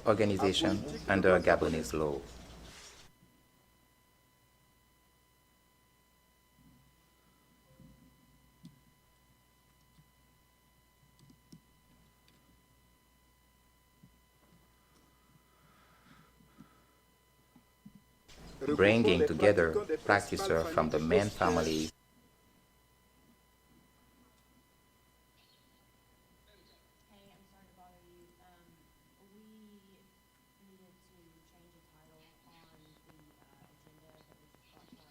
organization under Gabonese law. Bringing together practitioners from the main families. Hey, I'm sorry to bother you. We needed to change a title on the agenda that was brought to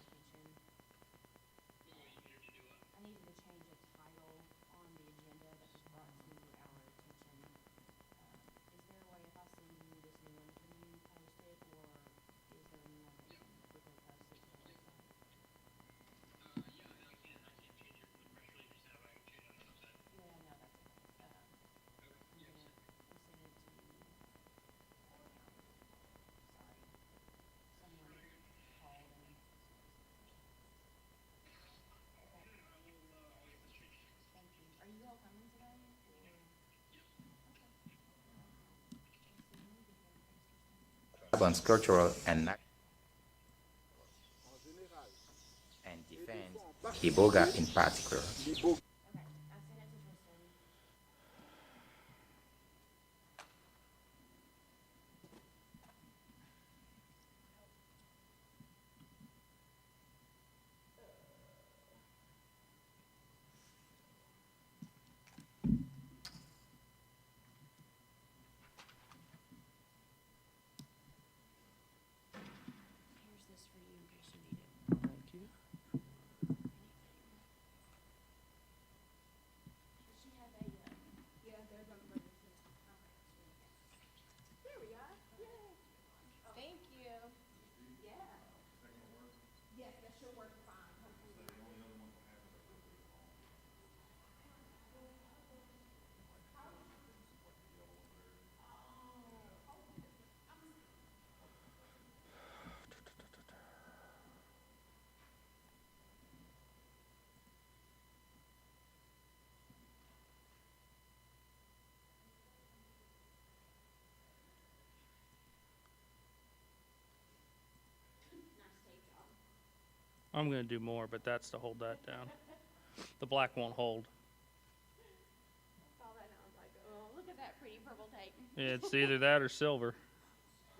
our attention. I needed to change a title on the agenda that was brought to our attention. Is there a way if I send you this new one, can you post it, or is there anyone that can quickly post it to the website? Yeah, no, that's okay. I'm sending it to you right now. Sorry, someone called and. Okay, thank you. Are you all coming today, or? Okay, all right. We'll see when we get there. Thanks for sending it. Gabon's cultural and defense Iboga in particular. Okay, I sent it to Tristan. Here's this for you in case you need it. Thank you. Does she have a, yeah, they're gonna bring it to me. Okay, sweet. There we are. Yay. Thank you. Yeah. Yes, that should work fine, hopefully. Nice tape job. I'm going to do more, but that's to hold that down. The black won't hold. Saw that and I was like, oh, look at that pretty purple tape. It's either that or silver.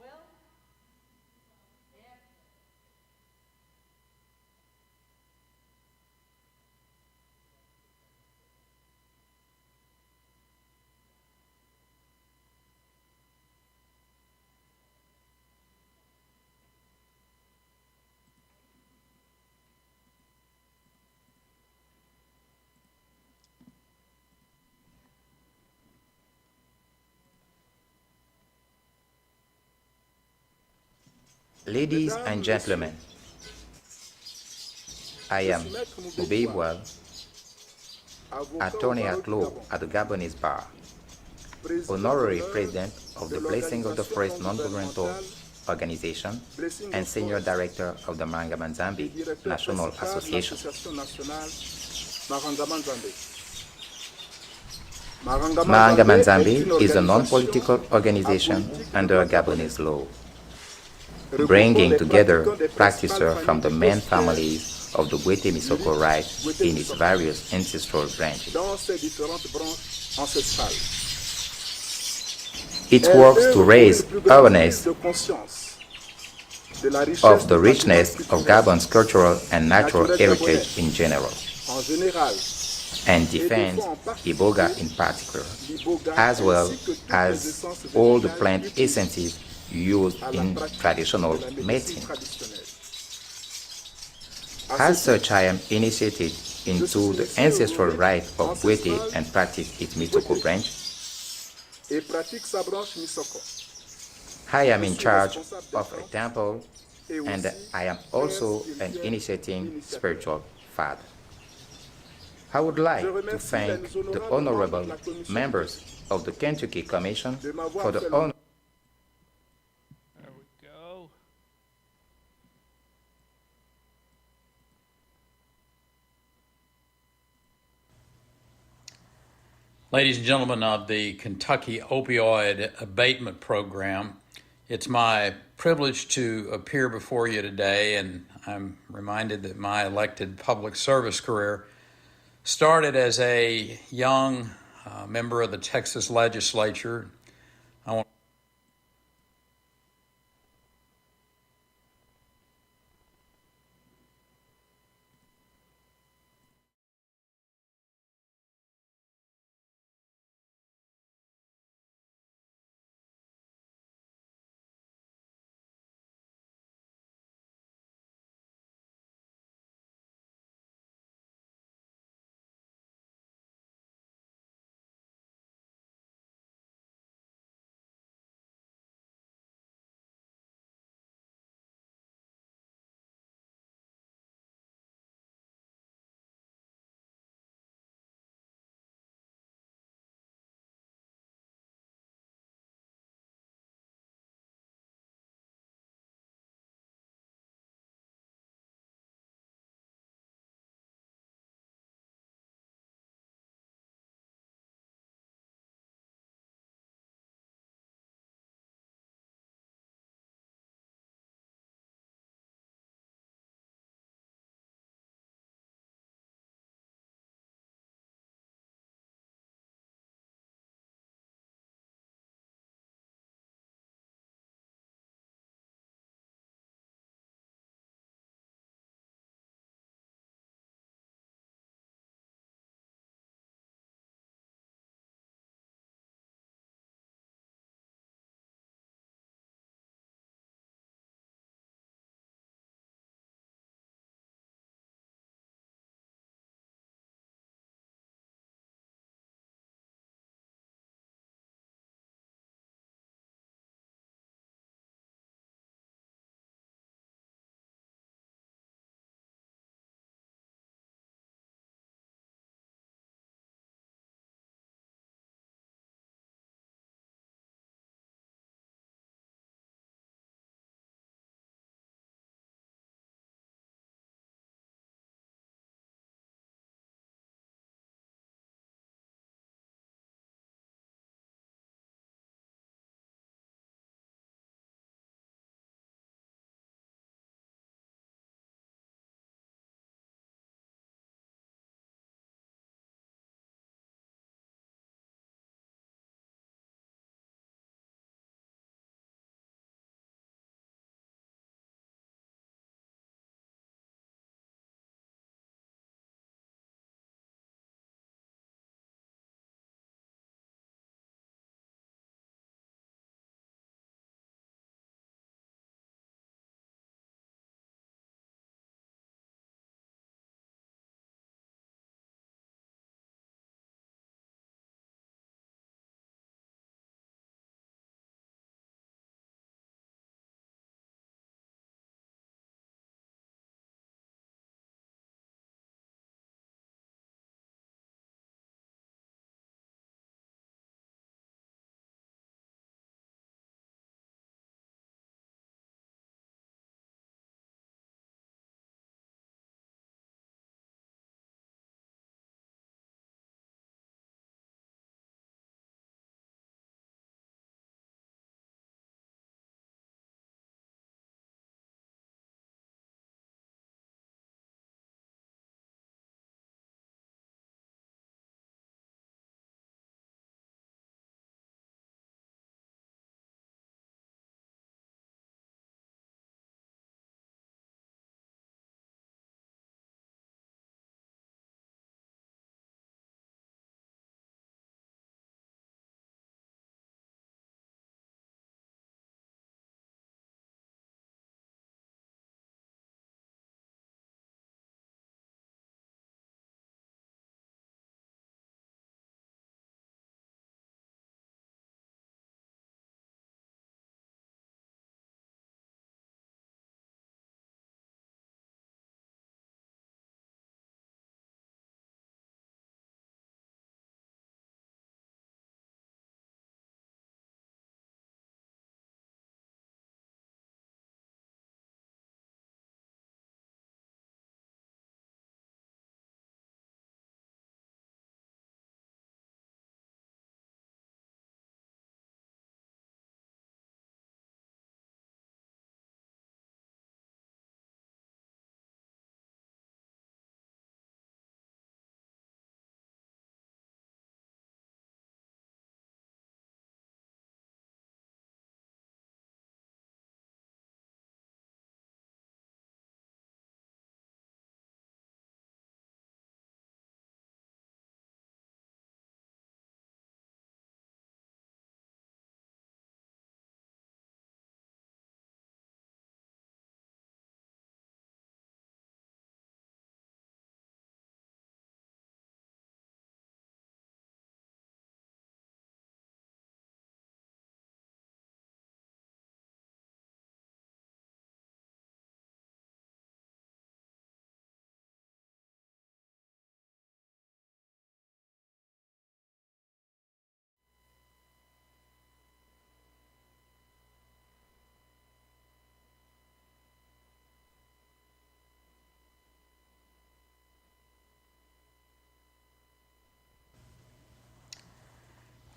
Well, yeah. Ladies and gentlemen, I am Ubeiboal, attorney at law at the Gabonese Bar, honorary president of the Blessing of the Forest non-governmental organization, and senior director of the Marangamanzambi National Association. Marangamanzambi is a non-political organization under Gabonese law, bringing together practitioners from the main families of the Gwete Misoko right in its various ancestral branches. It works to raise awareness of the richness of Gabon's cultural and natural heritage in general, and defends Iboga in particular, as well as all the plant essences used in traditional medicine. As such, I am initiated into the ancestral rite of Gwete and practice its Misoko branch. I am in charge of a temple, and I am also an initiating spiritual father. I would like to thank the honorable members of the Kentucky Commission for the honor. There we go. Ladies and gentlemen of the Kentucky Opioid Abatement Program, it's my privilege to appear before you today, and I'm reminded that my elected public service career started as a young member of the Texas legislature. I want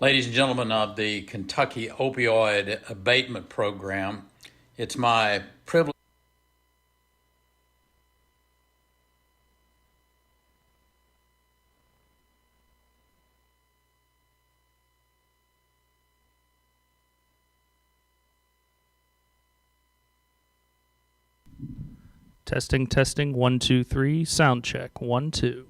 Ladies and gentlemen of the Kentucky Opioid Abatement Program, it's my privilege. Testing, testing, 1, 2, 3. Sound check, 1, 2.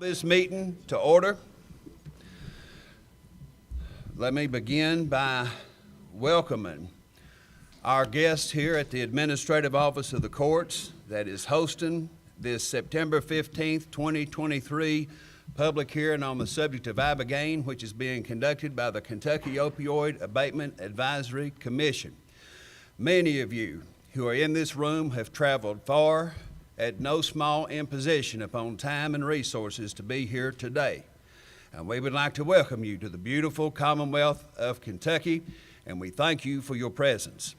This meeting to order. Let me begin by welcoming our guest here at the Administrative Office of the Courts that is hosting this September 15th, 2023 public hearing on the subject of ibogaine, which is being conducted by the Kentucky Opioid Abatement Advisory Commission. Many of you who are in this room have traveled far at no small imposition upon time and resources to be here today. And we would like to welcome you to the beautiful Commonwealth of Kentucky, and we thank you for your presence.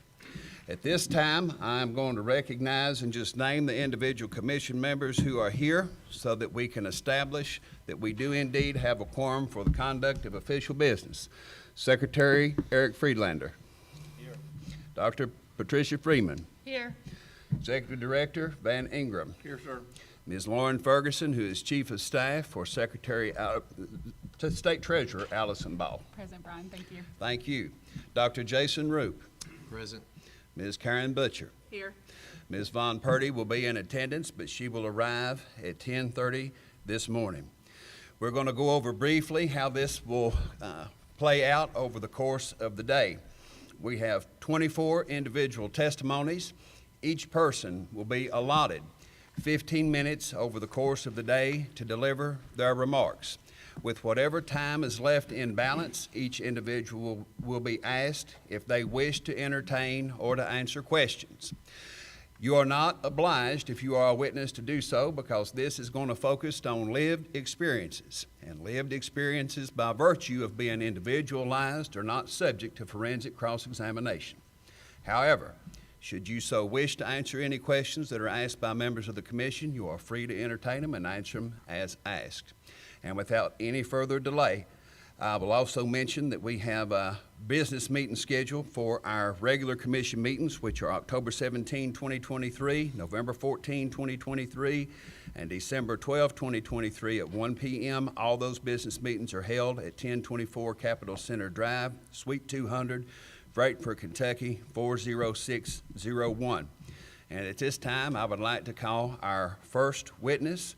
At this time, I'm going to recognize and just name the individual commission members who are here so that we can establish that we do indeed have a quorum for the conduct of official business. Secretary Eric Friedlander. Here. Dr. Patricia Freeman. Here. Executive Director Van Ingram. Here, sir. Ms. Lauren Ferguson, who is Chief of Staff for State Treasurer Allison Ball. Present, Brian. Thank you. Thank you. Dr. Jason Roop. Present. Ms. Karen Butcher. Here. Ms. Von Purdy will be in attendance, but she will arrive at 10:30 this morning. We're going to go over briefly how this will play out over the course of the day. We have 24 individual testimonies. Each person will be allotted 15 minutes over the course of the day to deliver their remarks. With whatever time is left in balance, each individual will be asked if they wish to entertain or to answer questions. You are not obliged, if you are a witness, to do so, because this is going to focus on lived experiences. And lived experiences, by virtue of being individualized, are not subject to forensic cross-examination. However, should you so wish to answer any questions that are asked by members of the commission, you are free to entertain them and answer them as asked. And without any further delay, I will also mention that we have a business meeting scheduled for our regular commission meetings, which are October 17, 2023, November 14, 2023, and December 12, 2023 at 1 p.m. All those business meetings are held at 1024 Capitol Center Drive, Suite 200, Frankfort, Kentucky, 40601. And at this time, I would like to call our first witness.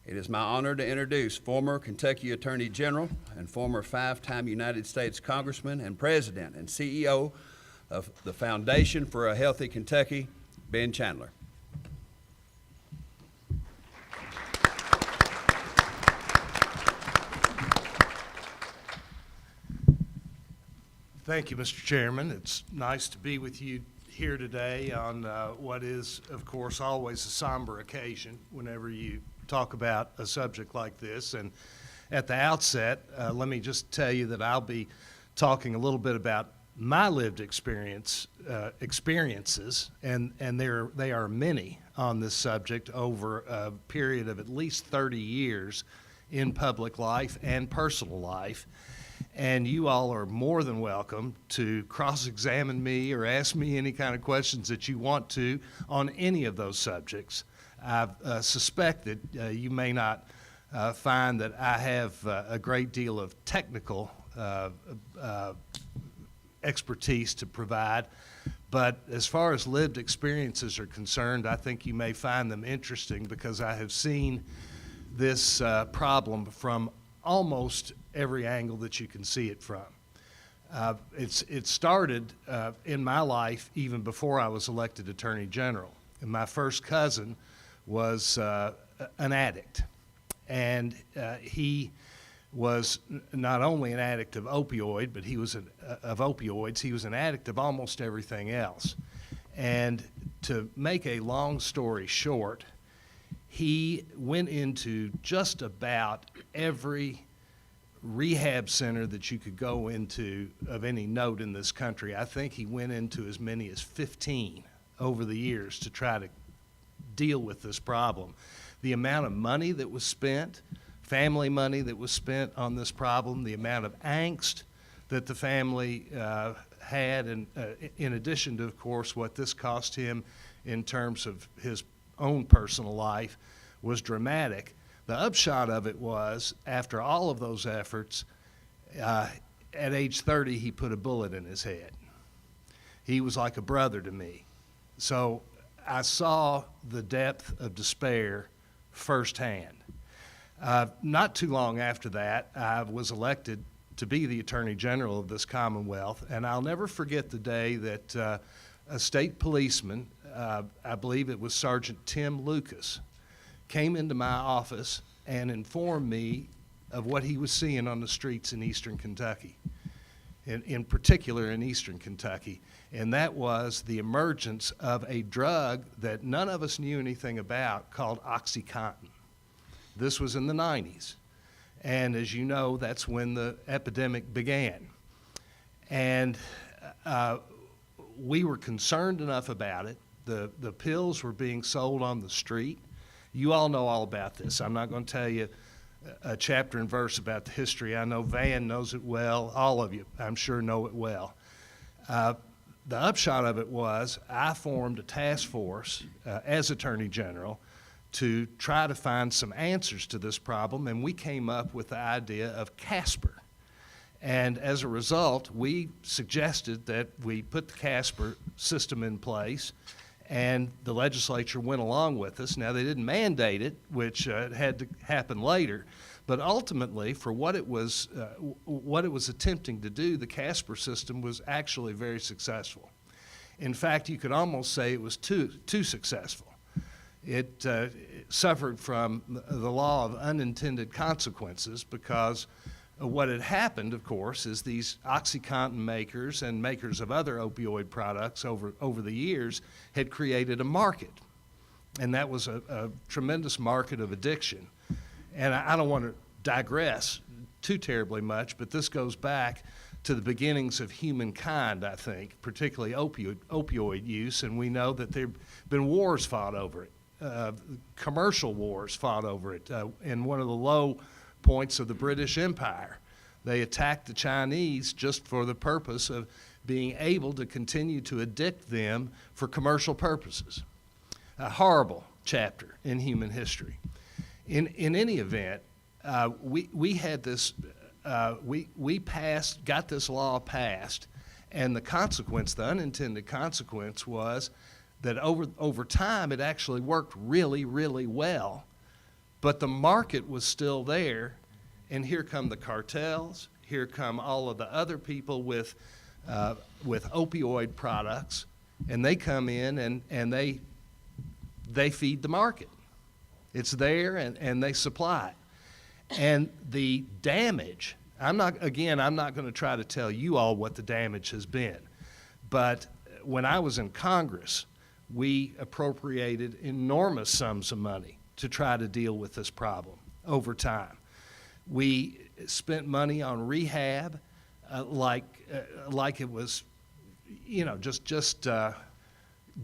It is my honor to introduce former Kentucky Attorney General and former five-time United States Congressman and President and CEO of the Foundation for a Healthy Kentucky, Ben Chandler. Thank you, Mr. Chairman. It's nice to be with you here today on what is, of course, always a somber occasion whenever you talk about a subject like this. And at the outset, let me just tell you that I'll be talking a little bit about my lived experiences, and they are many on this subject over a period of at least 30 years in public life and personal life. And you all are more than welcome to cross-examine me or ask me any kind of questions that you want to on any of those subjects. I suspect that you may not find that I have a great deal of technical expertise to provide, but as far as lived experiences are concerned, I think you may find them interesting because I have seen this problem from almost every angle that you can see it from. It started in my life even before I was elected Attorney General. And my first cousin was an addict, and he was not only an addict of opioid, but he was of opioids. He was an addict of almost everything else. And to make a long story short, he went into just about every rehab center that you could go into of any note in this country. I think he went into as many as 15 over the years to try to deal with this problem. The amount of money that was spent, family money that was spent on this problem, the amount of angst that the family had, and in addition to, of course, what this cost him in terms of his own personal life, was dramatic. The upshot of it was, after all of those efforts, at age 30, he put a bullet in his head. He was like a brother to me. So I saw the depth of despair firsthand. Not too long after that, I was elected to be the Attorney General of this Commonwealth, and I'll never forget the day that a state policeman, I believe it was Sergeant Tim Lucas, came into my office and informed me of what he was seeing on the streets in eastern Kentucky, in particular in eastern Kentucky, and that was the emergence of a drug that none of us knew anything about called OxyContin. This was in the 90s, and as you know, that's when the epidemic began. And we were concerned enough about it. The pills were being sold on the street. You all know all about this. I'm not going to tell you a chapter and verse about the history. I know Van knows it well. All of you, I'm sure, know it well. The upshot of it was I formed a task force as Attorney General to try to find some answers to this problem, and we came up with the idea of CASPR. And as a result, we suggested that we put the CASPR system in place, and the legislature went along with us. Now, they didn't mandate it, which had to happen later, but ultimately, for what it was attempting to do, the CASPR system was actually very successful. In fact, you could almost say it was too successful. It suffered from the law of unintended consequences because what had happened, of course, is these OxyContin makers and makers of other opioid products over the years had created a market. And that was a tremendous market of addiction. And I don't want to digress too terribly much, but this goes back to the beginnings of humankind, I think, particularly opioid use, and we know that there have been wars fought over it, commercial wars fought over it. In one of the low points of the British Empire, they attacked the Chinese just for the purpose of being able to continue to addict them for commercial purposes. A horrible chapter in human history. In any event, we had this, we got this law passed, and the consequence, the unintended consequence was that over time it actually worked really, really well, but the market was still there, and here come the cartels, here come all of the other people with opioid products, and they come in and they feed the market. It's there, and they supply it. And the damage, I'm not going to try to tell you all what the damage has been, but when I was in Congress, we appropriated enormous sums of money to try to deal with this problem over time. We spent money on rehab like it was, just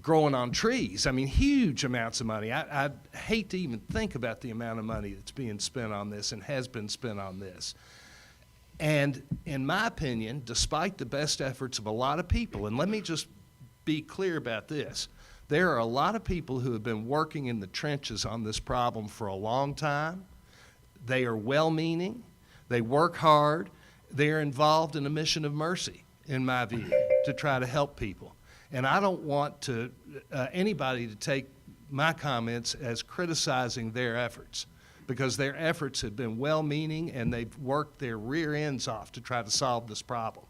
growing on trees. I mean, huge amounts of money. I hate to even think about the amount of money that's being spent on this and has been spent on this. And in my opinion, despite the best efforts of a lot of people, and let me just be clear about this, there are a lot of people who have been working in the trenches on this problem for a long time. They are well-meaning, they work hard, they are involved in a mission of mercy, in my view, to try to help people. And I don't want anybody to take my comments as criticizing their efforts, because their efforts have been well-meaning and they've worked their rear ends off to try to solve this problem.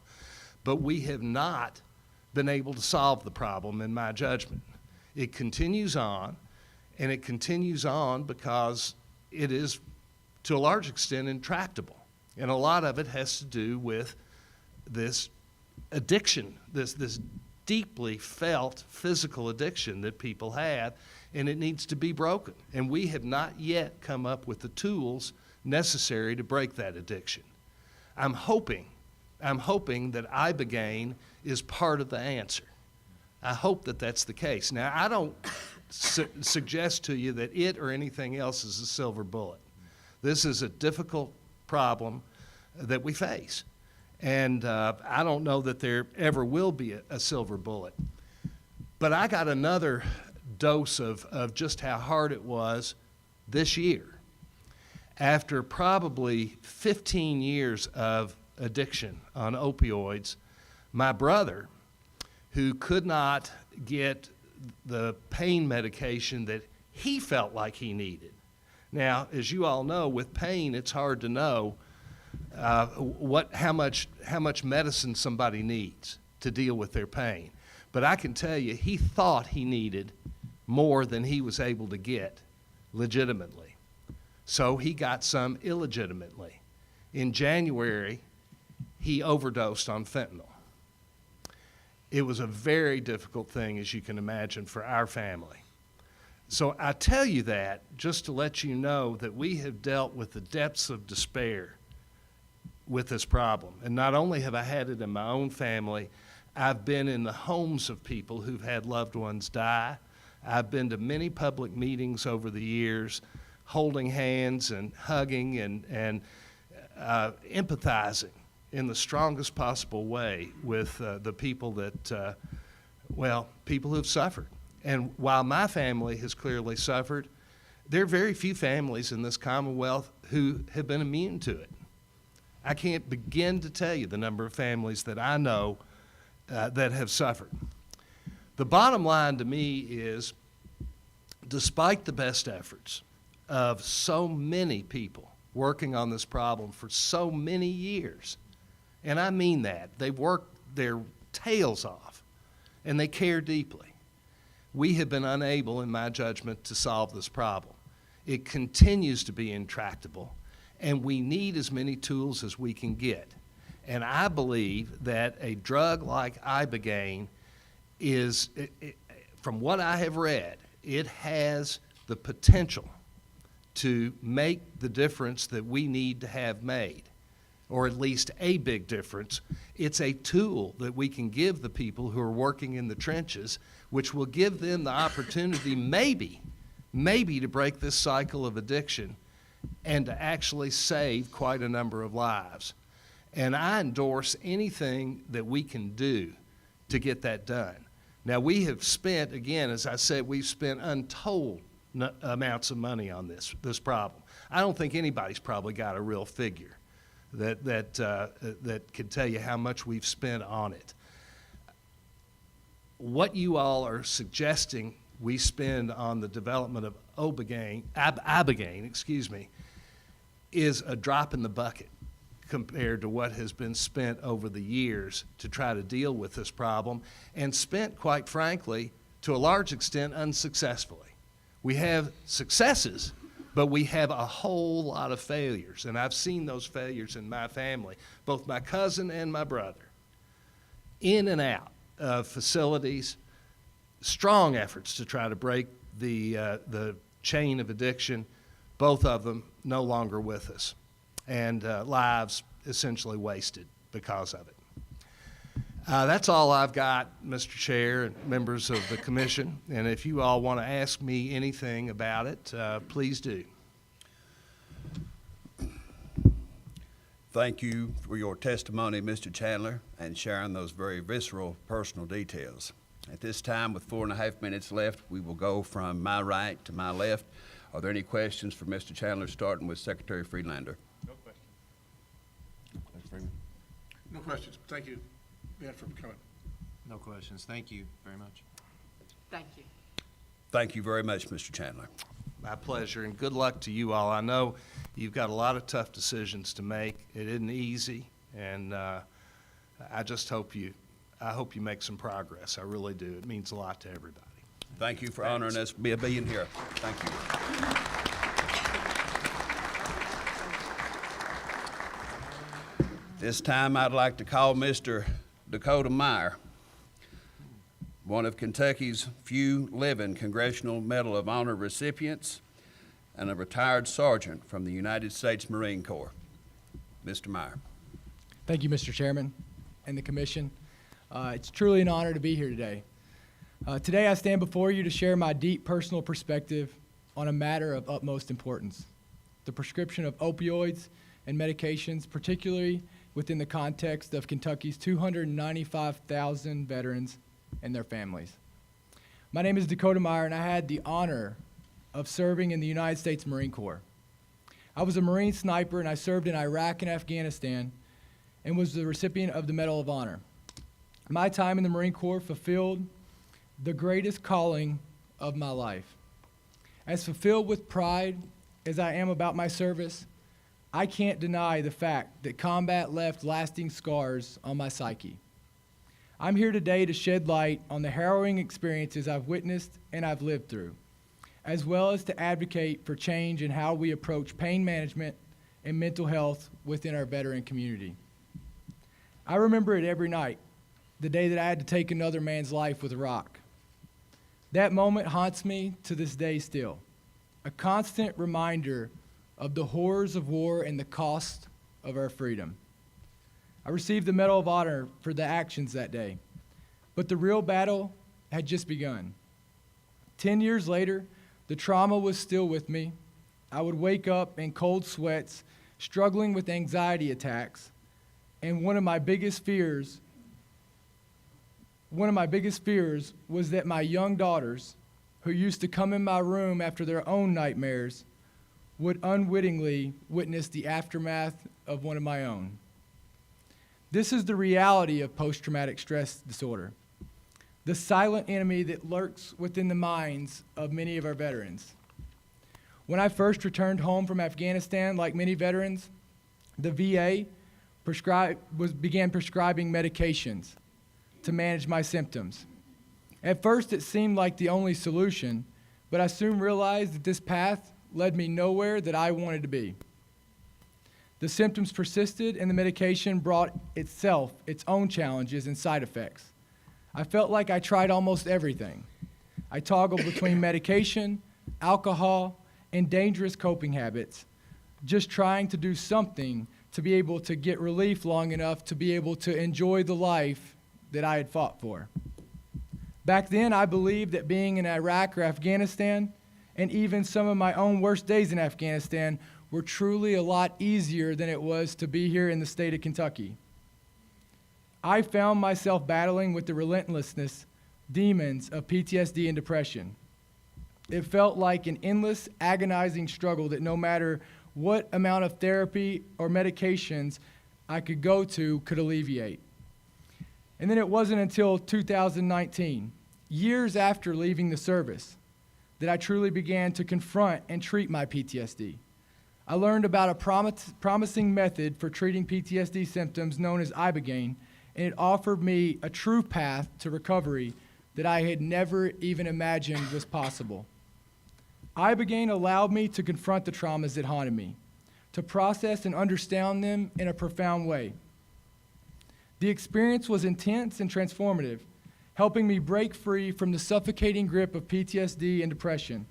But we have not been able to solve the problem, in my judgment. It continues on, and it continues on because it is, to a large extent, intractable. And a lot of it has to do with this addiction, this deeply felt physical addiction that people have, and it needs to be broken. And we have not yet come up with the tools necessary to break that addiction. I'm hoping that Ibogaine is part of the answer. I hope that that's the case. Now, I don't suggest to you that it or anything else is a silver bullet. This is a difficult problem that we face. And I don't know that there ever will be a silver bullet. But I got another dose of just how hard it was this year. After probably 15 years of addiction on opioids, my brother, who could not get the pain medication that he felt like he needed. Now, as you all know, with pain, it's hard to know how much medicine somebody needs to deal with their pain. But I can tell you, he thought he needed more than he was able to get legitimately. So he got some illegitimately. In January, he overdosed on fentanyl. It was a very difficult thing, as you can imagine, for our family. So I tell you that just to let you know that we have dealt with the depths of despair with this problem. And not only have I had it in my own family, I've been in the homes of people who've had loved ones die. I've been to many public meetings over the years, holding hands and hugging and empathizing in the strongest possible way with the people that, people who've suffered. And while my family has clearly suffered, there are very few families in this Commonwealth who have been immune to it. I can't begin to tell you the number of families that I know that have suffered. The bottom line to me is, despite the best efforts of so many people working on this problem for so many years, and I mean that, they've worked their tails off and they care deeply, we have been unable, in my judgment, to solve this problem. It continues to be intractable, and we need as many tools as we can get. And I believe that a drug like Ibogaine is, from what I have read, it has the potential to make the difference that we need to have made, or at least a big difference. It's a tool that we can give the people who are working in the trenches, which will give them the opportunity maybe to break this cycle of addiction and to actually save quite a number of lives. And I endorse anything that we can do to get that done. Now, we have spent, again, as I said, we've spent untold amounts of money on this problem. I don't think anybody's probably got a real figure that can tell you how much we've spent on it. What you all are suggesting we spend on the development of Ibogaine, is a drop in the bucket compared to what has been spent over the years to try to deal with this problem, and spent, quite frankly, to a large extent unsuccessfully. We have successes, but we have a whole lot of failures, and I've seen those failures in my family, both my cousin and my brother, in and out of facilities, strong efforts to try to break the chain of addiction, both of them no longer with us, and lives essentially wasted because of it. That's all I've got, Mr. Chair and members of the commission, and if you all want to ask me anything about it, please do. Thank you for your testimony, Mr. Chandler, and sharing those very visceral personal details. At this time, with 4.5 minutes left, we will go from my right to my left. Are there any questions for Mr. Chandler, starting with Secretary Friedlander? No questions. No questions. Thank you, Ben, for coming. No questions. Thank you very much. Thank you. Thank you very much, Mr. Chandler. My pleasure, and good luck to you all. I know you've got a lot of tough decisions to make. It isn't easy, and I just hope you make some progress. I really do. It means a lot to everybody. Thank you for honoring us being here. Thank you. This time, I'd like to call Mr. Dakota Meyer, one of Kentucky's few living Congressional Medal of Honor recipients and a retired sergeant from the United States Marine Corps. Mr. Meyer. Thank you, Mr. Chairman and the Commission. It's truly an honor to be here today. Today I stand before you to share my deep personal perspective on a matter of utmost importance, the prescription of opioids and medications, particularly within the context of Kentucky's 295,000 veterans and their families. My name is Dakota Meyer, and I had the honor of serving in the United States Marine Corps. I was a Marine sniper, and I served in Iraq and Afghanistan and was the recipient of the Medal of Honor. My time in the Marine Corps fulfilled the greatest calling of my life. As fulfilled with pride as I am about my service, I can't deny the fact that combat left lasting scars on my psyche. I'm here today to shed light on the harrowing experiences I've witnessed and I've lived through, as well as to advocate for change in how we approach pain management and mental health within our veteran community. I remember it every night, the day that I had to take another man's life with a rock. That moment haunts me to this day still, a constant reminder of the horrors of war and the cost of our freedom. I received the Medal of Honor for the actions that day, but the real battle had just begun. 10 years later, the trauma was still with me. I would wake up in cold sweats, struggling with anxiety attacks, and one of my biggest fears was that my young daughters, who used to come in my room after their own nightmares, would unwittingly witness the aftermath of one of my own. This is the reality of post-traumatic stress disorder, the silent enemy that lurks within the minds of many of our veterans. When I first returned home from Afghanistan, like many veterans, the VA began prescribing medications to manage my symptoms. At first, it seemed like the only solution, but I soon realized that this path led me nowhere that I wanted to be. The symptoms persisted, and the medication brought itself its own challenges and side effects. I felt like I tried almost everything. I toggled between medication, alcohol, and dangerous coping habits, just trying to do something to be able to get relief long enough to be able to enjoy the life that I had fought for. Back then, I believed that being in Iraq or Afghanistan, and even some of my own worst days in Afghanistan, were truly a lot easier than it was to be here in the state of Kentucky. I found myself battling with the relentlessness demons of PTSD and depression. It felt like an endless, agonizing struggle that no matter what amount of therapy or medications I could go to could alleviate. And then it wasn't until 2019, years after leaving the service, that I truly began to confront and treat my PTSD. I learned about a promising method for treating PTSD symptoms known as Ibogaine, and it offered me a true path to recovery that I had never even imagined was possible. Ibogaine allowed me to confront the traumas that haunted me, to process and understand them in a profound way. The experience was intense and transformative, helping me break free from the suffocating grip of PTSD and depression.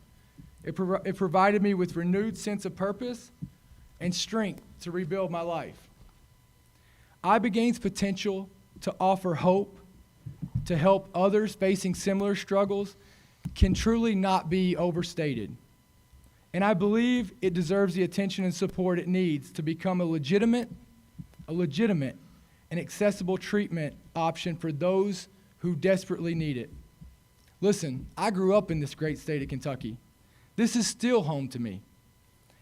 It provided me with renewed sense of purpose and strength to rebuild my life. Ibogaine's potential to offer hope, to help others facing similar struggles, can truly not be overstated. And I believe it deserves the attention and support it needs to become a legitimate and accessible treatment option for those who desperately need it. Listen, I grew up in this great state of Kentucky. This is still home to me.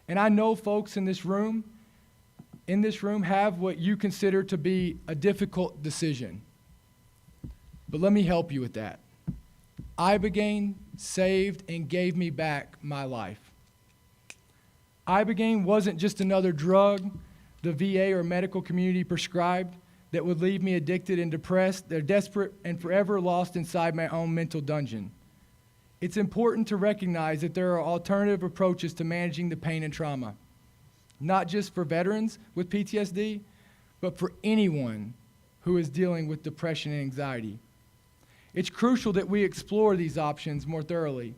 And I know folks in this room have what you consider to be a difficult decision. But let me help you with that. Ibogaine saved and gave me back my life. Ibogaine wasn't just another drug the VA or medical community prescribed that would leave me addicted and depressed. They're desperate and forever lost inside my own mental dungeon. It's important to recognize that there are alternative approaches to managing the pain and trauma, not just for veterans with PTSD, but for anyone who is dealing with depression and anxiety. It's crucial that we explore these options more thoroughly.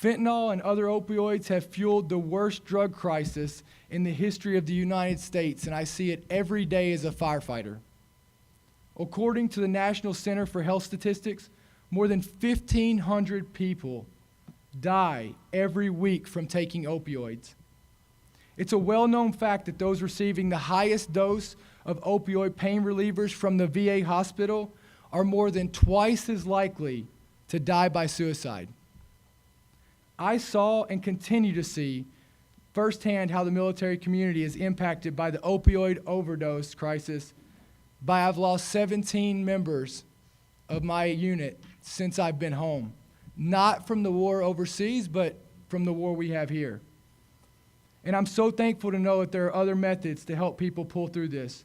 Fentanyl and other opioids have fueled the worst drug crisis in the history of the United States, and I see it every day as a firefighter. According to the National Center for Health Statistics, more than 1,500 people die every week from taking opioids. It's a well-known fact that those receiving the highest dose of opioid pain relievers from the VA hospital are more than twice as likely to die by suicide. I saw and continue to see firsthand how the military community is impacted by the opioid overdose crisis. I've lost 17 members of my unit since I've been home. Not from the war overseas, but from the war we have here. And I'm so thankful to know that there are other methods to help people pull through this.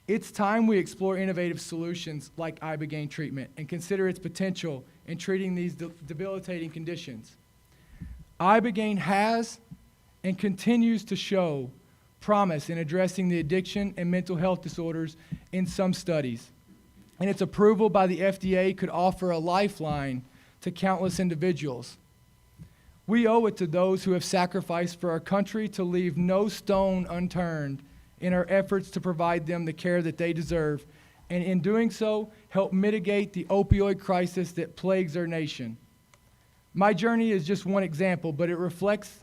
It's time we explore innovative solutions like ibogaine treatment and consider its potential in treating these debilitating conditions. Ibogaine has and continues to show promise in addressing the addiction and mental health disorders in some studies. And its approval by the FDA could offer a lifeline to countless individuals. We owe it to those who have sacrificed for our country to leave no stone unturned in our efforts to provide them the care that they deserve, and in doing so, help mitigate the opioid crisis that plagues our nation. My journey is just one example, but it reflects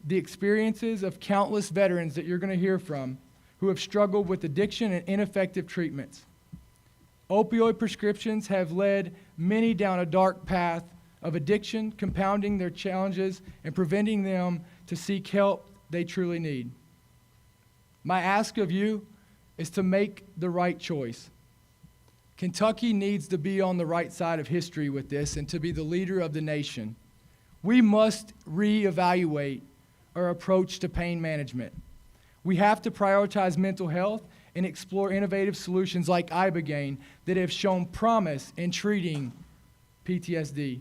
the experiences of countless veterans that you're going to hear from who have struggled with addiction and ineffective treatments. Opioid prescriptions have led many down a dark path of addiction, compounding their challenges and preventing them to seek help they truly need. My ask of you is to make the right choice. Kentucky needs to be on the right side of history with this and to be the leader of the nation. We must reevaluate our approach to pain management. We have to prioritize mental health and explore innovative solutions like ibogaine that have shown promise in treating PTSD.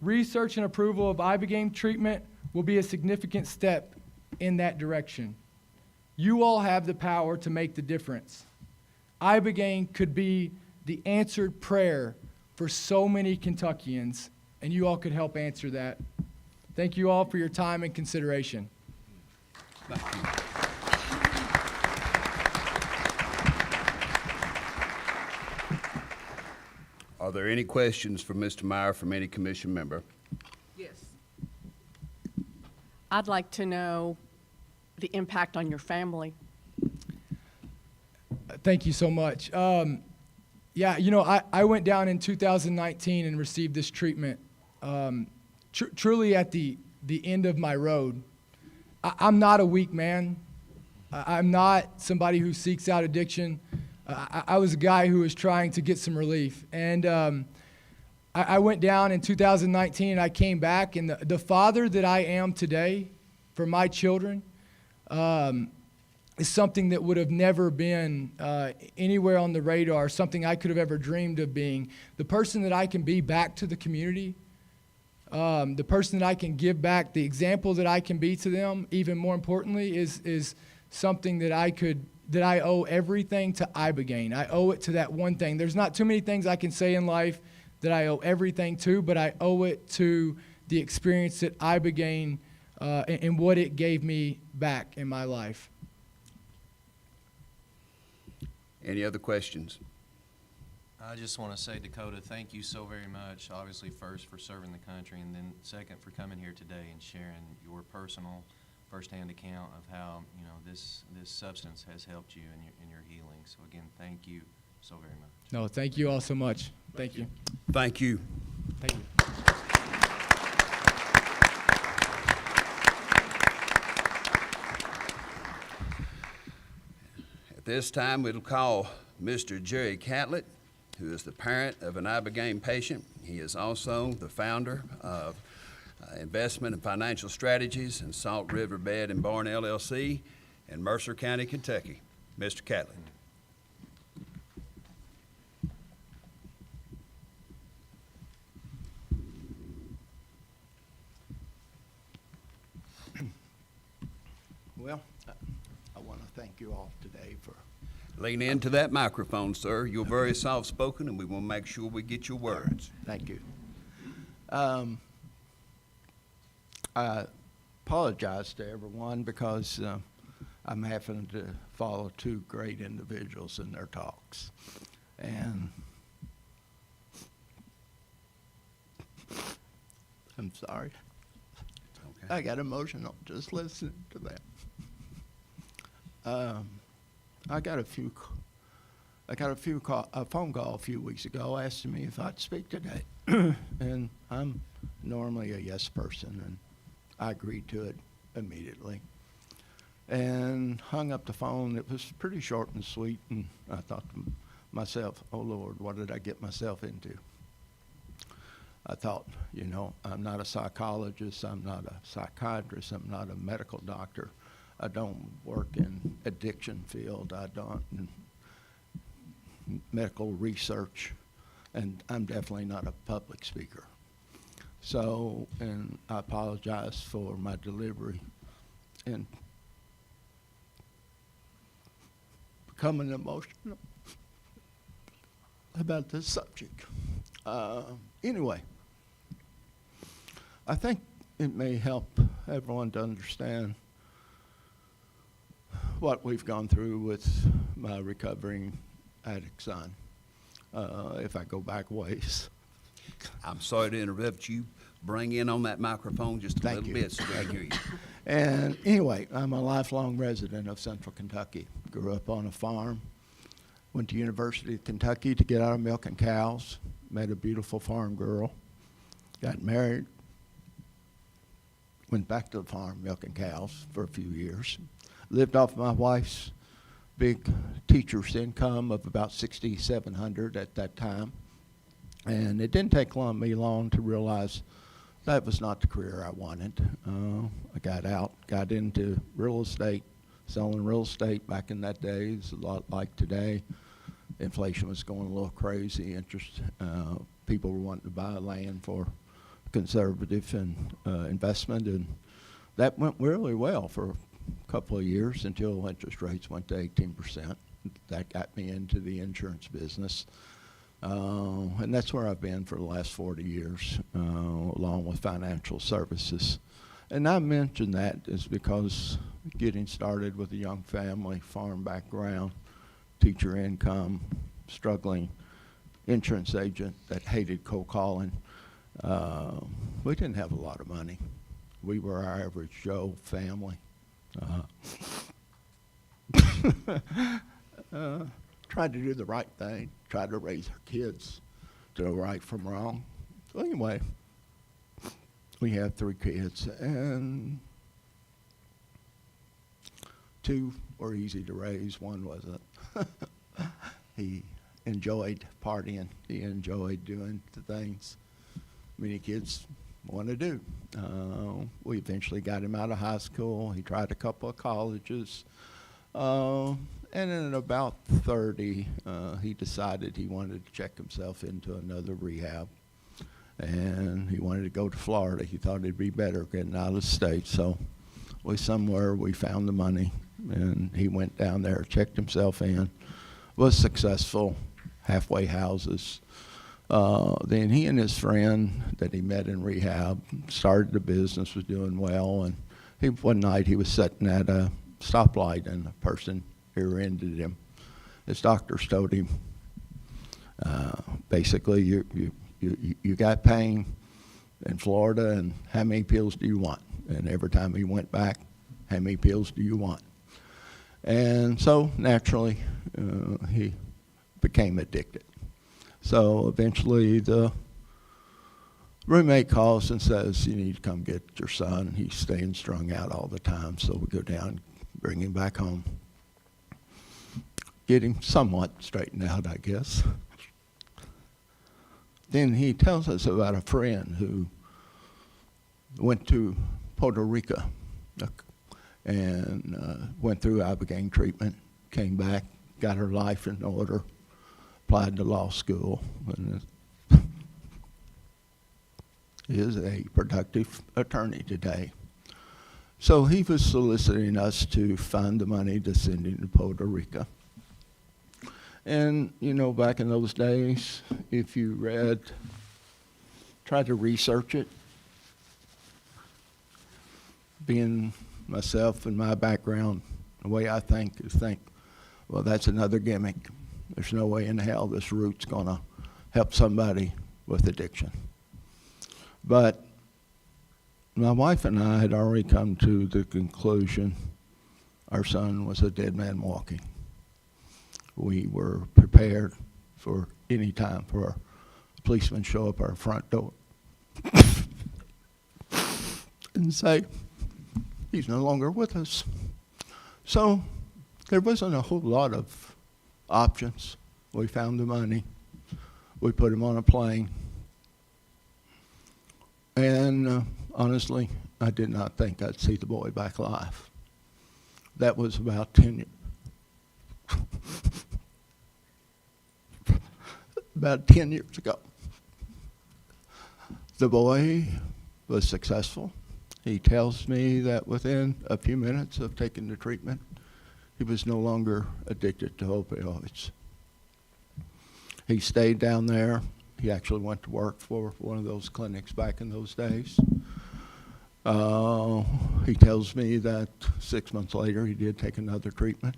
Research and approval of ibogaine treatment will be a significant step in that direction. You all have the power to make the difference. Ibogaine could be the answered prayer for so many Kentuckians, and you all could help answer that. Thank you all for your time and consideration. Thank you. Are there any questions for Mr. Meyer from any commission member? Yes. I'd like to know the impact on your family. Thank you so much. Yeah, you know, I went down in 2019 and received this treatment, truly at the end of my road. I'm not a weak man. I'm not somebody who seeks out addiction. I was a guy who was trying to get some relief. And I went down in 2019 and I came back, and the father that I am today for my children is something that would have never been anywhere on the radar, something I could have ever dreamed of being. The person that I can be back to the community, the person that I can give back, the example that I can be to them, even more importantly, is something that I owe everything to ibogaine. I owe it to that one thing. There's not too many things I can say in life that I owe everything to, but I owe it to the experience that ibogaine and what it gave me back in my life. Any other questions? I just want to say, Dakota, thank you so very much, obviously first for serving the country, and then second for coming here today and sharing your personal firsthand account of how, you know, this substance has helped you in your healing. So again, thank you so very much. No, thank you all so much. Thank you. Thank you. Thank you. At this time, we'll call Mr. Jerry Catlett, who is the parent of an ibogaine patient. He is also the founder of Investment and Financial Strategies and Salt River Bed and Barn LLC in Mercer County, Kentucky. Mr. Catlett. Well, I want to thank you all today for. Lean into that microphone, sir. You're very soft-spoken, and we want to make sure we get your words. Thank you. I apologize to everyone because I'm having to follow two great individuals in their talks. And I'm sorry. Okay. I got emotional just listening to that. I got a phone call a few weeks ago asking me if I'd speak today, and I'm normally a yes person, and I agreed to it immediately, and hung up the phone. It was pretty short and sweet, and I thought to myself, "Oh Lord, what did I get myself into?" I thought, you know, I'm not a psychologist, I'm not a psychiatrist, I'm not a medical doctor. I don't work in addiction field, I don't in medical research, and I'm definitely not a public speaker. So, and I apologize for my delivery and becoming emotional about this subject. Anyway, I think it may help everyone to understand what we've gone through with my recovering addict son, if I go back ways. I'm sorry to interrupt you. Bring in on that microphone just a Thank little you. bit so we can hear you. And anyway, I'm a lifelong resident of Central Kentucky. Grew up on a farm, went to University of Kentucky to get out of milking cows, met a beautiful farm girl, got married, went back to the farm milking cows for a few years, lived off my wife's big teacher's income of about $6,700 at that time. And it didn't take me long to realize that was not the career I wanted. I got out, got into real estate, selling real estate back in that day. It's a lot like today. Inflation was going a little crazy. People were wanting to buy land for conservative and investment, and that went really well for a couple of years until interest rates went to 18%. That got me into the insurance business. And that's where I've been for the last 40 years, along with financial services. And I mention that is because getting started with a young family, farm background, teacher income, struggling insurance agent that hated cold calling, we didn't have a lot of money. We were our average Joe family. Tried to do the right thing, tried to raise our kids to know right from wrong. So anyway, we have 3 kids, and 2 were easy to raise, 1 wasn't. He enjoyed partying, he enjoyed doing the things many kids want to do. We eventually got him out of high school, he tried a couple of colleges. And in about 30, he decided he wanted to check himself into another rehab. And he wanted to go to Florida. He thought it'd be better getting out of the state. So we found the money, and he went down there, checked himself in, was successful, halfway houses. Then he and his friend that he met in rehab started a business, was doing well. And one night he was sitting at a stoplight, and a person rear-ended him. His doctors told him, basically, you got pain in Florida, and how many pills do you want? And every time he went back, how many pills do you want? And so naturally, he became addicted. So eventually the roommate calls and says, you need to come get your son. He's staying strung out all the time. So we go down, bring him back home, get him somewhat straightened out, I guess. Then he tells us about a friend who went to Puerto Rico and went through ibogaine treatment, came back, got her life in order, applied to law school, and is a productive attorney today. So he was soliciting us to find the money to send him to Puerto Rico. And, you know, back in those days, if you tried to research it, being myself and my background, the way I think is well, that's another gimmick. There's no way in hell this route's going to help somebody with addiction. But my wife and I had already come to the conclusion our son was a dead man walking. We were prepared for any time for a policeman show up our front door and say, he's no longer with us. So there wasn't a whole lot of options. We found the money. We put him on a plane. And honestly, I did not think I'd see the boy back alive. That was about 10 years. About 10 years ago. The boy was successful. He tells me that within a few minutes of taking the treatment, he was no longer addicted to opioids. He stayed down there. He actually went to work for one of those clinics back in those days. He tells me that 6 months later he did take another treatment.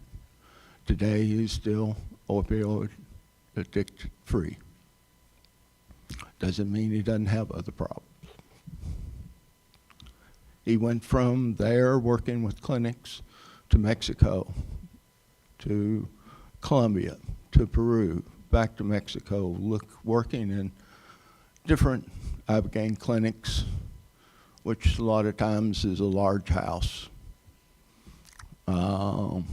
Today he's still opioid addict free. Doesn't mean he doesn't have other problems. He went from there working with clinics to Mexico, to Colombia, to Peru, back to Mexico, working in different Ibogaine clinics, which a lot of times is a large house. It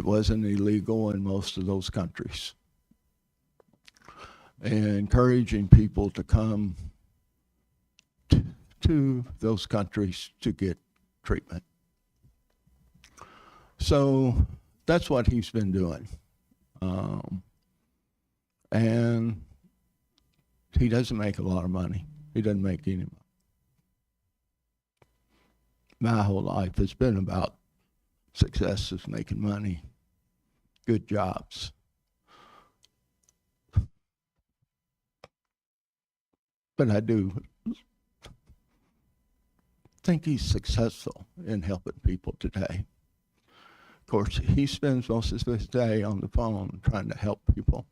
wasn't illegal in most of those countries. And encouraging people to come to those countries to get treatment. So that's what he's been doing. And he doesn't make a lot of money. He doesn't make any money. My whole life has been about success is making money, good jobs. But I do think he's successful in helping people today. Of course, he spends most of his day on the phone trying to help people.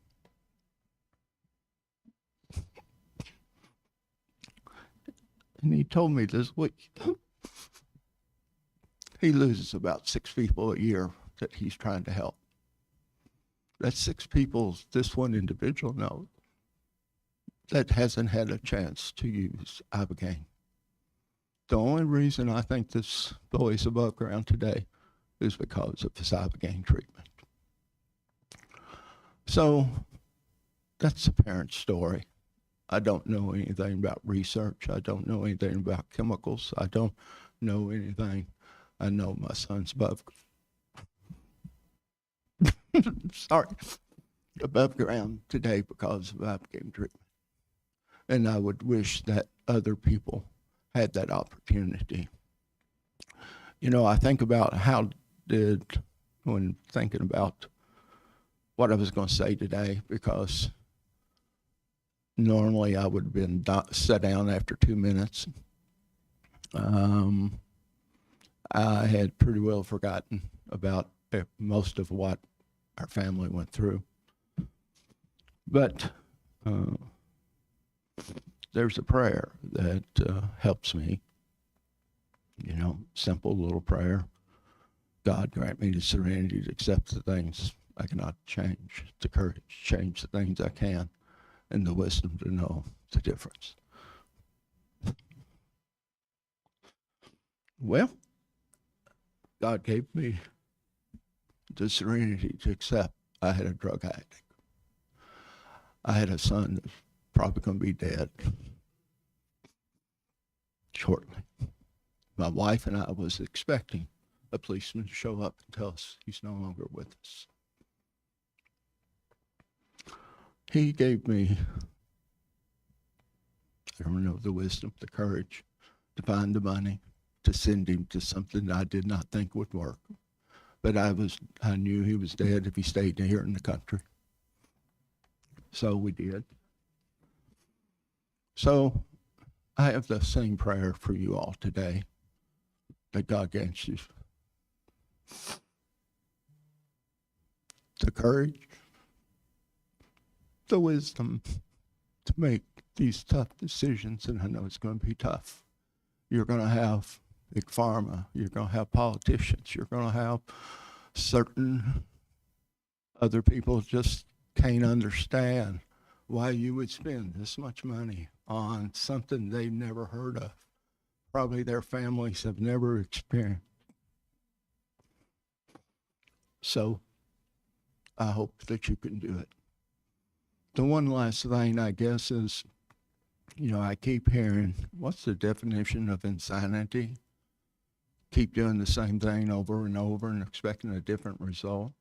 And he told me this week, he loses about 6 people a year that he's trying to help. That's 6 people this one individual knows that hasn't had a chance to use Ibogaine. The only reason I think this boy is above ground today is because of his Ibogaine treatment. So that's the parent's story. I don't know anything about research. I don't know anything about chemicals. I don't know anything. I know my son's above above ground today because of Ibogaine treatment. And I would wish that other people had that opportunity. You know, I think about when thinking about what I was going to say today, because normally I would have been sat down after 2 minutes. I had pretty well forgotten about most of what our family went through. But there's a prayer that helps me. You know, simple little prayer. God, grant me the serenity to accept the things I cannot change, the courage to change the things I can, and the wisdom to know the difference. Well, God gave me the serenity to accept I had a drug addict. I had a son that's probably going to be dead shortly. My wife and I was expecting a policeman to show up and tell us he's no longer with us. He gave me, I don't know, the wisdom, the courage to find the money, to send him to something I did not think would work. But I knew he was dead if he stayed here in the country. So we did. So I have the same prayer for you all today, that God grants you the courage, the wisdom to make these tough decisions, and I know it's going to be tough. You're going to have big pharma, you're going to have politicians, you're going to have certain other people just can't understand why you would spend this much money on something they've never heard of. Probably their families have never experienced. So I hope that you can do it. The one last thing, I guess, is You know, I keep hearing, what's the definition of insanity? Keep doing the same thing over and over and expecting a different result.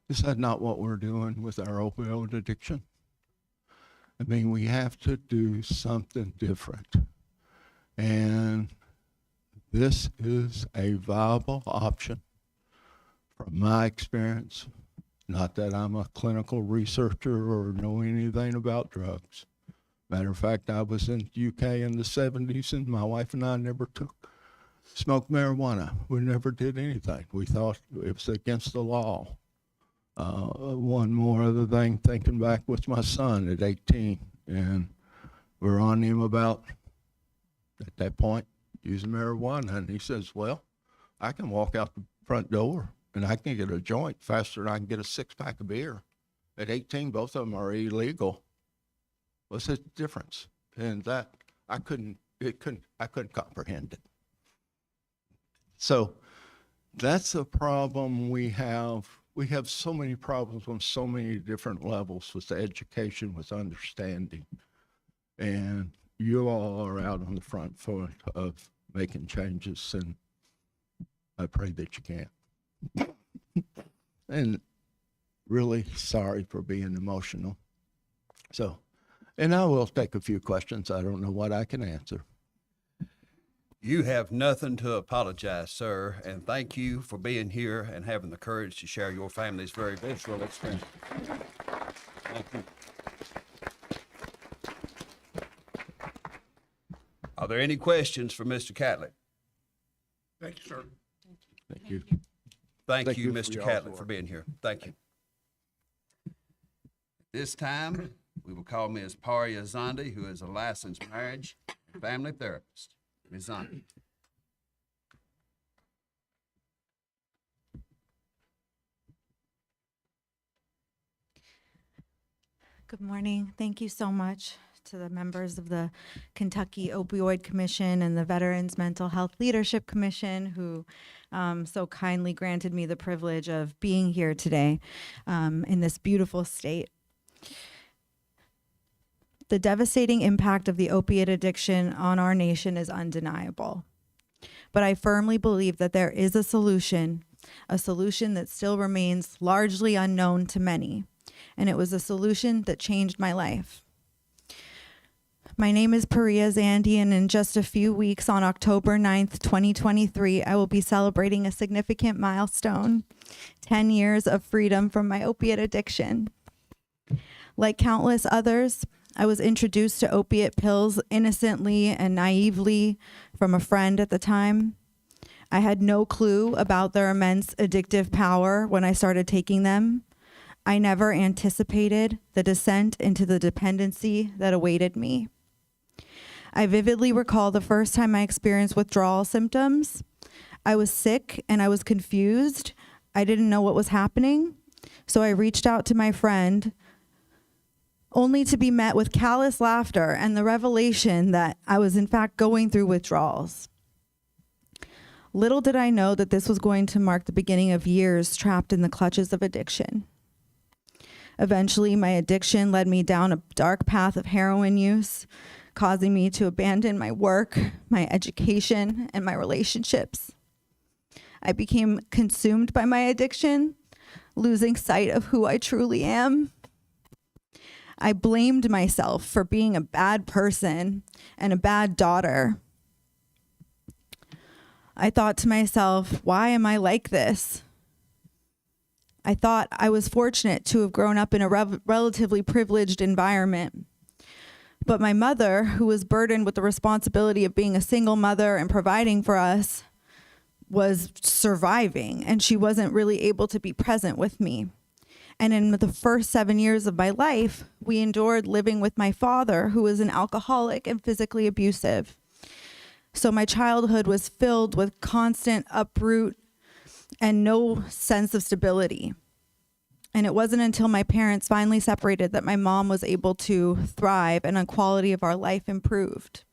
Is that not what we're doing with our opioid addiction? I mean, we have to do something different. And this is a viable option from my experience. Not that I'm a clinical researcher or know anything about drugs. Matter of fact, I was in the UK in the 70s, and my wife and I never smoked marijuana. We never did anything. We thought it was against the law. One more other thing, thinking back with my son at 18, and we're on him about, at that point, using marijuana, and he says, well, I can walk out the front door and I can get a joint faster than I can get a 6-pack of beer. At 18, both of them are illegal. What's the difference? And that, I couldn't comprehend it. So that's a problem we have. We have so many problems on so many different levels with education, with understanding. And you all are out on the front foot of making changes, and I pray that you can. And really sorry for being emotional. So, and I will take a few questions. I don't know what I can answer. You have nothing to apologize, sir, and thank you for being here and having the courage to share your family's very visceral experience. Thank you. Are there any questions for Mr. Catlett? Thank you, sir. Thank you. Thank you, for Mr. y'all's Catlett, work. for being here. Thank you. This time, we will call Ms. Paria Zondi, who is a licensed marriage and family therapist. Ms. Zondi. Good morning. Thank you so much to the members of the Kentucky Opioid Commission and the Veterans Mental Health Leadership Commission who so kindly granted me the privilege of being here today in this beautiful state. The devastating impact of the opiate addiction on our nation is undeniable. But I firmly believe that there is a solution that still remains largely unknown to many. And it was a solution that changed my life. My name is Paria Zondi, and in just a few weeks, on October 9th, 2023, I will be celebrating a significant milestone, 10 years of freedom from my opiate addiction. Like countless others, I was introduced to opiate pills innocently and naively from a friend at the time. I had no clue about their immense addictive power when I started taking them. I never anticipated the descent into the dependency that awaited me. I vividly recall the first time I experienced withdrawal symptoms. I was sick and I was confused. I didn't know what was happening. So I reached out to my friend, only to be met with callous laughter and the revelation that I was in fact going through withdrawals. Little did I know that this was going to mark the beginning of years trapped in the clutches of addiction. Eventually, my addiction led me down a dark path of heroin use, causing me to abandon my work, my education, and my relationships. I became consumed by my addiction, losing sight of who I truly am. I blamed myself for being a bad person and a bad daughter. I thought to myself, why am I like this? I thought I was fortunate to have grown up in a relatively privileged environment. But my mother, who was burdened with the responsibility of being a single mother and providing for us, was surviving, and she wasn't really able to be present with me. And in the first 7 years of my life, we endured living with my father, who was an alcoholic and physically abusive. So my childhood was filled with constant uproot and no sense of stability. And it wasn't until my parents finally separated that my mom was able to thrive and the quality of our life improved.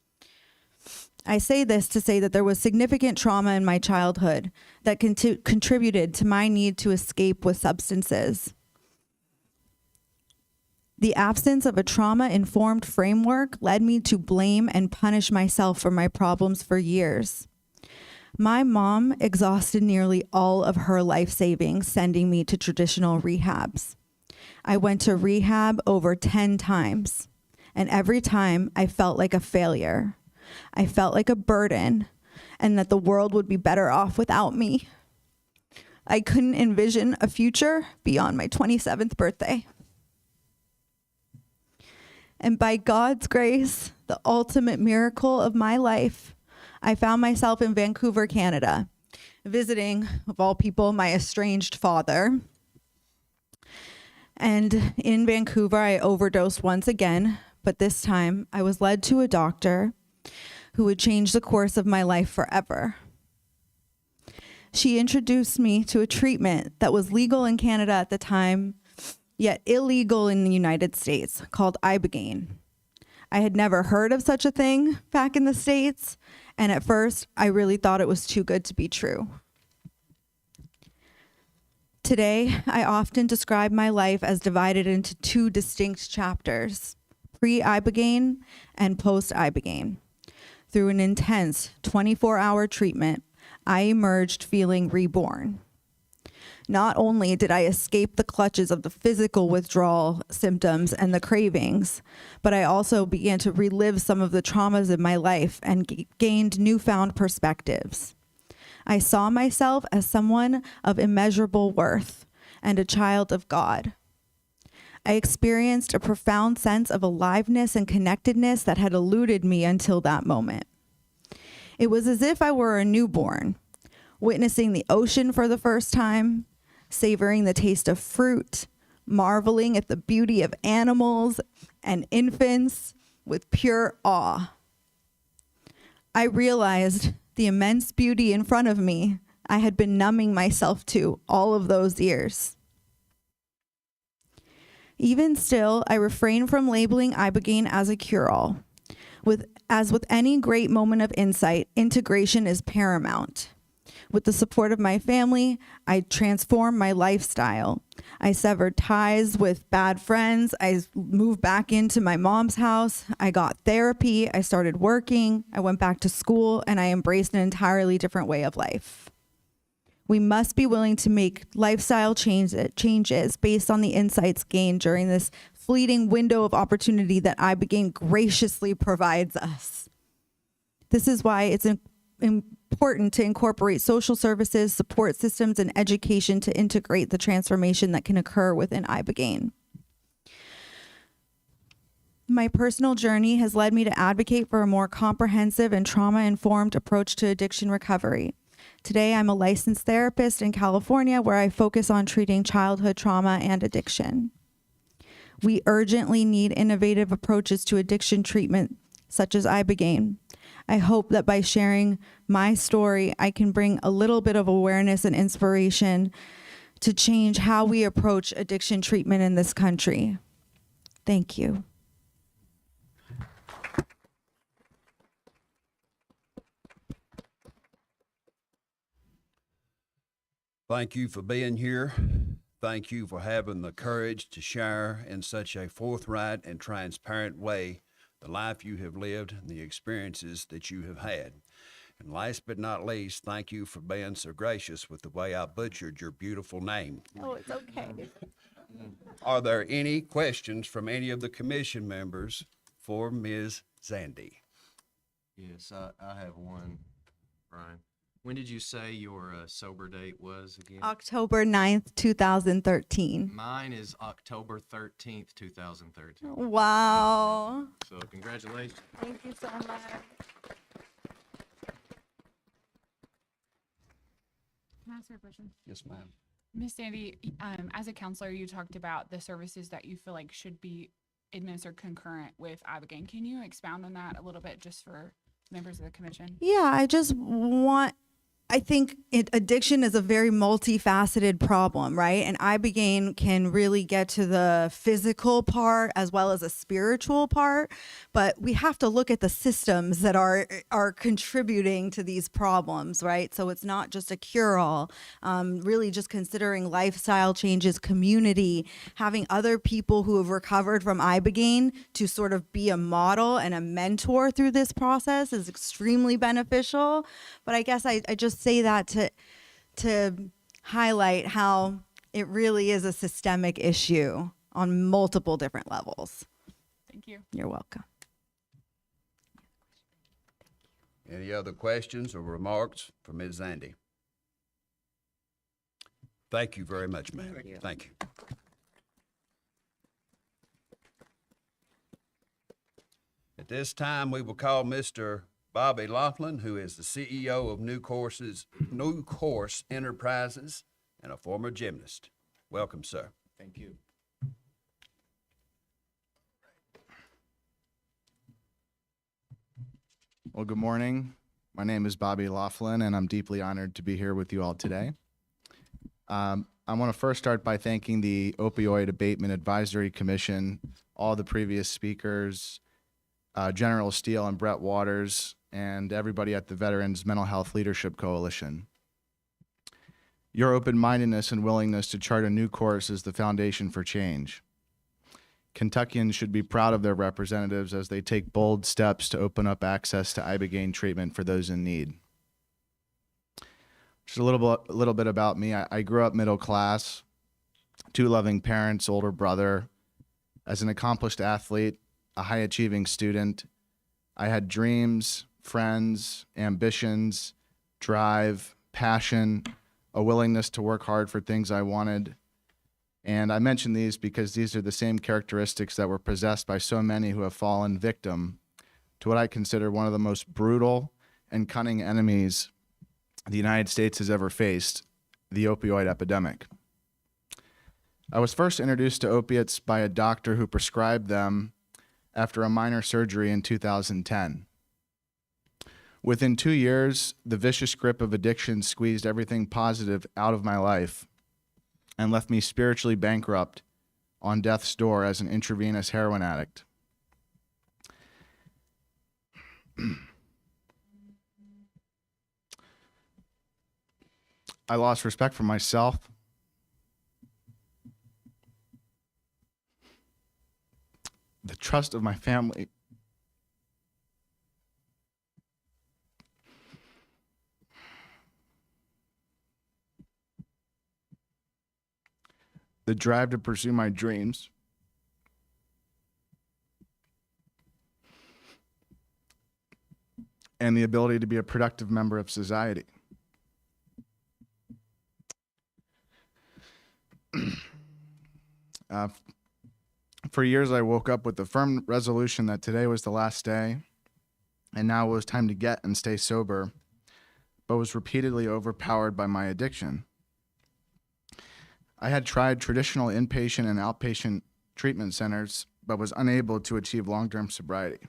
I say this to say that there was significant trauma in my childhood that contributed to my need to escape with substances. The absence of a trauma-informed framework led me to blame and punish myself for my problems for years. My mom exhausted nearly all of her life savings sending me to traditional rehabs. I went to rehab over 10 times, and every time I felt like a failure. I felt like a burden, and that the world would be better off without me. I couldn't envision a future beyond my 27th birthday. And by God's grace, the ultimate miracle of my life, I found myself in Vancouver, Canada, visiting, of all people, my estranged father. And in Vancouver, I overdosed once again, but this time I was led to a doctor who would change the course of my life forever. She introduced me to a treatment that was legal in Canada at the time, yet illegal in the United States, called Ibogaine. I had never heard of such a thing back in the States, and at first, I really thought it was too good to be true. Today, I often describe my life as divided into two distinct chapters, pre-Ibogaine and post-Ibogaine. Through an intense 24-hour treatment, I emerged feeling reborn. Not only did I escape the clutches of the physical withdrawal symptoms and the cravings, but I also began to relive some of the traumas in my life and gained newfound perspectives. I saw myself as someone of immeasurable worth and a child of God. I experienced a profound sense of aliveness and connectedness that had eluded me until that moment. It was as if I were a newborn, witnessing the ocean for the first time, savoring the taste of fruit, marveling at the beauty of animals and infants with pure awe. I realized the immense beauty in front of me I had been numbing myself to all of those years. Even still, I refrain from labeling Ibogaine as a cure-all. As with any great moment of insight, integration is paramount. With the support of my family, I transformed my lifestyle. I severed ties with bad friends. I moved back into my mom's house. I got therapy. I started working. I went back to school, and I embraced an entirely different way of life. We must be willing to make lifestyle changes based on the insights gained during this fleeting window of opportunity that Ibogaine graciously provides us. This is why it's important to incorporate social services, support systems, and education to integrate the transformation that can occur within Ibogaine. My personal journey has led me to advocate for a more comprehensive and trauma-informed approach to addiction recovery. Today, I'm a licensed therapist in California where I focus on treating childhood trauma and addiction. We urgently need innovative approaches to addiction treatment, such as Ibogaine. I hope that by sharing my story, I can bring a little bit of awareness and inspiration to change how we approach addiction treatment in this country. Thank you. Thank you for being here. Thank you for having the courage to share in such a forthright and transparent way the life you have lived and the experiences that you have had. And last but not least, thank you for being so gracious with the way I butchered your beautiful name. Oh, it's okay. Are there any questions from any of the commission members for Ms. Zandy? Yes, I have one, Brian. When did you say your sober date was again? October 9th, 2013. Mine is October 13th, 2013. Wow. So congratulations. Thank you so much. Can I ask you a question? Yes, ma'am. Miss Sandy, as a counselor, you talked about the services that you feel like should be administered concurrent with Ibogaine. Can you expound on that a little bit just for members of the commission? Yeah, I think addiction is a very multifaceted problem, right? And ibogaine can really get to the physical part as well as a spiritual part, but we have to look at the systems that are contributing to these problems, right? So it's not just a cure-all. Really, just considering lifestyle changes, community, having other people who have recovered from ibogaine to sort of be a model and a mentor through this process is extremely beneficial. But I guess I just say that to highlight how it really is a systemic issue on multiple different levels. Thank you. You're welcome. Any other questions or remarks for Ms. Zandy? Thank you very much, ma'am. Thank you. At this time, we will call Mr. Bobby Laughlin, who is the CEO of New Course Enterprises and a former gymnast. Welcome, sir. Thank you. Well, good morning. My name is Bobby Laughlin, and I'm deeply honored to be here with you all today. I want to first start by thanking the Opioid Abatement Advisory Commission, all the previous speakers, General Steele and Brett Waters, and everybody at the Veterans Mental Health Leadership Coalition. Your open-mindedness and willingness to chart a new course is the foundation for change. Kentuckians should be proud of their representatives as they take bold steps to open up access to ibogaine treatment for those in need. Just a little bit about me. I grew up middle class, 2 loving parents, older brother. As an accomplished athlete, a high-achieving student, I had dreams, friends, ambitions, drive, passion, a willingness to work hard for things I wanted. And I mention these because these are the same characteristics that were possessed by so many who have fallen victim to what I consider one of the most brutal and cunning enemies the United States has ever faced, the opioid epidemic. I was first introduced to opiates by a doctor who prescribed them after a minor surgery in 2010. Within 2 years, the vicious grip of addiction squeezed everything positive out of my life and left me spiritually bankrupt on death's door as an intravenous heroin addict. I lost respect for myself, the trust of my family, the drive to pursue my dreams, and the ability to be a productive member of society. For years, I woke up with the firm resolution that today was the last day, and now it was time to get and stay sober, but was repeatedly overpowered by my addiction. I had tried traditional inpatient and outpatient treatment centers, but was unable to achieve long-term sobriety.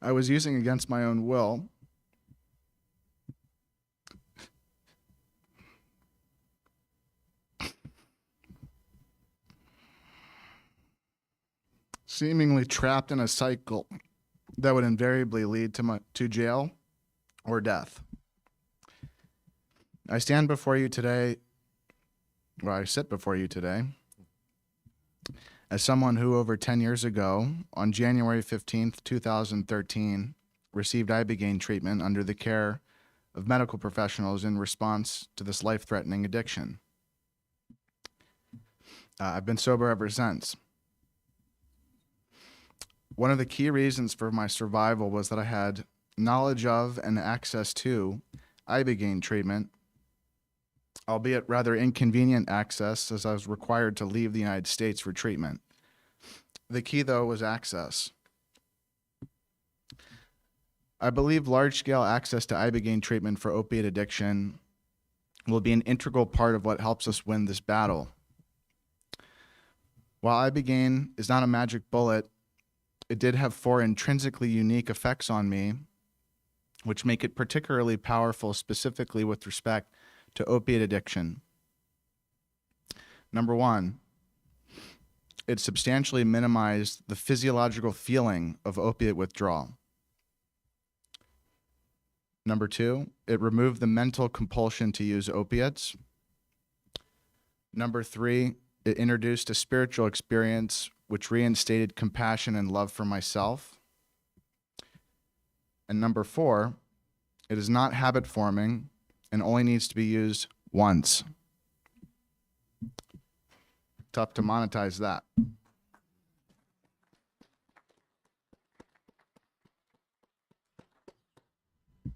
I was using against my own will, seemingly trapped in a cycle that would invariably lead to jail or death. I sit before you today as someone who over 10 years ago, on January 15th, 2013, received ibogaine treatment under the care of medical professionals in response to this life-threatening addiction. I've been sober ever since. One of the key reasons for my survival was that I had knowledge of and access to ibogaine treatment, albeit rather inconvenient access, as I was required to leave the United States for treatment. The key, though, was access. I believe large-scale access to ibogaine treatment for opiate addiction will be an integral part of what helps us win this battle. While ibogaine is not a magic bullet, it did have 4 intrinsically unique effects on me, which make it particularly powerful specifically with respect to opiate addiction. Number 1, it substantially minimized the physiological feeling of opiate withdrawal. Number 2, it removed the mental compulsion to use opiates. Number 3, it introduced a spiritual experience which reinstated compassion and love for myself. And number 4, it is not habit forming and only needs to be used once. Tough to monetize that.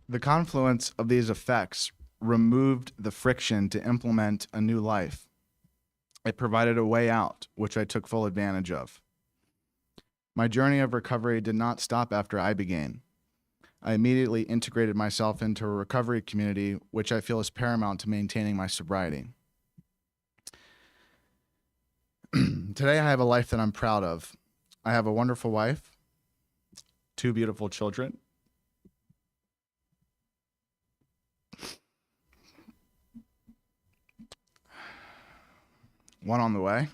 The confluence of these effects removed the friction to implement a new life. It provided a way out, which I took full advantage of. My journey of recovery did not stop after Ibogaine. I immediately integrated myself into a recovery community, which I feel is paramount to maintaining my sobriety. Today, I have a life that I'm proud of. I have a wonderful wife, 2 beautiful children, one on the way.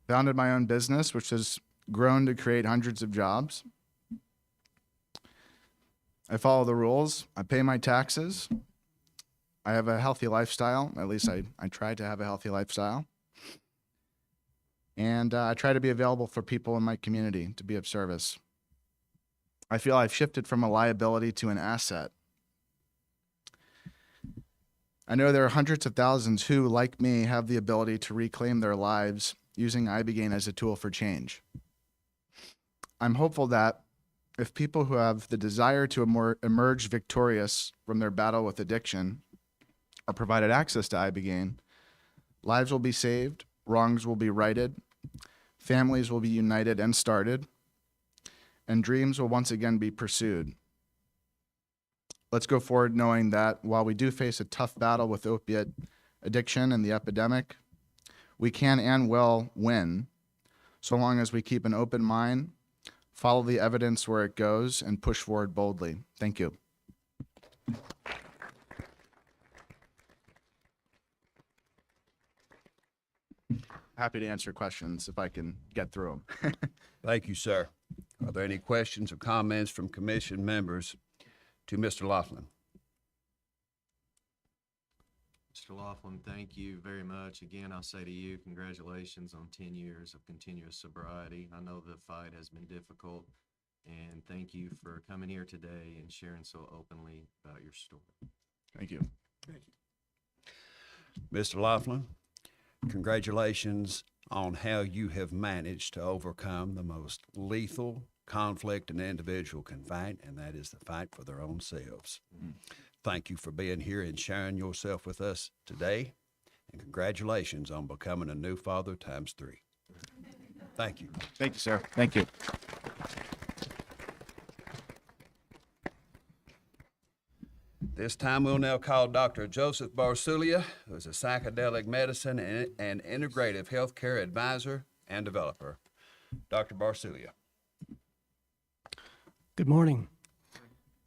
Founded my own business, which has grown to create hundreds of jobs. I follow the rules. I pay my taxes. I have a healthy lifestyle. At least I try to have a healthy lifestyle. And I try to be available for people in my community to be of service. I feel I've shifted from a liability to an asset. I know there are hundreds of thousands who, like me, have the ability to reclaim their lives using Ibogaine as a tool for change. I'm hopeful that if people who have the desire to emerge victorious from their battle with addiction are provided access to Ibogaine, lives will be saved, wrongs will be righted, families will be united and started, and dreams will once again be pursued. Let's go forward knowing that while we do face a tough battle with opiate addiction and the epidemic, we can and will win so long as we keep an open mind, follow the evidence where it goes, and push forward boldly. Thank you. Happy to answer questions if I can get through them. Thank you, sir. Are there any questions or comments from commission members to Mr. Laughlin? Mr. Laughlin, thank you very much. Again, I'll say to you, congratulations on 10 years of continuous sobriety. I know the fight has been difficult, and thank you for coming here today and sharing so openly about your story. Thank you. Thank you. Mr. Laughlin, congratulations on how you have managed to overcome the most lethal conflict an individual can fight, and that is the fight for their own selves. Thank you for being here and sharing yourself with us today, and congratulations on becoming a new father ×3. Thank you. Thank you, sir. Thank you. This time we'll now call Dr. Joseph Barsulia, who is a psychedelic medicine and integrative healthcare advisor and developer. Dr. Barsulia. Good morning.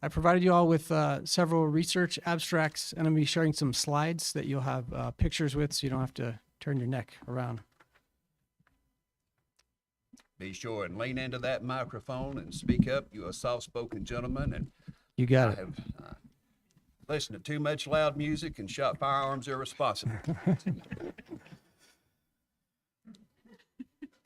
I provided you all with several research abstracts, and I'm going to be sharing some slides that you'll have pictures with so you don't have to turn your neck around. Be sure and lean into that microphone and speak up. You're a soft-spoken gentleman, and You got I it. have listened to too much loud music and shot firearms irresponsibly.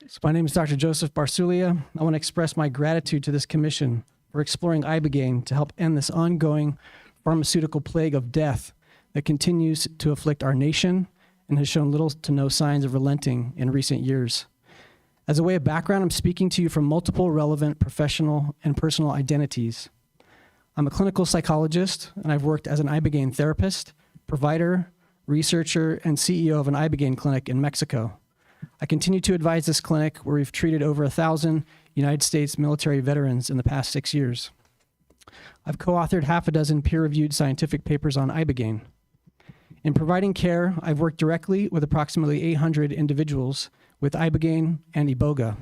So my name is Dr. Joseph Barsulia. I want to express my gratitude to this commission for exploring Ibogaine to help end this ongoing pharmaceutical plague of death that continues to afflict our nation and has shown little to no signs of relenting in recent years. As a way of background, I'm speaking to you from multiple relevant professional and personal identities. I'm a clinical psychologist, and I've worked as an Ibogaine therapist, provider, researcher, and CEO of an Ibogaine clinic in Mexico. I continue to advise this clinic where we've treated over 1,000 United States military veterans in the past 6 years. I've co-authored half a dozen peer-reviewed scientific papers on Ibogaine. In providing care, I've worked directly with approximately 800 individuals with Ibogaine and Iboga.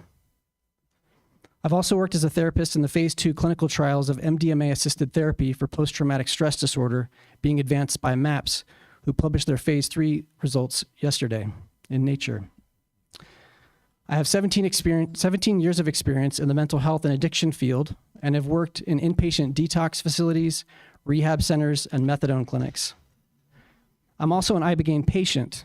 I've also worked as a therapist in the phase 2 clinical trials of MDMA-assisted therapy for post-traumatic stress disorder being advanced by MAPS, who published their phase 3 results yesterday in Nature. I have 17 years of experience in the mental health and addiction field and have worked in inpatient detox facilities, rehab centers, and methadone clinics. I'm also an Ibogaine patient.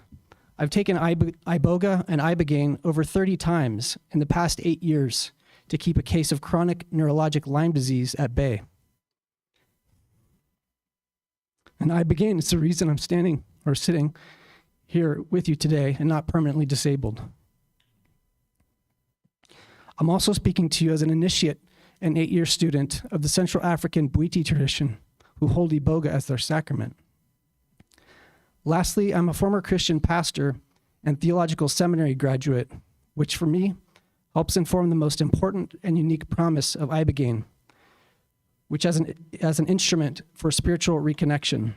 I've taken Iboga and Ibogaine over 30 times in the past 8 years to keep a case of chronic neurologic Lyme disease at bay. And Ibogaine is the reason I'm standing or sitting here with you today and not permanently disabled. I'm also speaking to you as an initiate and 8-year student of the Central African Bwiti tradition who hold Iboga as their sacrament. Lastly, I'm a former Christian pastor and theological seminary graduate, which for me helps inform the most important and unique promise of Ibogaine, which as an instrument for spiritual reconnection.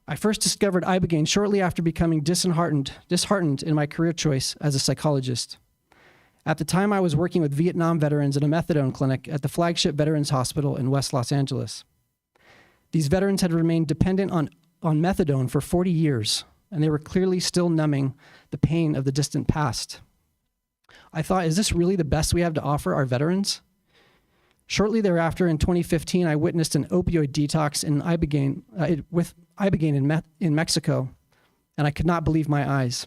I first discovered Ibogaine shortly after becoming disheartened in my career choice as a psychologist. At the time, I was working with Vietnam veterans in a methadone clinic at the flagship Veterans Hospital in West Los Angeles. These veterans had remained dependent on methadone for 40 years, and they were clearly still numbing the pain of the distant past. I thought, is this really the best we have to offer our veterans? Shortly thereafter, in 2015, I witnessed an opioid detox with Ibogaine in Mexico, and I could not believe my eyes.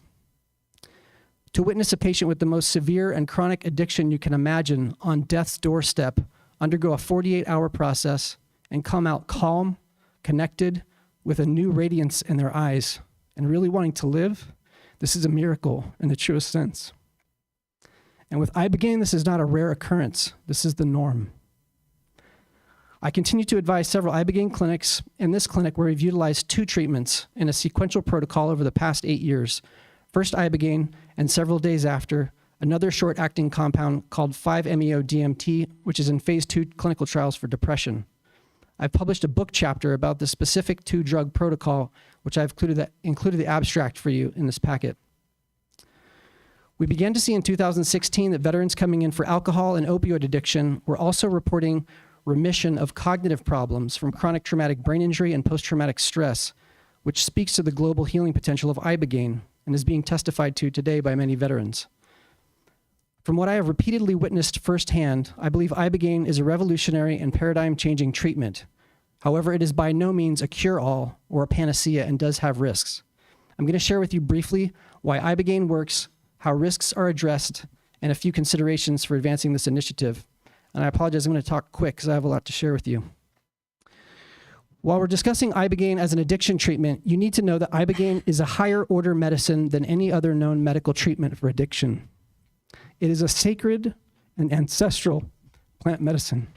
To witness a patient with the most severe and chronic addiction you can imagine on death's doorstep undergo a 48-hour process and come out calm, connected, with a new radiance in their eyes, and really wanting to live, this is a miracle in the truest sense. And with Ibogaine, this is not a rare occurrence. This is the norm. I continue to advise several Ibogaine clinics. In this clinic, where we've utilized 2 treatments in a sequential protocol over the past 8 years. First Ibogaine, and several days after, another short-acting compound called 5-MeO-DMT, which is in phase 2 clinical trials for depression. I've published a book chapter about the specific 2-drug protocol, which I've included the abstract for you in this packet. We began to see in 2016 that veterans coming in for alcohol and opioid addiction were also reporting remission of cognitive problems from chronic traumatic brain injury and post-traumatic stress, which speaks to the global healing potential of Ibogaine and is being testified to today by many veterans. From what I have repeatedly witnessed firsthand, I believe Ibogaine is a revolutionary and paradigm-changing treatment. However, it is by no means a cure-all or a panacea and does have risks. I'm going to share with you briefly why Ibogaine works, how risks are addressed, and a few considerations for advancing this initiative. And I apologize, I'm going to talk quick because I have a lot to share with you. While we're discussing Ibogaine as an addiction treatment, you need to know that Ibogaine is a higher order medicine than any other known medical treatment for addiction. It is a sacred and ancestral plant medicine.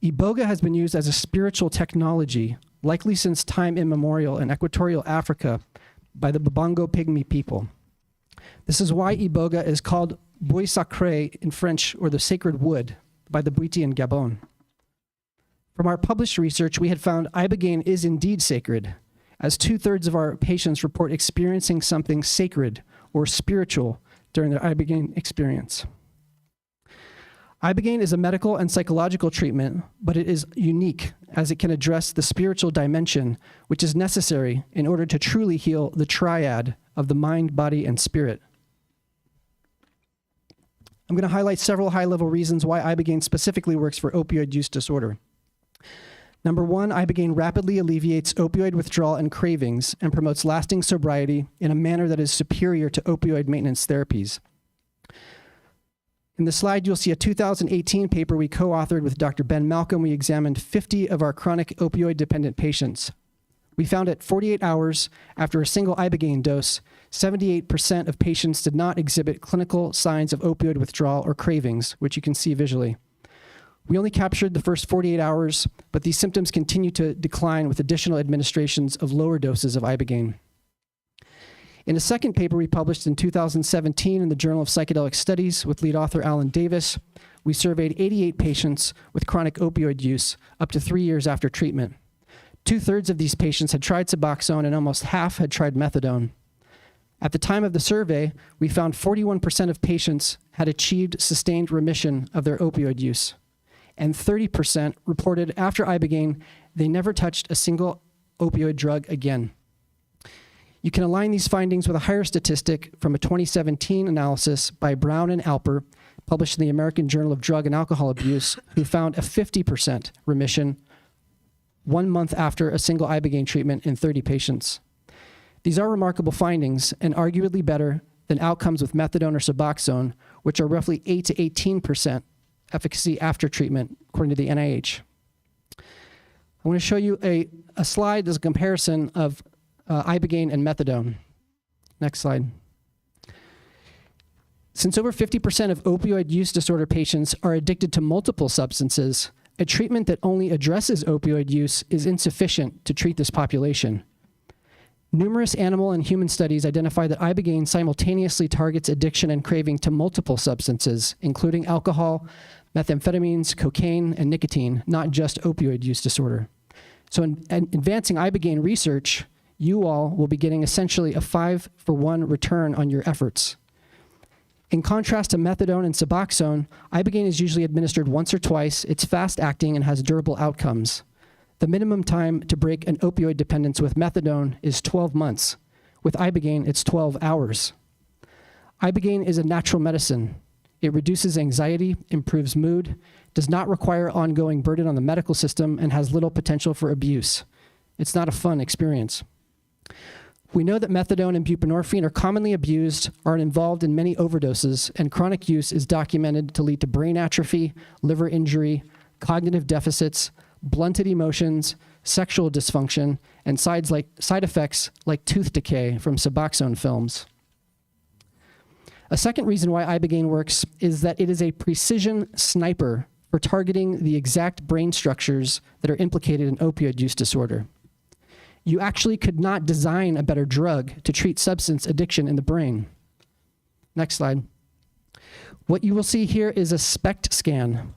Iboga has been used as a spiritual technology, likely since time immemorial in equatorial Africa by the Babongo Pygmy people. This is why Iboga is called bois sacré in French, or the sacred wood, by the Bwiti in Gabon. From our published research, we had found Ibogaine is indeed sacred, as 2/3 of our patients report experiencing something sacred or spiritual during their Ibogaine experience. Ibogaine is a medical and psychological treatment, but it is unique as it can address the spiritual dimension, which is necessary in order to truly heal the triad of the mind, body, and spirit. I'm going to highlight several high-level reasons why Ibogaine specifically works for opioid use disorder. Number 1, Ibogaine rapidly alleviates opioid withdrawal and cravings and promotes lasting sobriety in a manner that is superior to opioid maintenance therapies. In the slide, you'll see a 2018 paper we co-authored with Dr. Ben Malcolm. We examined 50 of our chronic opioid-dependent patients. We found at 48 hours after a single Ibogaine dose, 78% of patients did not exhibit clinical signs of opioid withdrawal or cravings, which you can see visually. We only captured the first 48 hours, but these symptoms continue to decline with additional administrations of lower doses of Ibogaine. In a second paper we published in 2017 in the Journal of Psychedelic Studies with lead author Alan Davis, we surveyed 88 patients with chronic opioid use up to 3 years after treatment. 2/3 of these patients had tried Suboxone and almost half had tried methadone. At the time of the survey, we found 41% of patients had achieved sustained remission of their opioid use, and 30% reported after Ibogaine they never touched a single opioid drug again. You can align these findings with a higher statistic from a 2017 analysis by Brown and Alper, published in the American Journal of Drug and Alcohol Abuse, who found a 50% remission 1 month after a single Ibogaine treatment in 30 patients. These are remarkable findings and arguably better than outcomes with methadone or Suboxone, which are roughly 8 to 18% efficacy after treatment, according to the NIH. I want to show you a slide as a comparison of Ibogaine and methadone. Next slide. Since over 50% of opioid use disorder patients are addicted to multiple substances, a treatment that only addresses opioid use is insufficient to treat this population. Numerous animal and human studies identify that Ibogaine simultaneously targets addiction and craving to multiple substances, including alcohol, methamphetamines, cocaine, and nicotine, not just opioid use disorder. So in advancing Ibogaine research, you all will be getting essentially a 5-for-1 return on your efforts. In contrast to methadone and Suboxone, Ibogaine is usually administered once or twice, it's fast-acting and has durable outcomes. The minimum time to break an opioid dependence with methadone is 12 months. With Ibogaine, it's 12 hours. Ibogaine is a natural medicine. It reduces anxiety, improves mood, does not require ongoing burden on the medical system, and has little potential for abuse. It's not a fun experience. We know that methadone and buprenorphine are commonly abused, are involved in many overdoses, and chronic use is documented to lead to brain atrophy, liver injury, cognitive deficits, blunted emotions, sexual dysfunction, and side effects like tooth decay from Suboxone films. A second reason why Ibogaine works is that it is a precision sniper for targeting the exact brain structures that are implicated in opioid use disorder. You actually could not design a better drug to treat substance addiction in the brain. Next slide. What you will see here is a SPECT scan.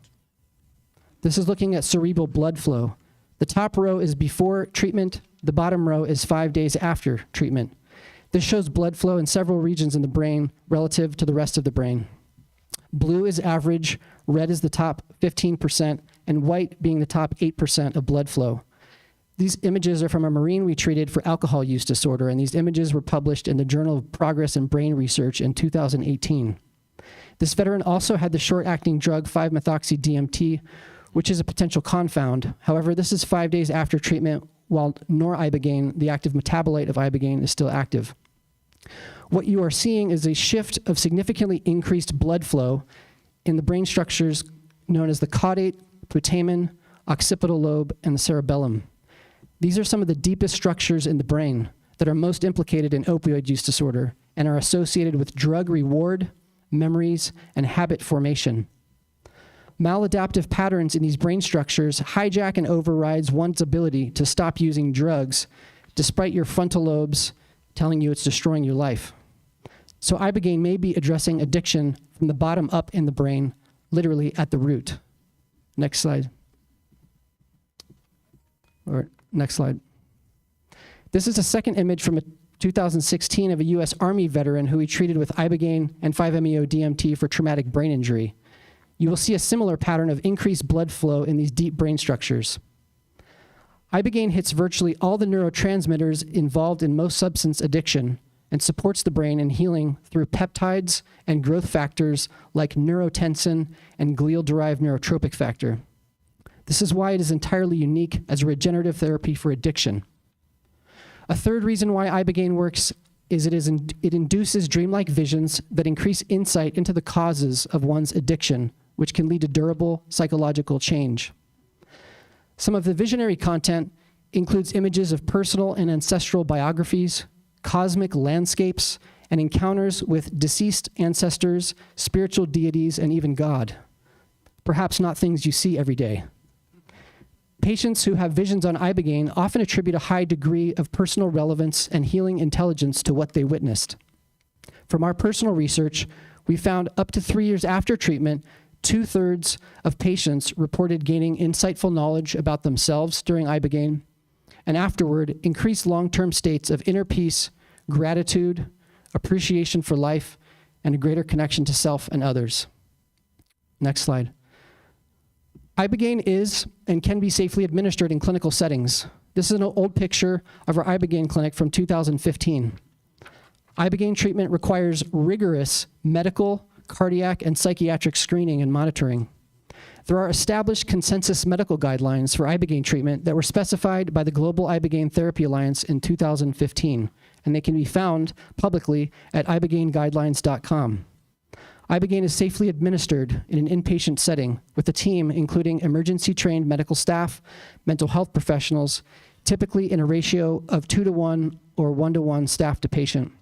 This is looking at cerebral blood flow. The top row is before treatment. The bottom row is 5 days after treatment. This shows blood flow in several regions in the brain relative to the rest of the brain. Blue is average, red is the top 15%, and white being the top 8% of blood flow. These images are from a Marine we treated for alcohol use disorder, and these images were published in the Journal of Progress in Brain Research in 2018. This veteran also had the short-acting drug 5-methoxy-DMT, which is a potential confound. However, this is 5 days after treatment, while noribogaine, the active metabolite of Ibogaine, is still active. What you are seeing is a shift of significantly increased blood flow in the brain structures known as the caudate, putamen, occipital lobe, and the cerebellum. These are some of the deepest structures in the brain that are most implicated in opioid use disorder and are associated with drug reward, memories, and habit formation. Maladaptive patterns in these brain structures hijack and overrides one's ability to stop using drugs, despite your frontal lobes telling you it's destroying your life. So Ibogaine may be addressing addiction from the bottom up in the brain, literally at the root. Next slide. Or next slide. This is a second image from 2016 of a U.S. Army veteran who he treated with Ibogaine and 5-MeO-DMT for traumatic brain injury. You will see a similar pattern of increased blood flow in these deep brain structures. Ibogaine hits virtually all the neurotransmitters involved in most substance addiction and supports the brain in healing through peptides and growth factors like neurotensin and glial-derived neurotropic factor. This is why it is entirely unique as a regenerative therapy for addiction. A third reason why Ibogaine works is it induces dreamlike visions that increase insight into the causes of one's addiction, which can lead to durable psychological change. Some of the visionary content includes images of personal and ancestral biographies, cosmic landscapes, and encounters with deceased ancestors, spiritual deities, and even God. Perhaps not things you see every day. Patients who have visions on Ibogaine often attribute a high degree of personal relevance and healing intelligence to what they witnessed. From our personal research, we found up to 3 years after treatment, 2/3 of patients reported gaining insightful knowledge about themselves during Ibogaine, and afterward, increased long-term states of inner peace, gratitude, appreciation for life, and a greater connection to self and others. Next slide. Ibogaine is and can be safely administered in clinical settings. This is an old picture of our Ibogaine clinic from 2015. Ibogaine treatment requires rigorous medical, cardiac, and psychiatric screening and monitoring. There are established consensus medical guidelines for Ibogaine treatment that were specified by the Global Ibogaine Therapy Alliance in 2015, and they can be found publicly at ibogaineguidelines.com. Ibogaine is safely administered in an inpatient setting with a team including emergency-trained medical staff, mental health professionals, typically in a ratio of 2-to-1 or 1-to-1 staff to patient.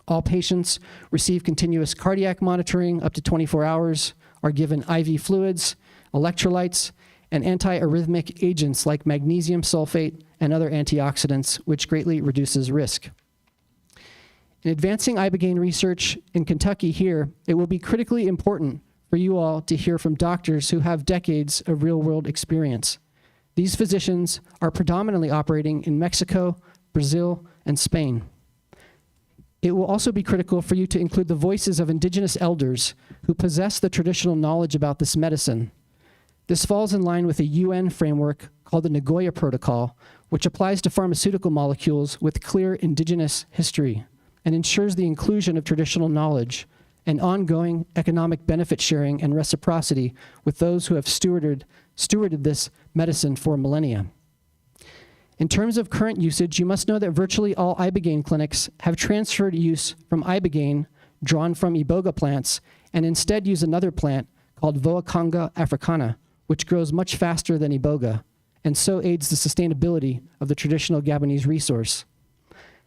All patients receive continuous cardiac monitoring up to 24 hours, are given IV fluids, electrolytes, and antiarrhythmic agents like magnesium sulfate and other antioxidants, which greatly reduces risk. In advancing Ibogaine research in Kentucky here, it will be critically important for you all to hear from doctors who have decades of real-world experience. These physicians are predominantly operating in Mexico, Brazil, and Spain. It will also be critical for you to include the voices of indigenous elders who possess the traditional knowledge about this medicine. This falls in line with a UN framework called the Nagoya Protocol, which applies to pharmaceutical molecules with clear indigenous history and ensures the inclusion of traditional knowledge and ongoing economic benefit sharing and reciprocity with those who have stewarded this medicine for millennia. In terms of current usage, you must know that virtually all Ibogaine clinics have transferred use from Ibogaine drawn from iboga plants and instead use another plant called Voacanga africana, which grows much faster than iboga and so aids the sustainability of the traditional Gabonese resource.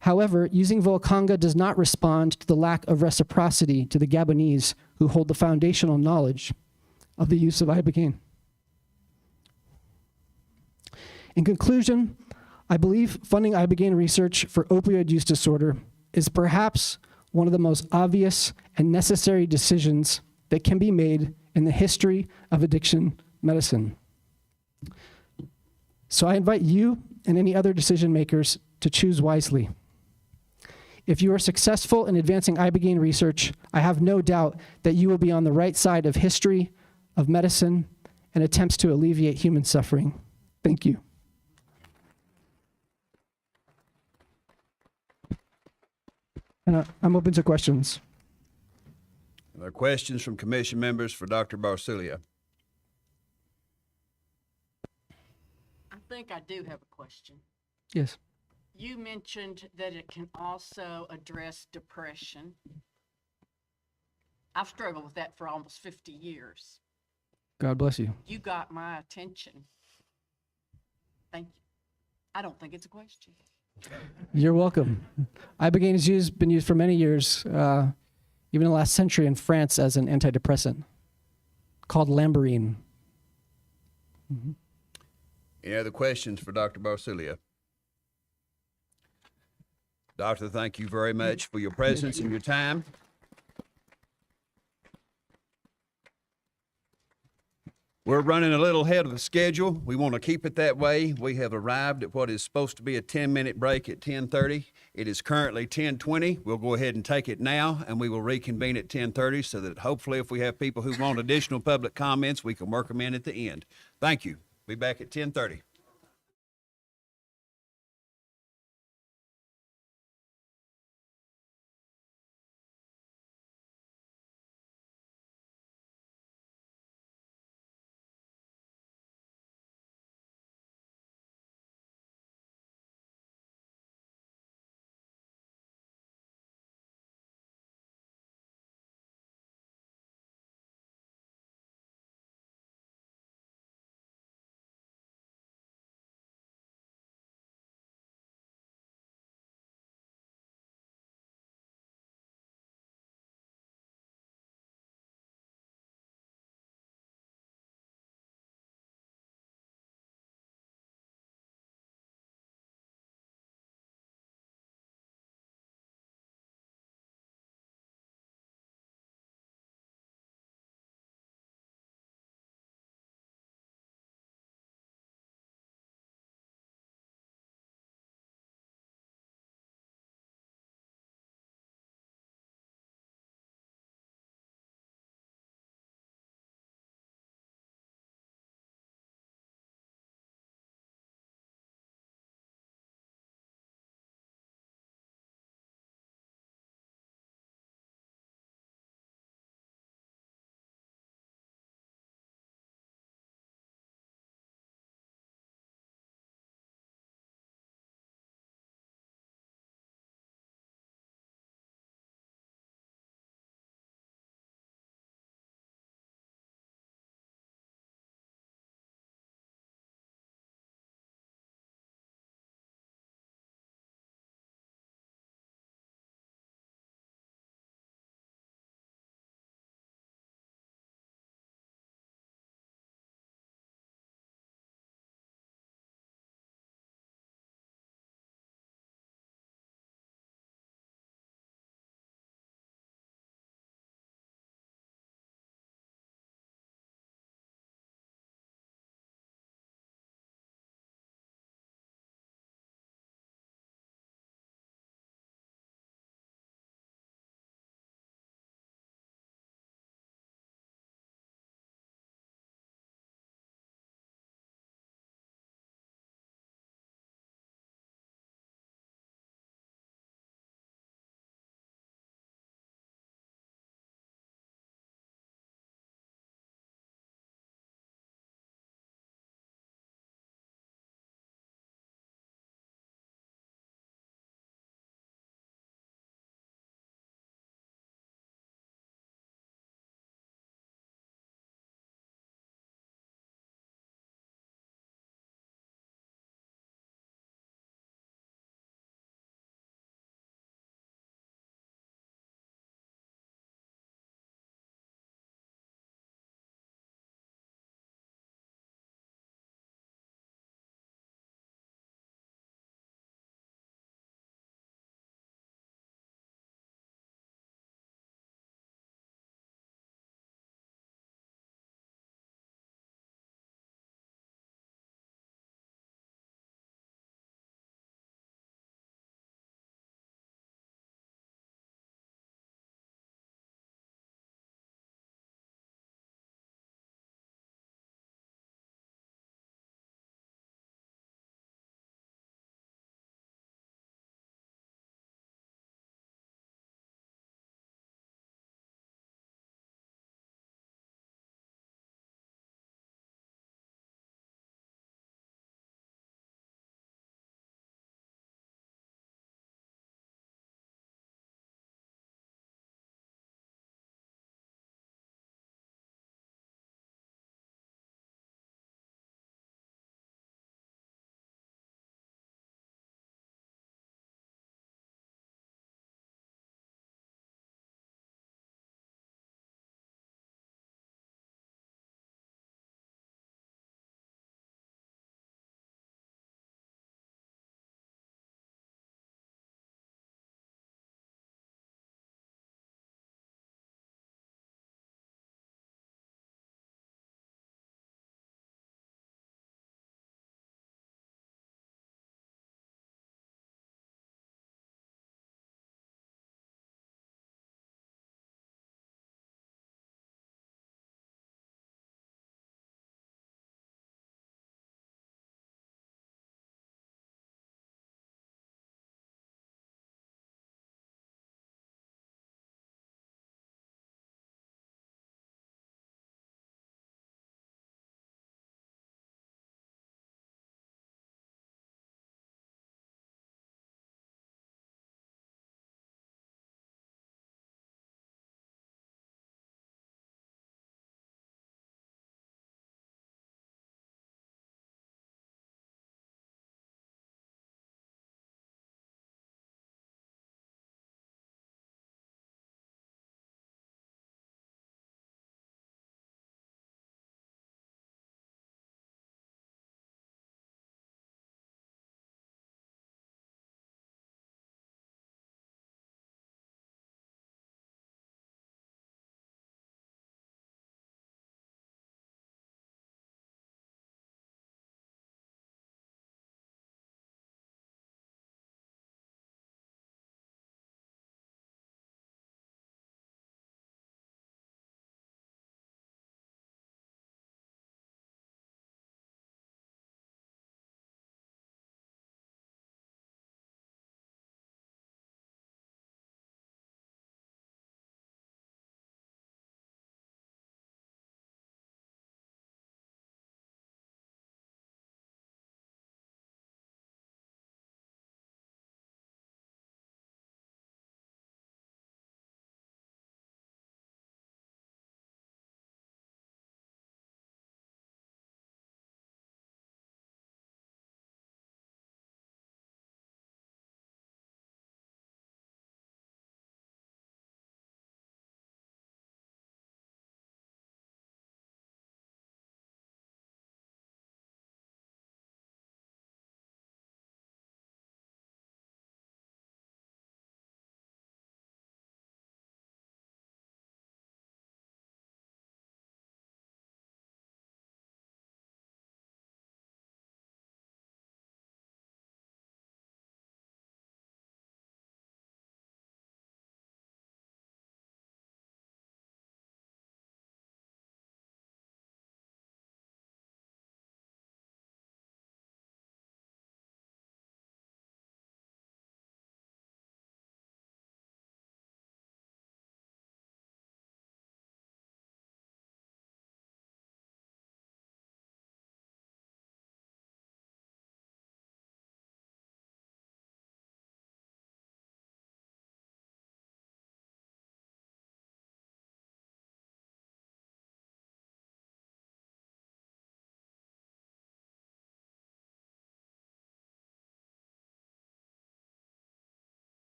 However, using Voacanga does not respond to the lack of reciprocity to the Gabonese who hold the foundational knowledge of the use of Ibogaine. In conclusion, I believe funding Ibogaine research for opioid use disorder is perhaps one of the most obvious and necessary decisions that can be made in the history of addiction medicine. So I invite you and any other decision makers to choose wisely. If you are successful in advancing Ibogaine research, I have no doubt that you will be on the right side of history, of medicine, and attempts to alleviate human suffering. Thank you. And I'm open to questions. Are there questions from commission members for Dr. Barsulia? I think I do have a question. Yes. You mentioned that it can also address depression. I've struggled with that for almost 50 years. God bless you. You got my attention. Thank you. I don't think it's a question. You're welcome. Ibogaine has been used for many years, even in the last century in France as an antidepressant called Lambarine. Mm-hmm. Any other questions for Dr. Barsulia? Doctor, thank you very much for your presence and your time. We're running a little ahead of the schedule. We want to keep it that way. We have arrived at what is supposed to be a 10-minute break at 10:30. It is currently 10:20. We'll go ahead and take it now, and we will reconvene at 10:30 so that hopefully if we have people who want additional public comments, we can work them in at the end. Thank you. Be back at 10:30.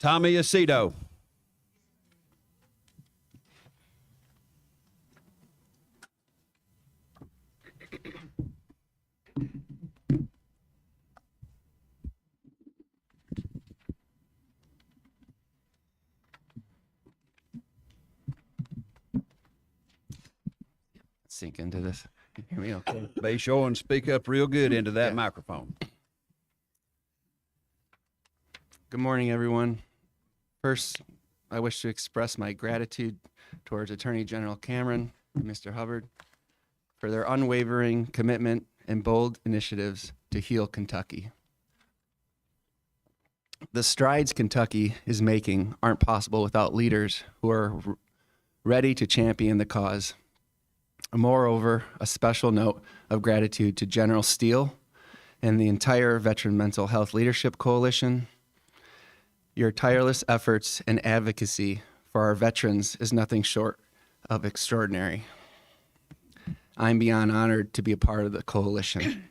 Tommy Aceto. Sink into this. Can you hear me okay? Be sure and speak up real good into that microphone. Good morning, everyone. First, I wish to express my gratitude towards Attorney General Cameron and Mr. Hubbard for their unwavering commitment and bold initiatives to heal Kentucky. The strides Kentucky is making aren't possible without leaders who are ready to champion the cause. Moreover, a special note of gratitude to General Steele and the entire Veteran Mental Health Leadership Coalition. Your tireless efforts and advocacy for our veterans is nothing short of extraordinary. I'm beyond honored to be a part of the coalition.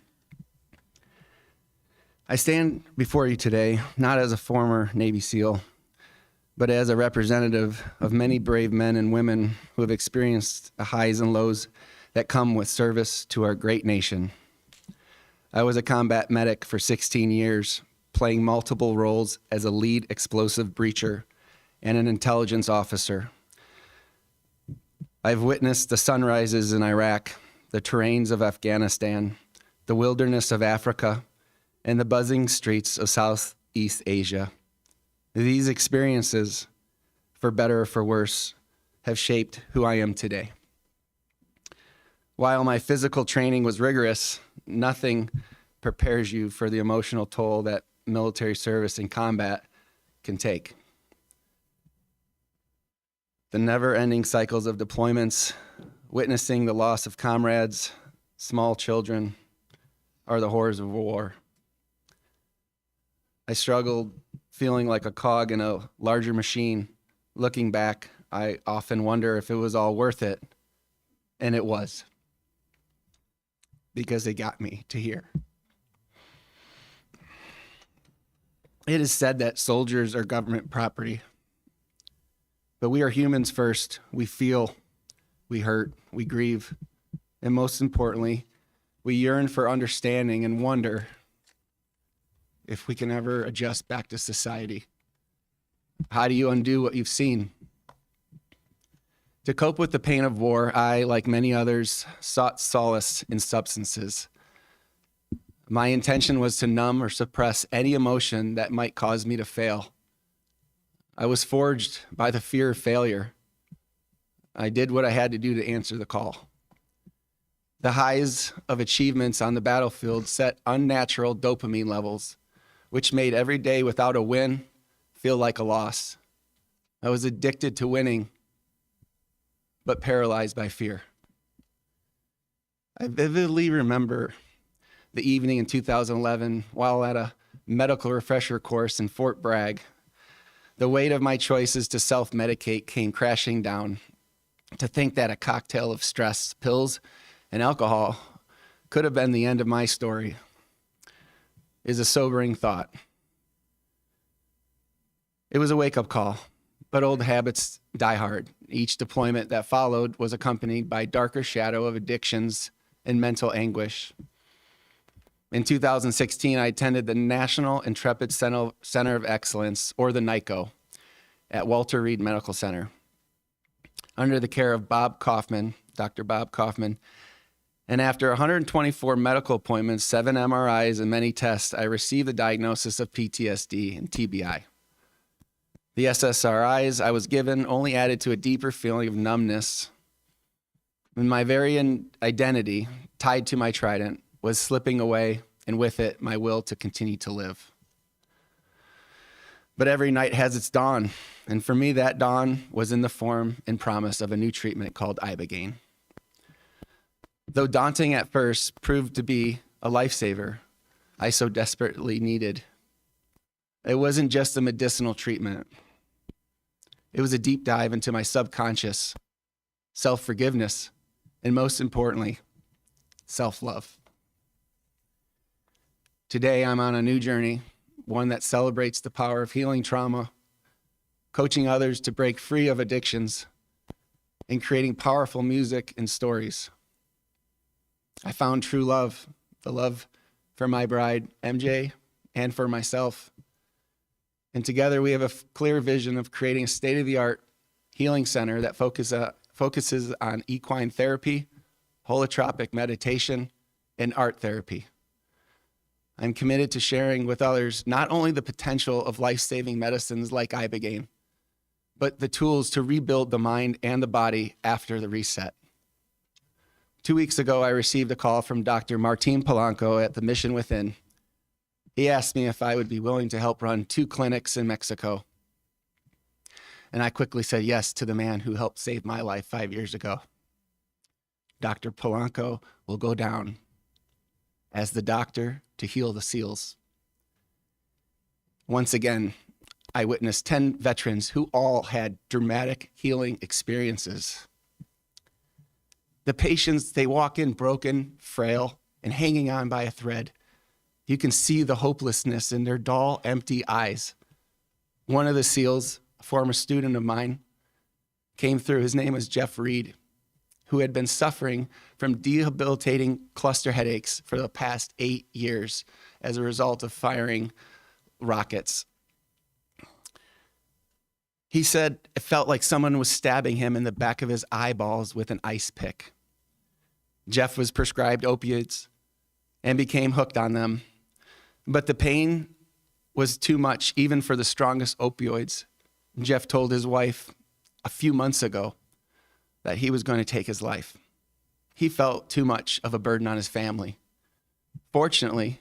I stand before you today not as a former Navy SEAL, but as a representative of many brave men and women who have experienced the highs and lows that come with service to our great nation. I was a combat medic for 16 years, playing multiple roles as a lead explosive breacher and an intelligence officer. I've witnessed the sunrises in Iraq, the terrains of Afghanistan, the wilderness of Africa, and the buzzing streets of Southeast Asia. These experiences, for better or for worse, have shaped who I am today. While my physical training was rigorous, nothing prepares you for the emotional toll that military service and combat can take. The never-ending cycles of deployments, witnessing the loss of comrades, small children, are the horrors of war. I struggled feeling like a cog in a larger machine. Looking back, I often wonder if it was all worth it, and it was, because it got me to here. It is said that soldiers are government property, but we are humans first. We feel, we hurt, we grieve, and most importantly, we yearn for understanding and wonder if we can ever adjust back to society. How do you undo what you've seen? To cope with the pain of war, I, like many others, sought solace in substances. My intention was to numb or suppress any emotion that might cause me to fail. I was forged by the fear of failure. I did what I had to do to answer the call. The highs of achievements on the battlefield set unnatural dopamine levels, which made every day without a win feel like a loss. I was addicted to winning, but paralyzed by fear. I vividly remember the evening in 2011 while at a medical refresher course in Fort Bragg. The weight of my choices to self-medicate came crashing down. To think that a cocktail of stress, pills, and alcohol could have been the end of my story is a sobering thought. It was a wake-up call, but old habits die hard. Each deployment that followed was accompanied by a darker shadow of addictions and mental anguish. In 2016, I attended the National Intrepid Center of Excellence, or the NICO, at Walter Reed Medical Center, under the care of Bob Kaufman, Dr. Bob Kaufman. And after 124 medical appointments, 7 MRIs, and many tests, I received the diagnosis of PTSD and TBI. The SSRIs I was given only added to a deeper feeling of numbness. And my very identity, tied to my trident, was slipping away, and with it, my will to continue to live. But every night has its dawn, and for me, that dawn was in the form and promise of a new treatment called Ibogaine. Though daunting at first, proved to be a lifesaver I so desperately needed. It wasn't just a medicinal treatment. It was a deep dive into my subconscious, self-forgiveness, and most importantly, self-love. Today, I'm on a new journey, one that celebrates the power of healing trauma coaching others to break free of addictions, and creating powerful music and stories. I found true love, the love for my bride, MJ, and for myself. And together we have a clear vision of creating a state-of-the-art healing center that focuses on equine therapy, holotropic meditation, and art therapy. I'm committed to sharing with others not only the potential of life-saving medicines like Ibogaine, but the tools to rebuild the mind and the body after the reset. 2 weeks ago, I received a call from Dr. Martin Polanco at the Mission Within. He asked me if I would be willing to help run 2 clinics in Mexico. And I quickly said yes to the man who helped save my life 5 years ago. Dr. Polanco will go down as the doctor to heal the SEALs. Once again, I witnessed 10 veterans who all had dramatic healing experiences. The patients, they walk in broken, frail, and hanging on by a thread. You can see the hopelessness in their dull, empty eyes. One of the SEALs, a former student of mine, came through. His name was Jeff Reed, who had been suffering from debilitating cluster headaches for the past 8 years as a result of firing rockets. He said it felt like someone was stabbing him in the back of his eyeballs with an ice pick. Jeff was prescribed opioids and became hooked on them. But the pain was too much, even for the strongest opioids. Jeff told his wife a few months ago that he was going to take his life. He felt too much of a burden on his family. Fortunately,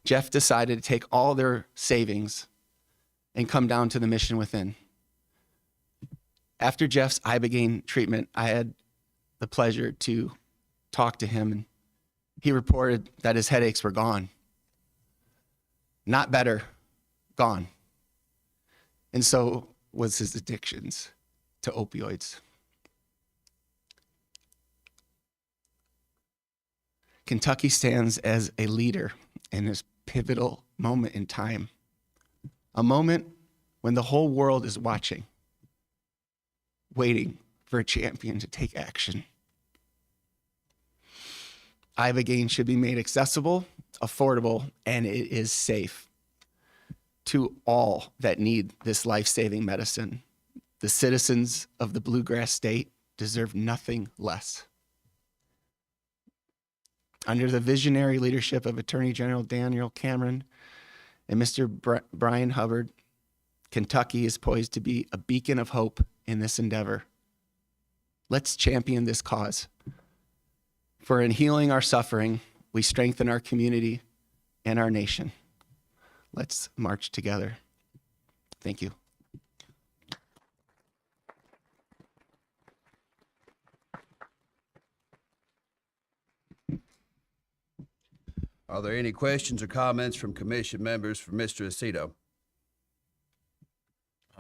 Jeff decided to take all their savings and come down to the Mission Within. After Jeff's Ibogaine treatment, I had the pleasure to talk to him, and he reported that his headaches were gone. Not better, gone. And so was his addictions to opioids. Kentucky stands as a leader in this pivotal moment in time, a moment when the whole world is watching, waiting for a champion to take action. Ibogaine should be made accessible, affordable, and it is safe to all that need this life-saving medicine. The citizens of the Bluegrass State deserve nothing less. Under the visionary leadership of Attorney General Daniel Cameron and Mr. Brian Hubbard, Kentucky is poised to be a beacon of hope in this endeavor. Let's champion this cause. For in healing our suffering, we strengthen our community and our nation. Let's march together. Thank you. Are there any questions or comments from commission members for Mr. Aceto?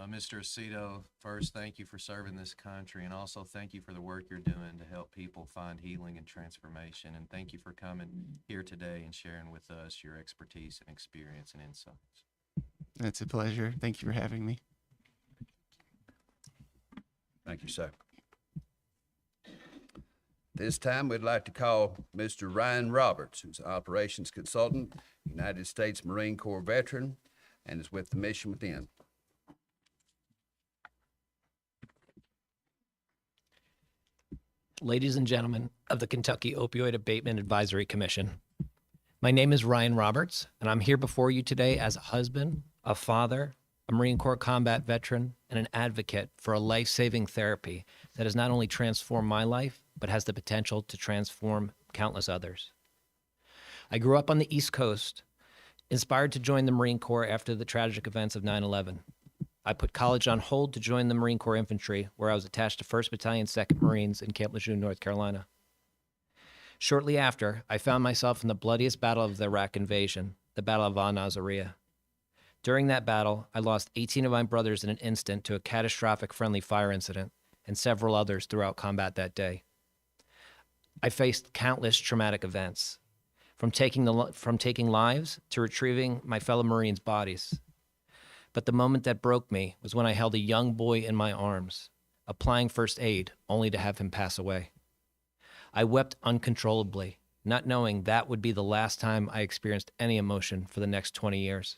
Mr. Aceto, first, thank you for serving this country, and also thank you for the work you're doing to help people find healing and transformation. And thank you for coming here today and sharing with us your expertise and experience and insights. It's a pleasure. Thank you for having me. Thank you, sir. This time, we'd like to call Mr. Ryan Roberts, who's an operations consultant, United States Marine Corps veteran, and is with the Mission Within. Ladies and gentlemen of the Kentucky Opioid Abatement Advisory Commission, my name is Ryan Roberts, and I'm here before you today as a husband, a father, a Marine Corps combat veteran, and an advocate for a life-saving therapy that has not only transformed my life, but has the potential to transform countless others. I grew up on the East Coast, inspired to join the Marine Corps after the tragic events of 9/11. I put college on hold to join the Marine Corps Infantry, where I was attached to 1st Battalion, 2nd Marines in Camp Lejeune, North Carolina. Shortly after, I found myself in the bloodiest battle of the Iraq invasion, the Battle of Al-Naziriyah. During that battle, I lost 18 of my brothers in an instant to a catastrophic friendly fire incident, and several others throughout combat that day. I faced countless traumatic events, from taking lives to retrieving my fellow Marines' bodies. But the moment that broke me was when I held a young boy in my arms, applying first aid only to have him pass away. I wept uncontrollably, not knowing that would be the last time I experienced any emotion for the next 20 years.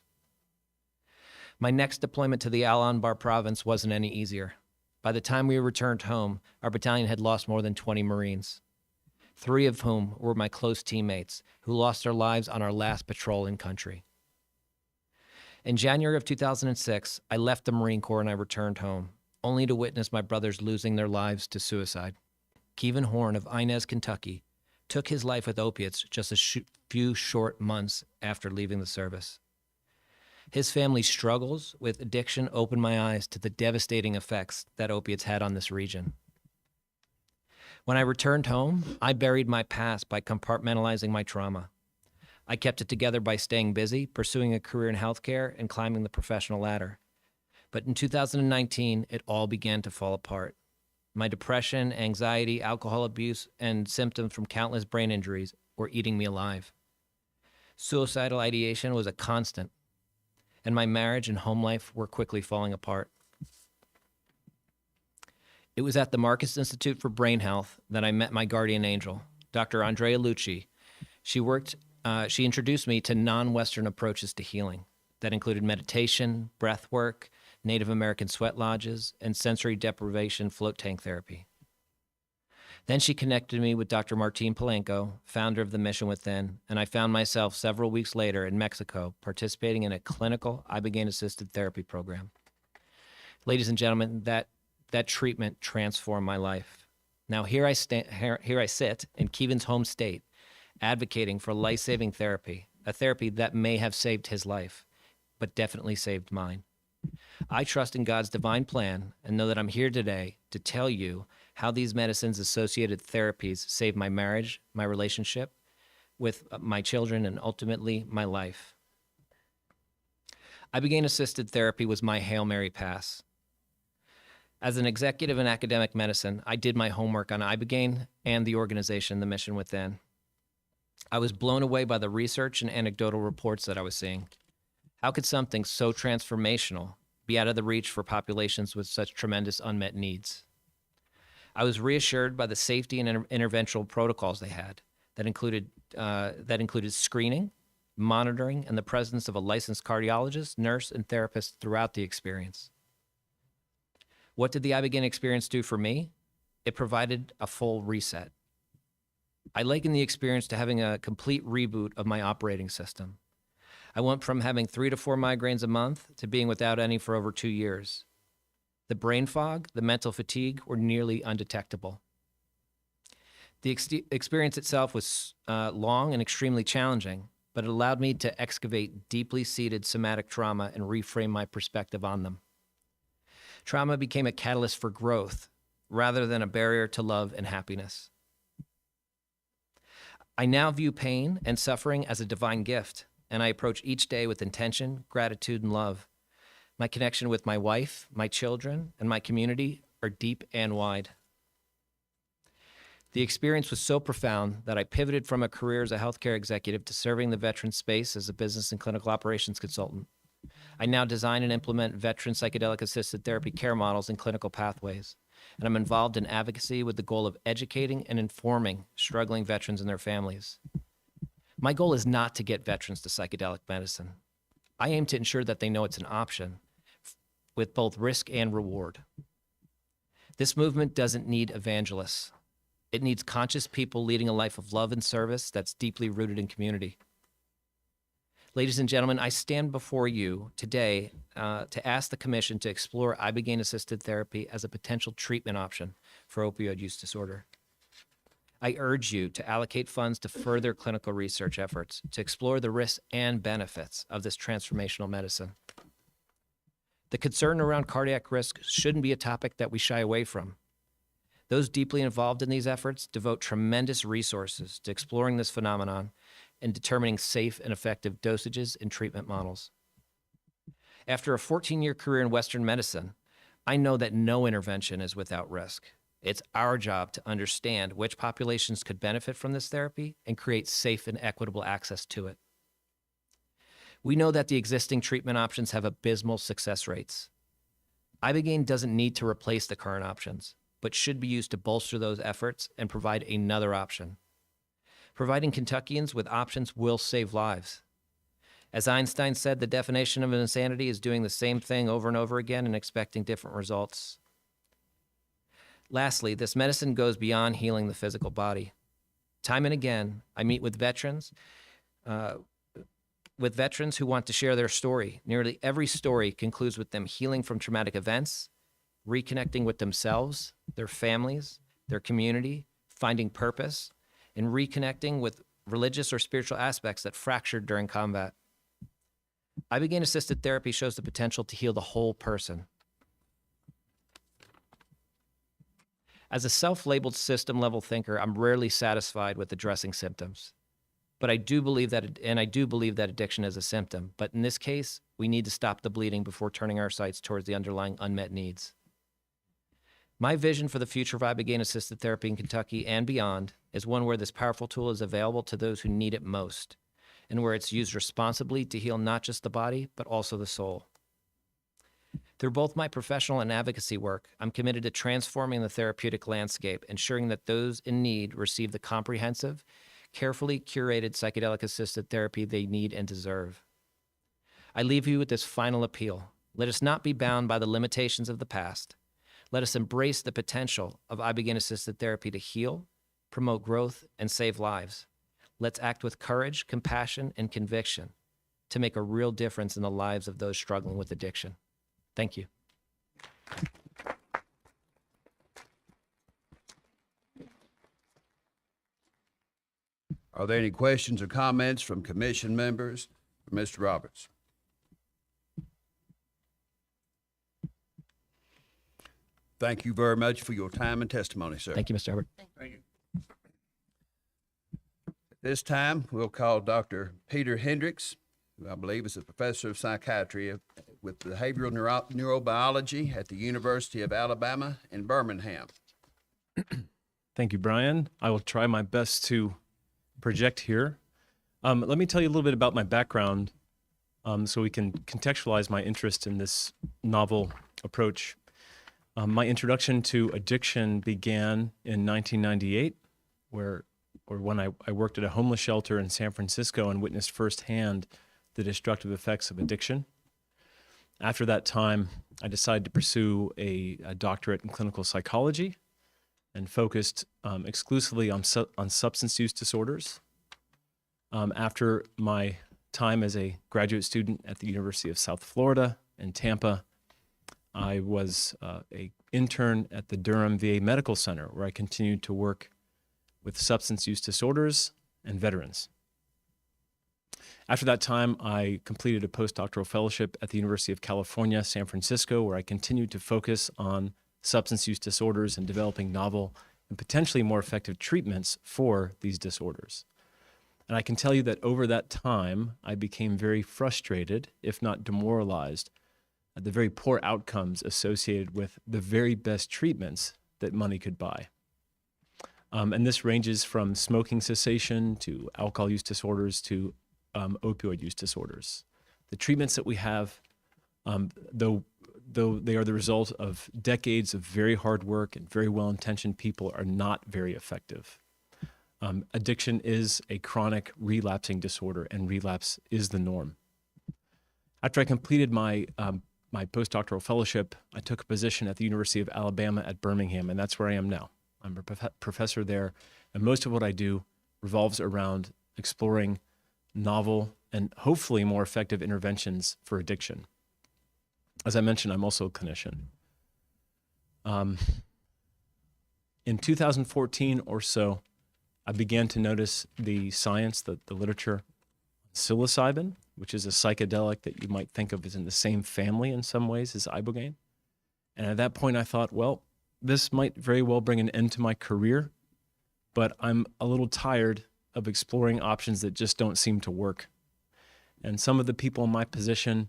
My next deployment to the Al Anbar province wasn't any easier. By the time we returned home, our battalion had lost more than 20 Marines, 3 of whom were my close teammates who lost their lives on our last patrol in country. In January of 2006, I left the Marine Corps and I returned home, only to witness my brothers losing their lives to suicide. Kevin Horn of Inez, Kentucky, took his life with opiates just a few short months after leaving the service. His family's struggles with addiction opened my eyes to the devastating effects that opiates had on this region. When I returned home, I buried my past by compartmentalizing my trauma. I kept it together by staying busy, pursuing a career in healthcare, and climbing the professional ladder. But in 2019, it all began to fall apart. My depression, anxiety, alcohol abuse, and symptoms from countless brain injuries were eating me alive. Suicidal ideation was a constant, and my marriage and home life were quickly falling apart. It was at the Marcus Institute for Brain Health that I met my guardian angel, Dr. Andrea Lucci. She introduced me to non-Western approaches to healing that included meditation, breath work, Native American sweat lodges, and sensory deprivation float tank therapy. Then she connected me with Dr. Martin Palenko, founder of the Mission Within, and I found myself several weeks later in Mexico participating in a clinical Ibogaine-assisted therapy program. Ladies and gentlemen, that treatment transformed my life. Now here I sit in Kevin's home state, advocating for life-saving therapy, a therapy that may have saved his life, but definitely saved mine. I trust in God's divine plan and know that I'm here today to tell you how these medicines-associated therapies saved my marriage, my relationship with my children, and ultimately my life. Ibogaine-assisted therapy was my Hail Mary pass. As an executive in academic medicine, I did my homework on Ibogaine and the organization, the Mission Within. I was blown away by the research and anecdotal reports that I was seeing. How could something so transformational be out of the reach for populations with such tremendous unmet needs? I was reassured by the safety and interventional protocols they had that included screening, monitoring, and the presence of a licensed cardiologist, nurse, and therapist throughout the experience. What did the Ibogaine experience do for me? It provided a full reset. I liken the experience to having a complete reboot of my operating system. I went from having 3 to 4 migraines a month to being without any for over 2 years. The brain fog, the mental fatigue were nearly undetectable. The experience itself was long and extremely challenging, but it allowed me to excavate deeply seated somatic trauma and reframe my perspective on them. Trauma became a catalyst for growth rather than a barrier to love and happiness. I now view pain and suffering as a divine gift, and I approach each day with intention, gratitude, and love. My connection with my wife, my children, and my community are deep and wide. The experience was so profound that I pivoted from a career as a healthcare executive to serving the veteran space as a business and clinical operations consultant. I now design and implement veteran psychedelic-assisted therapy care models and clinical pathways, and I'm involved in advocacy with the goal of educating and informing struggling veterans and their families. My goal is not to get veterans to psychedelic medicine. I aim to ensure that they know it's an option with both risk and reward. This movement doesn't need evangelists. It needs conscious people leading a life of love and service that's deeply rooted in community. Ladies and gentlemen, I stand before you today to ask the Commission to explore Ibogaine-assisted therapy as a potential treatment option for opioid use disorder. I urge you to allocate funds to further clinical research efforts to explore the risks and benefits of this transformational medicine. The concern around cardiac risk shouldn't be a topic that we shy away from. Those deeply involved in these efforts devote tremendous resources to exploring this phenomenon and determining safe and effective dosages and treatment models. After a 14-year career in Western medicine, I know that no intervention is without risk. It's our job to understand which populations could benefit from this therapy and create safe and equitable access to it. We know that the existing treatment options have abysmal success rates. Ibogaine doesn't need to replace the current options, but should be used to bolster those efforts and provide another option. Providing Kentuckians with options will save lives. As Einstein said, the definition of insanity is doing the same thing over and over again and expecting different results. Lastly, this medicine goes beyond healing the physical body. Time and again, I meet with veterans who want to share their story. Nearly every story concludes with them healing from traumatic events, reconnecting with themselves, their families, their community, finding purpose, and reconnecting with religious or spiritual aspects that fractured during combat. Ibogaine-assisted therapy shows the potential to heal the whole person. As a self-labeled system-level thinker, I'm rarely satisfied with addressing symptoms. But I do believe that addiction is a symptom. But in this case, we need to stop the bleeding before turning our sights towards the underlying unmet needs. My vision for the future of Ibogaine-assisted therapy in Kentucky and beyond is one where this powerful tool is available to those who need it most, and where it's used responsibly to heal not just the body, but also the soul. Through both my professional and advocacy work, I'm committed to transforming the therapeutic landscape, ensuring that those in need receive the comprehensive, carefully curated psychedelic-assisted therapy they need and deserve. I leave you with this final appeal. Let us not be bound by the limitations of the past. Let us embrace the potential of Ibogaine-assisted therapy to heal, promote growth, and save lives. Let's act with courage, compassion, and conviction to make a real difference in the lives of those struggling with addiction. Thank you. Are there any questions or comments from commission members for Mr. Roberts? Thank you very much for your time and testimony, sir. Thank you, Mr. Hubbard. Thank you. At this time, we'll call Dr. Peter Hendricks, who I believe is a professor of psychiatry with behavioral neurobiology at the University of Alabama in Birmingham. Thank you, Brian. I will try my best to project here. Let me tell you a little bit about my background so we can contextualize my interest in this novel approach. My introduction to addiction began in 1998, when I worked at a homeless shelter in San Francisco and witnessed firsthand the destructive effects of addiction. After that time, I decided to pursue a doctorate in clinical psychology and focused exclusively on substance use disorders. After my time as a graduate student at the University of South Florida in Tampa, I was an intern at the Durham VA Medical Center, where I continued to work with substance use disorders and veterans. After that time, I completed a postdoctoral fellowship at the University of California, San Francisco, where I continued to focus on substance use disorders and developing novel and potentially more effective treatments for these disorders. And I can tell you that over that time, I became very frustrated, if not demoralized, at the very poor outcomes associated with the very best treatments that money could buy. And this ranges from smoking cessation to alcohol use disorders to opioid use disorders. The treatments that we have, though they are the result of decades of very hard work and very well-intentioned people, are not very effective. Addiction is a chronic relapsing disorder, and relapse is the norm. After I completed my postdoctoral fellowship, I took a position at the University of Alabama at Birmingham, and that's where I am now. I'm a professor there, and most of what I do revolves around exploring novel and hopefully more effective interventions for addiction. As I mentioned, I'm also a clinician. In 2014 or so, I began to notice the science, the literature, psilocybin, which is a psychedelic that you might think of as in the same family in some ways as ibogaine. And at that point, I thought, well, this might very well bring an end to my career, but I'm a little tired of exploring options that just don't seem to work. And some of the people in my position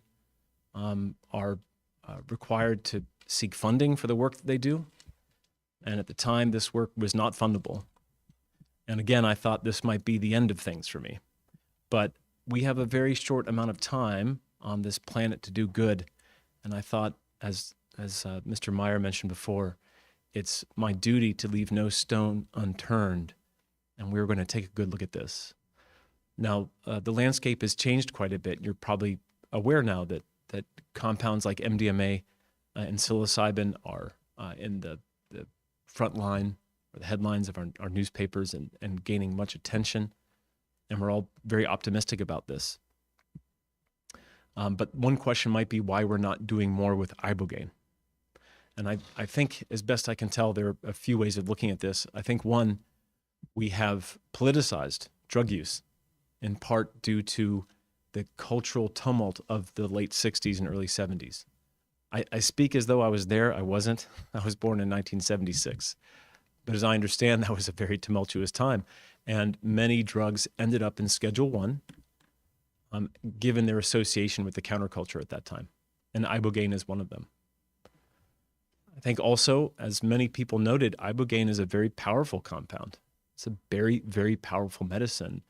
are required to seek funding for the work that they do. And at the time, this work was not fundable. And again, I thought this might be the end of things for me. But we have a very short amount of time on this planet to do good. And I thought, as Mr. Meyer mentioned before, it's my duty to leave no stone unturned. And we're going to take a good look at this. Now, the landscape has changed quite a bit. You're probably aware now that compounds like MDMA and psilocybin are in the front line or the headlines of our newspapers and gaining much attention. And we're all very optimistic about this. But one question might be why we're not doing more with ibogaine. And I think, as best I can tell, there are a few ways of looking at this. I think, one, we have politicized drug use, in part due to the cultural tumult of the late 60s and early 70s. I speak as though I was there. I wasn't. I was born in 1976. But as I understand, that was a very tumultuous time. And many drugs ended up in Schedule I, given their association with the counterculture at that time. And ibogaine is one of them. I think also, as many people noted, ibogaine is a very powerful compound. It's a very, very powerful medicine,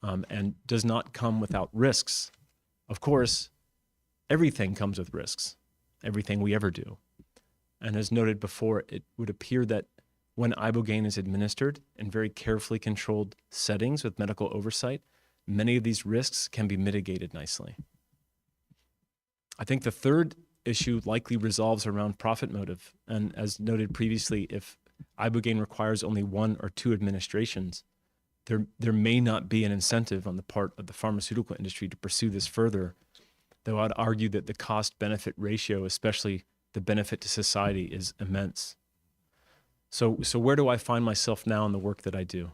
and does not come without risks. Of course, everything comes with risks, everything we ever do. And as noted before, it would appear that when ibogaine is administered in very carefully controlled settings with medical oversight, many of these risks can be mitigated nicely. I think the third issue likely resolves around profit motive. And as noted previously, if ibogaine requires only 1 or 2 administrations, there may not be an incentive on the part of the pharmaceutical industry to pursue this further, though I'd argue that the cost-benefit ratio, especially the benefit to society, is immense. So where do I find myself now in the work that I do?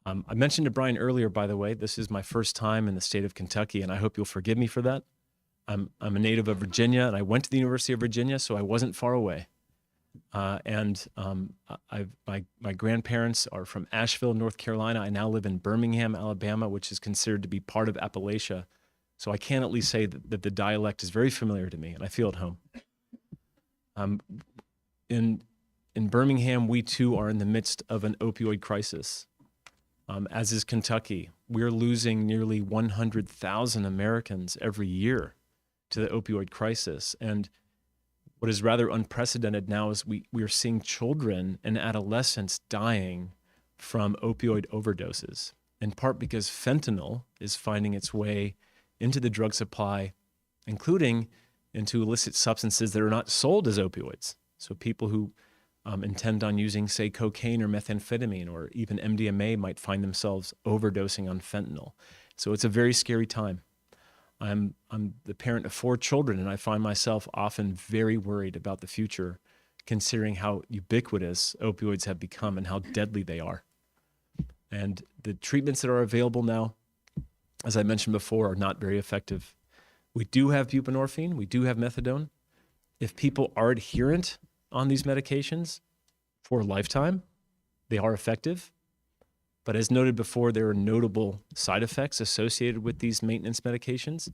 I mentioned to Brian earlier, by the way, this is my first time in the state of Kentucky, and I hope you'll forgive me for that. I'm a native of Virginia, and I went to the University of Virginia, so I wasn't far away. My grandparents are from Asheville, North Carolina. I now live in Birmingham, Alabama, which is considered to be part of Appalachia. So I can at least say that the dialect is very familiar to me, and I feel at home. In Birmingham, we too are in the midst of an opioid crisis, as is Kentucky. We're losing nearly 100,000 Americans every year to the opioid crisis. And what is rather unprecedented now is we are seeing children and adolescents dying from opioid overdoses, in part because fentanyl is finding its way into the drug supply, including into illicit substances that are not sold as opioids. So people who intend on using, say, cocaine or methamphetamine or even MDMA might find themselves overdosing on fentanyl. So it's a very scary time. I'm the parent of 4 children, and I find myself often very worried about the future, considering how ubiquitous opioids have become and how deadly they are. And the treatments that are available now, as I mentioned before, are not very effective. We do have buprenorphine, we do have methadone. If people are adherent on these medications for a lifetime, they are effective. But as noted before, there are notable side effects associated with these maintenance medications.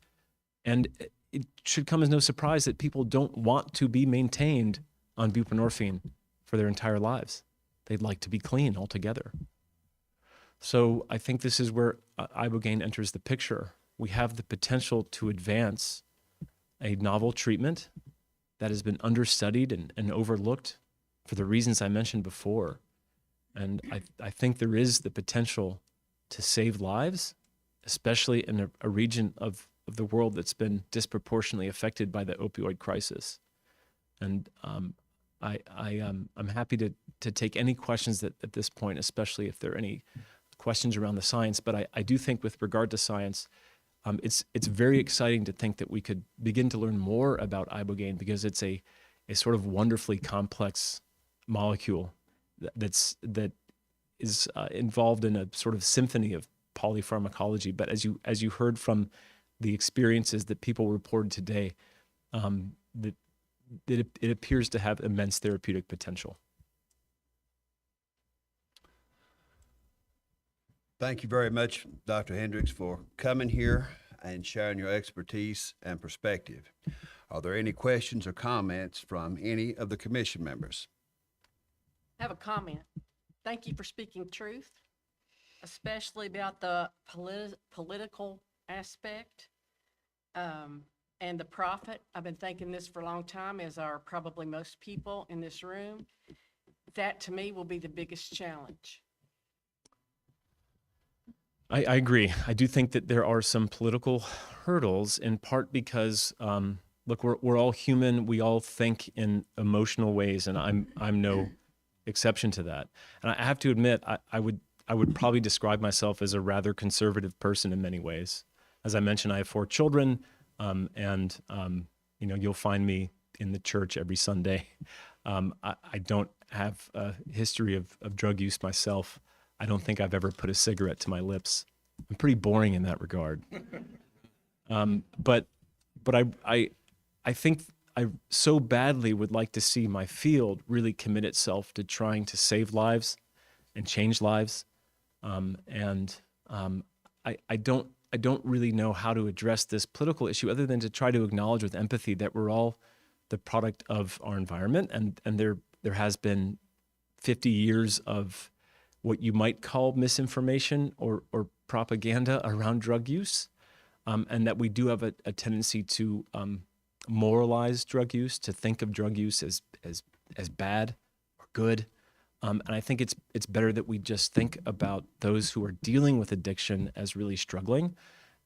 And it should come as no surprise that people don't want to be maintained on buprenorphine for their entire lives. They'd like to be clean altogether. So I think this is where ibogaine enters the picture. We have the potential to advance a novel treatment that has been understudied and overlooked for the reasons I mentioned before. And I think there is the potential to save lives, especially in a region of the world that's been disproportionately affected by the opioid crisis. And I'm happy to take any questions at this point, especially if there are any questions around the science. But I do think with regard to science, it's very exciting to think that we could begin to learn more about ibogaine, because it's a sort of wonderfully complex molecule that is involved in a sort of symphony of polypharmacology. But as you heard from the experiences that people reported today, that it appears to have immense therapeutic potential. Thank you very much, Dr. Hendricks, for coming here and sharing your expertise and perspective. Are there any questions or comments from any of the commission members? I have a comment. Thank you for speaking truth, especially about the political aspect and the profit. I've been thinking this for a long time, as are probably most people in this room. That, to me, will be the biggest challenge. I agree. I do think that there are some political hurdles, in part because, look, we're all human. We all think in emotional ways, and I'm no exception to that. And I have to admit, I would probably describe myself as a rather conservative person in many ways. As I mentioned, I have 4 children, and you'll find me in the church every Sunday. I don't have a history of drug use myself. I don't think I've ever put a cigarette to my lips. I'm pretty boring in that regard. But I think I so badly would like to see my field really commit itself to trying to save lives and change lives. I don't really know how to address this political issue other than to try to acknowledge with empathy that we're all the product of our environment, and there has been 50 years of what you might call misinformation or propaganda around drug use, and that we do have a tendency to moralize drug use, to think of drug use as bad or good. And I think it's better that we just think about those who are dealing with addiction as really struggling,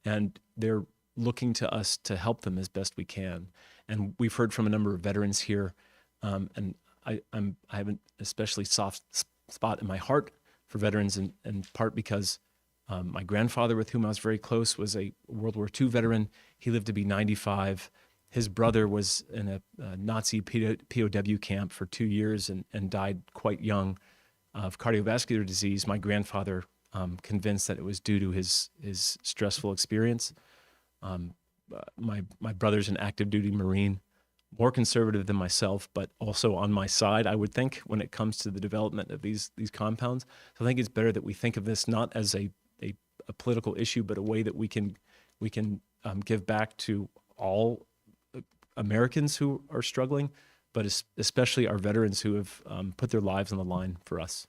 and they're looking to us to help them as best we can. And we've heard from a number of veterans here, and I have an especially soft spot in my heart for veterans, in part because my grandfather, with whom I was very close, was a World War II veteran. He lived to be 95. His brother was in a Nazi POW camp for 2 years and died quite young of cardiovascular disease. My grandfather convinced that it was due to his stressful experience. My brother's an active duty Marine, more conservative than myself, but also on my side, I would think, when it comes to the development of these compounds. So I think it's better that we think of this not as a political issue, but a way that we can give back to all Americans who are struggling, but especially our veterans who have put their lives on the line for us.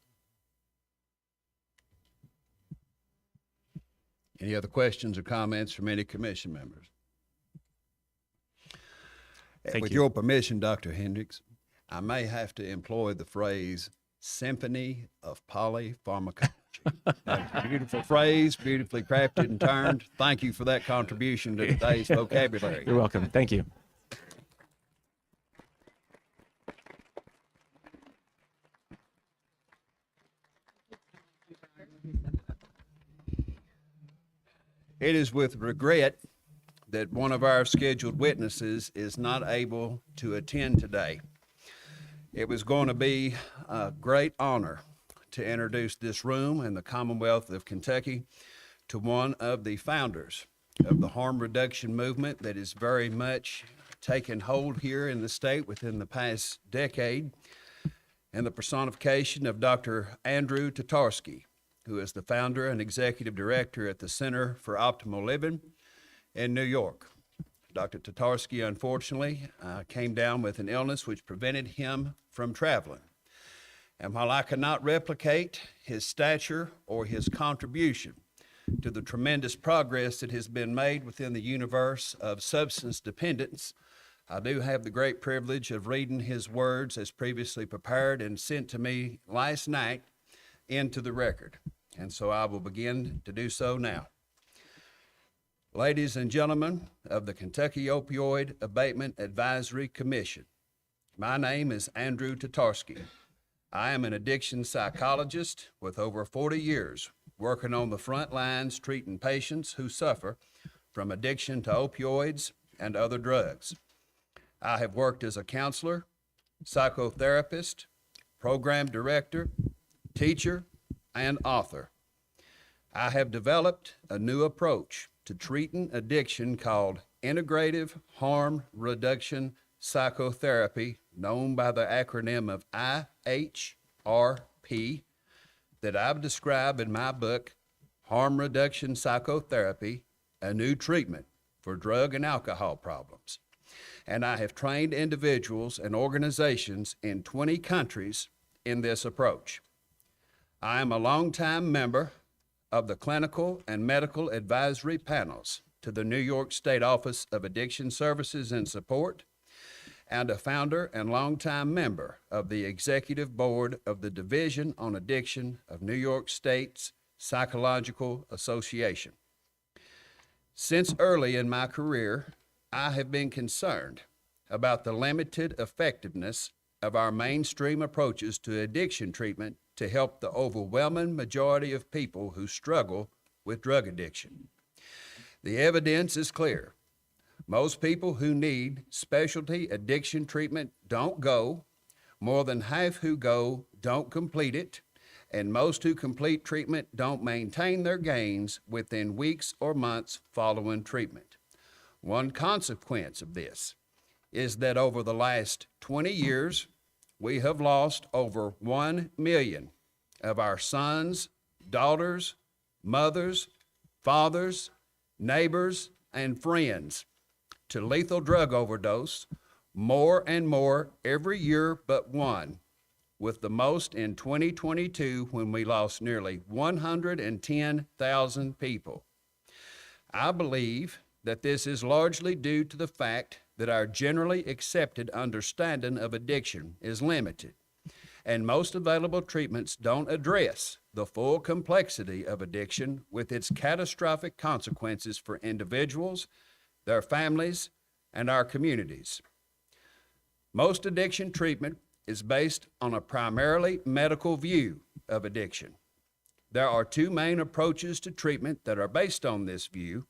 Any other questions or comments from any commission members? With your permission, Dr. Hendricks, I may have to employ the phrase symphony of polypharmacology. That's a beautiful phrase, beautifully crafted and turned. Thank you for that contribution to today's vocabulary. You're welcome. Thank you. It is with regret that one of our scheduled witnesses is not able to attend today. It was going to be a great honor to introduce this room and the Commonwealth of Kentucky to one of the founders of the harm reduction movement that is very much taken hold here in the state within the past decade, and the personification of Dr. Andrew Tatarski, who is the founder and executive director at the Center for Optimal Living in New York. Dr. Tatarski, unfortunately, came down with an illness which prevented him from traveling. And while I cannot replicate his stature or his contribution to the tremendous progress that has been made within the universe of substance dependence, I do have the great privilege of reading his words as previously prepared and sent to me last night into the record. And so I will begin to do so now. Ladies and gentlemen of the Kentucky Opioid Abatement Advisory Commission, my name is Andrew Tatarski. I am an addiction psychologist with over 40 years working on the front lines treating patients who suffer from addiction to opioids and other drugs. I have worked as a counselor, psychotherapist, program director, teacher, and author. I have developed a new approach to treating addiction called Integrative Harm Reduction Psychotherapy, known by the acronym of IHRP, that I've described in my book, Harm Reduction Psychotherapy, A New Treatment for Drug and Alcohol Problems. And I have trained individuals and organizations in 20 countries in this approach. I am a longtime member of the clinical and medical advisory panels to the New York State Office of Addiction Services and Support, and a founder and longtime member of the Executive Board of the Division on Addiction of New York State's Psychological Association. Since early in my career, I have been concerned about the limited effectiveness of our mainstream approaches to addiction treatment to help the overwhelming majority of people who struggle with drug addiction. The evidence is clear. Most people who need specialty addiction treatment don't go. More than half who go don't complete it. And most who complete treatment don't maintain their gains within weeks or months following treatment. One consequence of this is that over the last 20 years, we have lost over 1 million of our sons, daughters, mothers, fathers, neighbors, and friends to lethal drug overdose, more and more every year but one, with the most in 2022 when we lost nearly 110,000 people. I believe that this is largely due to the fact that our generally accepted understanding of addiction is limited, and most available treatments don't address the full complexity of addiction with its catastrophic consequences for individuals, their families, and our communities. Most addiction treatment is based on a primarily medical view of addiction. There are two main approaches to treatment that are based on this view,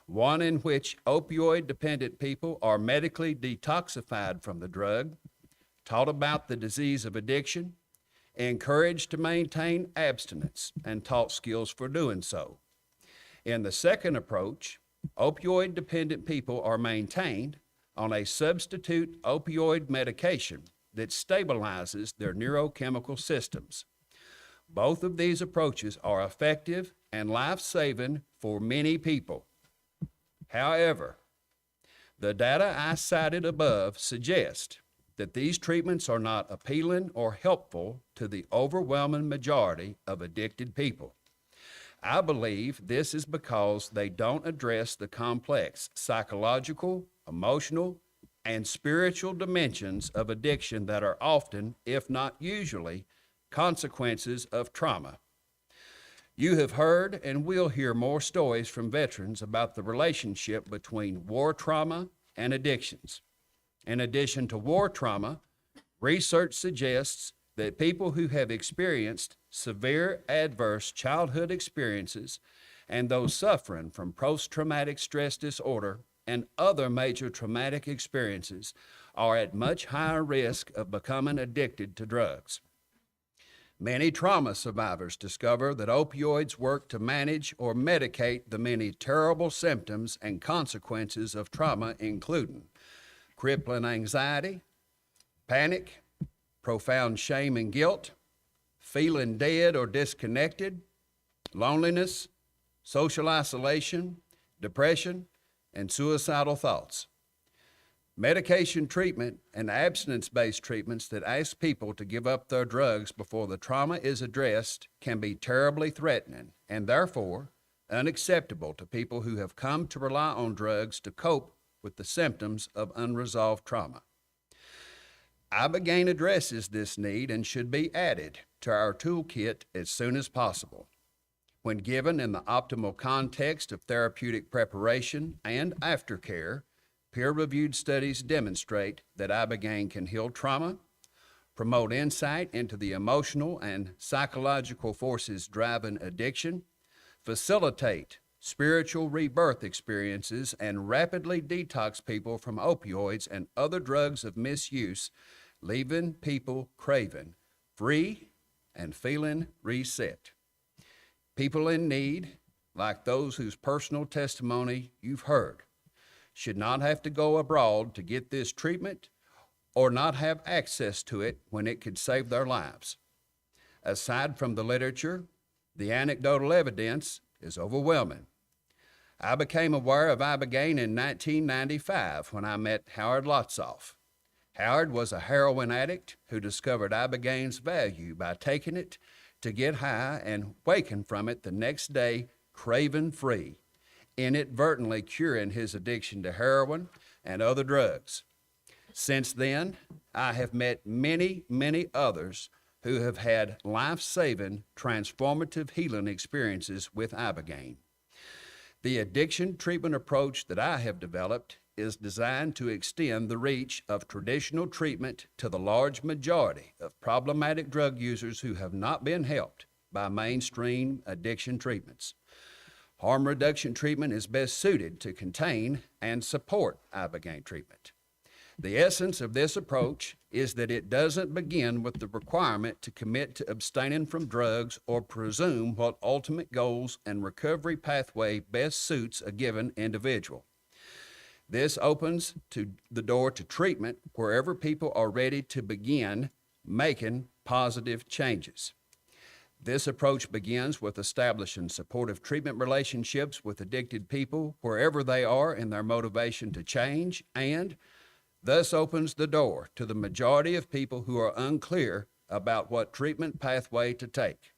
one in which opioid-dependent people are medically detoxified from the drug, taught about the disease of addiction, encouraged to maintain abstinence, and taught skills for doing so. In the second approach, opioid-dependent people are maintained on a substitute opioid medication that stabilizes their neurochemical systems. Both of these approaches are effective and life-saving for many people. However, the data I cited above suggest that these treatments are not appealing or helpful to the overwhelming majority of addicted people. I believe this is because they don't address the complex psychological, emotional, and spiritual dimensions of addiction that are often, if not usually, consequences of trauma. You have heard and will hear more stories from veterans about the relationship between war trauma and addictions. In addition to war trauma, research suggests that people who have experienced severe adverse childhood experiences and those suffering from post-traumatic stress disorder and other major traumatic experiences are at much higher risk of becoming addicted to drugs. Many trauma survivors discover that opioids work to manage or medicate the many terrible symptoms and consequences of trauma, including crippling anxiety, panic, profound shame and guilt, feeling dead or disconnected, loneliness, social isolation, depression, and suicidal thoughts. Medication treatment and abstinence-based treatments that ask people to give up their drugs before the trauma is addressed can be terribly threatening and therefore unacceptable to people who have come to rely on drugs to cope with the symptoms of unresolved trauma. Ibogaine addresses this need and should be added to our toolkit as soon as possible. When given in the optimal context of therapeutic preparation and aftercare, peer-reviewed studies demonstrate that Ibogaine can heal trauma, promote insight into the emotional and psychological forces driving addiction, facilitate spiritual rebirth experiences, and rapidly detox people from opioids and other drugs of misuse, leaving people craving, free, and feeling reset. People in need, like those whose personal testimony you've heard, should not have to go abroad to get this treatment or not have access to it when it could save their lives. Aside from the literature, the anecdotal evidence is overwhelming. I became aware of Ibogaine in 1995 when I met Howard Lotsoff. Howard was a heroin addict who discovered Ibogaine's value by taking it to get high and waken from it the next day craven free, inadvertently curing his addiction to heroin and other drugs. Since then, I have met many, many others who have had life-saving, transformative healing experiences with Ibogaine. The addiction treatment approach that I have developed is designed to extend the reach of traditional treatment to the large majority of problematic drug users who have not been helped by mainstream addiction treatments. Harm reduction treatment is best suited to contain and support Ibogaine treatment. The essence of this approach is that it doesn't begin with the requirement to commit to abstaining from drugs or presume what ultimate goals and recovery pathway best suits a given individual. This opens the door to treatment wherever people are ready to begin making positive changes. This approach begins with establishing supportive treatment relationships with addicted people wherever they are in their motivation to change, and thus opens the door to the majority of people who are unclear about what treatment pathway to take.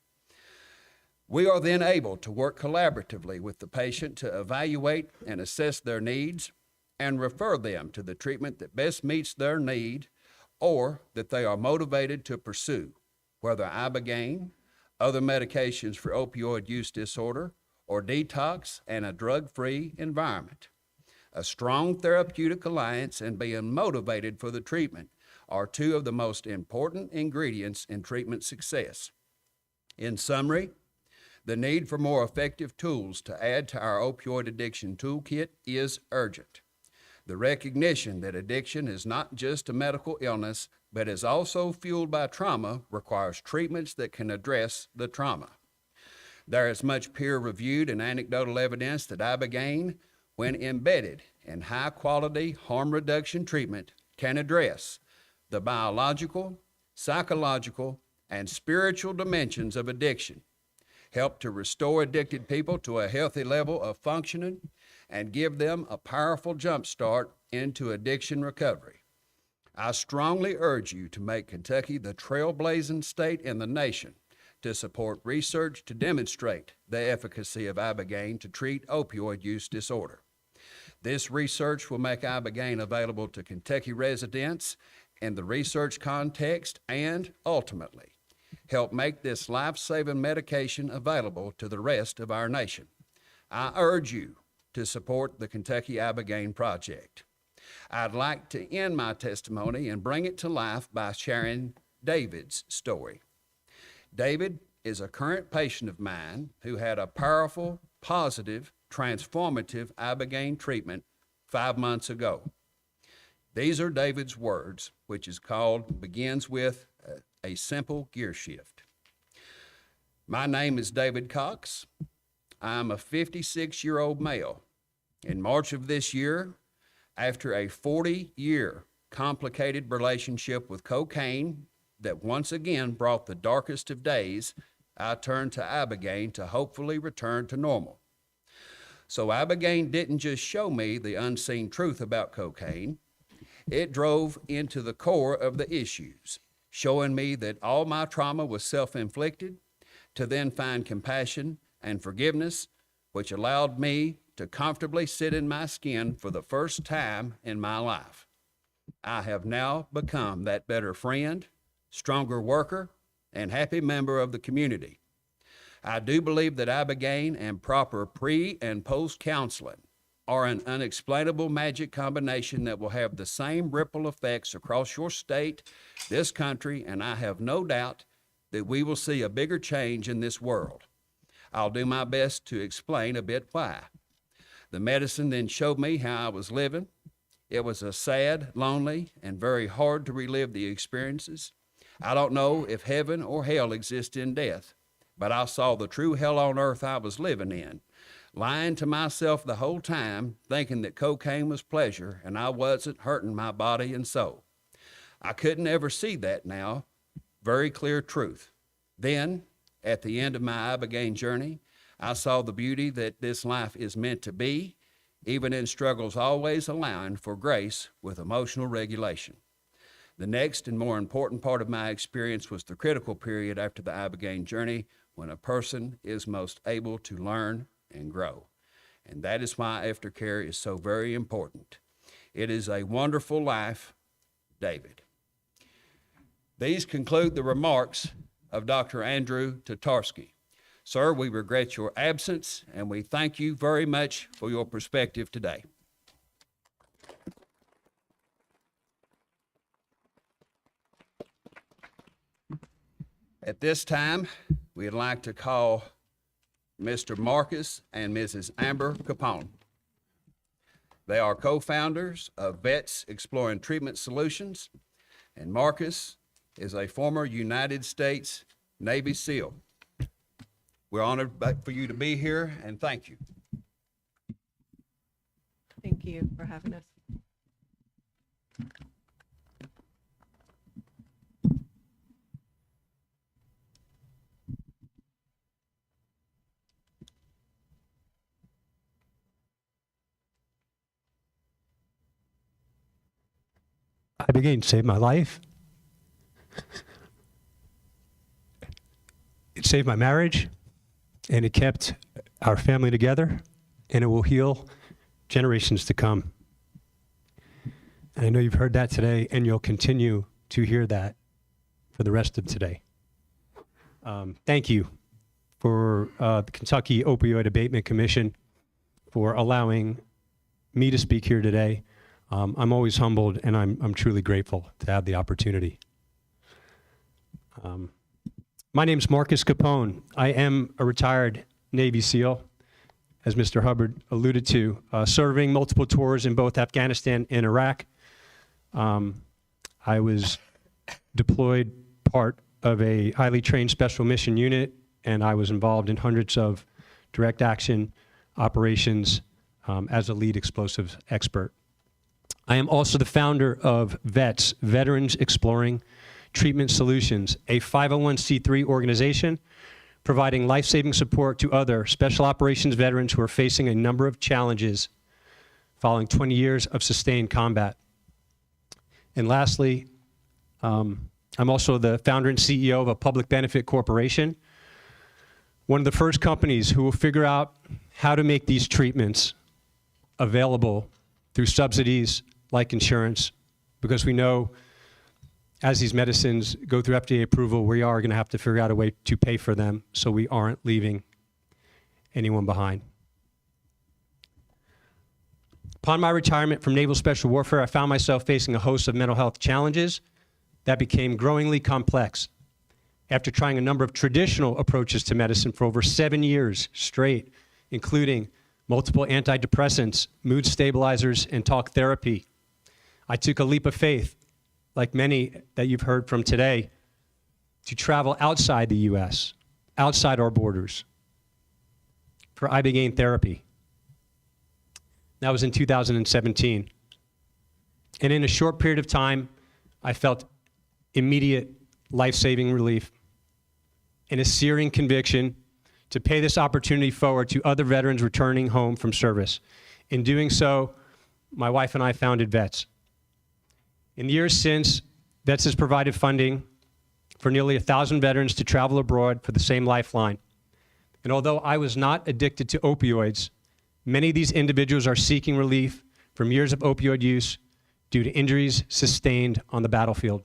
We are then able to work collaboratively with the patient to evaluate and assess their needs and refer them to the treatment that best meets their need or that they are motivated to pursue, whether Ibogaine, other medications for opioid use disorder, or detox and a drug-free environment. A strong therapeutic alliance and being motivated for the treatment are two of the most important ingredients in treatment success. In summary, the need for more effective tools to add to our opioid addiction toolkit is urgent. The recognition that addiction is not just a medical illness, but is also fueled by trauma requires treatments that can address the trauma. There is much peer-reviewed and anecdotal evidence that Ibogaine, when embedded in high-quality harm reduction treatment, can address the biological, psychological, and spiritual dimensions of addiction, help to restore addicted people to a healthy level of functioning, and give them a powerful jump start into addiction recovery. I strongly urge you to make Kentucky the trailblazing state in the nation to support research to demonstrate the efficacy of Ibogaine to treat opioid use disorder. This research will make Ibogaine available to Kentucky residents in the research context and, ultimately, help make this life-saving medication available to the rest of our nation. I urge you to support the Kentucky Ibogaine Project. I'd like to end my testimony and bring it to life by sharing David's story. David is a current patient of mine who had a powerful, positive, transformative Ibogaine treatment 5 months ago. These are David's words, which begins with a simple gear shift. My name is David Cox. I'm a 56-year-old male. In March of this year, after a 40-year complicated relationship with cocaine that once again brought the darkest of days, I turned to Ibogaine to hopefully return to normal. So Ibogaine didn't just show me the unseen truth about cocaine, it drove into the core of the issues, showing me that all my trauma was self-inflicted, to then find compassion and forgiveness, which allowed me to comfortably sit in my skin for the first time in my life. I have now become that better friend, stronger worker, and happy member of the community. I do believe that Ibogaine and proper pre- and post-counseling are an unexplainable magic combination that will have the same ripple effects across your state, this country, and I have no doubt that we will see a bigger change in this world. I'll do my best to explain a bit why. The medicine then showed me how I was living. It was a sad, lonely, and very hard to relive the experiences. I don't know if heaven or hell exist in death, but I saw the true hell on earth I was living in, lying to myself the whole time, thinking that cocaine was pleasure and I wasn't hurting my body and soul. I couldn't ever see that now. Very clear truth. Then, at the end of my Ibogaine journey, I saw the beauty that this life is meant to be, even in struggles always allowing for grace with emotional regulation. The next and more important part of my experience was the critical period after the Ibogaine journey, when a person is most able to learn and grow. And that is why aftercare is so very important. It is a wonderful life, David. These conclude the remarks of Dr. Andrew Tatarski. Sir, we regret your absence, and we thank you very much for your perspective today. At this time, we'd like to call Mr. Marcus and Mrs. Amber Capone. They are co-founders of Vets Exploring Treatment Solutions, and Marcus is a former United States Navy SEAL. We're honored for you to be here, and thank you. Thank you for having us. Ibogaine saved my life. It saved my marriage, and it kept our family together, and it will heal generations to come. And I know you've heard that today, and you'll continue to hear that for the rest of today. Thank you for the Kentucky Opioid Abatement Commission for allowing me to speak here today. I'm always humbled, and I'm truly grateful to have the opportunity. My name's Marcus Capone. I am a retired Navy SEAL, as Mr. Hubbard alluded to, serving multiple tours in both Afghanistan and Iraq. I was deployed part of a highly trained special mission unit, and I was involved in hundreds of direct action operations as a lead explosives expert. I am also the founder of VETS, Veterans Exploring Treatment Solutions, a 501c3 organization providing life-saving support to other special operations veterans who are facing a number of challenges following 20 years of sustained combat. And lastly, I'm also the founder and CEO of a public benefit corporation, one of the first companies who will figure out how to make these treatments available through subsidies like insurance, because we know as these medicines go through FDA approval, we are going to have to figure out a way to pay for them so we aren't leaving anyone behind. Upon my retirement from Naval Special Warfare, I found myself facing a host of mental health challenges that became growingly complex. After trying a number of traditional approaches to medicine for over 7 years straight, including multiple antidepressants, mood stabilizers, and talk therapy, I took a leap of faith, like many that you've heard from today, to travel outside the U.S., outside our borders, for Ibogaine therapy. That was in 2017. And in a short period of time, I felt immediate life-saving relief and a searing conviction to pay this opportunity forward to other veterans returning home from service. In doing so, my wife and I founded VETS. In the years since, VETS has provided funding for nearly 1,000 veterans to travel abroad for the same lifeline. And although I was not addicted to opioids, many of these individuals are seeking relief from years of opioid use due to injuries sustained on the battlefield.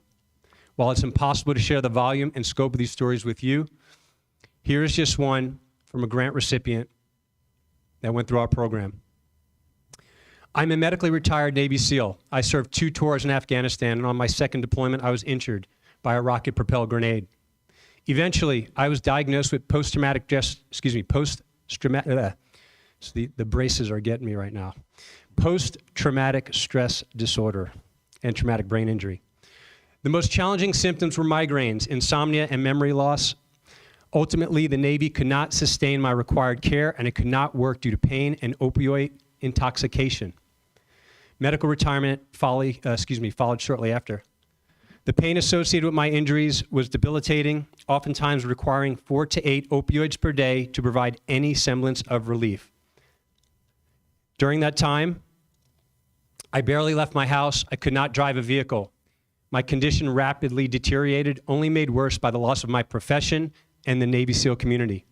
While it's impossible to share the volume and scope of these stories with you, here is just one from a grant recipient that went through our program. I'm a medically retired Navy SEAL. I served 2 tours in Afghanistan, and on my second deployment, I was injured by a rocket-propelled grenade. Eventually, I was diagnosed with post-traumatic stress disorder and traumatic brain injury. The most challenging symptoms were migraines, insomnia, and memory loss. Ultimately, the Navy could not sustain my required care, and it could not work due to pain and opioid intoxication. Medical retirement followed shortly after. The pain associated with my injuries was debilitating, oftentimes requiring 4 to 8 opioids per day to provide any semblance of relief. During that time, I barely left my house. I could not drive a vehicle. My condition rapidly deteriorated, only made worse by the loss of my profession and the Navy SEAL community.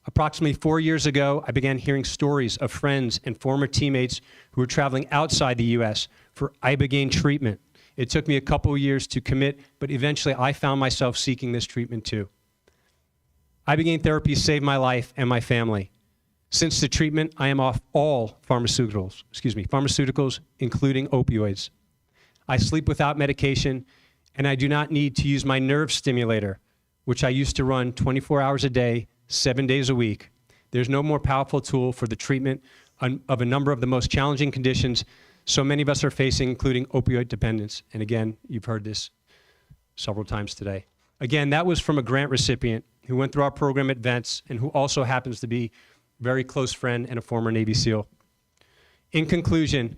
Approximately 4 years ago, I began hearing stories of friends and former teammates who were traveling outside the U.S. for ibogaine treatment. It took me a couple of years to commit, but eventually I found myself seeking this treatment too. Ibogaine therapy saved my life and my family. Since the treatment, I am off all pharmaceuticals, including opioids. I sleep without medication, and I do not need to use my nerve stimulator, which I used to run 24 hours a day, 7 days a week. There's no more powerful tool for the treatment of a number of the most challenging conditions so many of us are facing, including opioid dependence. And again, you've heard this several times today. Again, that was from a grant recipient who went through our program at Vents and who also happens to be a very close friend and a former Navy SEAL. In conclusion,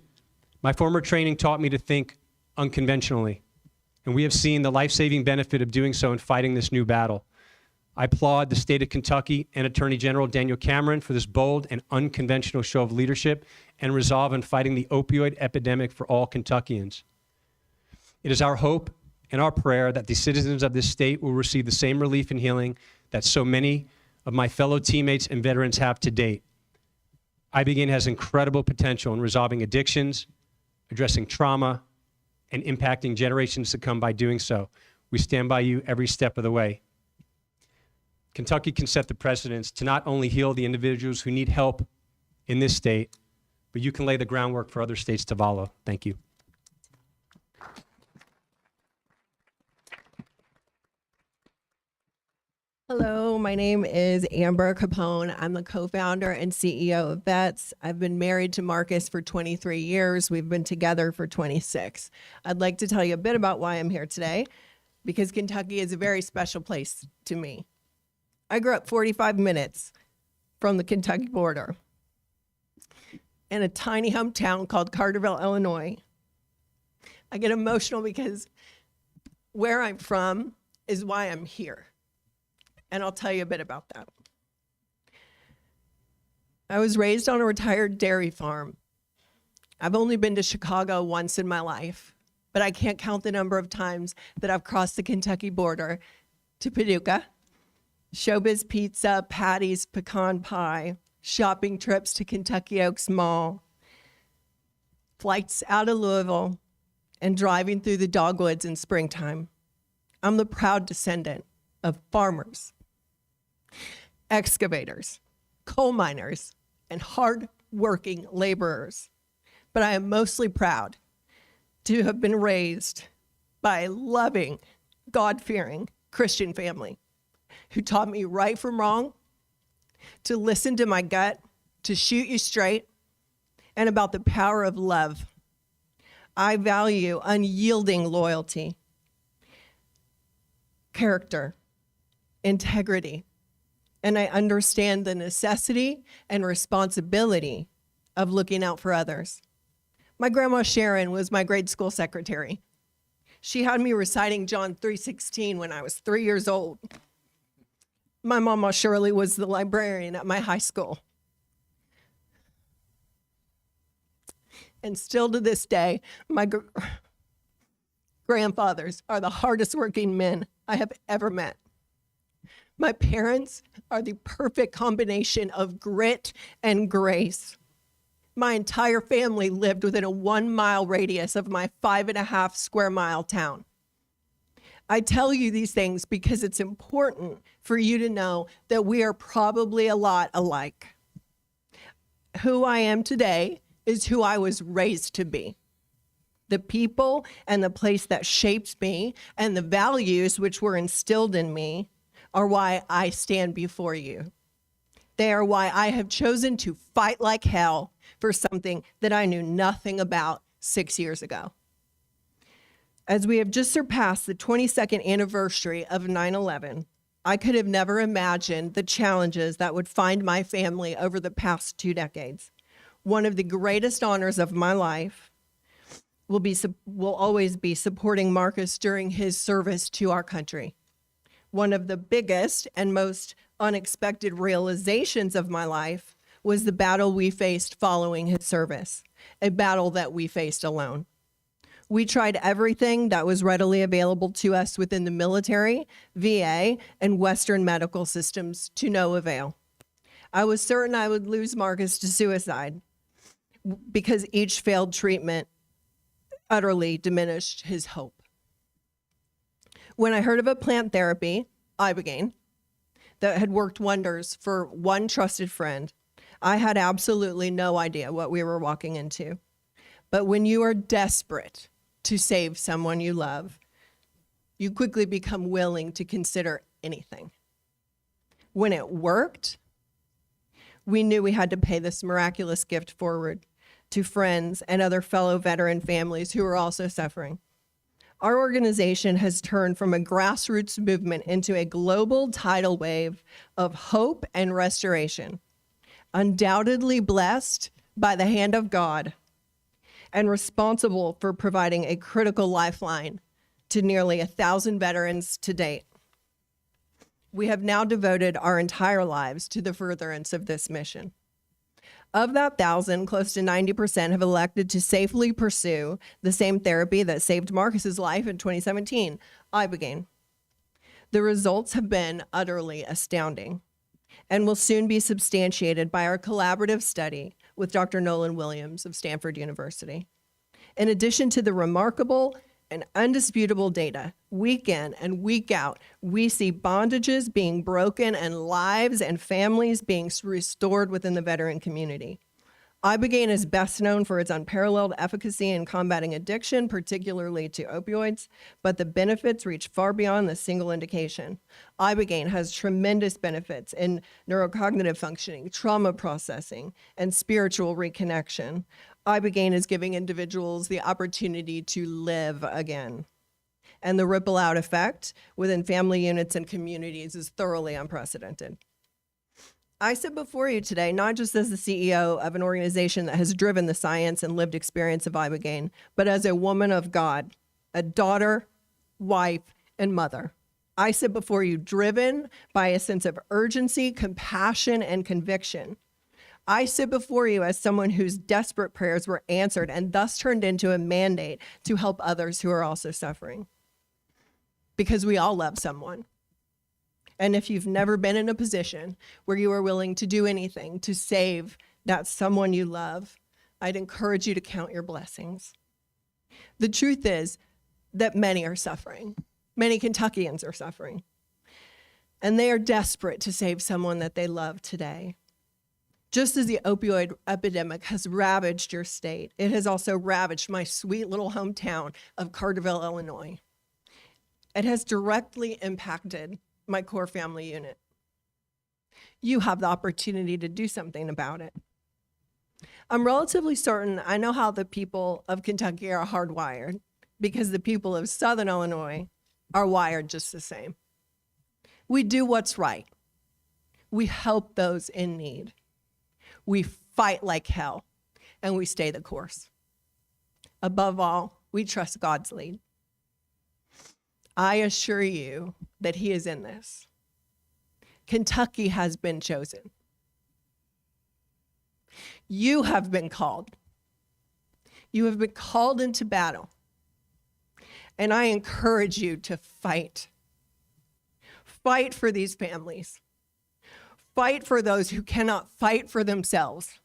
my former training taught me to think unconventionally, and we have seen the life-saving benefit of doing so in fighting this new battle. I applaud the state of Kentucky and Attorney General Daniel Cameron for this bold and unconventional show of leadership and resolve in fighting the opioid epidemic for all Kentuckians. It is our hope and our prayer that the citizens of this state will receive the same relief and healing that so many of my fellow teammates and veterans have to date. Ibogaine has incredible potential in resolving addictions, addressing trauma, and impacting generations to come by doing so. We stand by you every step of the way. Kentucky can set the precedence to not only heal the individuals who need help in this state, but you can lay the groundwork for other states to follow. Thank you. Hello, my name is Amber Capone. I'm the co-founder and CEO of Vets. I've been married to Marcus for 23 years. We've been together for 26. I'd like to tell you a bit about why I'm here today, because Kentucky is a very special place to me. I grew up 45 minutes from the Kentucky border in a tiny hometown called Carterville, Illinois. I get emotional because where I'm from is why I'm here. And I'll tell you a bit about that. I was raised on a retired dairy farm. I've only been to Chicago once in my life, but I can't count the number of times that I've crossed the Kentucky border to Paducah, Showbiz Pizza, Patty's Pecan Pie, shopping trips to Kentucky Oaks Mall, flights out of Louisville, and driving through the dogwoods in springtime. I'm the proud descendant of farmers, excavators, coal miners, and hard-working laborers. But I am mostly proud to have been raised by a loving, God-fearing Christian family who taught me right from wrong, to listen to my gut, to shoot you straight, and about the power of love. I value unyielding loyalty, character, integrity, and I understand the necessity and responsibility of looking out for others. My grandma Sharon was my grade school secretary. She had me reciting John 3:16 when I was 3 years old. My mama Shirley was the librarian at my high school. And still to this day, my grandfathers are the hardest working men I have ever met. My parents are the perfect combination of grit and grace. My entire family lived within a 1 mile radius of my 5.5 square mile town. I tell you these things because it's important for you to know that we are probably a lot alike. Who I am today is who I was raised to be. The people and the place that shaped me and the values which were instilled in me are why I stand before you. They are why I have chosen to fight like hell for something that I knew nothing about 6 years ago. As we have just surpassed the 22nd anniversary of 9/11, I could have never imagined the challenges that would find my family over the past 2 decades. One of the greatest honors of my life will always be supporting Marcus during his service to our country. One of the biggest and most unexpected realizations of my life was the battle we faced following his service, a battle that we faced alone. We tried everything that was readily available to us within the military, VA, and Western medical systems to no avail. I was certain I would lose Marcus to suicide because each failed treatment utterly diminished his hope. When I heard of a plant therapy, Ibogaine, that had worked wonders for one trusted friend, I had absolutely no idea what we were walking into. But when you are desperate to save someone you love, you quickly become willing to consider anything. When it worked, we knew we had to pay this miraculous gift forward to friends and other fellow veteran families who were also suffering. Our organization has turned from a grassroots movement into a global tidal wave of hope and restoration, undoubtedly blessed by the hand of God and responsible for providing a critical lifeline to nearly 1,000 veterans to date. We have now devoted our entire lives to the furtherance of this mission. Of that 1,000, close to 90% have elected to safely pursue the same therapy that saved Marcus's life in 2017, Ibogaine. The results have been utterly astounding and will soon be substantiated by our collaborative study with Dr. Nolan Williams of Stanford University. In addition to the remarkable and undisputable data, week in and week out, we see bondages being broken and lives and families being restored within the veteran community. Ibogaine is best known for its unparalleled efficacy in combating addiction, particularly to opioids, but the benefits reach far beyond the single indication. Ibogaine has tremendous benefits in neurocognitive functioning, trauma processing, and spiritual reconnection. Ibogaine is giving individuals the opportunity to live again. And the ripple out effect within family units and communities is thoroughly unprecedented. I sit before you today not just as the CEO of an organization that has driven the science and lived experience of Ibogaine, but as a woman of God, a daughter, wife, and mother. I sit before you driven by a sense of urgency, compassion, and conviction. I sit before you as someone whose desperate prayers were answered and thus turned into a mandate to help others who are also suffering. Because we all love someone. And if you've never been in a position where you are willing to do anything to save that someone you love, I'd encourage you to count your blessings. The truth is that many are suffering. Many Kentuckians are suffering. And they are desperate to save someone that they love today. Just as the opioid epidemic has ravaged your state, it has also ravaged my sweet little hometown of Carterville, Illinois. It has directly impacted my core family unit. You have the opportunity to do something about it. I'm relatively certain I know how the people of Kentucky are hardwired, because the people of Southern Illinois are wired just the same. We do what's right. We help those in need. We fight like hell, and we stay the course. Above all, we trust God's lead. I assure you that He is in this. Kentucky has been chosen. You have been called. You have been called into battle. And I encourage you to fight. Fight for these families. Fight for those who cannot fight for themselves.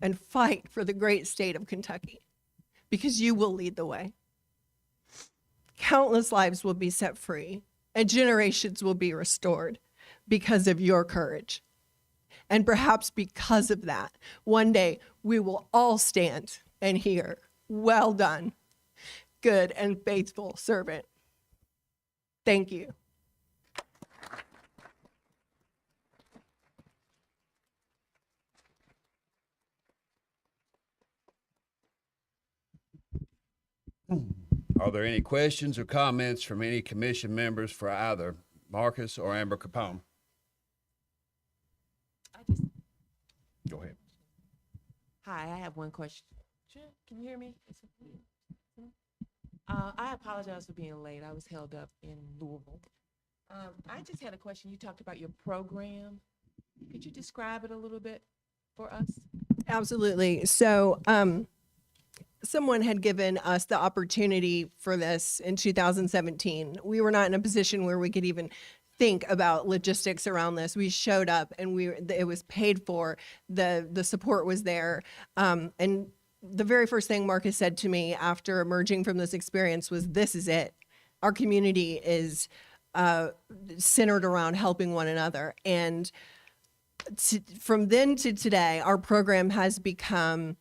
And fight for the great state of Kentucky, because you will lead the way. Countless lives will be set free, and generations will be restored because of your courage. And perhaps because of that, one day we will all stand and hear, "Well done, good and faithful servant." Thank you. Are there any questions or comments from any commission members for either Marcus or Amber Capone? Go ahead. Hi, I have one question. Sure, can you hear me? I apologize for being late. I was held up in Louisville. I just had a question. You talked about your program. Could you describe it a little bit for us? Absolutely. So someone had given us the opportunity for this in 2017. We were not in a position where we could even think about logistics around this. We showed up and it was paid for. The support was there. And the very first thing Marcus said to me after emerging from this experience was, "This is it. Our community is centered around helping one another." And from then to today, our program has become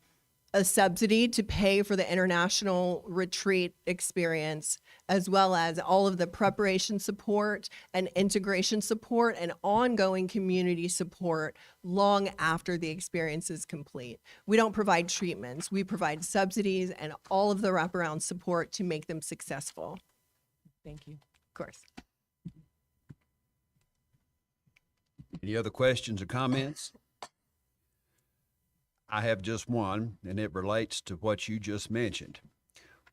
a subsidy to pay for the international retreat experience, as well as all of the preparation support and integration support and ongoing community support long after the experience is complete. We don't provide treatments. We provide subsidies and all of the wraparound support to make them successful. Thank you. Of course. Any other questions or comments? I have just one, and it relates to what you just mentioned.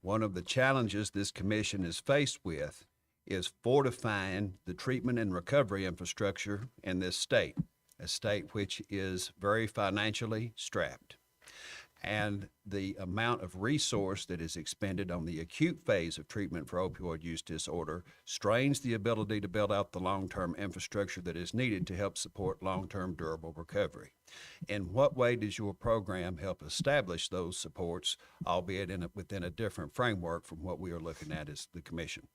One of the challenges this commission is faced with is fortifying the treatment and recovery infrastructure in this state, a state which is very financially strapped. And the amount of resource that is expended on the acute phase of treatment for opioid use disorder strains the ability to build out the long-term infrastructure that is needed to help support long-term durable recovery. In what way does your program help establish those supports, albeit within a different framework from what we are looking at as the commission?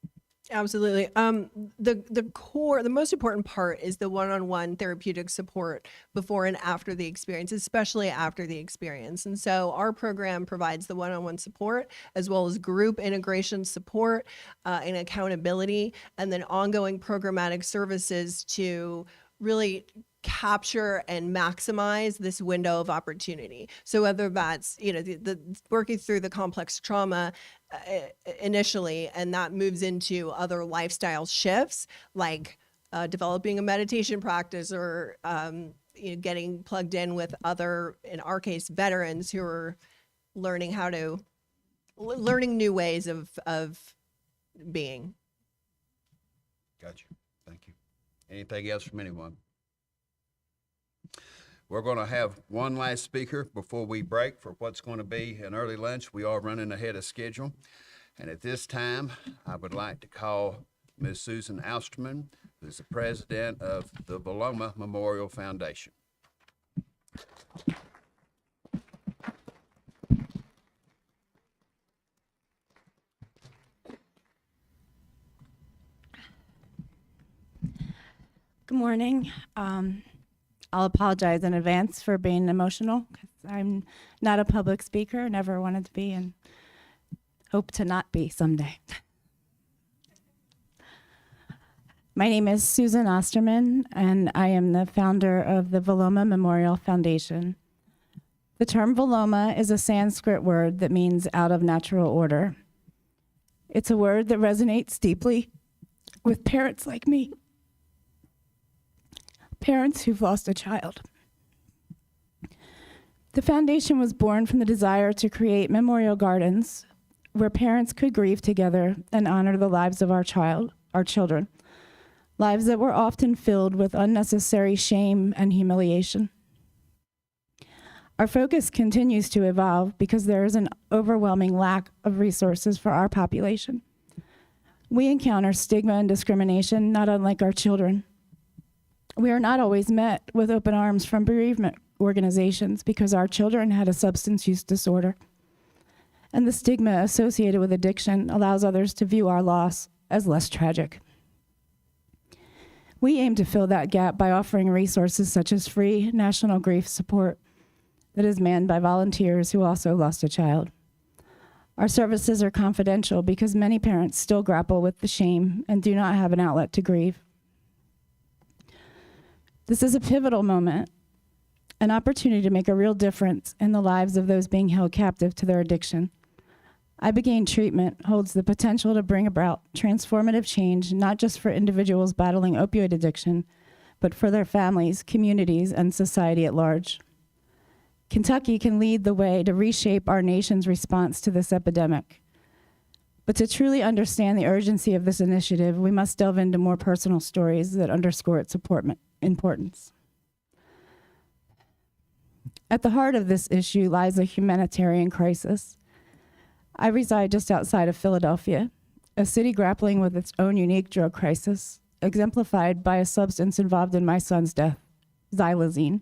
Absolutely. The most important part is the one-on-one therapeutic support before and after the experience, especially after the experience. And so our program provides the one-on-one support as well as group integration support and accountability, and then ongoing programmatic services to really capture and maximize this window of opportunity. So whether that's, the working through the complex trauma initially, and that moves into other lifestyle shifts, like developing a meditation practice or getting plugged in with other, in our case, veterans who are learning new ways of being. Gotcha. Thank you. Anything else from anyone? We're going to have one last speaker before we break for what's going to be an early lunch. We are running ahead of schedule. And at this time, I would like to call Ms. Susan Osterman, who's the president of the Abatement Memorial Foundation. Good morning. I'll apologize in advance for being emotional, because I'm not a public speaker, never wanted to be, and hope to not be someday. My name is Susan Osterman, and I am the founder of the Abatement Memorial Foundation. The term Abatement is a Sanskrit word that means out of natural order. It's a word that resonates deeply with parents like me. Parents who've lost a child. The foundation was born from the desire to create memorial gardens where parents could grieve together and honor the lives of our children, lives that were often filled with unnecessary shame and humiliation. Our focus continues to evolve because there is an overwhelming lack of resources for our population. We encounter stigma and discrimination not unlike our children. We are not always met with open arms from bereavement organizations because our children had a substance use disorder. And the stigma associated with addiction allows others to view our loss as less tragic. We aim to fill that gap by offering resources such as free national grief support that is manned by volunteers who also lost a child. Our services are confidential because many parents still grapple with the shame and do not have an outlet to grieve. This is a pivotal moment, an opportunity to make a real difference in the lives of those being held captive to their addiction. Ibogaine treatment holds the potential to bring about transformative change, not just for individuals battling opioid addiction, but for their families, communities, and society at large. Kentucky can lead the way to reshape our nation's response to this epidemic. But to truly understand the urgency of this initiative, we must delve into more personal stories that underscore its importance. At the heart of this issue lies a humanitarian crisis. I reside just outside of Philadelphia, a city grappling with its own unique drug crisis, exemplified by a substance involved in my son's death, xylazine.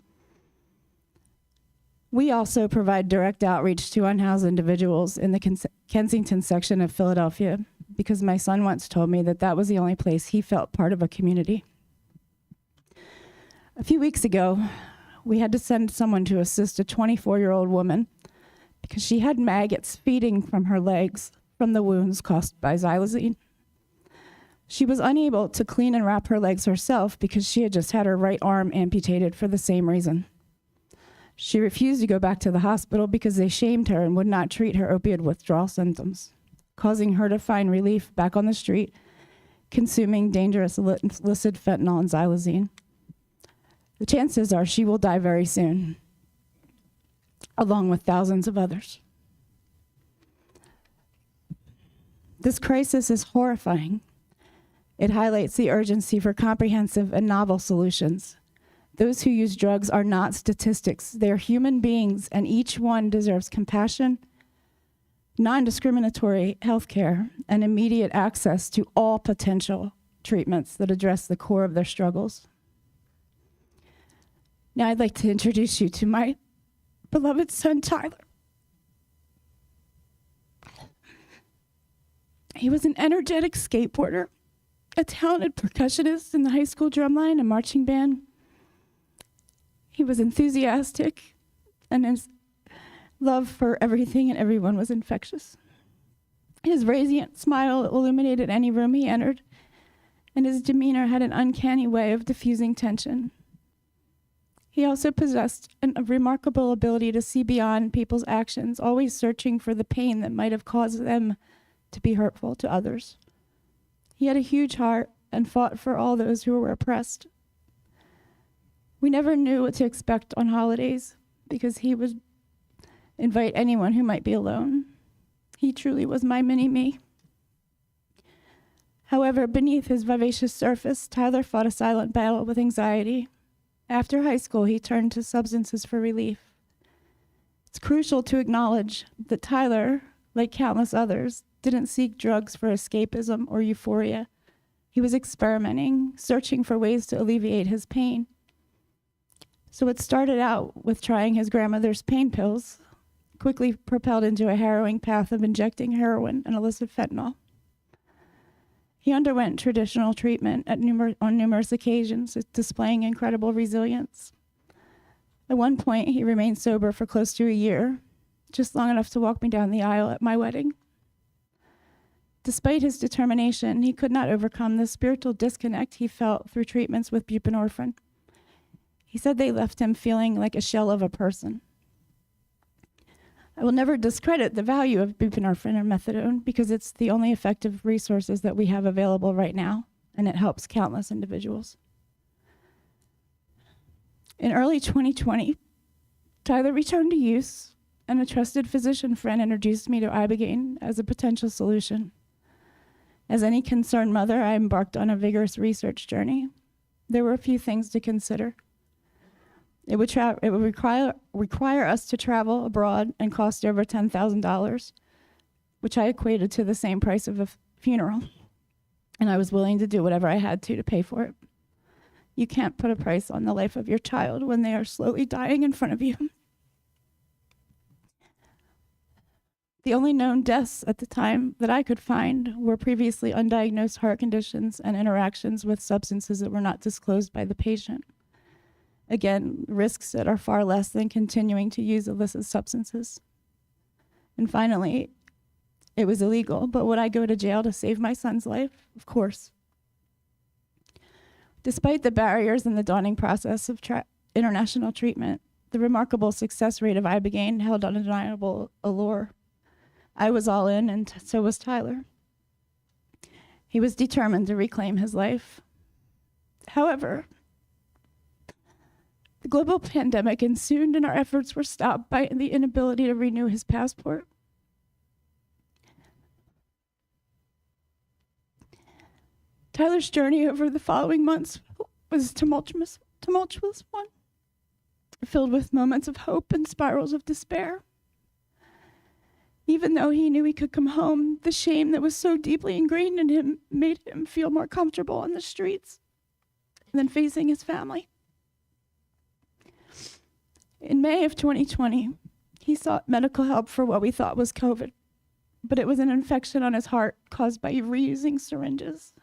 We also provide direct outreach to unhoused individuals in the Kensington section of Philadelphia because my son once told me that that was the only place he felt part of a community. A few weeks ago, we had to send someone to assist a 24-year-old woman because she had maggots feeding from her legs from the wounds caused by xylazine. She was unable to clean and wrap her legs herself because she had just had her right arm amputated for the same reason. She refused to go back to the hospital because they shamed her and would not treat her opioid withdrawal symptoms, causing her to find relief back on the street, consuming dangerous illicit fentanyl and xylazine. The chances are she will die very soon, along with thousands of others. This crisis is horrifying. It highlights the urgency for comprehensive and novel solutions. Those who use drugs are not statistics. They are human beings, and each one deserves compassion, non-discriminatory health care, and immediate access to all potential treatments that address the core of their struggles. Now I'd like to introduce you to my beloved son, Tyler. He was an energetic skateboarder, a talented percussionist in the high school drumline and marching band. He was enthusiastic, and his love for everything and everyone was infectious. His radiant smile illuminated any room he entered, and his demeanor had an uncanny way of diffusing tension. He also possessed a remarkable ability to see beyond people's actions, always searching for the pain that might have caused them to be hurtful to others. He had a huge heart and fought for all those who were oppressed. We never knew what to expect on holidays because he would invite anyone who might be alone. He truly was my mini-me. However, beneath his vivacious surface, Tyler fought a silent battle with anxiety. After high school, he turned to substances for relief. It's crucial to acknowledge that Tyler, like countless others, didn't seek drugs for escapism or euphoria. He was experimenting, searching for ways to alleviate his pain. So it started out with trying his grandmother's pain pills, quickly propelled into a harrowing path of injecting heroin and illicit fentanyl. He underwent traditional treatment on numerous occasions, displaying incredible resilience. At one point, he remained sober for close to a year, just long enough to walk me down the aisle at my wedding. Despite his determination, he could not overcome the spiritual disconnect he felt through treatments with buprenorphine. He said they left him feeling like a shell of a person. I will never discredit the value of buprenorphine or methadone because it's the only effective resources that we have available right now, and it helps countless individuals. In early 2020, Tyler returned to use, and a trusted physician friend introduced me to Ibogaine as a potential solution. As any concerned mother, I embarked on a vigorous research journey. There were a few things to consider. It would require us to travel abroad and cost over $10,000, which I equated to the same price of a funeral. And I was willing to do whatever I had to pay for it. You can't put a price on the life of your child when they are slowly dying in front of you. The only known deaths at the time that I could find were previously undiagnosed heart conditions and interactions with substances that were not disclosed by the patient. Again, risks that are far less than continuing to use illicit substances. And finally, it was illegal, but would I go to jail to save my son's life? Of course. Despite the barriers in the daunting process of international treatment, the remarkable success rate of Ibogaine held undeniable allure. I was all in, and so was Tyler. He was determined to reclaim his life. However, the global pandemic ensued, and our efforts were stopped by the inability to renew his passport. Tyler's journey over the following months was a tumultuous one, filled with moments of hope and spirals of despair. Even though he knew he could come home, the shame that was so deeply ingrained in him made him feel more comfortable on the streets than facing his family. In May of 2020, he sought medical help for what we thought was COVID, but it was an infection on his heart caused by reusing syringes.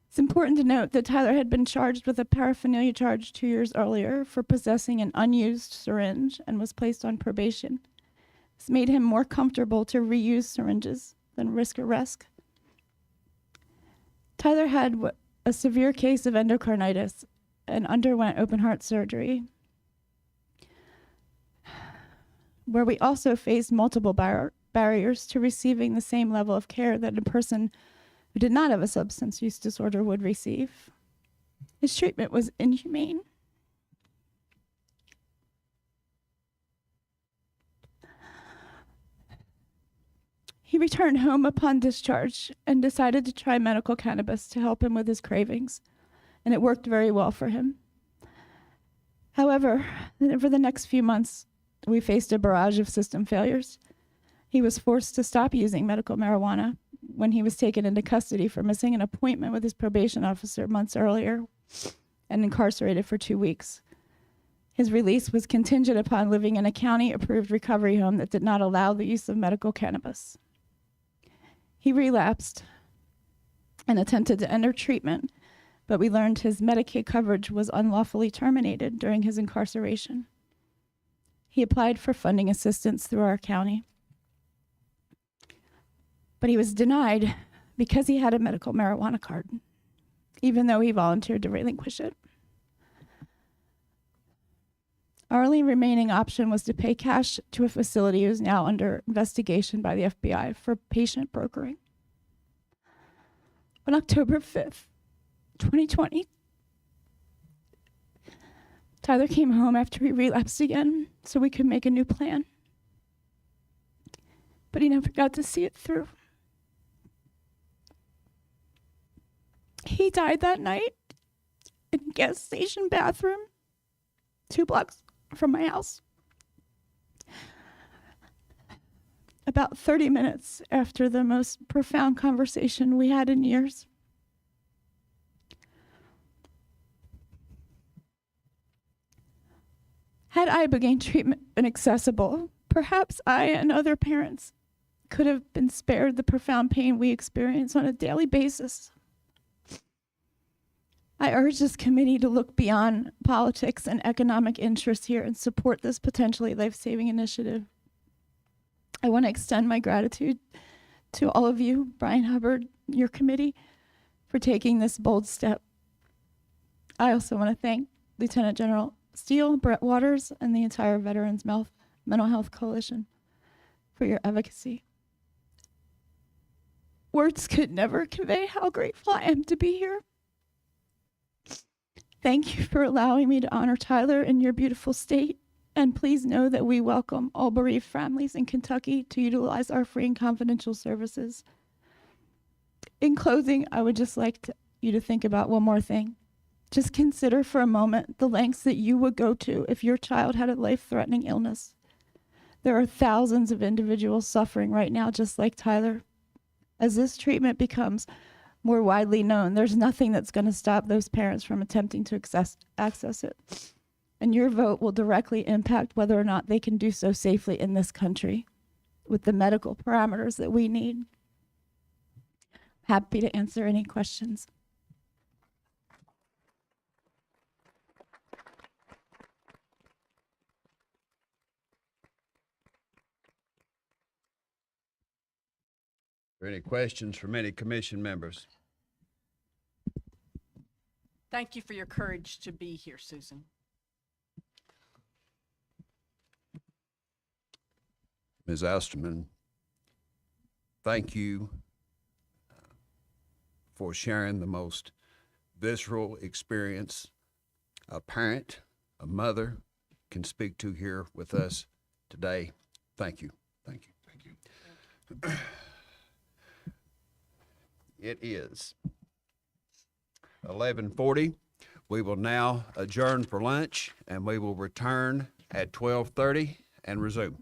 It's important to note that Tyler had been charged with a paraphernalia charge 2 years earlier for possessing an unused syringe and was placed on probation. This made him more comfortable to reuse syringes than risk arrest. Tyler had a severe case of endocarditis and underwent open heart surgery, where we also faced multiple barriers to receiving the same level of care that a person who did not have a substance use disorder would receive. His treatment was inhumane. He returned home upon discharge and decided to try medical cannabis to help him with his cravings, and it worked very well for him. However, over the next few months, we faced a barrage of system failures. He was forced to stop using medical marijuana when he was taken into custody for missing an appointment with his probation officer months earlier and incarcerated for 2 weeks. His release was contingent upon living in a county-approved recovery home that did not allow the use of medical cannabis. He relapsed and attempted to enter treatment, but we learned his Medicaid coverage was unlawfully terminated during his incarceration. He applied for funding assistance through our county, but he was denied because he had a medical marijuana card, even though he volunteered to relinquish it. Our only remaining option was to pay cash to a facility who is now under investigation by the FBI for patient brokering. On October 5th, 2020, Tyler came home after he relapsed again so we could make a new plan. But he never got to see it through. He died that night in a gas station bathroom 2 blocks from my house. About 30 minutes after the most profound conversation we had in years. Had Ibogaine treatment been accessible, perhaps I and other parents could have been spared the profound pain we experience on a daily basis. I urge this committee to look beyond politics and economic interests here and support this potentially life-saving initiative. I want to extend my gratitude to all of you, Brian Hubbard, your committee, for taking this bold step. I also want to thank Lieutenant General Steele, Brett Waters, and the entire Veterans Mental Health Coalition for your advocacy. Words could never convey how grateful I am to be here. Thank you for allowing me to honor Tyler in your beautiful state, and please know that we welcome all bereaved families in Kentucky to utilize our free and confidential services. In closing, I would just like you to think about one more thing. Just consider for a moment the lengths that you would go to if your child had a life-threatening illness. There are thousands of individuals suffering right now just like Tyler. As this treatment becomes more widely known, there's nothing that's going to stop those parents from attempting to access it. And your vote will directly impact whether or not they can do so safely in this country with the medical parameters that we need. Happy to answer any questions. Are there any questions from any commission members? Thank you for your courage to be here, Susan. Ms. Osterman, thank you for sharing the most visceral experience a parent, a mother can speak to here with us today. Thank you. Thank you. Thank you. It is 11:40. We will now adjourn for lunch, and we will return at 12:30 and resume.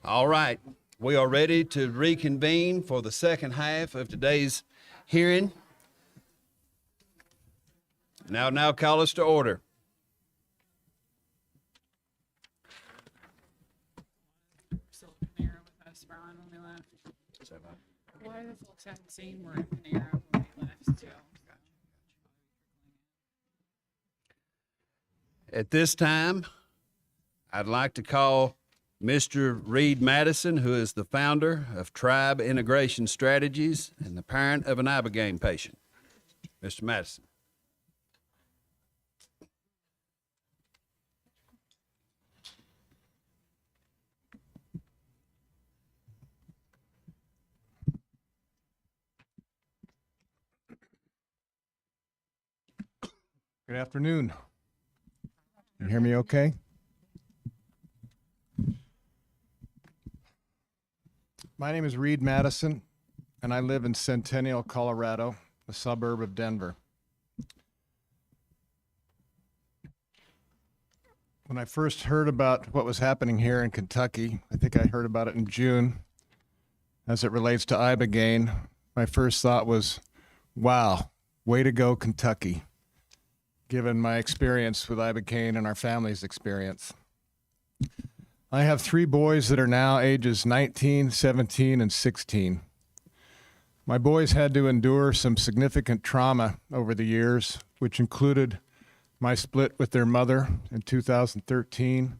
All right, we are ready to reconvene for the second half of today's hearing. Now call us to order. Still in Panera with us, Brian, when we left. A lot of the folks I hadn't seen were in Panera when we left, too. At this time, I'd like to call Mr. Reed Madison, who is the founder of Tribe Integration Strategies and the parent of an Ibogaine patient. Mr. Madison. Good afternoon. You hear me okay? My name is Reed Madison, and I live in Centennial, Colorado, a suburb of Denver. When I first heard about what was happening here in Kentucky, I think I heard about it in June, as it relates to Ibogaine, my first thought was, wow, way to go, Kentucky, given my experience with Ibogaine and our family's experience. I have 3 boys that are now ages 19, 17, and 16. My boys had to endure some significant trauma over the years, which included my split with their mother in 2013,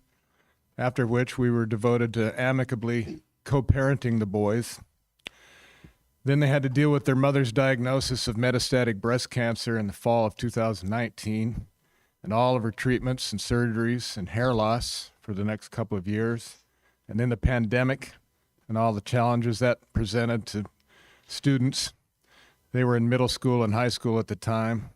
after which we were devoted to amicably co-parenting the boys. Then they had to deal with their mother's diagnosis of metastatic breast cancer in the fall of 2019, and all of her treatments and surgeries and hair loss for the next couple of years, and then the pandemic and all the challenges that presented to students. They were in middle school and high school at the time.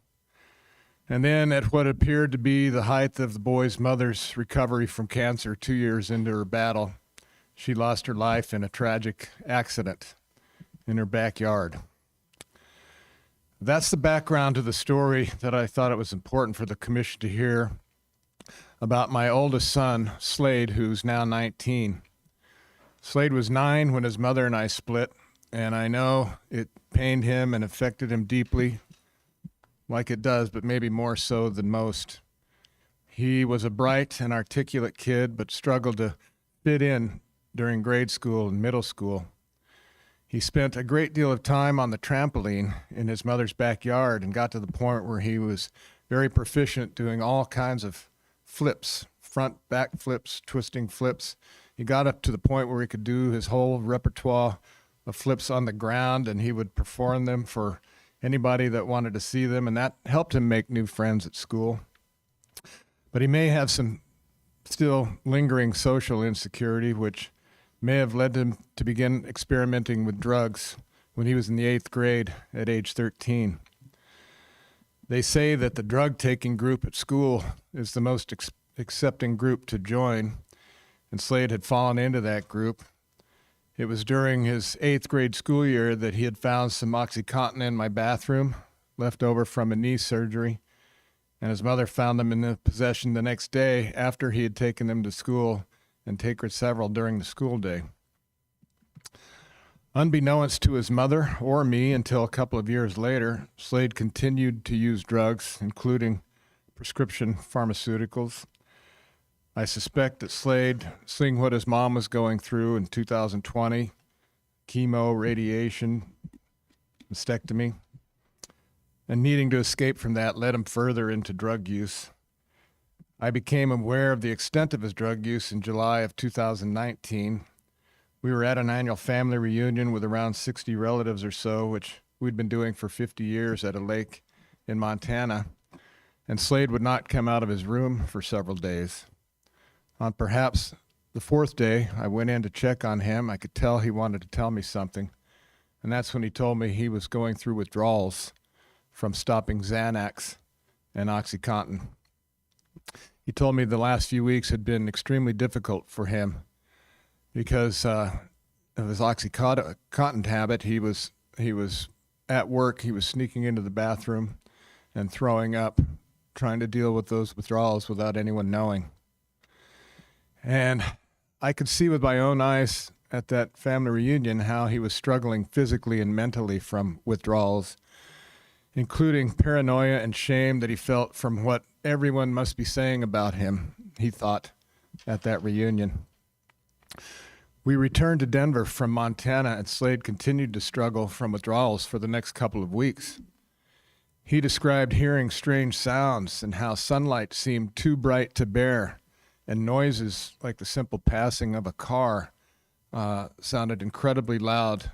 And then at what appeared to be the height of the boy's mother's recovery from cancer 2 years into her battle, she lost her life in a tragic accident in her backyard. That's the background to the story that I thought it was important for the commission to hear about my oldest son, Slade, who's now 19. Slade was 9 when his mother and I split, and I know it pained him and affected him deeply, like it does, but maybe more so than most. He was a bright and articulate kid, but struggled to fit in during grade school and middle school. He spent a great deal of time on the trampoline in his mother's backyard and got to the point where he was very proficient doing all kinds of flips, front, back flips, twisting flips. He got up to the point where he could do his whole repertoire of flips on the ground, and he would perform them for anybody that wanted to see them, and that helped him make new friends at school. But he may have some still lingering social insecurity, which may have led him to begin experimenting with drugs when he was in the 8th grade at age 13. They say that the drug-taking group at school is the most accepting group to join, and Slade had fallen into that group. It was during his 8th grade school year that he had found some OxyContin in my bathroom, left over from a knee surgery, and his mother found them in the possession the next day after he had taken them to school and taken several during the school day. Unbeknownst to his mother or me until a couple of years later, Slade continued to use drugs, including prescription pharmaceuticals. I suspect that Slade, seeing what his mom was going through in 2020, chemo, radiation, mastectomy, and needing to escape from that led him further into drug use. I became aware of the extent of his drug use in July of 2019. We were at an annual family reunion with around 60 relatives or so, which we'd been doing for 50 years at a lake in Montana, and Slade would not come out of his room for several days. On perhaps the 4th day, I went in to check on him. I could tell he wanted to tell me something, and that's when he told me he was going through withdrawals from stopping Xanax and OxyContin. He told me the last few weeks had been extremely difficult for him because of his OxyContin habit. He was at work, he was sneaking into the bathroom and throwing up, trying to deal with those withdrawals without anyone knowing. And I could see with my own eyes at that family reunion how he was struggling physically and mentally from withdrawals, including paranoia and shame that he felt from what everyone must be saying about him, he thought, at that reunion. We returned to Denver from Montana, and Slade continued to struggle from withdrawals for the next couple of weeks. He described hearing strange sounds and how sunlight seemed too bright to bear, and noises like the simple passing of a car sounded incredibly loud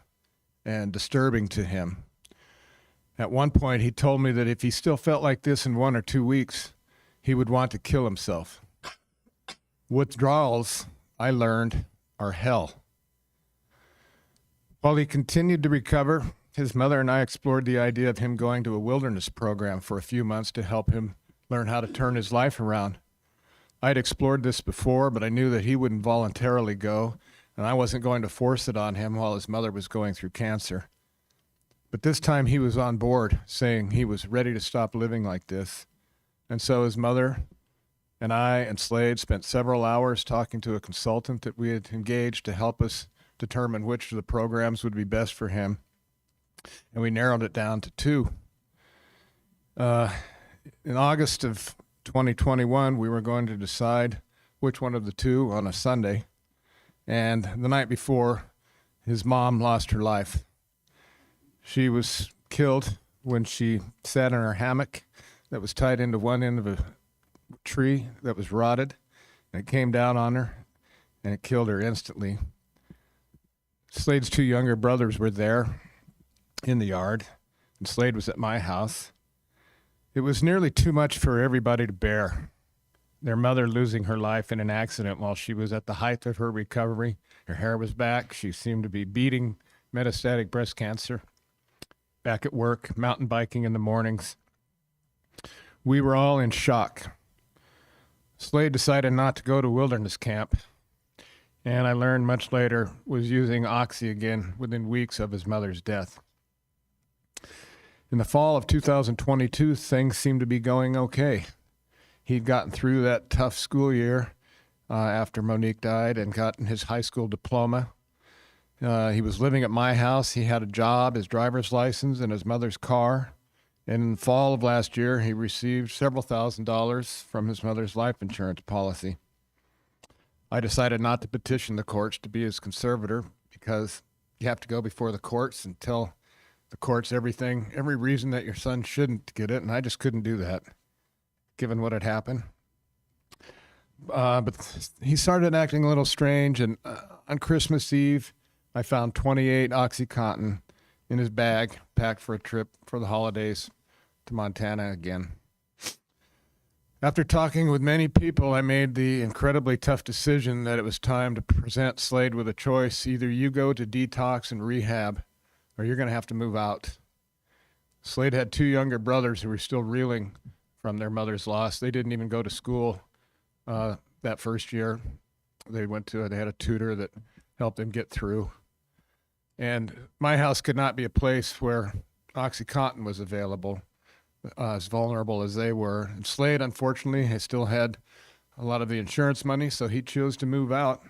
and disturbing to him. At one point, he told me that if he still felt like this in 1 or 2 weeks, he would want to kill himself. Withdrawals, I learned, are hell. While he continued to recover, his mother and I explored the idea of him going to a wilderness program for a few months to help him learn how to turn his life around. I'd explored this before, but I knew that he wouldn't voluntarily go, and I wasn't going to force it on him while his mother was going through cancer. But this time he was on board, saying he was ready to stop living like this. And so his mother and I and Slade spent several hours talking to a consultant that we had engaged to help us determine which of the programs would be best for him. And we narrowed it down to 2. In August of 2021, we were going to decide which one of the 2 on a Sunday. And the night before, his mom lost her life. She was killed when she sat in her hammock that was tied into one end of a tree that was rotted. And it came down on her, and it killed her instantly. Slade's 2 younger brothers were there in the yard, and Slade was at my house. It was nearly too much for everybody to bear. Their mother losing her life in an accident while she was at the height of her recovery. Her hair was back. She seemed to be beating metastatic breast cancer. Back at work, mountain biking in the mornings. We were all in shock. Slade decided not to go to wilderness camp, and I learned much later was using Oxy again within weeks of his mother's death. In the fall of 2022, things seemed to be going okay. He'd gotten through that tough school year after Monique died and gotten his high school diploma. He was living at my house. He had a job, his driver's license, and his mother's car. And in the fall of last year, he received several $1,000s from his mother's life insurance policy. I decided not to petition the courts to be his conservator because you have to go before the courts and tell the courts every reason that your son shouldn't get it, and I just couldn't do that, given what had happened. But he started acting a little strange, and on Christmas Eve, I found 28 OxyContin in his bag, packed for a trip for the holidays to Montana again. After talking with many people, I made the incredibly tough decision that it was time to present Slade with a choice. Either you go to detox and rehab, or you're going to have to move out. Slade had 2 younger brothers who were still reeling from their mother's loss. They didn't even go to school that first year. They had a tutor that helped them get through. And my house could not be a place where OxyContin was available, as vulnerable as they were. And Slade, unfortunately, he still had a lot of the insurance money, so he chose to move out.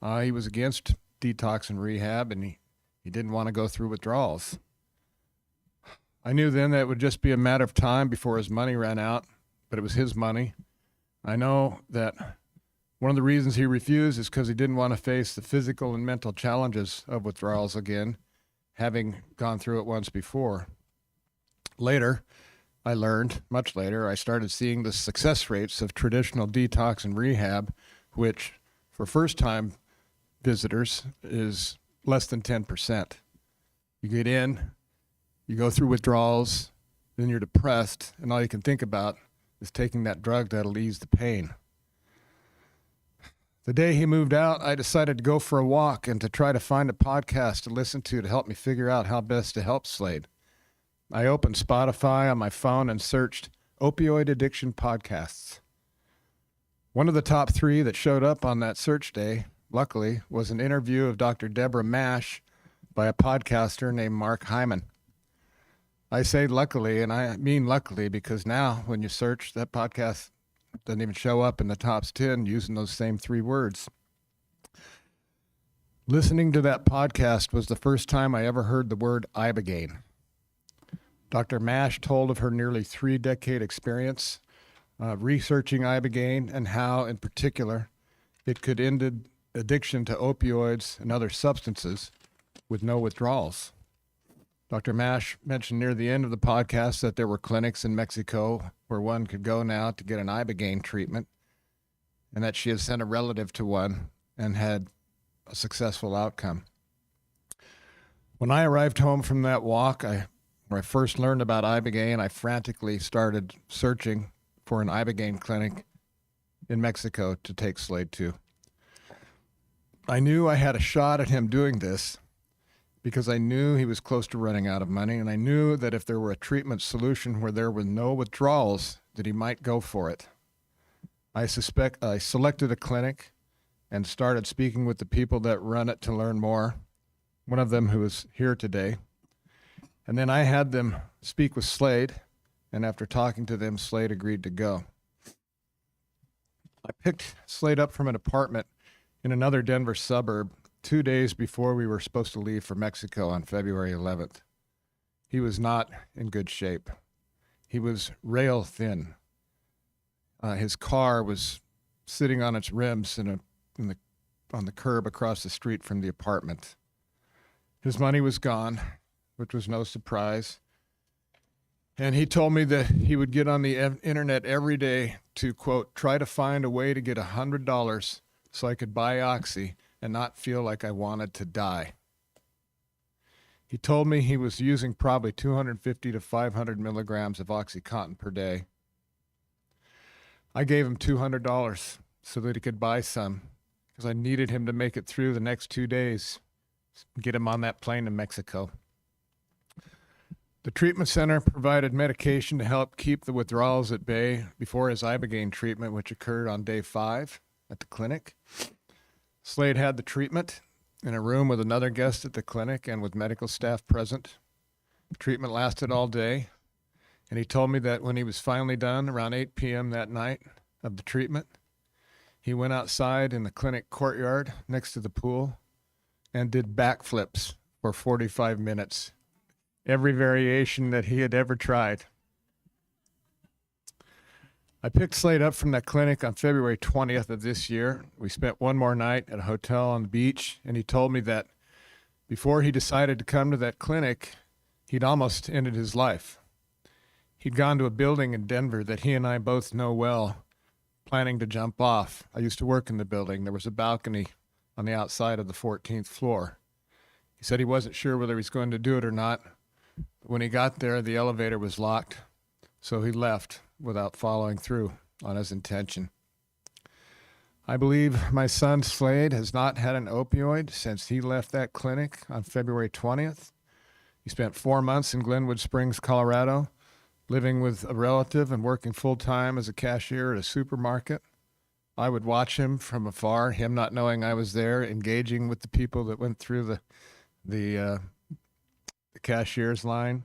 He was against detox and rehab, and he didn't want to go through withdrawals. I knew then that it would just be a matter of time before his money ran out, but it was his money. I know that one of the reasons he refused is because he didn't want to face the physical and mental challenges of withdrawals again, having gone through it once before. Later, I learned, much later, I started seeing the success rates of traditional detox and rehab, which for first-time visitors is less than 10%. You get in, you go through withdrawals, then you're depressed, and all you can think about is taking that drug that'll ease the pain. The day he moved out, I decided to go for a walk and to try to find a podcast to listen to help me figure out how best to help Slade. I opened Spotify on my phone and searched opioid addiction podcasts. One of the top 3 that showed up on that search day, luckily, was an interview of Dr. Deborah Mash by a podcaster named Mark Hyman. I say luckily, and I mean luckily, because now when you search, that podcast doesn't even show up in the top 10 using those same 3 words. Listening to that podcast was the first time I ever heard the word Ibogaine. Dr. Mash told of her nearly 3-decade experience researching Ibogaine and how, in particular, it could end addiction to opioids and other substances with no withdrawals. Dr. Mash mentioned near the end of the podcast that there were clinics in Mexico where one could go now to get an Ibogaine treatment, and that she had sent a relative to one and had a successful outcome. When I arrived home from that walk, where I first learned about Ibogaine, I frantically started searching for an Ibogaine clinic in Mexico to take Slade to. I knew I had a shot at him doing this because I knew he was close to running out of money, and I knew that if there were a treatment solution where there were no withdrawals, that he might go for it. I selected a clinic and started speaking with the people that run it to learn more, one of them who is here today. And then I had them speak with Slade, and after talking to them, Slade agreed to go. I picked Slade up from an apartment in another Denver suburb 2 days before we were supposed to leave for Mexico on February 11th. He was not in good shape. He was rail thin. His car was sitting on its rims on the curb across the street from the apartment. His money was gone, which was no surprise. And he told me that he would get on the internet every day to, quote, try to find a way to get $100 so I could buy Oxy and not feel like I wanted to die. He told me he was using probably 250 to 500 milligrams of OxyContin per day. I gave him $200 so that he could buy some because I needed him to make it through the next 2 days, get him on that plane to Mexico. The treatment center provided medication to help keep the withdrawals at bay before his Ibogaine treatment, which occurred on day 5 at the clinic. Slade had the treatment in a room with another guest at the clinic and with medical staff present. The treatment lasted all day, and he told me that when he was finally done around 8 p.m. that night of the treatment, he went outside in the clinic courtyard next to the pool and did backflips for 45 minutes, every variation that he had ever tried. I picked Slade up from that clinic on February 20th of this year. We spent one more night at a hotel on the beach, and he told me that before he decided to come to that clinic, he'd almost ended his life. He'd gone to a building in Denver that he and I both know well, planning to jump off. I used to work in the building. There was a balcony on the outside of the 14th floor. He said he wasn't sure whether he was going to do it or not. But when he got there, the elevator was locked, so he left without following through on his intention. I believe my son Slade has not had an opioid since he left that clinic on February 20th. He spent 4 months in Glenwood Springs, Colorado, living with a relative and working full-time as a cashier at a supermarket. I would watch him from afar, him not knowing I was there, engaging with the people that went through the cashier's line.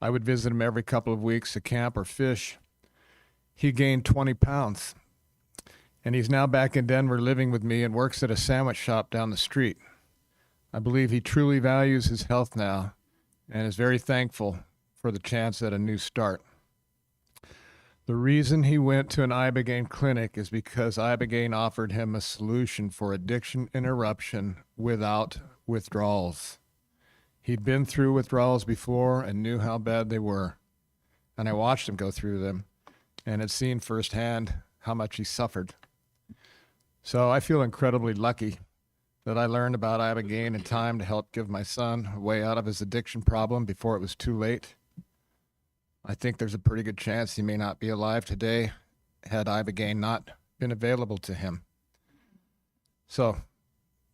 I would visit him every couple of weeks to camp or fish. He gained 20 pounds, and he's now back in Denver living with me and works at a sandwich shop down the street. I believe he truly values his health now and is very thankful for the chance at a new start. The reason he went to an Ibogaine clinic is because Ibogaine offered him a solution for addiction interruption without withdrawals. He'd been through withdrawals before and knew how bad they were, and I watched him go through them and had seen firsthand how much he suffered. So I feel incredibly lucky that I learned about Ibogaine in time to help give my son a way out of his addiction problem before it was too late. I think there's a pretty good chance he may not be alive today had Ibogaine not been available to him. So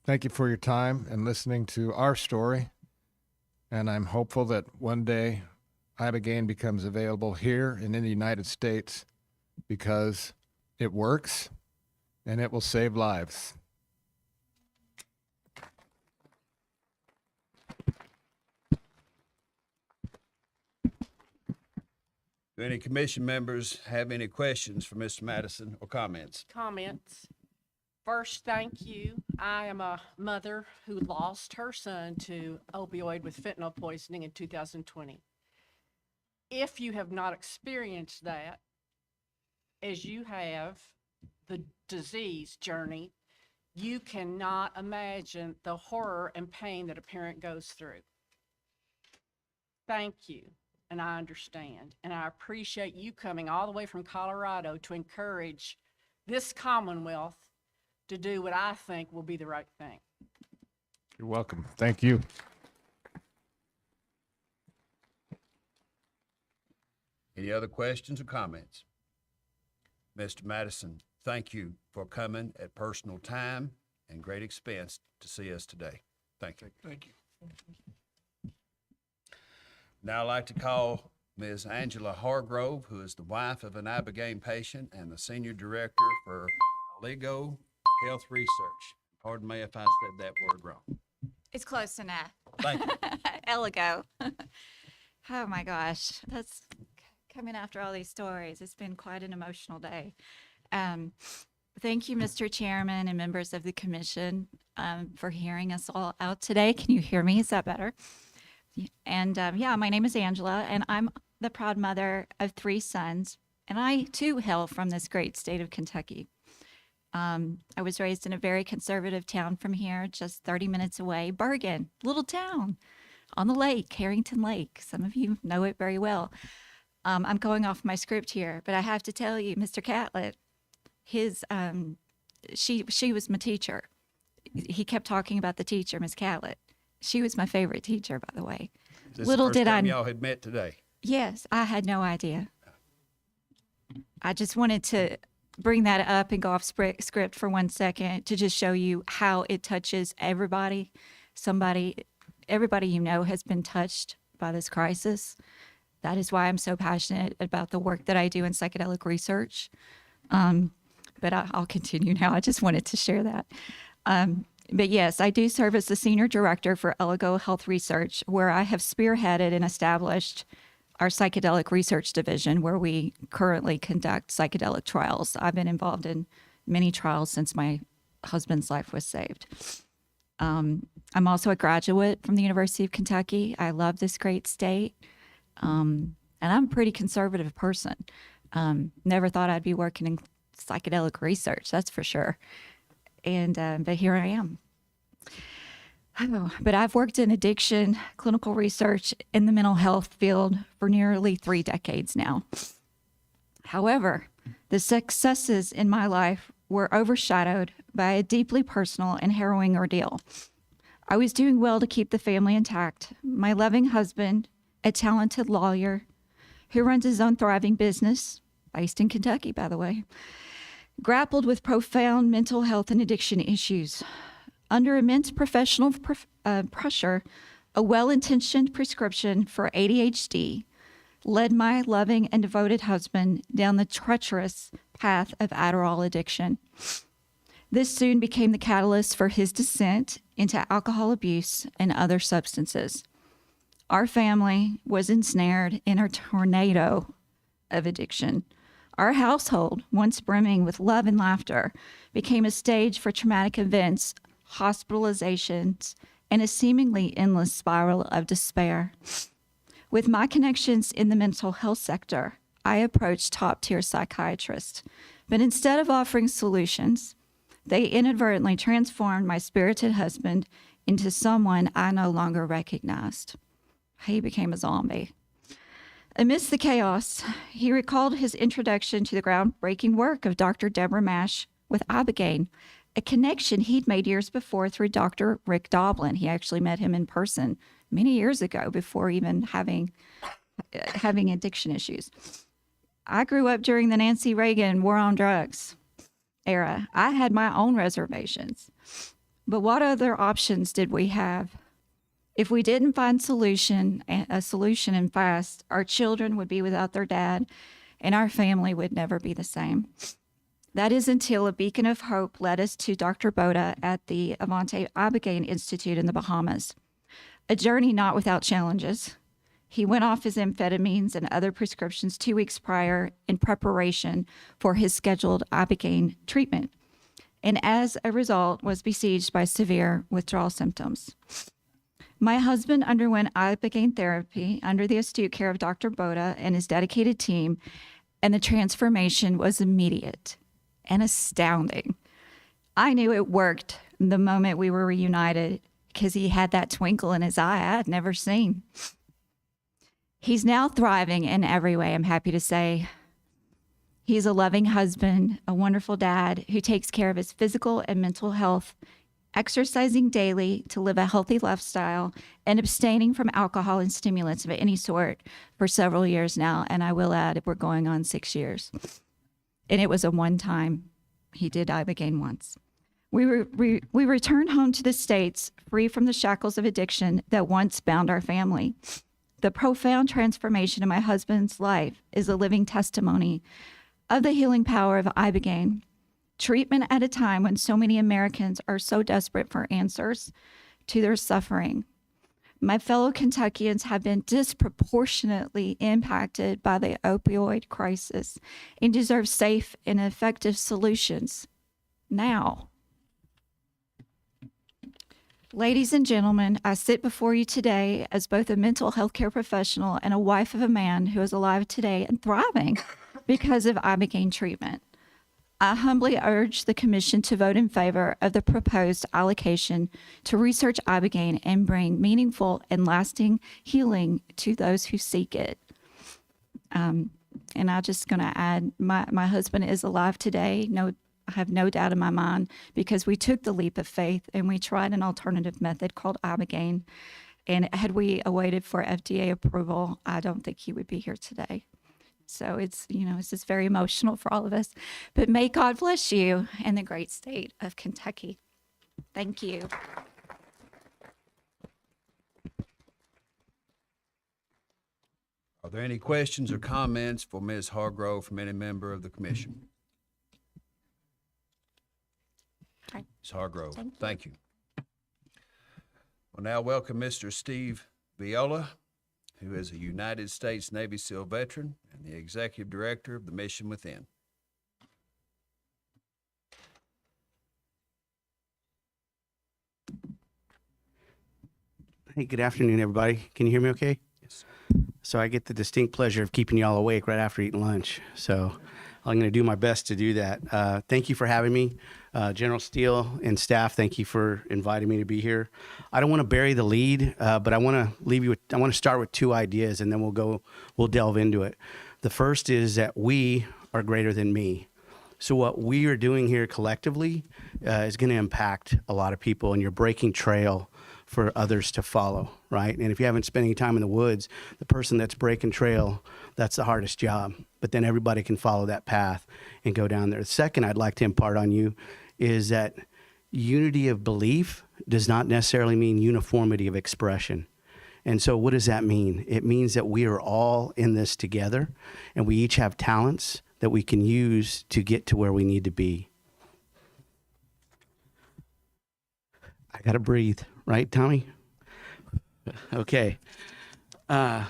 thank you for your time and listening to our story. And I'm hopeful that one day Ibogaine becomes available here and in the United States because it works and it will save lives. Do any commission members have any questions for Mr. Madison or comments? Comments? First, thank you. I am a mother who lost her son to opioid with fentanyl poisoning in 2020. If you have not experienced that, as you have the disease journey, you cannot imagine the horror and pain that a parent goes through. Thank you, and I understand, and I appreciate you coming all the way from Colorado to encourage this Commonwealth to do what I think will be the right thing. You're welcome. Thank you. Any other questions or comments? Mr. Madison, thank you for coming at personal time and great expense to see us today. Thank you. Thank you. Now I'd like to call Ms. Angela Hargrove, who is the wife of an Abatement patient and the senior director for Aligo Health Research. Pardon me if I said that word wrong. It's close enough. Thank you. Eligo. Oh my gosh, that's coming after all these stories. It's been quite an emotional day. Thank you, Mr. Chairman and members of the commission, for hearing us all out today. Can you hear me? Is that better? And yeah, my name is Angela, and I'm the proud mother of 3 sons, and I too hail from this great state of Kentucky. I was raised in a very conservative town from here, just 30 minutes away, Bergen, little town on the lake, Carrington Lake. Some of you know it very well. I'm going off my script here, but I have to tell you, Mr. Catlett, she was my teacher. He kept talking about the teacher, Miss Catlett. She was my favorite teacher, by the way. This Little is the did first time I y'all had met today. Yes, I had no idea. I just wanted to bring that up and go off script for 1 second to just show you how it touches everybody. Everybody you know has been touched by this crisis. That is why I'm so passionate about the work that I do in psychedelic research. But I'll continue now. I just wanted to share that. But yes, I do serve as the senior director for Aligo Health Research, where I have spearheaded and established our psychedelic research division, where we currently conduct psychedelic trials. I've been involved in many trials since my husband's life was saved. I'm also a graduate from the University of Kentucky. I love this great state. And I'm a pretty conservative person. Never thought I'd be working in psychedelic research, that's for sure. And but here I am. But I've worked in addiction, clinical research in the mental health field for nearly 3 decades now. However, the successes in my life were overshadowed by a deeply personal and harrowing ordeal. I was doing well to keep the family intact. My loving husband, a talented lawyer who runs his own thriving business, based in Kentucky, by the way, grappled with profound mental health and addiction issues. Under immense professional pressure, a well-intentioned prescription for ADHD led my loving and devoted husband down the treacherous path of Adderall addiction. This soon became the catalyst for his descent into alcohol abuse and other substances. Our family was ensnared in a tornado of addiction. Our household, once brimming with love and laughter, became a stage for traumatic events, hospitalizations, and a seemingly endless spiral of despair. With my connections in the mental health sector, I approached top-tier psychiatrists, but instead of offering solutions, they inadvertently transformed my spirited husband into someone I no longer recognized. He became a zombie. Amidst the chaos, he recalled his introduction to the groundbreaking work of Dr. Deborah Mash with Ibogaine, a connection he'd made years before through Dr. Rick Doblin. He actually met him in person many years ago before even having addiction issues. I grew up during the Nancy Reagan war on drugs era. I had my own reservations. But what other options did we have? If we didn't find a solution and fast, our children would be without their dad, and our family would never be the same. That is until a beacon of hope led us to Dr. Boda at the Avante Ibogaine Institute in the Bahamas. A journey not without challenges. He went off his amphetamines and other prescriptions 2 weeks prior in preparation for his scheduled Ibogaine treatment. and as a result was besieged by severe withdrawal symptoms. My husband underwent Ibogaine therapy under the astute care of Dr. Boda and his dedicated team, and the transformation was immediate and astounding. I knew it worked the moment we were reunited because he had that twinkle in his eye I had never seen. He's now thriving in every way, I'm happy to say. He's a loving husband, a wonderful dad who takes care of his physical and mental health, exercising daily to live a healthy lifestyle, and abstaining from alcohol and stimulants of any sort for several years now. And I will add, we're going on 6 years. And it was a one-time. He did Ibogaine once. We returned home to the States free from the shackles of addiction that once bound our family. The profound transformation in my husband's life is a living testimony of the healing power of Ibogaine. Treatment at a time when so many Americans are so desperate for answers to their suffering. My fellow Kentuckians have been disproportionately impacted by the opioid crisis and deserve safe and effective solutions now. Ladies and gentlemen, I sit before you today as both a mental health care professional and a wife of a man who is alive today and thriving because of Ibogaine treatment. I humbly urge the Commission to vote in favor of the proposed allocation to research Ibogaine and bring meaningful and lasting healing to those who seek it. And I'm just going to add, my husband is alive today. I have no doubt in my mind, because we took the leap of faith and we tried an alternative method called Ibogaine. And had we awaited for FDA approval, I don't think he would be here today. So it's just very emotional for all of us. But may God bless you and the great state of Kentucky. Thank you. Are there any questions or comments for Ms. Hargrove from any member of the commission? Ms. Hargrove, thank you. We'll now welcome Mr. Steve Viola, who is a United States Navy SEAL veteran and the Executive Director of the Mission Within. Hey, good afternoon, everybody. Can you hear me okay? Yes. So I get the distinct pleasure of keeping you all awake right after eating lunch. So I'm going to do my best to do that. Thank you for having me. General Steele and staff, thank you for inviting me to be here. I don't want to bury the lead, but I want to start with two ideas, and then we'll delve into it. The first is that we are greater than me. So what we are doing here collectively is going to impact a lot of people, and you're breaking trail for others to follow, right? And if you haven't spent any time in the woods, the person that's breaking trail, that's the hardest job. But then everybody can follow that path and go down there. The second I'd like to impart on you is that unity of belief does not necessarily mean uniformity of expression. And so what does that mean? It means that we are all in this together, and we each have talents that we can use to get to where we need to be. I gotta breathe, right, Tommy? Okay. Hi,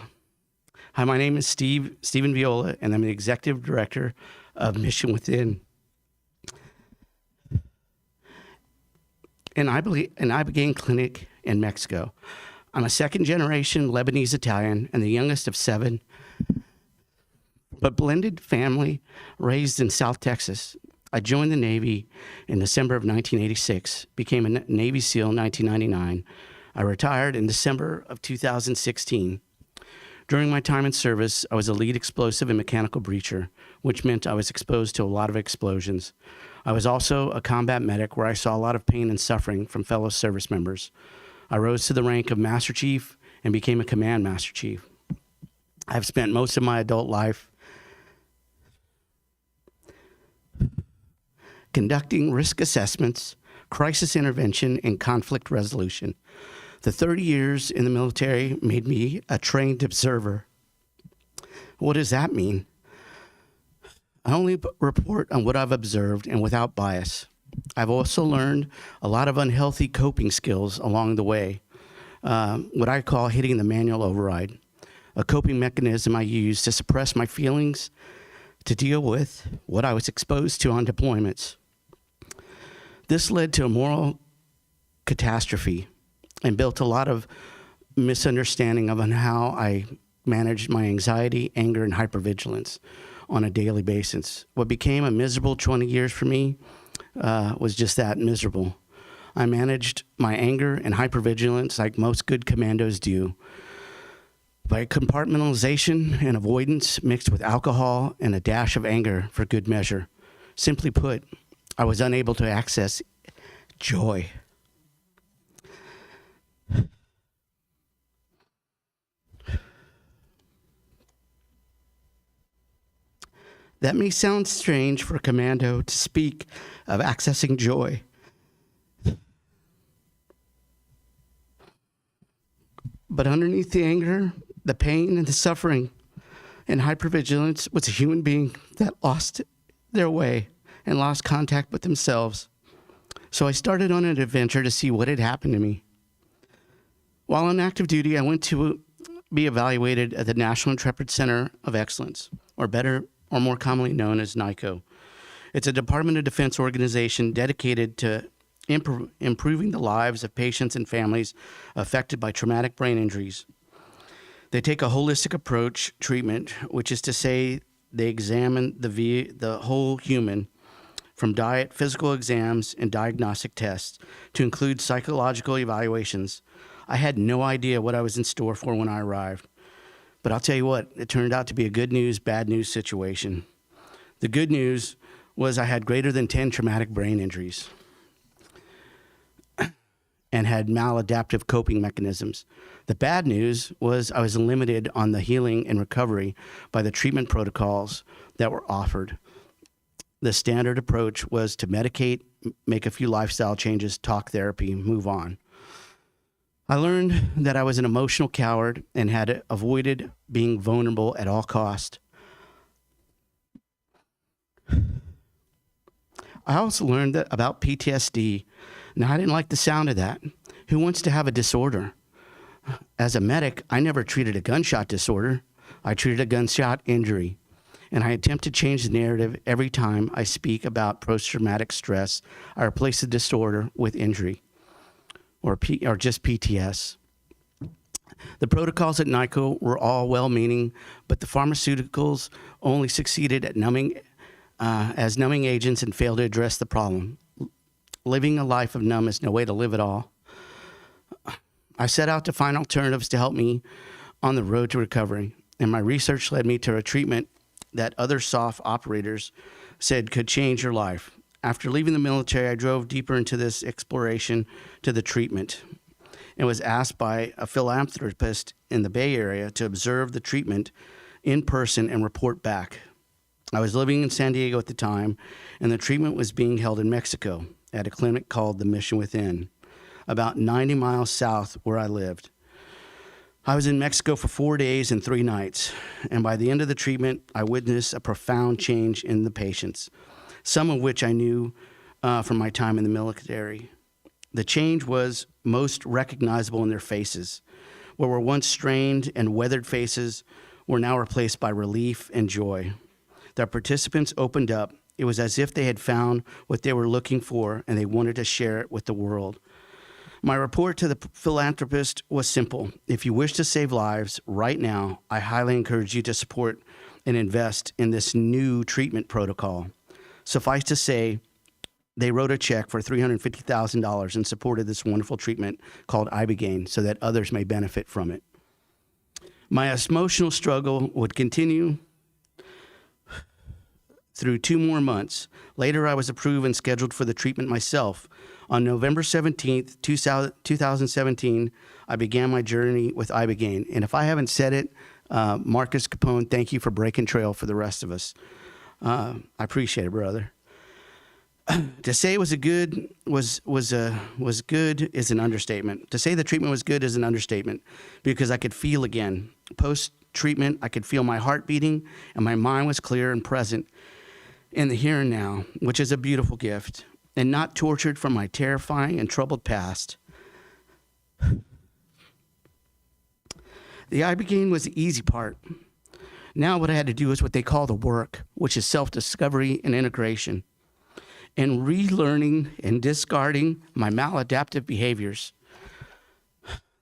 my name is Stephen Viola, and I'm the Executive Director of Mission Within. And Ibogaine Clinic in Mexico. I'm a second-generation Lebanese Italian and the youngest of 7, but blended family raised in South Texas. I joined the Navy in December of 1986, became a Navy SEAL in 1999. I retired in December of 2016. During my time in service, I was a lead explosive and mechanical breacher, which meant I was exposed to a lot of explosions. I was also a combat medic where I saw a lot of pain and suffering from fellow service members. I rose to the rank of Master Chief and became a Command Master Chief. I've spent most of my adult life conducting risk assessments, crisis intervention, and conflict resolution. The 30 years in the military made me a trained observer. What does that mean? I only report on what I've observed and without bias. I've also learned a lot of unhealthy coping skills along the way, what I call hitting the manual override, a coping mechanism I use to suppress my feelings, to deal with what I was exposed to on deployments. This led to a moral catastrophe and built a lot of misunderstanding of on how I managed my anxiety, anger, and hypervigilance on a daily basis. What became a miserable 20 years for me was just that, miserable. I managed my anger and hypervigilance like most good commandos do, by compartmentalization and avoidance mixed with alcohol and a dash of anger for good measure. Simply put, I was unable to access joy. That may sound strange for a commando to speak of accessing joy. But underneath the anger, the pain, and the suffering and hypervigilance was a human being that lost their way and lost contact with themselves. So I started on an adventure to see what had happened to me. While on active duty, I went to be evaluated at the National Intrepid Center of Excellence, or better, or more commonly known as NICO. It's a Department of Defense organization dedicated to improving the lives of patients and families affected by traumatic brain injuries. They take a holistic approach treatment, which is to say they examine the whole human from diet, physical exams, and diagnostic tests to include psychological evaluations. I had no idea what I was in store for when I arrived. But I'll tell you what, it turned out to be a good news, bad news situation. The good news was I had greater than 10 traumatic brain injuries and had maladaptive coping mechanisms. The bad news was I was limited on the healing and recovery by the treatment protocols that were offered. The standard approach was to medicate, make a few lifestyle changes, talk therapy, move on. I learned that I was an emotional coward and had avoided being vulnerable at all costs. I also learned that about PTSD. Now, I didn't like the sound of that. Who wants to have a disorder? As a medic, I never treated a gunshot disorder. I treated a gunshot injury. And I attempt to change the narrative every time I speak about post-traumatic stress. I replace the disorder with injury or just PTS. The protocols at NICO were all well-meaning, but the pharmaceuticals only succeeded at numbing agents and failed to address the problem. Living a life of numb is no way to live at all. I set out to find alternatives to help me on the road to recovery, and my research led me to a treatment that other soft operators said could change your life. After leaving the military, I drove deeper into this exploration to the treatment and was asked by a philanthropist in the Bay Area to observe the treatment in person and report back. I was living in San Diego at the time, and the treatment was being held in Mexico at a clinic called the Mission Within, about 90 miles south where I lived. I was in Mexico for 4 days and 3 nights, and by the end of the treatment, I witnessed a profound change in the patients, some of which I knew from my time in the military. The change was most recognizable in their faces. What were once strained and weathered faces were now replaced by relief and joy. The participants opened up. It was as if they had found what they were looking for and they wanted to share it with the world. My report to the philanthropist was simple. If you wish to save lives right now, I highly encourage you to support and invest in this new treatment protocol. Suffice to say, they wrote a check for $350,000 and supported this wonderful treatment called Ibogaine so that others may benefit from it. My emotional struggle would continue through 2 more months. Later, I was approved and scheduled for the treatment myself. On November 17th, 2017, I began my journey with Ibogaine. And if I haven't said it, Marcus Capone, thank you for breaking trail for the rest of us. I appreciate it, brother. To say it was good is an understatement. To say the treatment was good is an understatement because I could feel again. Post-treatment, I could feel my heart beating and my mind was clear and present in the here and now, which is a beautiful gift, and not tortured from my terrifying and troubled past. The Ibogaine was the easy part. Now what I had to do is what they call the work, which is self-discovery and integration. and relearning and discarding my maladaptive behaviors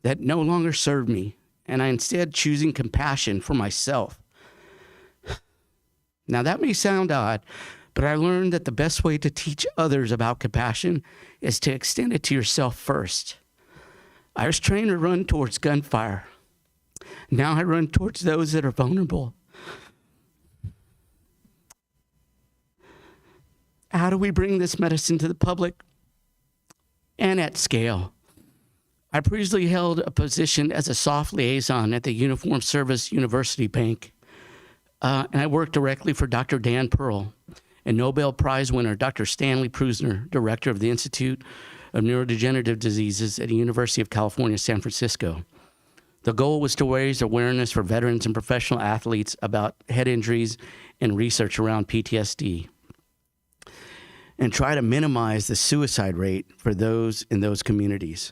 that no longer serve me, and I instead choosing compassion for myself. Now that may sound odd, but I learned that the best way to teach others about compassion is to extend it to yourself first. I was trained to run towards gunfire. Now I run towards those that are vulnerable. How do we bring this medicine to the public and at scale? I previously held a position as a soft liaison at the Uniformed Service University Bank, and I worked directly for Dr. Dan Pearl and Nobel Prize winner Dr. Stanley Prusner, director of the Institute of Neurodegenerative Diseases at the University of California, San Francisco. The goal was to raise awareness for veterans and professional athletes about head injuries and research around PTSD, and try to minimize the suicide rate for those in those communities.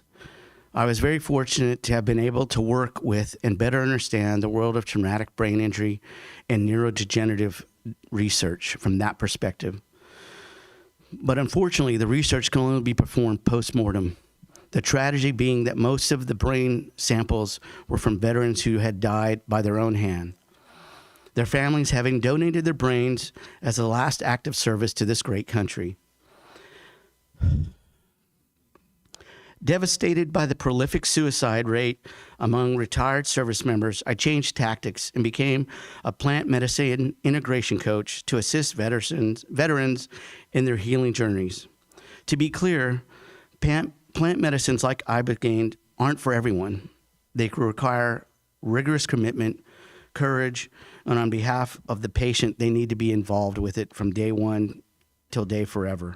I was very fortunate to have been able to work with and better understand the world of traumatic brain injury and neurodegenerative research from that perspective. But unfortunately, the research can only be performed post-mortem. The tragedy being that most of the brain samples were from veterans who had died by their own hand, their families having donated their brains as a last act of service to this great country. Devastated by the prolific suicide rate among retired service members, I changed tactics and became a plant medicine integration coach to assist veterans in their healing journeys. To be clear, plant medicines like Ibogaine aren't for everyone. They require rigorous commitment, courage, and on behalf of the patient, they need to be involved with it from day one till day forever.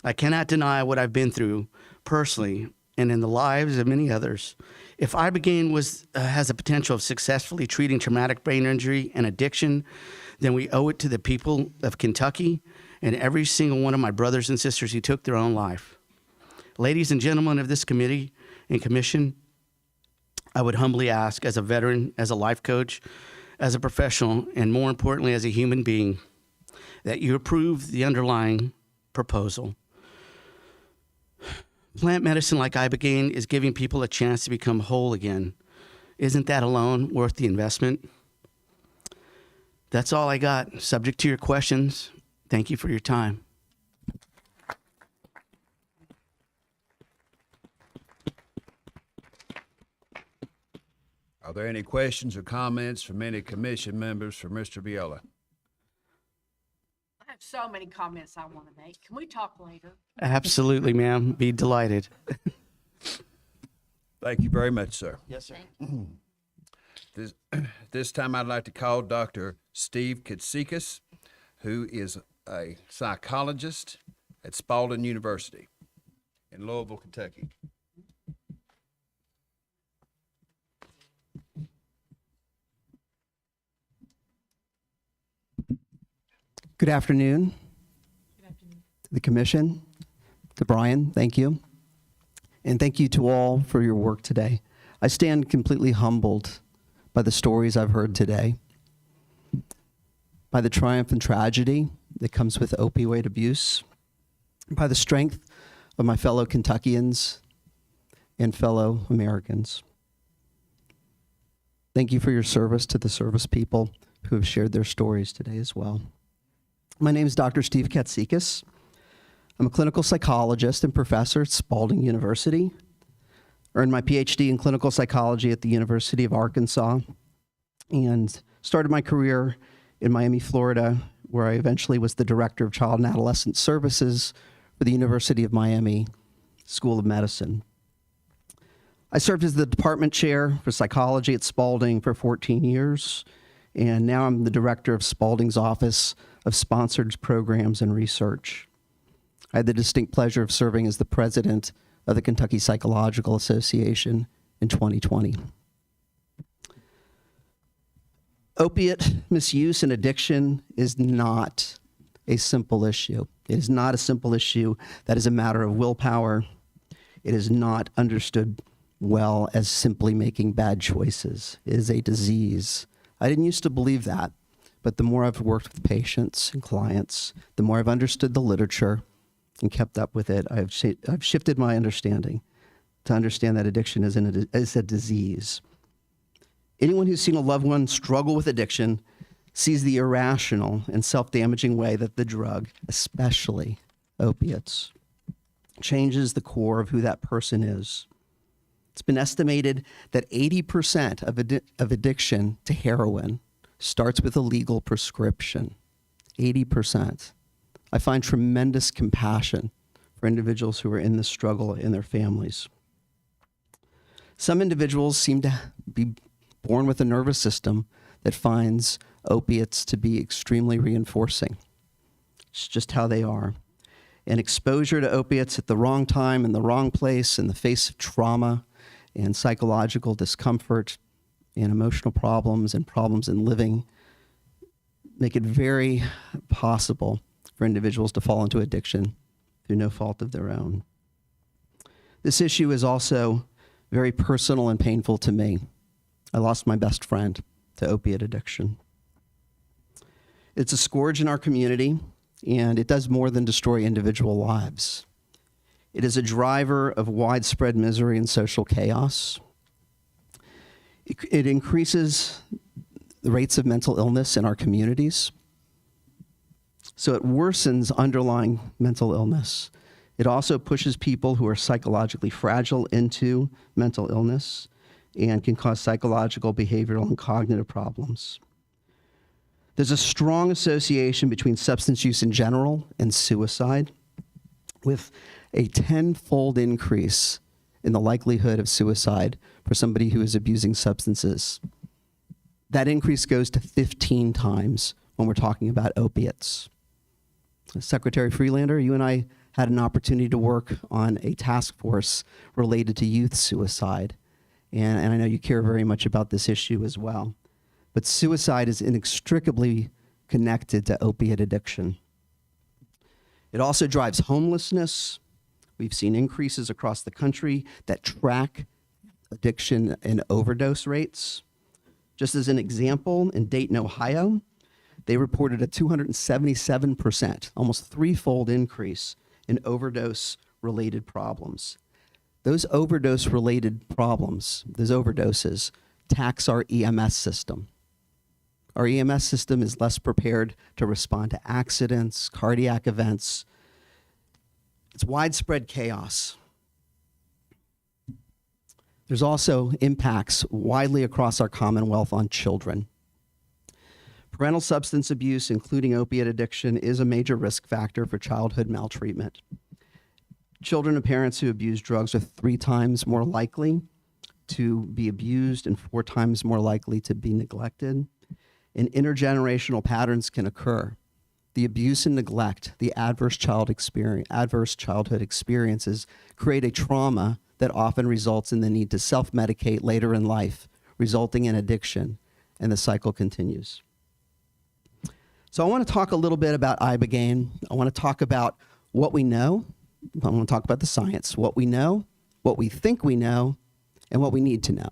I cannot deny what I've been through personally and in the lives of many others. If Ibogaine has a potential of successfully treating traumatic brain injury and addiction, then we owe it to the people of Kentucky and every single one of my brothers and sisters who took their own life. Ladies and gentlemen of this committee and commission, I would humbly ask, as a veteran, as a life coach, as a professional, and more importantly, as a human being, that you approve the underlying proposal. Plant medicine like Ibogaine is giving people a chance to become whole again. Isn't that alone worth the investment? That's all I got. Subject to your questions, thank you for your time. Are there any questions or comments from any commission members for Mr. Viola? I have so many comments I want to make. Can we talk later? Absolutely, ma'am. Be delighted. Thank you very much, sir. Yes, sir. This time I'd like to call Dr. Steve Katsikas, who is a psychologist at Spalding University in Louisville, Kentucky. Good afternoon. To the commission, to Brian, thank you. And thank you to all for your work today. I stand completely humbled by the stories I've heard today, by the triumph and tragedy that comes with opioid abuse, by the strength of my fellow Kentuckians and fellow Americans. Thank you for your service to the service people who have shared their stories today as well. My name is Dr. Steve Katsikas. I'm a clinical psychologist and professor at Spalding University. Earned my PhD in clinical psychology at the University of Arkansas and started my career in Miami, Florida, where I eventually was the director of child and adolescent services for the University of Miami School of Medicine. I served as the department chair for psychology at Spalding for 14 years, and now I'm the director of Spalding's Office of Sponsored Programs and Research. I had the distinct pleasure of serving as the president of the Kentucky Psychological Association in 2020. Opiate misuse and addiction is not a simple issue. It is not a simple issue that is a matter of willpower. It is not understood well as simply making bad choices. It is a disease. I didn't used to believe that, but the more I've worked with patients and clients, the more I've understood the literature, and kept up with it, I've shifted my understanding to understand that addiction is a disease. Anyone who's seen a loved one struggle with addiction sees the irrational and self-damaging way that the drug, especially opiates, changes the core of who that person is. It's been estimated that 80% of addiction to heroin starts with a legal prescription. 80%. I find tremendous compassion for individuals who are in this struggle in their families. Some individuals seem to be born with a nervous system that finds opiates to be extremely reinforcing. It's just how they are. And exposure to opiates at the wrong time, in the wrong place, in the face of trauma and psychological discomfort and emotional problems and problems in living make it very possible for individuals to fall into addiction through no fault of their own. This issue is also very personal and painful to me. I lost my best friend to opiate addiction. It's a scourge in our community, and it does more than destroy individual lives. It is a driver of widespread misery and social chaos. It increases the rates of mental illness in our communities. So it worsens underlying mental illness. It also pushes people who are psychologically fragile into mental illness and can cause psychological, behavioral, and cognitive problems. There's a strong association between substance use in general and suicide, with a 10-fold increase in the likelihood of suicide for somebody who is abusing substances. That increase goes to 15 times when we're talking about opiates. Secretary Freelander, you and I had an opportunity to work on a task force related to youth suicide. And I know you care very much about this issue as well. But suicide is inextricably connected to opiate addiction. It also drives homelessness. We've seen increases across the country that track addiction and overdose rates. Just as an example, in Dayton, Ohio, they reported a 277%, almost threefold increase in overdose-related problems. Those overdose-related problems, those overdoses, tax our EMS system. Our EMS system is less prepared to respond to accidents, cardiac events. It's widespread chaos. There's also impacts widely across our Commonwealth on children. Parental substance abuse, including opiate addiction, is a major risk factor for childhood maltreatment. Children of parents who abuse drugs are 3 times more likely to be abused and 4 times more likely to be neglected. And intergenerational patterns can occur. The abuse and neglect, the adverse childhood experiences create a trauma that often results in the need to self-medicate later in life, resulting in addiction, and the cycle continues. So I want to talk a little bit about ibogaine. I want to talk about what we know. I want to talk about the science, what we know, what we think we know, and what we need to know.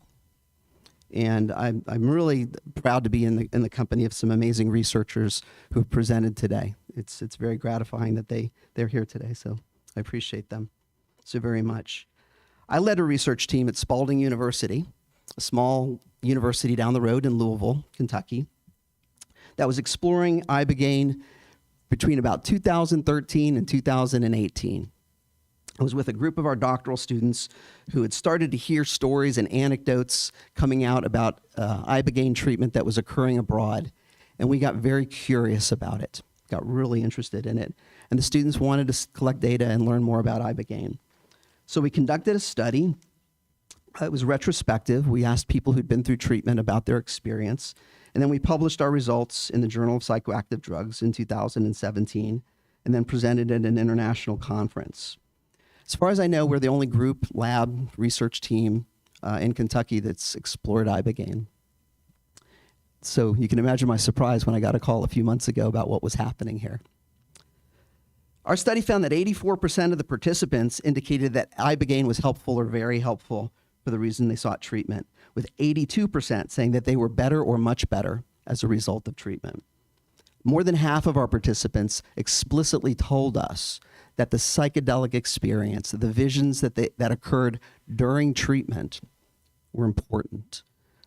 And I'm really proud to be in the company of some amazing researchers who have presented today. It's very gratifying that they're here today, so I appreciate them so very much. I led a research team at Spalding University, a small university down the road in Louisville, Kentucky, that was exploring ibogaine between about 2013 and 2018. I was with a group of our doctoral students who had started to hear stories and anecdotes coming out about ibogaine treatment that was occurring abroad. And we got very curious about it, got really interested in it. And the students wanted to collect data and learn more about ibogaine. So we conducted a study. It was retrospective. We asked people who'd been through treatment about their experience. And then we published our results in the Journal of Psychoactive Drugs in 2017, and then presented at an international conference. As far as I know, we're the only group, lab, research team in Kentucky that's explored ibogaine. So you can imagine my surprise when I got a call a few months ago about what was happening here. Our study found that 84% of the participants indicated that ibogaine was helpful or very helpful for the reason they sought treatment, with 82% saying that they were better or much better as a result of treatment. More than half of our participants explicitly told us that the psychedelic experience, the visions that occurred during treatment were important,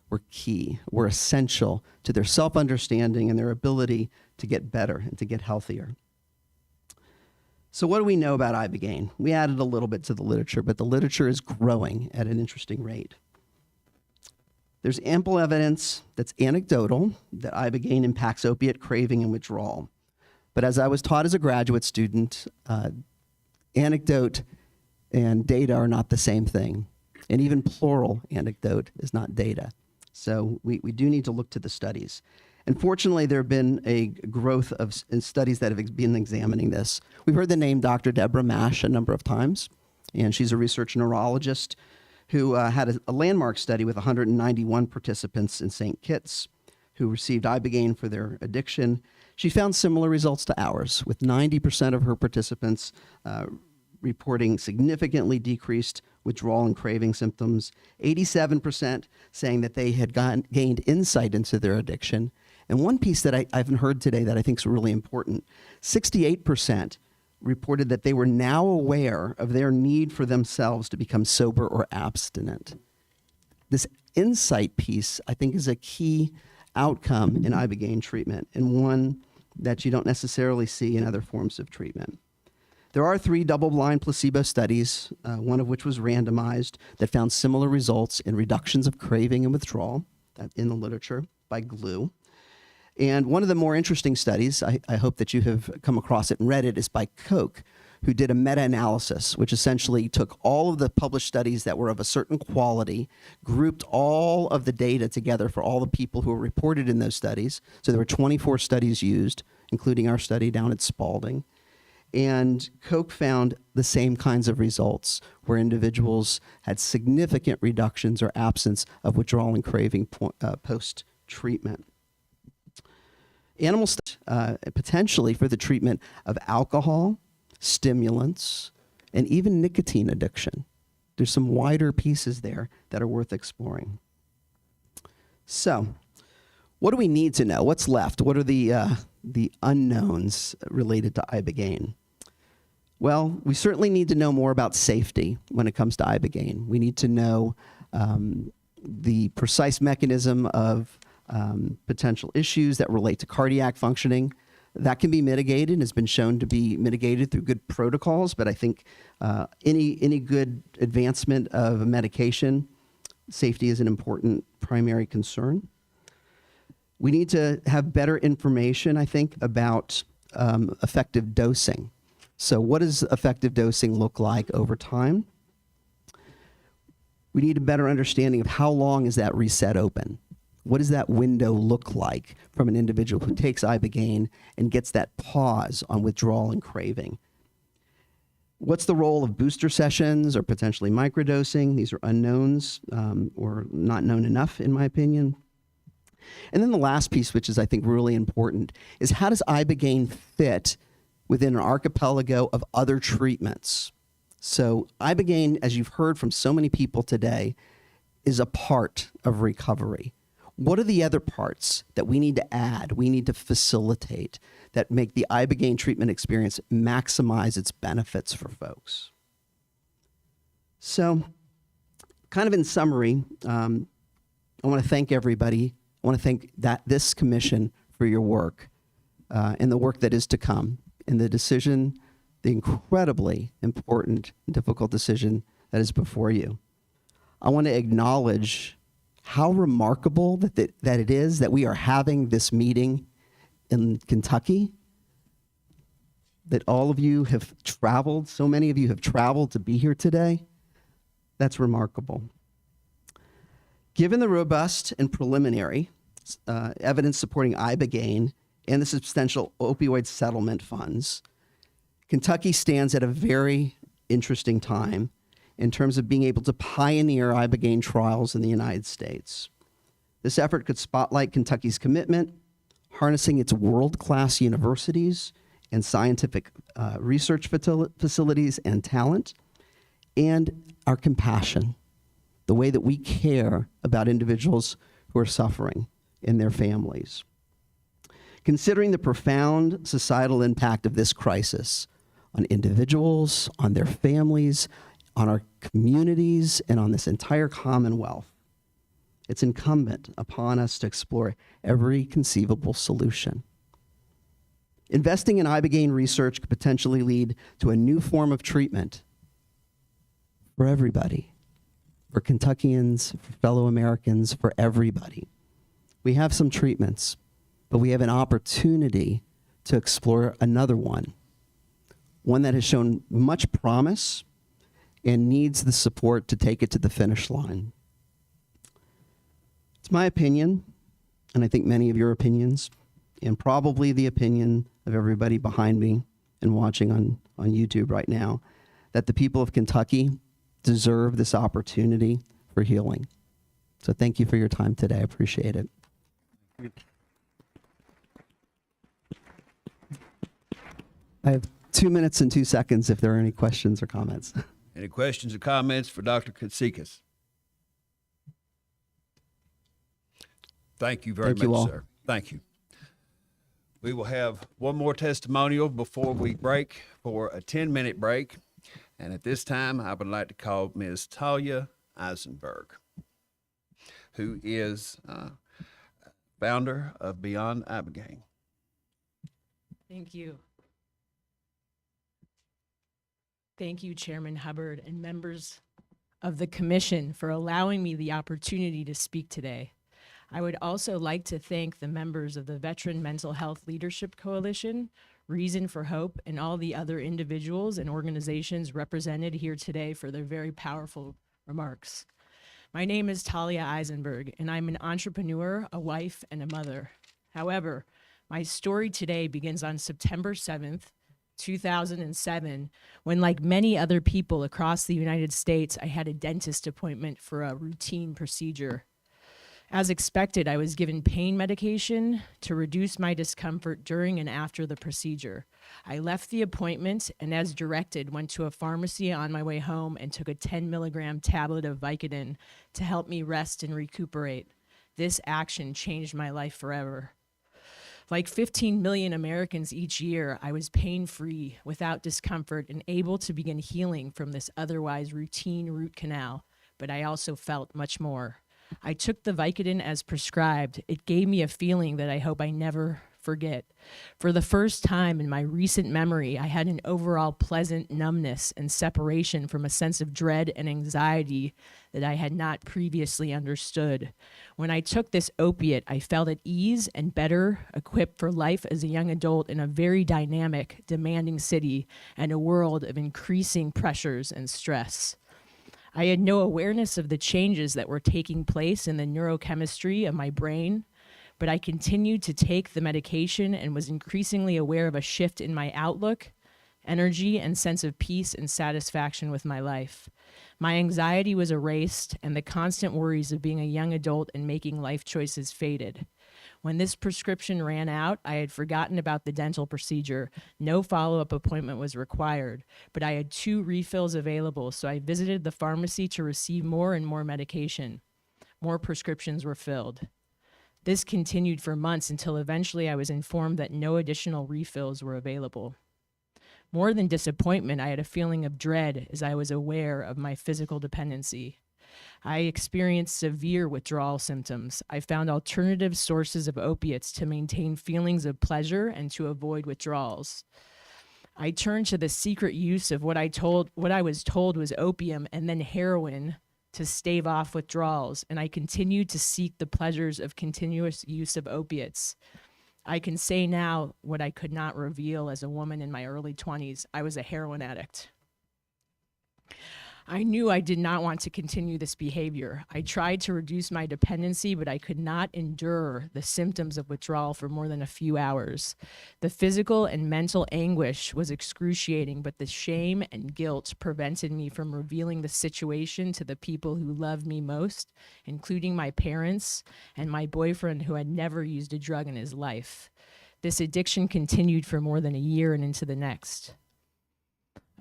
were key, were essential to their self-understanding and their ability to get better and to get healthier. So what do we know about ibogaine? We added a little bit to the literature, but the literature is growing at an interesting rate. There's ample evidence that's anecdotal that ibogaine impacts opiate craving and withdrawal. But as I was taught as a graduate student, anecdote and data are not the same thing. And even plural anecdote is not data. So we do need to look to the studies. And fortunately, there have been a growth of studies that have been examining this. We've heard the name Dr. Deborah Mash a number of times, and she's a research neurologist who had a landmark study with 191 participants in St. Kitts who received ibogaine for their addiction. She found similar results to ours, with 90% of her participants reporting significantly decreased withdrawal and craving symptoms, 87% saying that they had gained insight into their addiction. And one piece that I haven't heard today that I think is really important, 68% reported that they were now aware of their need for themselves to become sober or abstinent. This insight piece, I think, is a key outcome in ibogaine treatment and one that you don't necessarily see in other forms of treatment. There are 3 double-blind placebo studies, one of which was randomized, that found similar results in reductions of craving and withdrawal in the literature by GLUE. And one of the more interesting studies, I hope that you have come across it and read it, is by Koch, who did a meta-analysis, which essentially took all of the published studies that were of a certain quality, grouped all of the data together for all the people who were reported in those studies. So there were 24 studies used, including our study down at Spalding. And Koch found the same kinds of results, where individuals had significant reductions or absence of withdrawal and craving post-treatment. Animal studies, potentially for the treatment of alcohol, stimulants, and even nicotine addiction. There's some wider pieces there that are worth exploring. So, what do we need to know? What's left? What are the unknowns related to ibogaine? Well, we certainly need to know more about safety when it comes to ibogaine. We need to know the precise mechanism of potential issues that relate to cardiac functioning. That can be mitigated and has been shown to be mitigated through good protocols, but I think any good advancement of a medication, safety is an important primary concern. We need to have better information, I think, about effective dosing. So what does effective dosing look like over time? We need a better understanding of how long is that reset open? What does that window look like from an individual who takes ibogaine and gets that pause on withdrawal and craving? What's the role of booster sessions or potentially microdosing? These are unknowns or not known enough, in my opinion. And then the last piece, which is, I think, really important, is how does ibogaine fit within an archipelago of other treatments? So ibogaine, as you've heard from so many people today, is a part of recovery. What are the other parts that we need to add, we need to facilitate, that make the ibogaine treatment experience maximize its benefits for folks? So, kind of in summary, I want to thank everybody. I want to thank this commission for your work and the work that is to come, and the decision, the incredibly important and difficult decision that is before you. I want to acknowledge how remarkable that it is that we are having this meeting in Kentucky, that all of you have traveled, so many of you have traveled to be here today. That's remarkable. Given the robust and preliminary evidence supporting ibogaine and the substantial opioid settlement funds, Kentucky stands at a very interesting time in terms of being able to pioneer ibogaine trials in the United States. This effort could spotlight Kentucky's commitment, harnessing its world-class universities and scientific research facilities and talent, and our compassion, the way that we care about individuals who are suffering and their families. Considering the profound societal impact of this crisis, on individuals, on their families, on our communities, and on this entire Commonwealth. It's incumbent upon us to explore every conceivable solution. Investing in ibogaine research could potentially lead to a new form of treatment for everybody, for Kentuckians, for fellow Americans, for everybody. We have some treatments, but we have an opportunity to explore another one that has shown much promise and needs the support to take it to the finish line. It's my opinion, and I think many of your opinions, and probably the opinion of everybody behind me and watching on YouTube right now, that the people of Kentucky deserve this opportunity for healing. So thank you for your time today. I appreciate it. I have 2 minutes and 2 seconds if there are any questions or comments. Any questions or comments for Dr. Katsikas? Thank you very Thank you much, all. sir. Thank you. We will have one more testimonial before we break for a 10-minute break. And at this time, I would like to call Ms. Talia Eisenberg, who is founder of Beyond Ibogaine. Thank you. Thank you, Chairman Hubbard and members of the commission for allowing me the opportunity to speak today. I would also like to thank the members of the Veteran Mental Health Leadership Coalition, Reason for Hope, and all the other individuals and organizations represented here today for their very powerful remarks. My name is Talia Eisenberg, and I'm an entrepreneur, a wife, and a mother. However, my story today begins on September 7th, 2007, when, like many other people across the United States, I had a dentist appointment for a routine procedure. As expected, I was given pain medication to reduce my discomfort during and after the procedure. I left the appointment and, as directed, went to a pharmacy on my way home and took a 10-milligram tablet of Vicodin to help me rest and recuperate. This action changed my life forever. Like 15 million Americans each year, I was pain-free, without discomfort, and able to begin healing from this otherwise routine root canal, but I also felt much more. I took the Vicodin as prescribed. It gave me a feeling that I hope I never forget. For the first time in my recent memory, I had an overall pleasant numbness and separation from a sense of dread and anxiety that I had not previously understood. When I took this opiate, I felt at ease and better equipped for life as a young adult in a very dynamic, demanding city and a world of increasing pressures and stress. I had no awareness of the changes that were taking place in the neurochemistry of my brain, but I continued to take the medication and was increasingly aware of a shift in my outlook, energy, and sense of peace and satisfaction with my life. My anxiety was erased, and the constant worries of being a young adult and making life choices faded. When this prescription ran out, I had forgotten about the dental procedure. No follow-up appointment was required, but I had 2 refills available, so I visited the pharmacy to receive more and more medication. More prescriptions were filled. This continued for months until eventually I was informed that no additional refills were available. More than disappointment, I had a feeling of dread as I was aware of my physical dependency. I experienced severe withdrawal symptoms. I found alternative sources of opiates to maintain feelings of pleasure and to avoid withdrawals. I turned to the secret use of what I was told was opium and then heroin to stave off withdrawals, and I continued to seek the pleasures of continuous use of opiates. I can say now what I could not reveal as a woman in my early 20s. I was a heroin addict. I knew I did not want to continue this behavior. I tried to reduce my dependency, but I could not endure the symptoms of withdrawal for more than a few hours. The physical and mental anguish was excruciating, but the shame and guilt prevented me from revealing the situation to the people who loved me most, including my parents and my boyfriend, who had never used a drug in his life. This addiction continued for more than a year and into the next.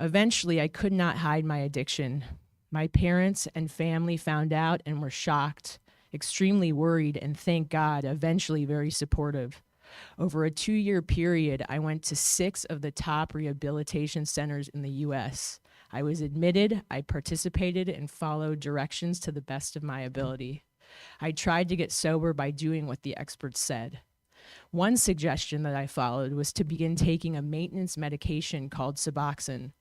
Eventually, I could not hide my addiction. My parents and family found out and were shocked, extremely worried, and thank God, eventually very supportive. Over a 2-year period, I went to 6 of the top rehabilitation centers in the US. I was admitted, I participated, and followed directions to the best of my ability. I tried to get sober by doing what the experts said. One suggestion that I followed was to begin taking a maintenance medication called Suboxone.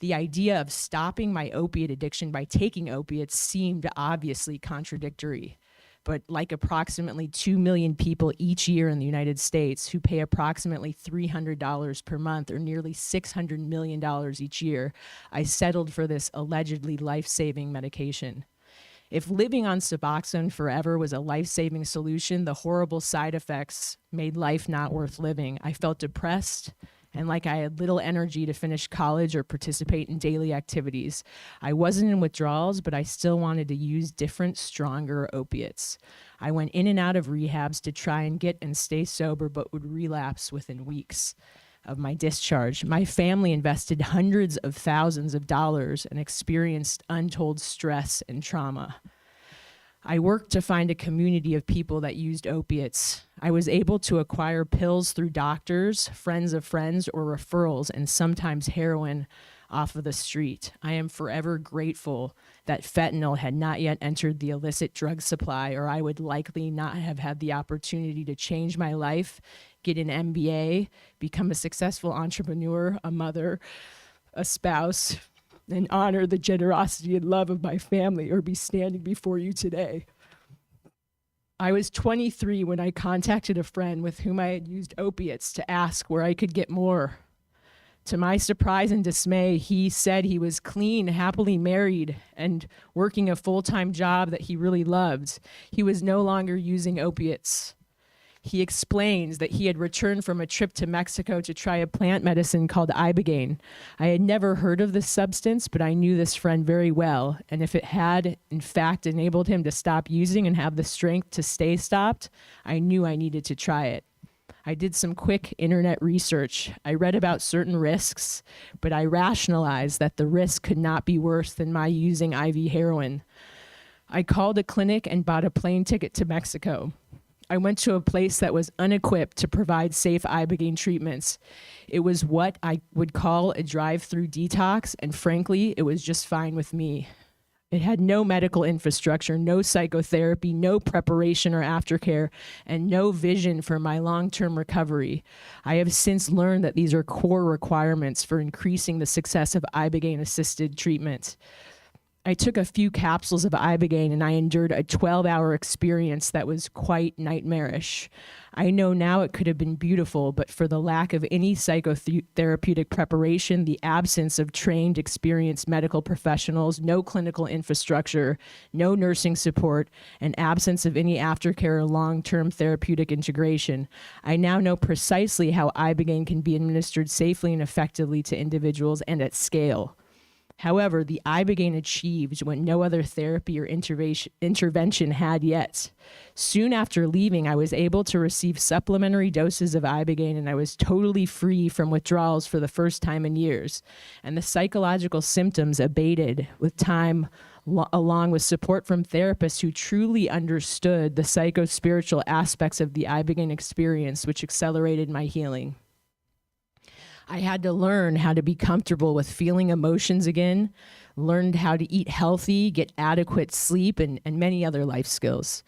The idea of stopping my opiate addiction by taking opiates seemed obviously contradictory. But like approximately 2 million people each year in the United States who pay approximately $300 per month or nearly $600 million each year, I settled for this allegedly life-saving medication. If living on Suboxone forever was a life-saving solution, the horrible side effects made life not worth living. I felt depressed and like I had little energy to finish college or participate in daily activities. I wasn't in withdrawals, but I still wanted to use different, stronger opiates. I went in and out of rehabs to try and get and stay sober, but would relapse within weeks of my discharge. My family invested hundreds of thousands of dollars and experienced untold stress and trauma. I worked to find a community of people that used opiates. I was able to acquire pills through doctors, friends of friends, or referrals, and sometimes heroin off of the street. I am forever grateful that fentanyl had not yet entered the illicit drug supply, or I would likely not have had the opportunity to change my life, get an MBA, become a successful entrepreneur, a mother, a spouse, and honor the generosity and love of my family, or be standing before you today. I was 23 when I contacted a friend with whom I had used opiates to ask where I could get more. To my surprise and dismay, he said he was clean, happily married, and working a full-time job that he really loved. He was no longer using opiates. He explains that he had returned from a trip to Mexico to try a plant medicine called Ibogaine. I had never heard of this substance, but I knew this friend very well, and if it had, in fact, enabled him to stop using and have the strength to stay stopped, I knew I needed to try it. I did some quick internet research. I read about certain risks, but I rationalized that the risk could not be worse than my using IV heroin. I called a clinic and bought a plane ticket to Mexico. I went to a place that was unequipped to provide safe Ibogaine treatments. It was what I would call a drive-through detox, and frankly, it was just fine with me. It had no medical infrastructure, no psychotherapy, no preparation or aftercare, and no vision for my long-term recovery. I have since learned that these are core requirements for increasing the success of Ibogaine-assisted treatment. I took a few capsules of Ibogaine and I endured a 12-hour experience that was quite nightmarish. I know now it could have been beautiful, but for the lack of any psychotherapeutic preparation, the absence of trained, experienced medical professionals, no clinical infrastructure, no nursing support, and absence of any aftercare or long-term therapeutic integration, I now know precisely how Ibogaine can be administered safely and effectively to individuals and at scale. However, the Ibogaine achieved what no other therapy or intervention had yet. Soon after leaving, I was able to receive supplementary doses of Ibogaine, and I was totally free from withdrawals for the first time in years. And the psychological symptoms abated with time, along with support from therapists who truly understood the psycho-spiritual aspects of the Ibogaine experience, which accelerated my healing. I had to learn how to be comfortable with feeling emotions again, learned how to eat healthy, get adequate sleep, and many other life skills.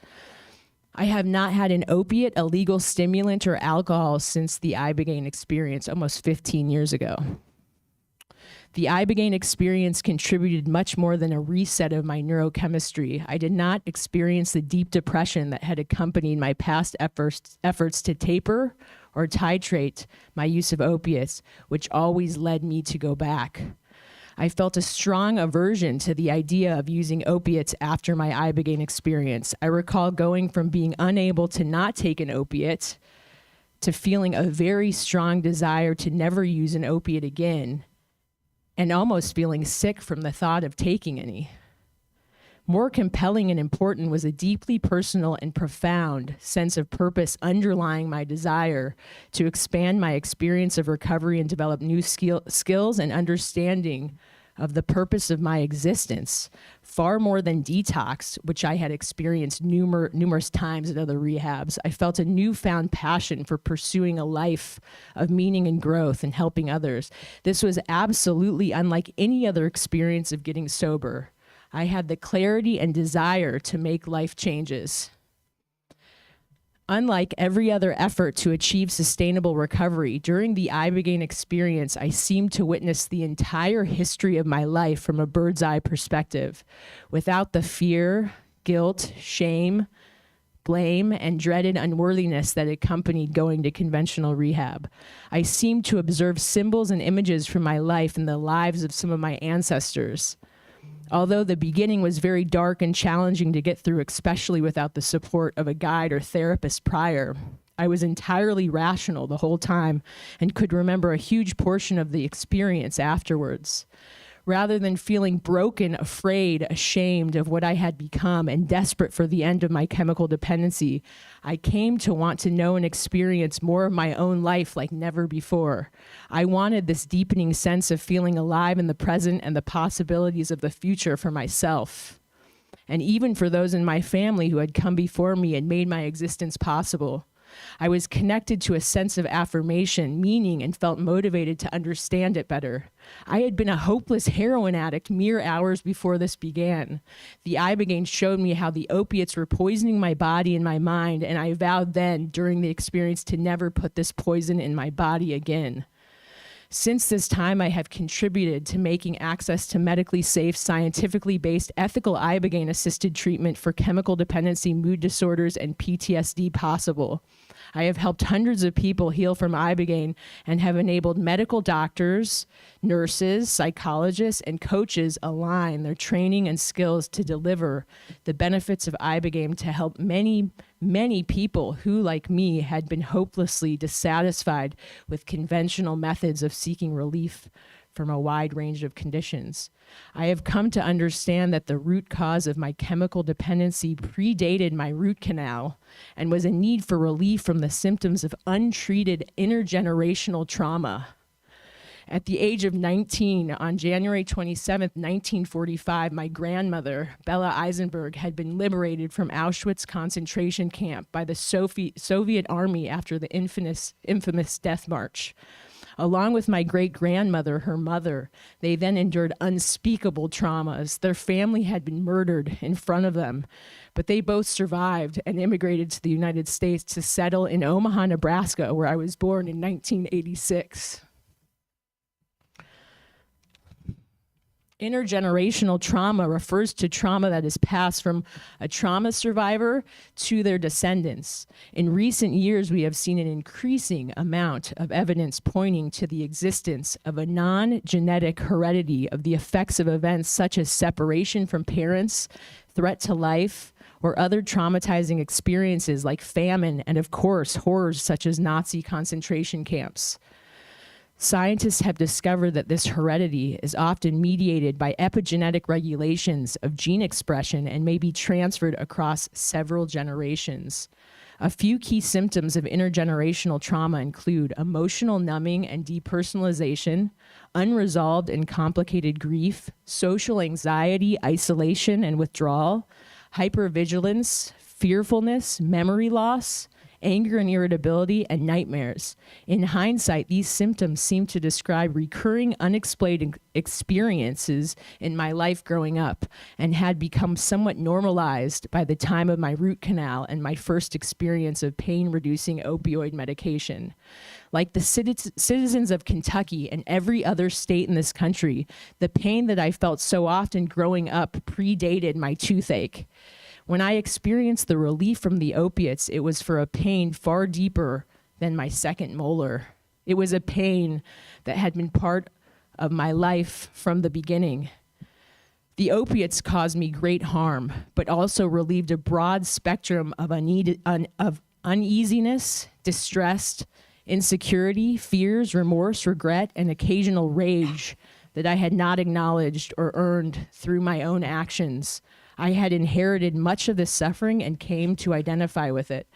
I have not had an opiate, a legal stimulant, or alcohol since the Ibogaine experience almost 15 years ago. The Ibogaine experience contributed much more than a reset of my neurochemistry. I did not experience the deep depression that had accompanied my past efforts to taper or titrate my use of opiates, which always led me to go back. I felt a strong aversion to the idea of using opiates after my Ibogaine experience. I recall going from being unable to not take an opiate to feeling a very strong desire to never use an opiate again, and almost feeling sick from the thought of taking any. More compelling and important was a deeply personal and profound sense of purpose underlying my desire to expand my experience of recovery and develop new skills and understanding of the purpose of my existence, far more than detox, which I had experienced numerous times at other rehabs. I felt a newfound passion for pursuing a life of meaning and growth and helping others. This was absolutely unlike any other experience of getting sober. I had the clarity and desire to make life changes. Unlike every other effort to achieve sustainable recovery, during the Ibogaine experience, I seemed to witness the entire history of my life from a bird's eye perspective, without the fear, guilt, shame, blame, and dreaded unworthiness that accompanied going to conventional rehab. I seemed to observe symbols and images from my life and the lives of some of my ancestors. Although the beginning was very dark and challenging to get through, especially without the support of a guide or therapist prior, I was entirely rational the whole time and could remember a huge portion of the experience afterwards. Rather than feeling broken, afraid, ashamed of what I had become, and desperate for the end of my chemical dependency, I came to want to know and experience more of my own life like never before. I wanted this deepening sense of feeling alive in the present and the possibilities of the future for myself, and even for those in my family who had come before me and made my existence possible. I was connected to a sense of affirmation, meaning, and felt motivated to understand it better. I had been a hopeless heroin addict mere hours before this began. The Ibogaine showed me how the opiates were poisoning my body and my mind, and I vowed then, during the experience, to never put this poison in my body again. Since this time, I have contributed to making access to medically safe, scientifically based, ethical Ibogaine-assisted treatment for chemical dependency, mood disorders, and PTSD possible. I have helped hundreds of people heal from Ibogaine and have enabled medical doctors, nurses, psychologists, and coaches align their training and skills to deliver the benefits of Ibogaine to help many, many people who, like me, had been hopelessly dissatisfied with conventional methods of seeking relief from a wide range of conditions. I have come to understand that the root cause of my chemical dependency predated my root canal and was a need for relief from the symptoms of untreated intergenerational trauma. At the age of 19, on January 27th, 1945, my grandmother, Bella Eisenberg, had been liberated from Auschwitz concentration camp by the Soviet Army after the infamous Death March. Along with my great-grandmother, her mother, they then endured unspeakable traumas. Their family had been murdered in front of them, but they both survived and immigrated to the United States to settle in Omaha, Nebraska, where I was born in 1986. Intergenerational trauma refers to trauma that is passed from a trauma survivor to their descendants. In recent years, we have seen an increasing amount of evidence pointing to the existence of a non-genetic heredity of the effects of events such as separation from parents, threat to life, or other traumatizing experiences like famine, and of course, horrors such as Nazi concentration camps. Scientists have discovered that this heredity is often mediated by epigenetic regulations of gene expression and may be transferred across several generations. A few key symptoms of intergenerational trauma include emotional numbing and depersonalization, unresolved and complicated grief, social anxiety, isolation and withdrawal, hypervigilance, fearfulness, memory loss, anger and irritability, and nightmares. In hindsight, these symptoms seem to describe recurring unexplained experiences in my life growing up and had become somewhat normalized by the time of my root canal and my first experience of pain-reducing opioid medication. Like the citizens of Kentucky and every other state in this country, the pain that I felt so often growing up predated my toothache. When I experienced the relief from the opiates, it was for a pain far deeper than my second molar. It was a pain that had been part of my life from the beginning. The opiates caused me great harm, but also relieved a broad spectrum of uneasiness, distress, insecurity, fears, remorse, regret, and occasional rage that I had not acknowledged or earned through my own actions. I had inherited much of this suffering and came to identify with it.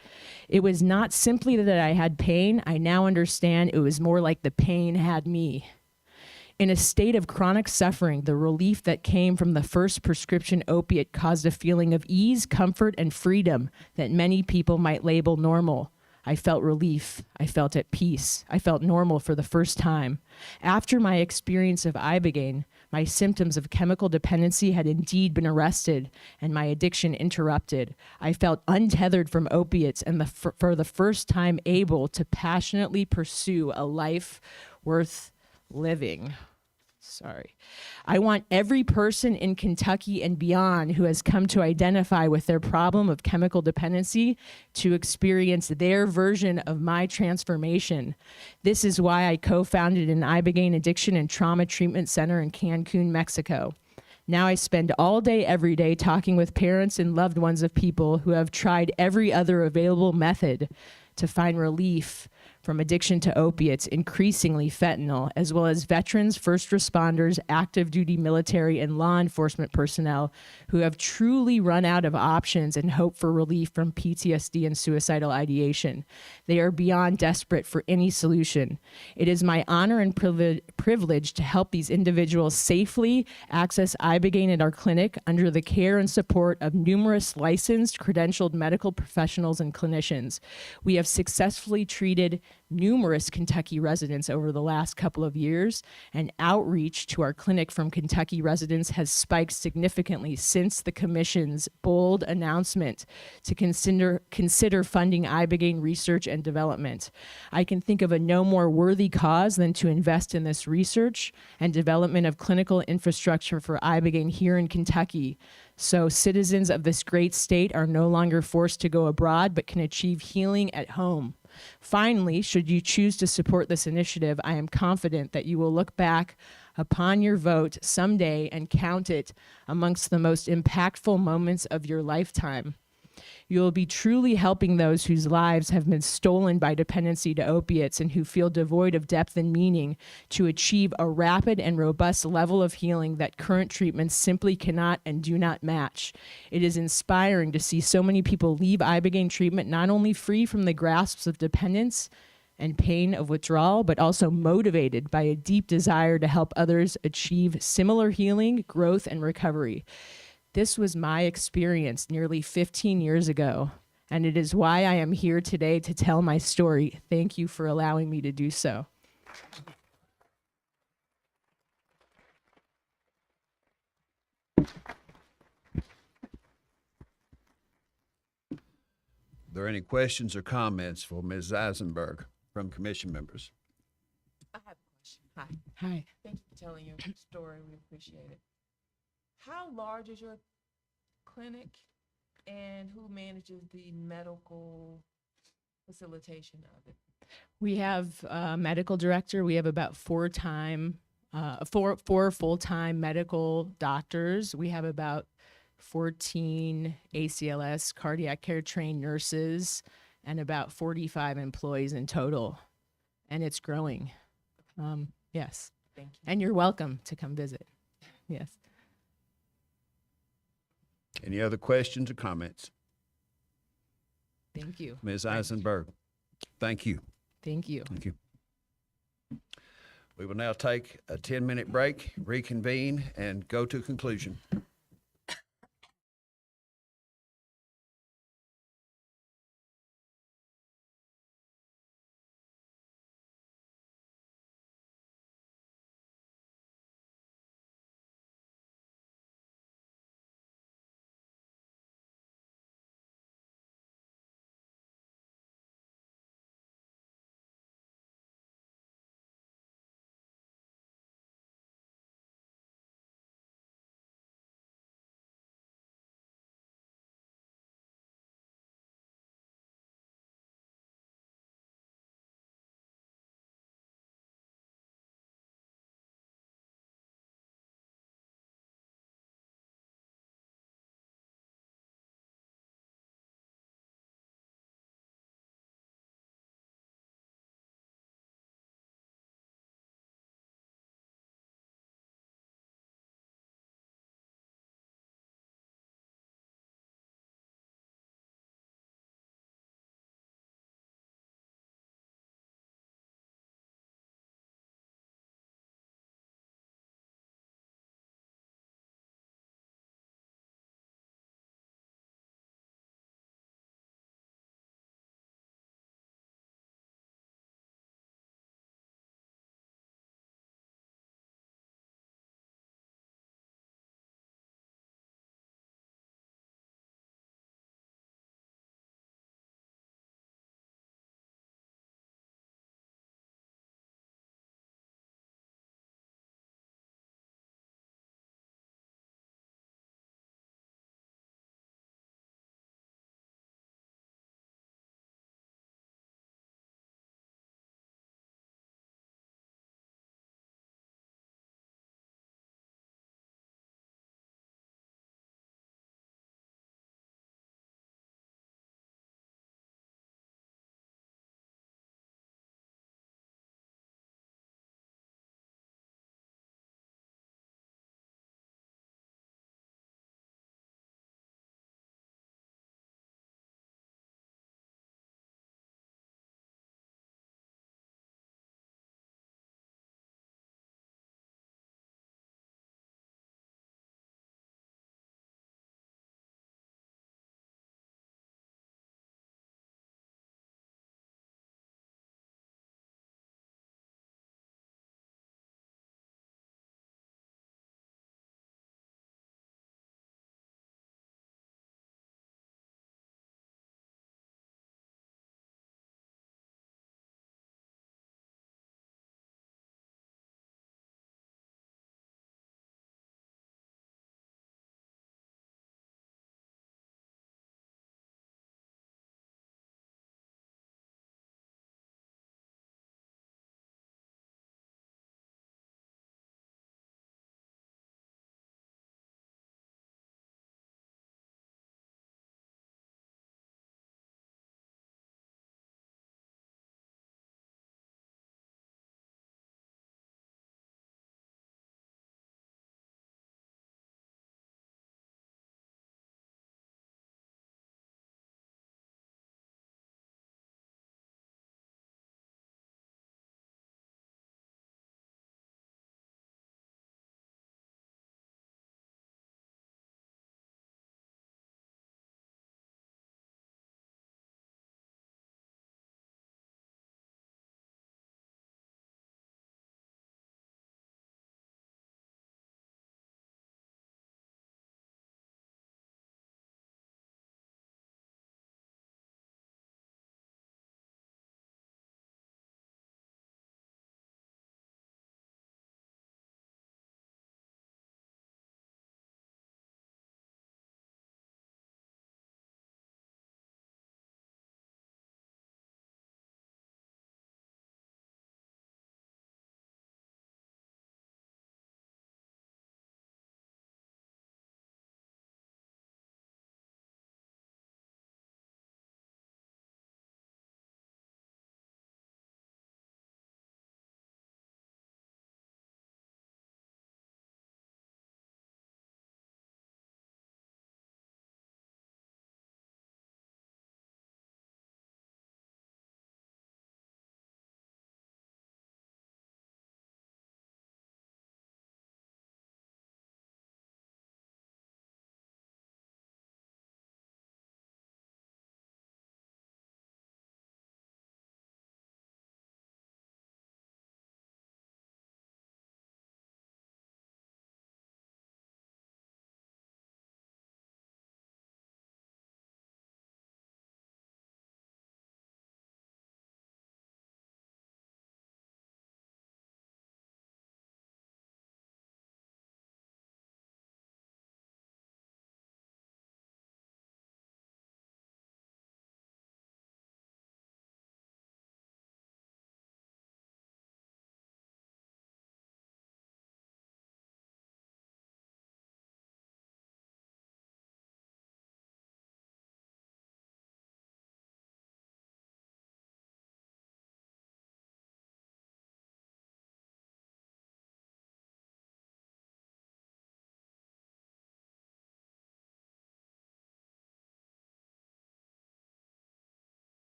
It was not simply that I had pain. I now understand it was more like the pain had me. In a state of chronic suffering, the relief that came from the first prescription opiate caused a feeling of ease, comfort, and freedom that many people might label normal. I felt relief. I felt at peace. I felt normal for the first time. After my experience of Ibogaine, my symptoms of chemical dependency had indeed been arrested and my addiction interrupted. I felt untethered from opiates and for the first time able to passionately pursue a life worth living. Sorry. I want every person in Kentucky and beyond who has come to identify with their problem of chemical dependency to experience their version of my transformation. This is why I co-founded an Ibogaine Addiction and Trauma Treatment Center in Cancun, Mexico. Now I spend all day, every day talking with parents and loved ones of people who have tried every other available method to find relief from addiction to opiates, increasingly fentanyl, as well as veterans, first responders, active duty military, and law enforcement personnel who have truly run out of options and hope for relief from PTSD and suicidal ideation. They are beyond desperate for any solution. It is my honor and privilege to help these individuals safely access Ibogaine at our clinic under the care and support of numerous licensed, credentialed medical professionals and clinicians. We have successfully treated numerous Kentucky residents over the last couple of years, and outreach to our clinic from Kentucky residents has spiked significantly since the Commission's bold announcement to consider funding Ibogaine research and development. I can think of a no more worthy cause than to invest in this research and development of clinical infrastructure for Ibogaine here in Kentucky, so citizens of this great state are no longer forced to go abroad but can achieve healing at home. Finally, should you choose to support this initiative, I am confident that you will look back upon your vote someday and count it amongst the most impactful moments of your lifetime. You will be truly helping those whose lives have been stolen by dependency to opiates and who feel devoid of depth and meaning to achieve a rapid and robust level of healing that current treatments simply cannot and do not match. It is inspiring to see so many people leave Ibogaine treatment not only free from the grasps of dependence and pain of withdrawal, but also motivated by a deep desire to help others achieve similar healing, growth, and recovery. This was my experience nearly 15 years ago, and it is why I am here today to tell my story. Thank you for allowing me to do so. Are there any questions or comments for Ms. Eisenberg from commission members? I have a question. Hi. Hi. Thank you for telling your story. We appreciate it. How large is your clinic, and who manages the medical facilitation of it? We have a medical director. We have about four full-time medical doctors. We have about 14 ACLS cardiac care trained nurses and about 45 employees in total. And it's growing. Yes. Thank you. And you're welcome to come visit. Yes. Any other questions or comments? Thank you. Ms. Eisenberg, thank you. Thank you. Thank you. We will now take a 10-minute break, reconvene, and go to conclusion.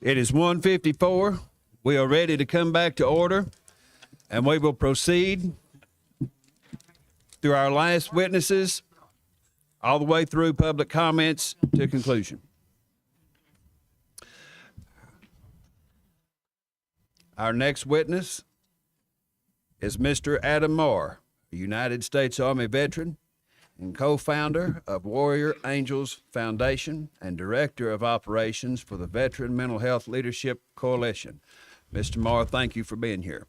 It is 1:54. We are ready to come back to order, and we will proceed through our last witnesses all the way through public comments to conclusion. Our next witness is Mr. Adam Marr, a United States Army veteran and co-founder of Warrior Angels Foundation and Director of Operations for the Veteran Mental Health Leadership Coalition. Mr. Marr, thank you for being here.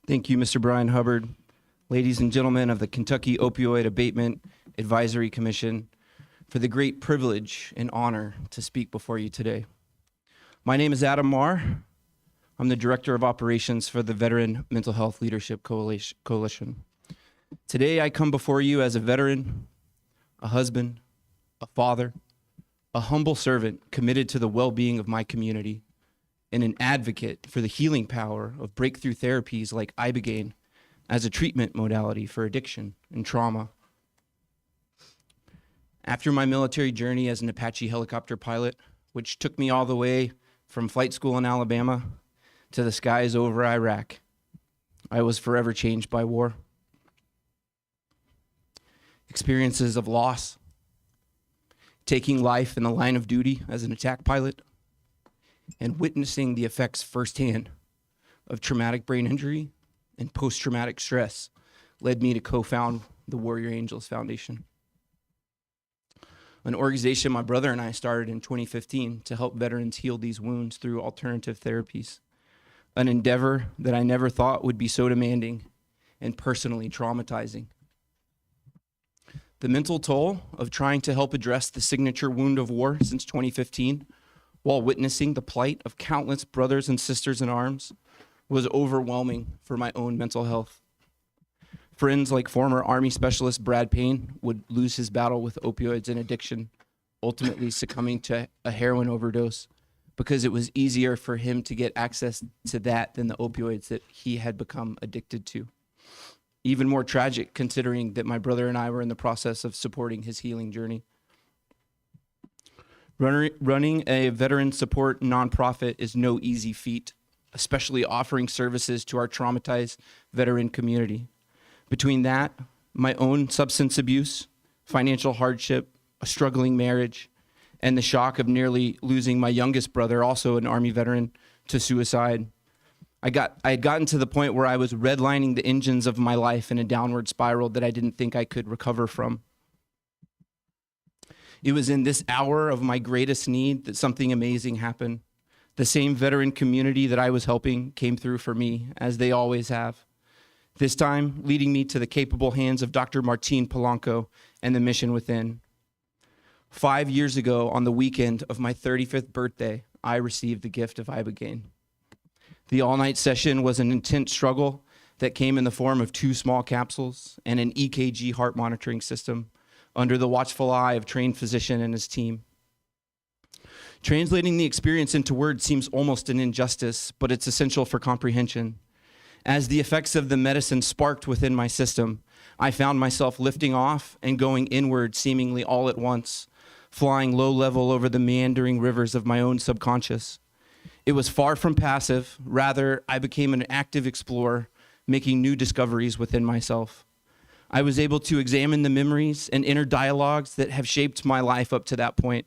Thank you, Mr. Brian Hubbard. Ladies and gentlemen of the Kentucky Opioid Abatement Advisory Commission, for the great privilege and honor to speak before you today. My name is Adam Marr. I'm the Director of Operations for the Veteran Mental Health Leadership Coalition. Today, I come before you as a veteran, a husband, a father, a humble servant committed to the well-being of my community, and an advocate for the healing power of breakthrough therapies like Ibogaine as a treatment modality for addiction and trauma. After my military journey as an Apache helicopter pilot, which took me all the way from flight school in Alabama to the skies over Iraq, I was forever changed by war. Experiences of loss, taking life in the line of duty as an attack pilot, and witnessing the effects firsthand of traumatic brain injury and post-traumatic stress led me to co-found the Warrior Angels Foundation, an organization my brother and I started in 2015 to help veterans heal these wounds through alternative therapies, an endeavor that I never thought would be so demanding and personally traumatizing. The mental toll of trying to help address the signature wound of war since 2015, while witnessing the plight of countless brothers and sisters in arms, was overwhelming for my own mental health. Friends like former Army Specialist Brad Payne would lose his battle with opioids and addiction, ultimately succumbing to a heroin overdose because it was easier for him to get access to that than the opioids that he had become addicted to. Even more tragic considering that my brother and I were in the process of supporting his healing journey. Running a veteran support nonprofit is no easy feat, especially offering services to our traumatized veteran community. Between that, my own substance abuse, financial hardship, a struggling marriage, and the shock of nearly losing my youngest brother, also an Army veteran, to suicide, I had gotten to the point where I was redlining the engines of my life in a downward spiral that I didn't think I could recover from. It was in this hour of my greatest need that something amazing happened. The same veteran community that I was helping came through for me, as they always have. This time, leading me to the capable hands of Dr. Martine Polanco and the Mission Within. 5 years ago, on the weekend of my 35th birthday, I received the gift of Ibogaine. The all-night session was an intense struggle that came in the form of 2 small capsules and an EKG heart monitoring system under the watchful eye of trained physician and his team. Translating the experience into words seems almost an injustice, but it's essential for comprehension. As the effects of the medicine sparked within my system, I found myself lifting off and going inward seemingly all at once, flying low level over the meandering rivers of my own subconscious. It was far from passive. Rather, I became an active explorer, making new discoveries within myself. I was able to examine the memories and inner dialogues that have shaped my life up to that point,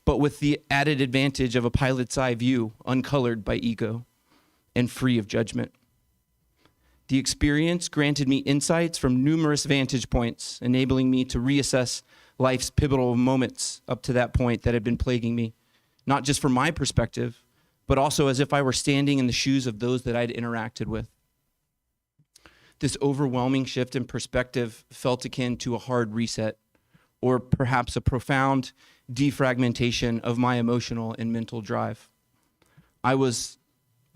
but with the added advantage of a pilot's eye view, uncolored by ego and free of judgment. The experience granted me insights from numerous vantage points, enabling me to reassess life's pivotal moments up to that point that had been plaguing me, not just from my perspective, but also as if I were standing in the shoes of those that I'd interacted with. This overwhelming shift in perspective felt akin to a hard reset, or perhaps a profound defragmentation of my emotional and mental drive. I was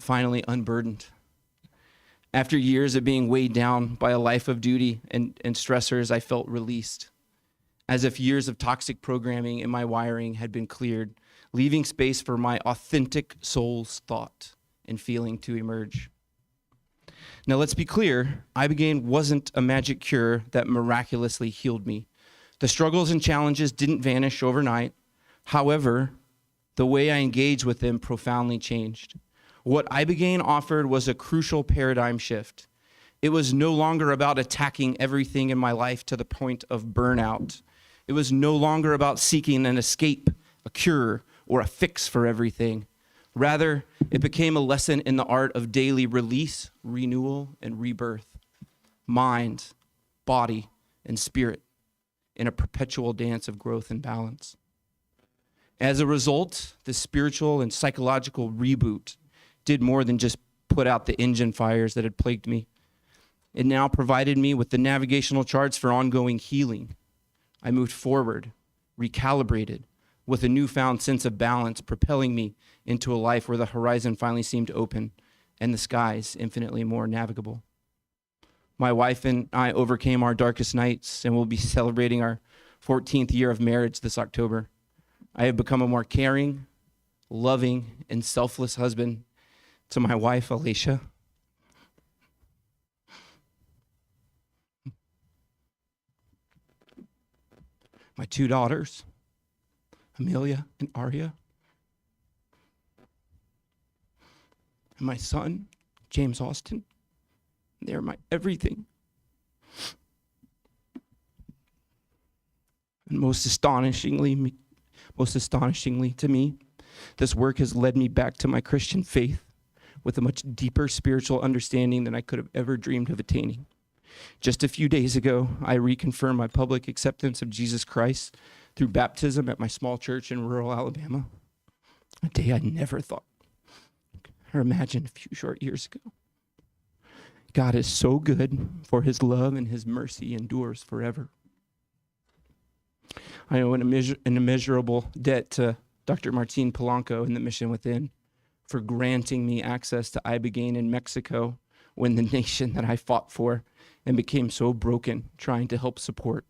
finally unburdened. After years of being weighed down by a life of duty and stressors, I felt released, as if years of toxic programming in my wiring had been cleared, leaving space for my authentic soul's thought and feeling to emerge. Now, let's be clear, Ibogaine wasn't a magic cure that miraculously healed me. The struggles and challenges didn't vanish overnight. However, The way I engaged with them profoundly changed. What Ibogaine offered was a crucial paradigm shift. It was no longer about attacking everything in my life to the point of burnout. It was no longer about seeking an escape, a cure, or a fix for everything. Rather, it became a lesson in the art of daily release, renewal, and rebirth. Mind, body, and spirit in a perpetual dance of growth and balance. As a result, the spiritual and psychological reboot did more than just put out the engine fires that had plagued me. It now provided me with the navigational charts for ongoing healing. I moved forward, recalibrated, with a newfound sense of balance, propelling me into a life where the horizon finally seemed open and the skies infinitely more navigable. My wife and I overcame our darkest nights and will be celebrating our 14th year of marriage this October. I have become a more caring, loving, and selfless husband to my wife, Alicia. My 2 daughters, Amelia and Aria. And my son, James Austin. They're my everything. And most astonishingly to me, this work has led me back to my Christian faith with a much deeper spiritual understanding than I could have ever dreamed of attaining. Just a few days ago, I reconfirmed my public acceptance of Jesus Christ through baptism at my small church in rural Alabama, a day I never thought or imagined a few short years ago. God is so good, for his love and his mercy endures forever. I owe an immeasurable debt to Dr. Martin Polanco and the Mission Within for granting me access to Ibogaine in Mexico when the nation that I fought for and became so broken trying to help support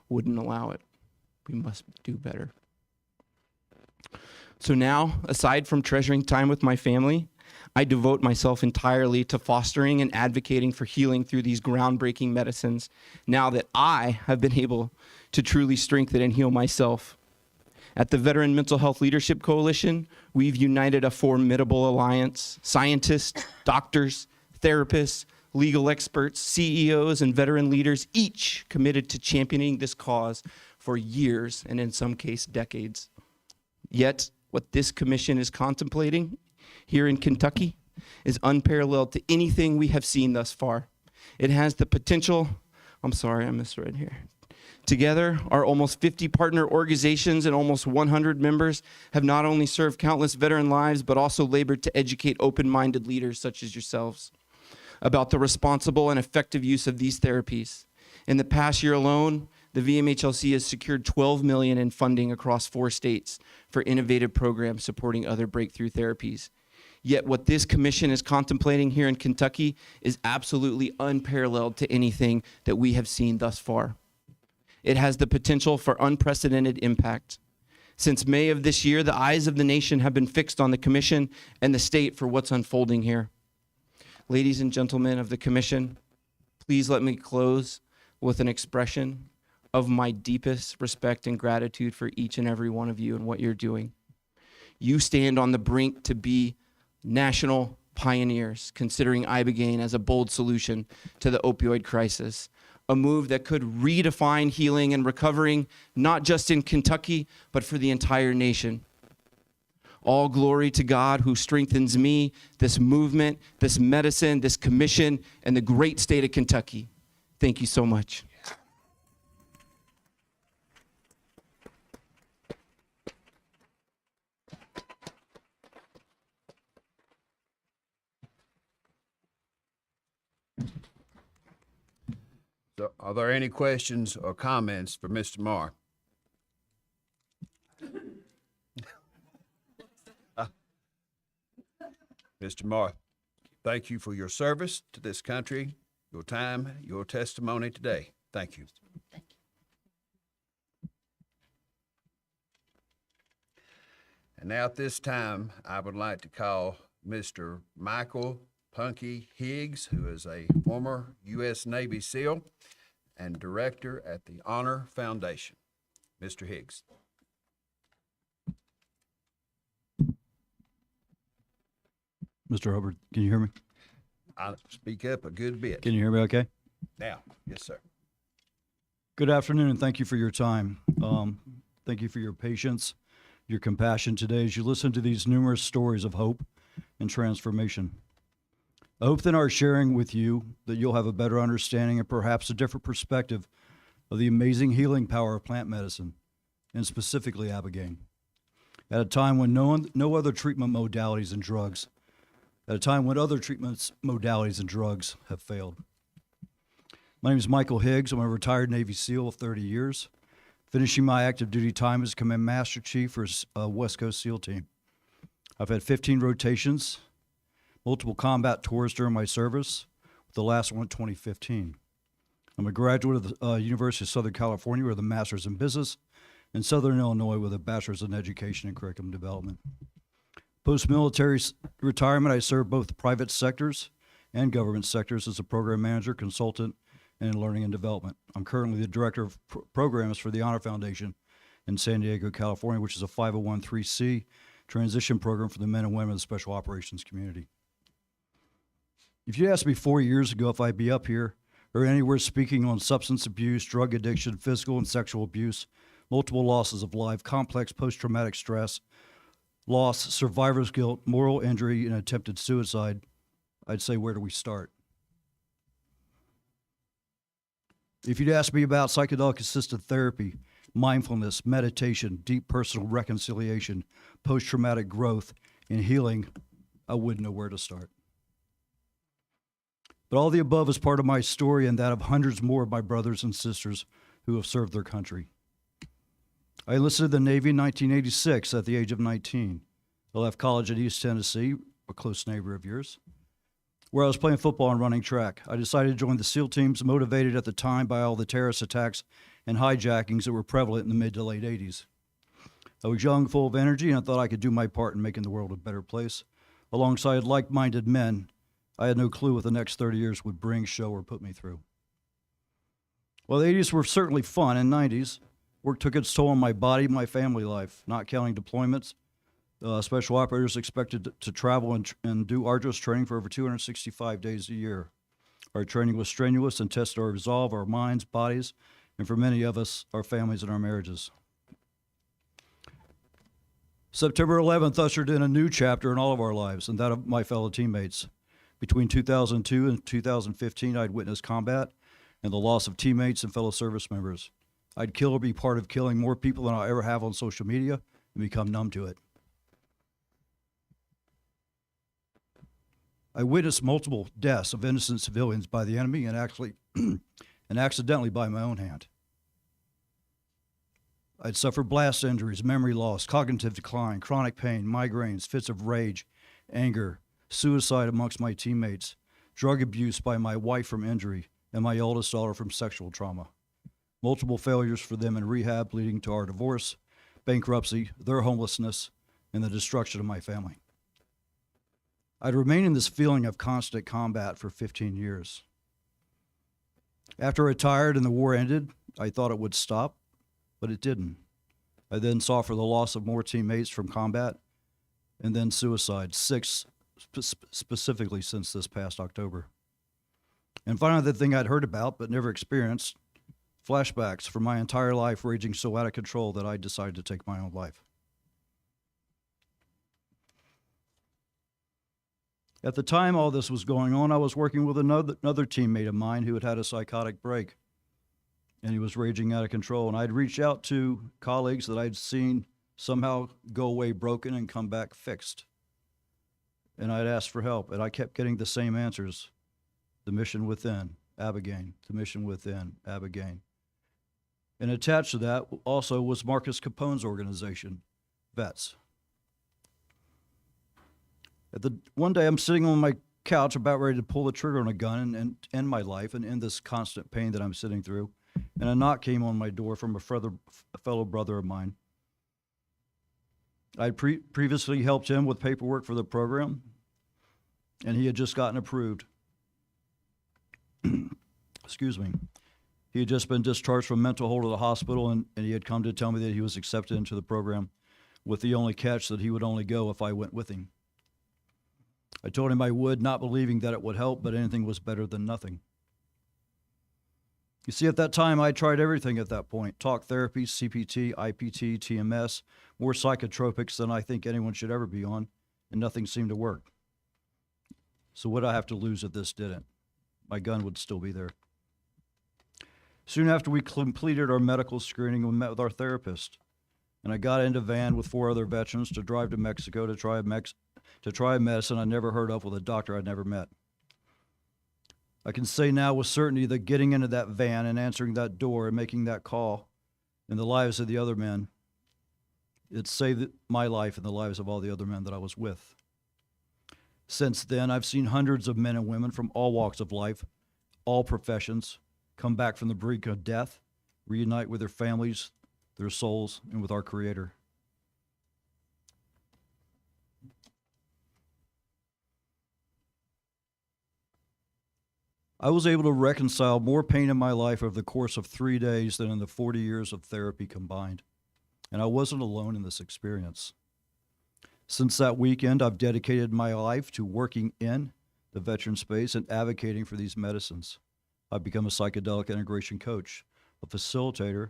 wouldn't allow it. We must do better. So now, aside from treasuring time with my family, I devote myself entirely to fostering and advocating for healing through these groundbreaking medicines now that I have been able to truly strengthen and heal myself. At the Veteran Mental Health Leadership Coalition, we've united a formidable alliance. Scientists, doctors, therapists, legal experts, CEOs, and veteran leaders, each committed to championing this cause for years and in some cases decades. Yet, what this commission is contemplating here in Kentucky is unparalleled to anything we have seen thus far. It has the potential, I'm sorry, I misread here. Together, our almost 50 partner organizations and almost 100 members have not only served countless veteran lives, but also labored to educate open-minded leaders such as yourselves about the responsible and effective use of these therapies. In the past year alone, the VMHLC has secured $12 million in funding across 4 states for innovative programs supporting other breakthrough therapies. Yet what this commission is contemplating here in Kentucky is absolutely unparalleled to anything that we have seen thus far. It has the potential for unprecedented impact. Since May of this year, the eyes of the nation have been fixed on the commission and the state for what's unfolding here. Ladies and gentlemen of the commission, please let me close with an expression of my deepest respect and gratitude for each and every one of you and what you're doing. You stand on the brink to be national pioneers, considering Ibogaine as a bold solution to the opioid crisis, a move that could redefine healing and recovering, not just in Kentucky, but for the entire nation. All glory to God who strengthens me, this movement, this medicine, this commission, and the great state of Kentucky. Thank you so much. So are there any questions or comments for Mr. Marr? Mr. Marr, thank you for your service to this country, your time, your testimony today. Thank you. And now at this time, I would like to call Mr. Michael Punky Higgs, who is a former U.S. Navy SEAL and director at the Honor Foundation. Mr. Higgs. Mr. Hubbard, can you hear me? I'll speak up a good bit. Can you hear me okay? Now, yes, sir. Good afternoon, and thank you for your time. Thank you for your patience, your compassion today as you listen to these numerous stories of hope and transformation. I hope that in our sharing with you that you'll have a better understanding and perhaps a different perspective of the amazing healing power of plant medicine, and specifically Abatement. At a time when no other treatment modalities and drugs, at a time when other treatments, modalities, and drugs have failed. My name is Michael Higgs. I'm a retired Navy SEAL of 30 years, finishing my active duty time as Command Master Chief for West Coast SEAL Team. I've had 15 rotations, multiple combat tours during my service, with the last one in 2015. I'm a graduate of the University of Southern California with a Master's in Business, and Southern Illinois with a Bachelor's in Education and Curriculum Development. Post-military retirement, I served both the private sectors and government sectors as a program manager, consultant, and in learning and development. I'm currently the director of programs for the Honor Foundation in San Diego, California, which is a 501(c) transition program for the men and women of the Special Operations community. If you asked me 4 years ago if I'd be up here or anywhere speaking on substance abuse, drug addiction, physical and sexual abuse, multiple losses of life, complex post-traumatic stress, loss, survivor's guilt, moral injury, and attempted suicide, I'd say, where do we start? If you'd ask me about psychedelic-assisted therapy, mindfulness, meditation, deep personal reconciliation, post-traumatic growth, and healing, I wouldn't know where to start. But all the above is part of my story and that of hundreds more of my brothers and sisters who have served their country. I enlisted in the Navy in 1986 at the age of 19. I left college at East Tennessee, a close neighbor of yours, where I was playing football and running track. I decided to join the SEAL teams, motivated at the time by all the terrorist attacks and hijackings that were prevalent in the mid to late 80s. I was young, full of energy, and I thought I could do my part in making the world a better place. Alongside like-minded men, I had no clue what the next 30 years would bring, show, or put me through. Well, the 80s were certainly fun, and 90s. Work took its toll on my body, my family life, not counting deployments. Special operators expected to travel and do arduous training for over 265 days a year. Our training was strenuous and tested our resolve, our minds, bodies, and for many of us, our families and our marriages. September 11th ushered in a new chapter in all of our lives and that of my fellow teammates. Between 2002 and 2015, I'd witnessed combat and the loss of teammates and fellow service members. I'd kill or be part of killing more people than I ever have on social media and become numb to it. I witnessed multiple deaths of innocent civilians by the enemy and accidentally by my own hand. I'd suffered blast injuries, memory loss, cognitive decline, chronic pain, migraines, fits of rage, anger, suicide amongst my teammates, drug abuse by my wife from injury, and my oldest daughter from sexual trauma. Multiple failures for them in rehab leading to our divorce, bankruptcy, their homelessness, and the destruction of my family. I'd remained in this feeling of constant combat for 15 years. After I retired and the war ended, I thought it would stop, but it didn't. I then saw for the loss of more teammates from combat and then suicide, 6 specifically since this past October. And finally, the thing I'd heard about but never experienced, flashbacks from my entire life raging so out of control that I decided to take my own life. At the time all this was going on, I was working with another teammate of mine who had had a psychotic break, and he was raging out of control. And I'd reached out to colleagues that I'd seen somehow go away broken and come back fixed. And I'd asked for help, and I kept getting the same answers. The mission within, Abatement. The mission within, Abatement. And attached to that also was Marcus Capone's organization, VETS. One day I'm sitting on my couch about ready to pull the trigger on a gun and end my life and end this constant pain that I'm sitting through. And a knock came on my door from a fellow brother of mine. I'd previously helped him with paperwork for the program, and he had just gotten approved. Excuse me. He had just been discharged from mental hold of the hospital, and he had come to tell me that he was accepted into the program with the only catch that he would only go if I went with him. I told him I would, not believing that it would help, but anything was better than nothing. You see, at that time, I tried everything at that point: talk therapy, CPT, IPT, TMS, more psychotropics than I think anyone should ever be on, and nothing seemed to work. So what did I have to lose if this didn't? My gun would still be there. Soon after we completed our medical screening, we met with our therapist, and I got into a van with 4 other veterans to drive to Mexico to try a medicine I never heard of with a doctor I'd never met. I can say now with certainty that getting into that van and answering that door and making that call in the lives of the other men, it saved my life and the lives of all the other men that I was with. Since then, I've seen hundreds of men and women from all walks of life, all professions, come back from the brink of death, reunite with their families, their souls, and with our Creator. I was able to reconcile more pain in my life over the course of 3 days than in the 40 years of therapy combined. And I wasn't alone in this experience. Since that weekend, I've dedicated my life to working in the veteran space and advocating for these medicines. I've become a psychedelic integration coach, a facilitator,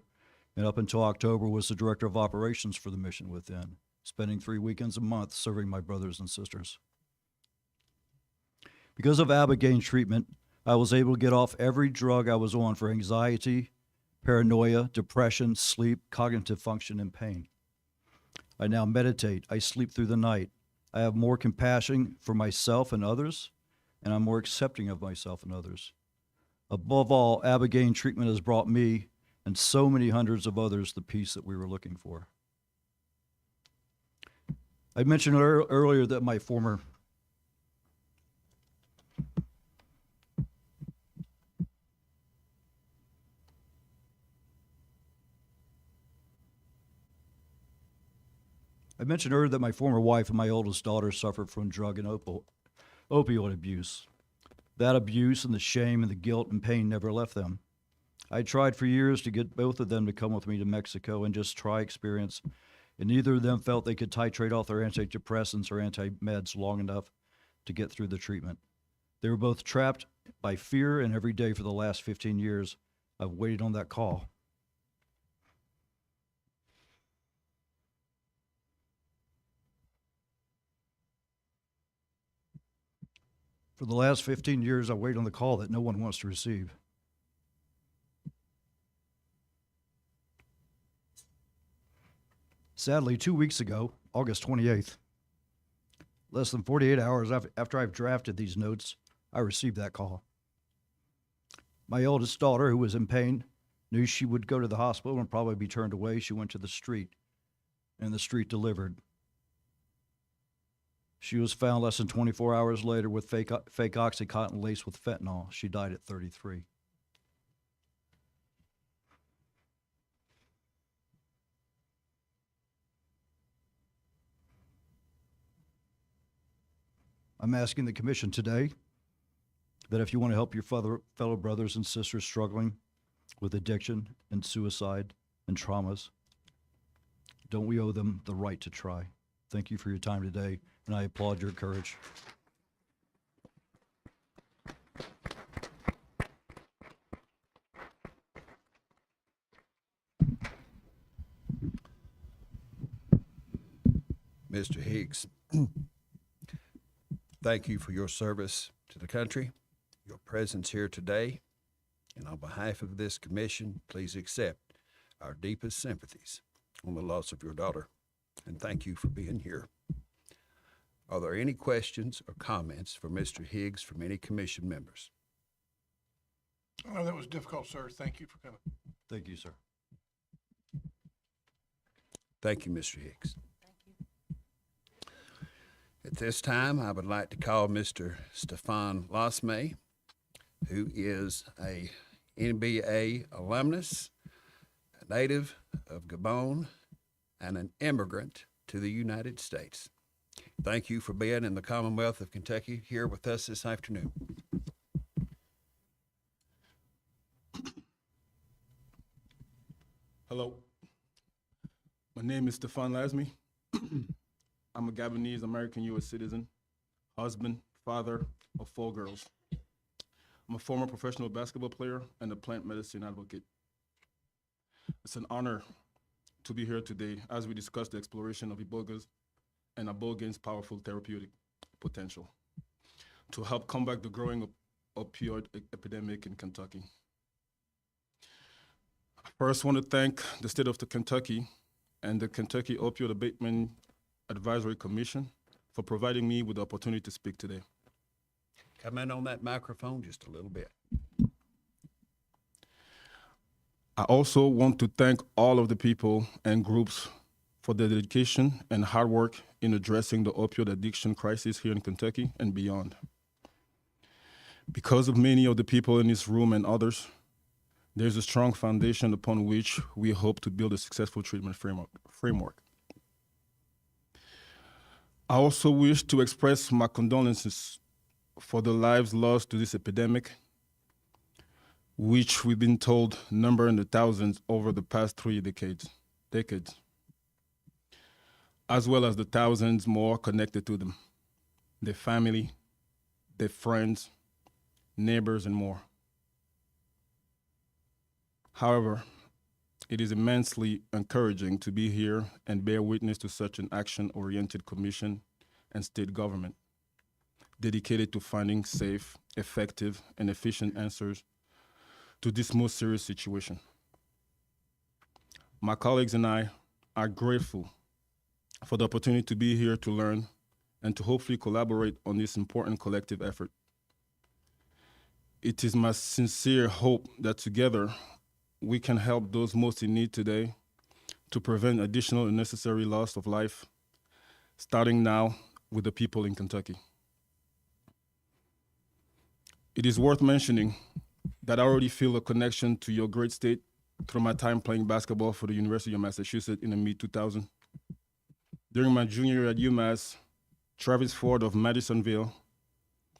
and up until October was the director of operations for the Mission Within, spending 3 weekends a month serving my brothers and sisters. Because of Abatement treatment, I was able to get off every drug I was on for anxiety, paranoia, depression, sleep, cognitive function, and pain. I now meditate. I sleep through the night. I have more compassion for myself and others, and I'm more accepting of myself and others. Above all, Abatement treatment has brought me and so many hundreds of others the peace that we were looking for. I mentioned earlier that my former wife and my oldest daughter suffered from drug and opioid abuse. That abuse and the shame and the guilt and pain never left them. I tried for years to get both of them to come with me to Mexico and just try experience, and neither of them felt they could titrate off their antidepressants or anti-meds long enough to get through the treatment. They were both trapped by fear, and every day for the last 15 years, I've waited on that call. For the last 15 years, I wait on the call that no one wants to receive. Sadly, 2 weeks ago, August 28th, less than 48 hours after I've drafted these notes, I received that call. My oldest daughter, who was in pain, knew she would go to the hospital and probably be turned away. She went to the street, and the street delivered. She was found less than 24 hours later with fake Oxycontin laced with fentanyl. She died at 33. I'm asking the commission today that if you want to help your fellow brothers and sisters struggling with addiction and suicide and traumas, don't we owe them the right to try? Thank you for your time today, and I applaud your courage. Mr. Higgs, thank you for your service to the country, your presence here today, and on behalf of this commission, please accept our deepest sympathies on the loss of your daughter, and thank you for being here. Are there any questions or comments for Mr. Higgs from any commission members? I know that was difficult, sir. Thank you for coming. Thank you, sir. Thank you, Mr. Higgs. At this time, I would like to call Mr. Stefan Lasme, who is a NBA alumnus, a native of Gabon, and an immigrant to the United States. Thank you for being in the Commonwealth of Kentucky here with us this afternoon. Hello. My name is Stefan Lasme. I'm a Gabonese American U.S. citizen, husband, father of 4 girls. I'm a former professional basketball player and a plant medicine advocate. It's an honor to be here today as we discuss the exploration of ibogas and ibogaine powerful therapeutic potential to help combat the growing opioid epidemic in Kentucky. First, I want to thank the state of Kentucky and the Kentucky Opioid Abatement Advisory Commission for providing me with the opportunity to speak today. Come in on that microphone just a little bit. I also want to thank all of the people and groups for their dedication and hard work in addressing the opioid addiction crisis here in Kentucky and beyond. Because of many of the people in this room and others, there's a strong foundation upon which we hope to build a successful treatment framework. I also wish to express my condolences for the lives lost to this epidemic, which we've been told number in the thousands over the past 3 decades, as well as the thousands more connected to them, their family, their friends, neighbors, and more. However, it is immensely encouraging to be here and bear witness to such an action-oriented commission and state government dedicated to finding safe, effective, and efficient answers to this most serious situation. My colleagues and I are grateful for the opportunity to be here to learn and to hopefully collaborate on this important collective effort. It is my sincere hope that together we can help those most in need today to prevent additional unnecessary loss of life, starting now with the people in Kentucky. It is worth mentioning that I already feel a connection to your great state through my time playing basketball for the University of Massachusetts in the mid-2000s. During my junior year at UMass, Travis Ford of Madisonville,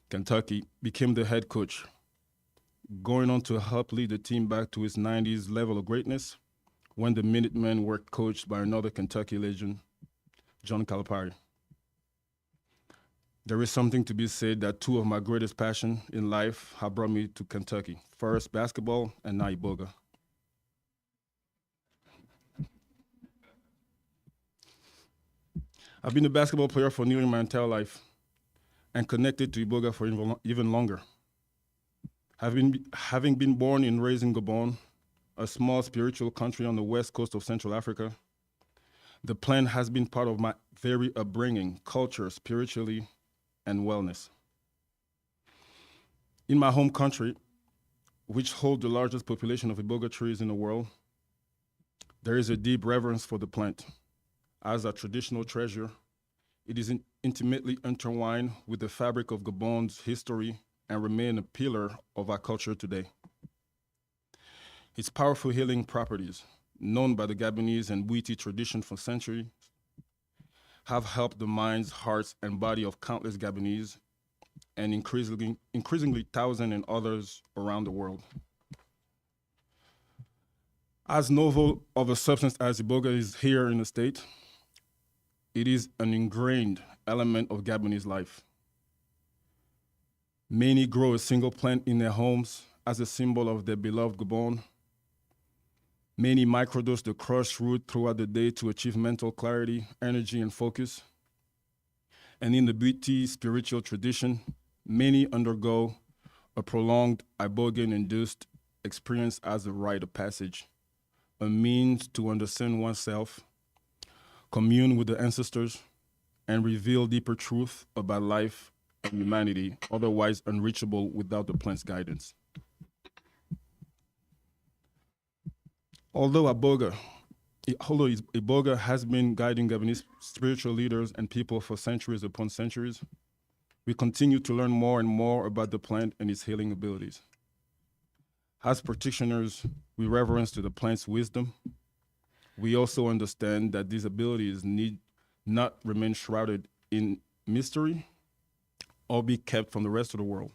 Kentucky, became the head coach, going on to help lead the team back to its 90s level of greatness when the Minutemen were coached by another Kentucky legend, John Calipari. There is something to be said that 2 of my greatest passions in life have brought me to Kentucky. First, basketball, and now iboga. I've been a basketball player for nearly my entire life and connected to iboga for even longer. Having been born and raised in Gabon, a small spiritual country on the west coast of Central Africa, the plant has been part of my very upbringing, culture, spiritually, and wellness. In my home country, which holds the largest population of iboga trees in the world, there is a deep reverence for the plant. As a traditional treasure, it is intimately intertwined with the fabric of Gabon's history and remain a pillar of our culture today. Its powerful healing properties, known by the Gabonese and Bwiti tradition for centuries, have helped the minds, hearts, and body of countless Gabonese and increasingly thousands and others around the world. As novel of a substance as iboga is here in the state, it is an ingrained element of Gabonese life. Many grow a single plant in their homes as a symbol of their beloved Gabon. Many microdose the crushed root throughout the day to achieve mental clarity, energy, and focus. And in the Bwiti spiritual tradition, many undergo a prolonged ibogaine-induced experience as a rite of passage, a means to understand oneself, commune with the ancestors, and reveal deeper truth about life and humanity, otherwise unreachable without the plant's guidance. Although iboga has been guiding Gabonese spiritual leaders and people for centuries upon centuries, we continue to learn more and more about the plant and its healing abilities. As practitioners, we reverence to the plant's wisdom. We also understand that these abilities need not remain shrouded in mystery or be kept from the rest of the world.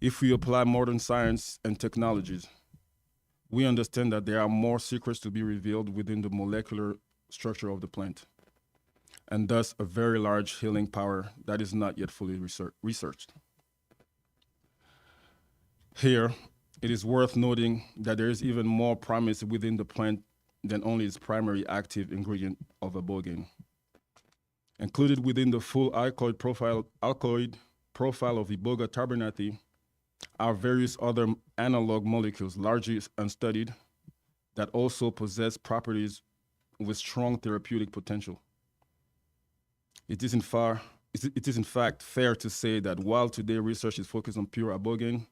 If we apply modern science and technologies, we understand that there are more secrets to be revealed within the molecular structure of the plant. and thus a very large healing power that is not yet fully researched. Here, it is worth noting that there is even more promise within the plant than only its primary active ingredient of ibogaine. Included within the full alkaloid profile of Iboga tabernae are various other analog molecules largely unstudied that also possess properties with strong therapeutic potential. It is in fact fair to say that while today research is focused on pure ibogaine,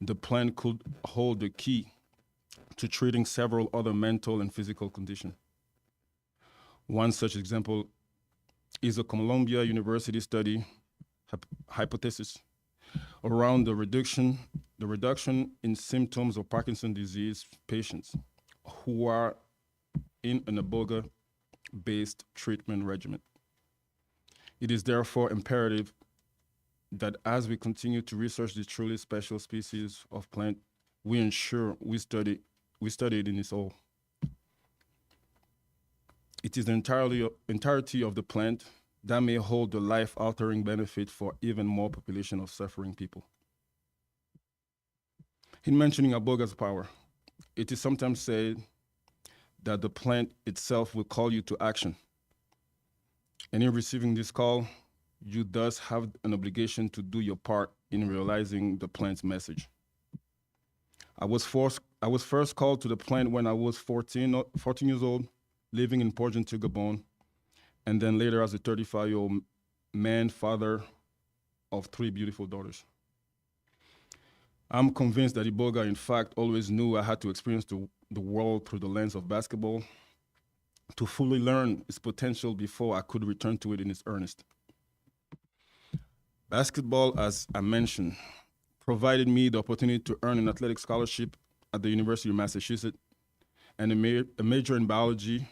the plant could hold the key to treating several other mental and physical conditions. One such example is a Columbia University study hypothesis around the reduction in symptoms of Parkinson's disease patients who are in an iboga-based treatment regimen. It is therefore imperative that as we continue to research this truly special species of plant, we ensure we study it in its whole. It is the entirety of the plant that may hold the life-altering benefit for even more population of suffering people. In mentioning iboga's power, it is sometimes said that the plant itself will call you to action. And in receiving this call, you thus have an obligation to do your part in realizing the plant's message. I was first called to the plant when I was 14 years old, living in Port-Gentil, Gabon, and then later as a 35-year-old man, father of 3 beautiful daughters. I'm convinced that Iboga, in fact, always knew I had to experience the world through the lens of basketball to fully learn its potential before I could return to it in its earnest. Basketball, as I mentioned, provided me the opportunity to earn an athletic scholarship at the University of Massachusetts and a major in biology,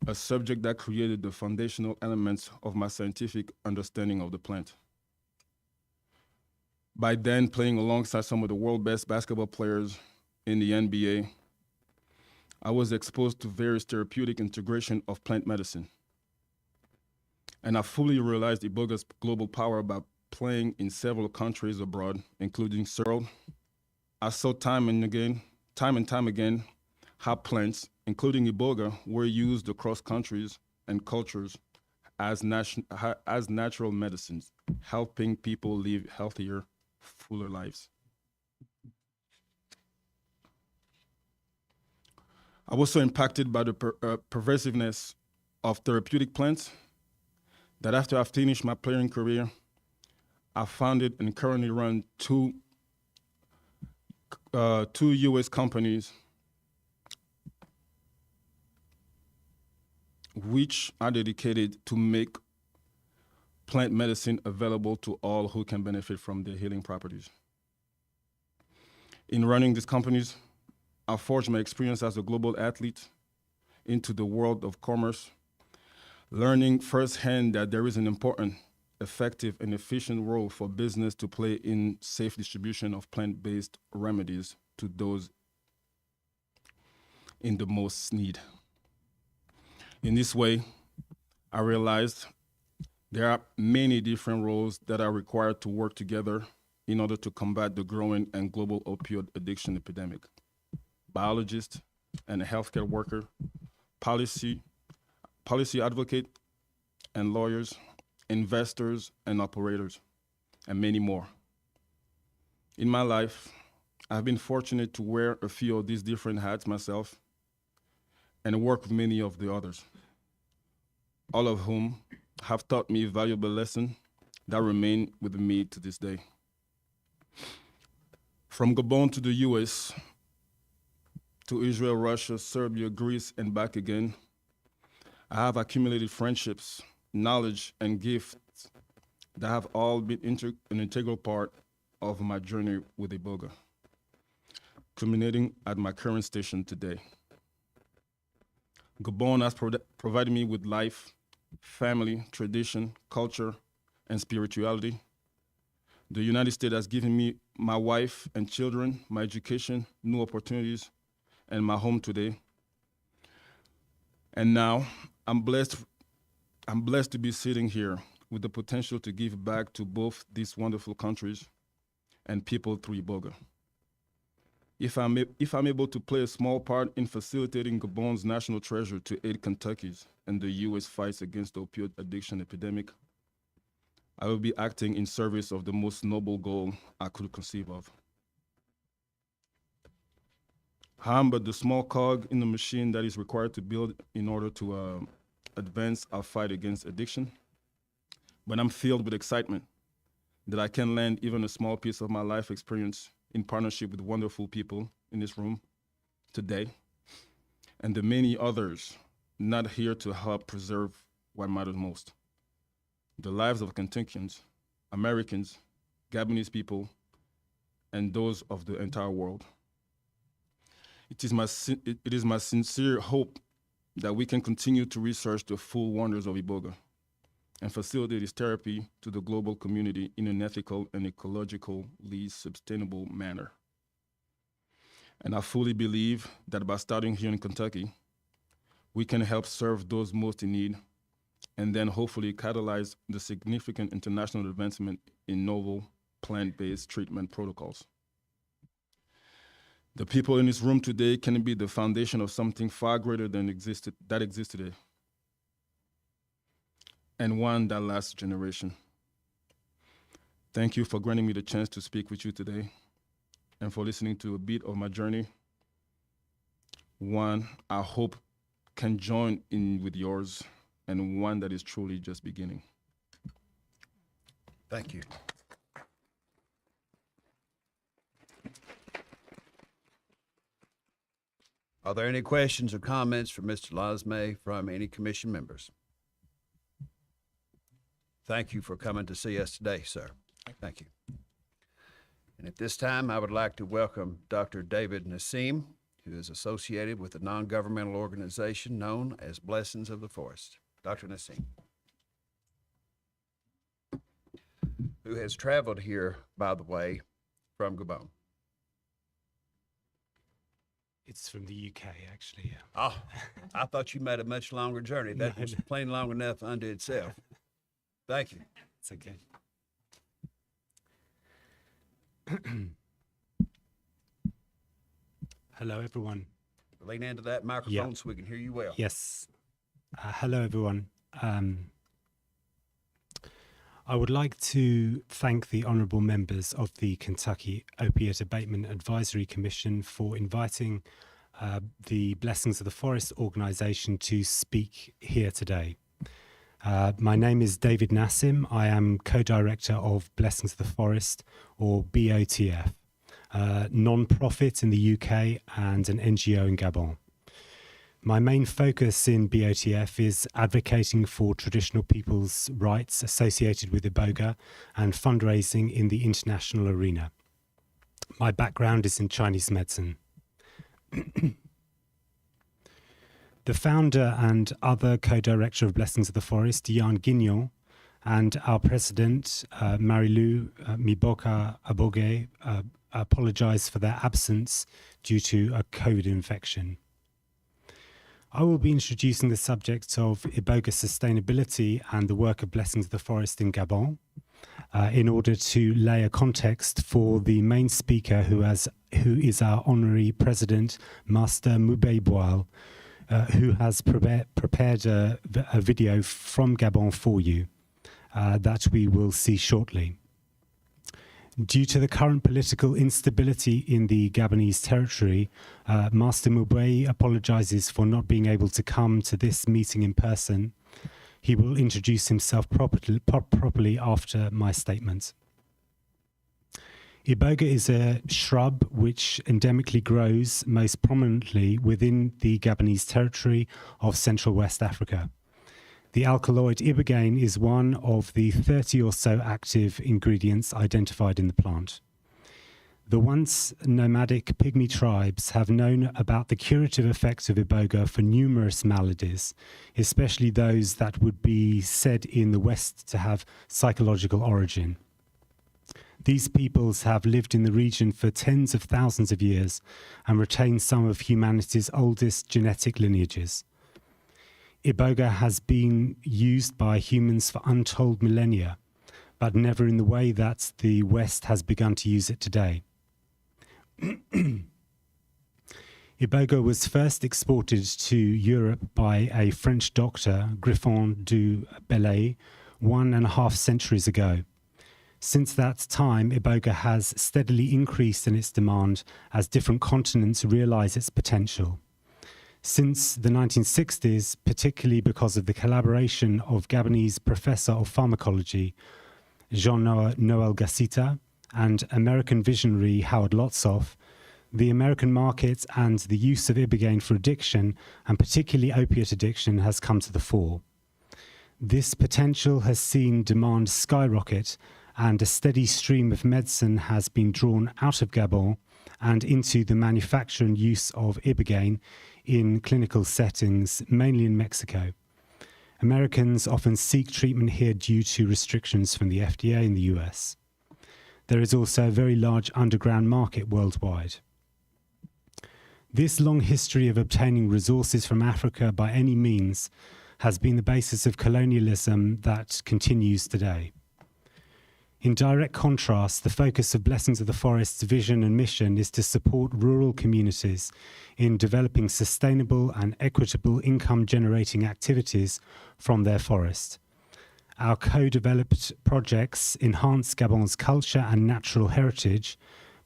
a subject that created the foundational elements of my scientific understanding of the plant. By then, playing alongside some of the world's best basketball players in the NBA, I was exposed to various therapeutic integration of plant medicine. And I fully realized Iboga's global power by playing in several countries abroad, including Serbia. I saw time and time again, how plants, including Iboga, were used across countries and cultures as natural medicines, helping people live healthier, fuller lives. I was so impacted by the pervasiveness of therapeutic plants that after I finished my playing career, I founded and currently run two U.S. companies which are dedicated to make plant medicine available to all who can benefit from their healing properties. In running these companies, I forged my experience as a global athlete into the world of commerce, learning firsthand that there is an important, effective, and efficient role for business to play in safe distribution of plant-based remedies to those in the most need. In this way, I realized there are many different roles that are required to work together in order to combat the growing and global opioid addiction epidemic. Biologist and a healthcare worker, policy advocate and lawyers, investors and operators, and many more. In my life, I've been fortunate to wear a few of these different hats myself and work with many of the others, all of whom have taught me valuable lessons that remain with me to this day. From Gabon to the US, to Israel, Russia, Serbia, Greece, and back again, I have accumulated friendships, knowledge, and gifts that have all been an integral part of my journey with Iboga, culminating at my current station today. Gabon has provided me with life, family, tradition, culture, and spirituality. The United States has given me my wife and children, my education, new opportunities, and my home today. And now I'm blessed I'm blessed to be sitting here with the potential to give back to both these wonderful countries and people through Iboga. If I'm able to play a small part in facilitating Gabon's national treasure to aid Kentucky's and the U.S. fights against the opioid addiction epidemic, I will be acting in service of the most noble goal I could conceive of. I'm but the small cog in the machine that is required to build in order to advance our fight against addiction. But I'm filled with excitement that I can lend even a small piece of my life experience in partnership with wonderful people in this room today, and the many others not here to help preserve what matters most: the lives of Kentuckians, Americans, Gabonese people, and those of the entire world. It is my sincere hope that we can continue to research the full wonders of Iboga and facilitate its therapy to the global community in an ethical and ecologically sustainable manner. And I fully believe that by starting here in Kentucky, we can help serve those most in need and then hopefully catalyze the significant international advancement in novel plant-based treatment protocols. The people in this room today can be the foundation of something far greater than exists today, and one that lasts a generation. Thank you for granting me the chance to speak with you today and for listening to a bit of my journey. One I hope can join in with yours, and one that is truly just beginning. Thank you. Are there any questions or comments for Mr. Lasme from any commission members? Thank you for coming to see us today, sir. Thank you. And at this time, I would like to welcome Dr. David Nassim, who is associated with a non-governmental organization known as Blessings of the Forest. Dr. Nassim, who has traveled here, by the way, from Gabon. It's from the UK, actually. Yeah. Oh, I thought you made a much longer journey. That was plain long enough unto itself. Thank you. It's okay. Hello, everyone. Lean into that microphone so we can hear you well. Yes. Hello, everyone. I would like to thank the honourable members of the Kentucky Opiate Abatement Advisory Commission for inviting the Blessings of the Forest organisation to speak here today. My name is David Nassim. I am co-director of Blessings of the Forest, or BOTF, a non-profit in the UK and an NGO in Gabon. My main focus in BOTF is advocating for traditional people's rights associated with Iboga and fundraising in the international arena. My background is in Chinese medicine. The founder and other co-director of Blessings of the Forest, Jan Guignon, and our president, Marilou Miboka Aboge, apologize for their absence due to a COVID infection. I will be introducing the subject of Iboga sustainability and the work of Blessings of the Forest in Gabon in order to lay a context for the main speaker who is our honorary president, Master Moubei Boal, who has prepared a video from Gabon for you that we will see shortly. Due to the current political instability in the Gabonese territory, Master Moubei apologizes for not being able to come to this meeting in person. He will introduce himself properly after my statement. Iboga is a shrub which endemically grows most prominently within the Gabonese territory of Central West Africa. The alkaloid ibogaine is one of the 30 or so active ingredients identified in the plant. The once nomadic pygmy tribes have known about the curative effects of Iboga for numerous maladies, especially those that would be said in the West to have psychological origin. These peoples have lived in the region for tens of thousands of years and retain some of humanity's oldest genetic lineages. Iboga has been used by humans for untold millennia, but never in the way that the West has begun to use it today. Iboga was first exported to Europe by a French doctor, Griffon du Bellay, 1.5 centuries ago. Since that time, Iboga has steadily increased in its demand as different continents realize its potential. Since the 1960s, particularly because of the collaboration of Gabonese professor of pharmacology, Jean-Noel Gassita, and American visionary Howard Lotsoff, the American market and the use of Ibogaine for addiction, and particularly opiate addiction, has come to the fore. This potential has seen demand skyrocket, and a steady stream of medicine has been drawn out of Gabon and into the manufacture and use of Ibogaine in clinical settings, mainly in Mexico. Americans often seek treatment here due to restrictions from the FDA in the US. There is also a very large underground market worldwide. This long history of obtaining resources from Africa by any means has been the basis of colonialism that continues today. In direct contrast, the focus of Blessings of the Forest's vision and mission is to support rural communities in developing sustainable and equitable income-generating activities from their forest. Our co-developed projects enhance Gabon's culture and natural heritage,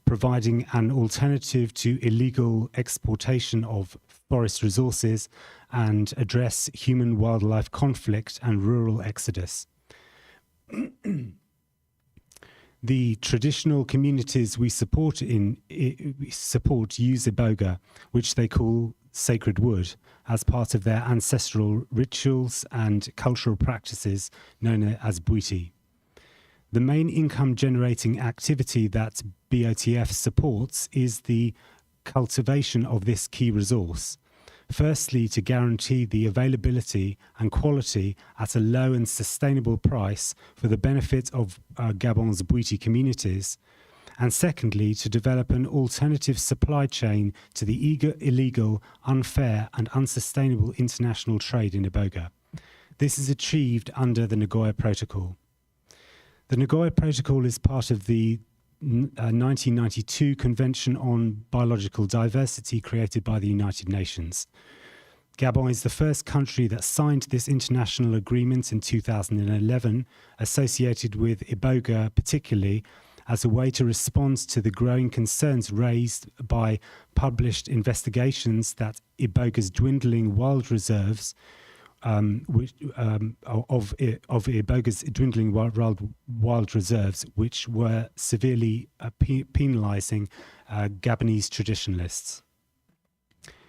providing an alternative to illegal exportation of forest resources and address human-wildlife conflict and rural exodus. The traditional communities we support use Iboga, which they call sacred wood, as part of their ancestral rituals and cultural practices known as Bwiti. The main income-generating activity that BOTF supports is the cultivation of this key resource. Firstly, to guarantee the availability and quality at a low and sustainable price for the benefit of Gabon's Bwiti communities, and secondly, to develop an alternative supply chain to the illegal, unfair, and unsustainable international trade in Iboga. This is achieved under the Nagoya Protocol. The Nagoya Protocol is part of the 1992 Convention on Biological Diversity created by the United Nations. Gabon is the first country that signed this international agreement in 2011, associated with Iboga particularly, as a way to respond to the growing concerns raised by published investigations that Iboga's dwindling wild reserves of Iboga's dwindling wild reserves, which were severely penalizing Gabonese traditionalists.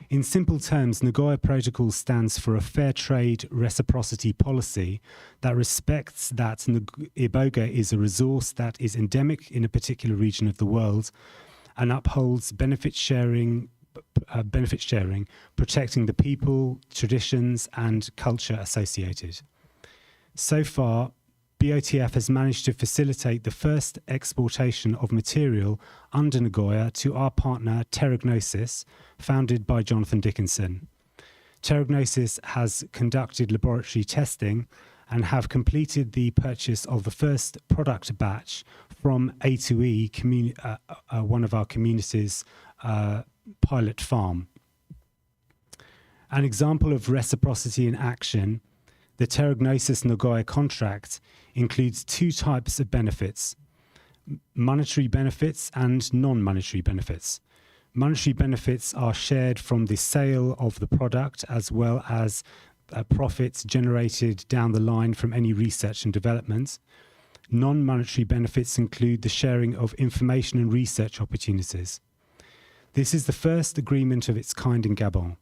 In simple terms, Nagoya Protocol stands for a fair trade reciprocity policy that respects that Iboga is a resource that is endemic in a particular region of the world and upholds benefit sharing, protecting the people, traditions, and culture associated. So far, BOTF has managed to facilitate the first exportation of material under Nagoya to our partner Terragnosis, founded by Jonathan Dickinson. Terragnosis has conducted laboratory testing and have completed the purchase of the first product batch from A2E, one of our community's pilot farm. An example of reciprocity in action, the Terragnosis Nagoya contract includes two types of benefits: monetary benefits and non-monetary benefits. Monetary benefits are shared from the sale of the product, as well as profits generated down the line from any research and development. Non-monetary benefits include the sharing of information and research opportunities. This is the first agreement of its kind in Gabon,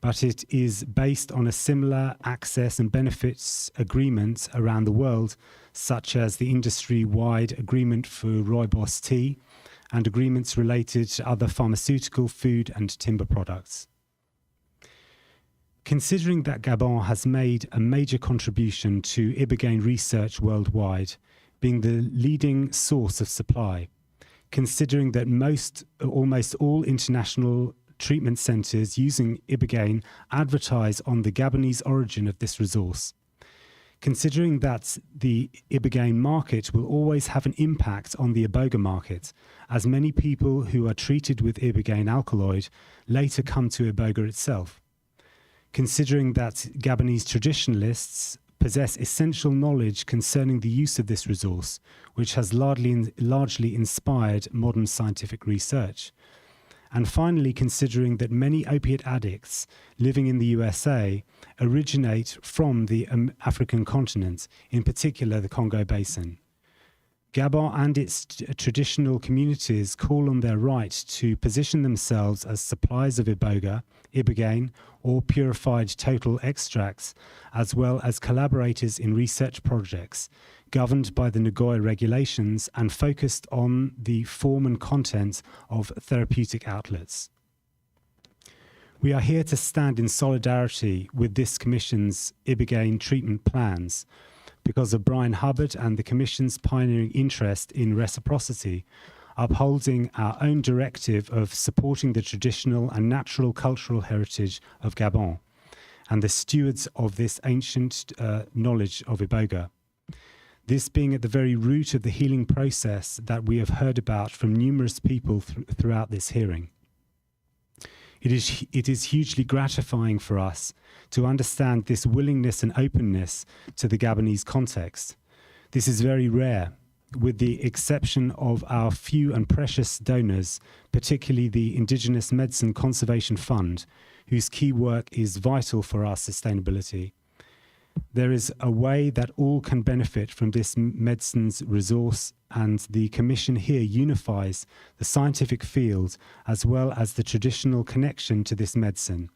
but it is based on a similar access and benefits agreement around the world, such as the industry-wide agreement for rooibos tea and agreements related to other pharmaceutical, food, and timber products. Considering that Gabon has made a major contribution to Ibogaine research worldwide, being the leading source of supply, considering that almost all international treatment centers using Ibogaine advertise on the Gabonese origin of this resource. Considering that the Ibogaine market will always have an impact on the Iboga market, as many people who are treated with Ibogaine alkaloid later come to Iboga itself. Considering that Gabonese traditionalists possess essential knowledge concerning the use of this resource, which has largely inspired modern scientific research. And finally, considering that many opiate addicts living in the USA originate from the African continent, in particular the Congo Basin. Gabon and its traditional communities call on their right to position themselves as suppliers of Iboga, Ibogaine, or purified total extracts, as well as collaborators in research projects governed by the Nagoya regulations and focused on the form and content of therapeutic outlets. We are here to stand in solidarity with this Commission's Ibogaine treatment plans because of Brian Hubbard and the Commission's pioneering interest in reciprocity, upholding our own directive of supporting the traditional and natural cultural heritage of Gabon and the stewards of this ancient knowledge of Iboga. This being at the very root of the healing process that we have heard about from numerous people throughout this hearing. It is hugely gratifying for us to understand this willingness and openness to the Gabonese context. This is very rare, with the exception of our few and precious donors, particularly the Indigenous Medicine Conservation Fund, whose key work is vital for our sustainability. There is a way that all can benefit from this medicine's resource, and the Commission here unifies the scientific field as well as the traditional connection to this medicine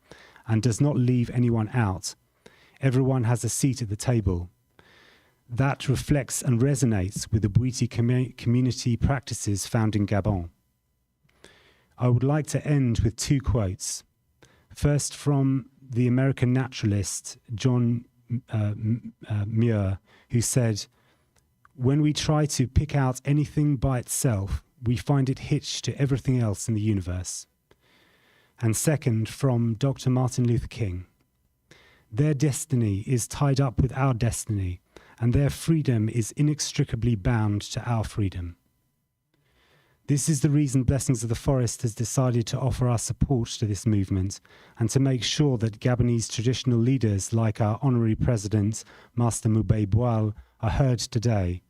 and does not leave anyone out. Everyone has a seat at the table. That reflects and resonates with the Bwiti community practices found in Gabon. I would like to end with two quotes. First, from the American naturalist John Muir, who said, "When we try to pick out anything by itself, we find it hitched to everything else in the universe." And second, from Dr. Martin Luther King, "Their destiny is tied up with our destiny, and their freedom is inextricably bound to our freedom." This is the reason Blessings of the Forest has decided to offer our support to this movement and to make sure that Gabonese traditional leaders like our Honorary President, Master Moubay Boal, are heard today.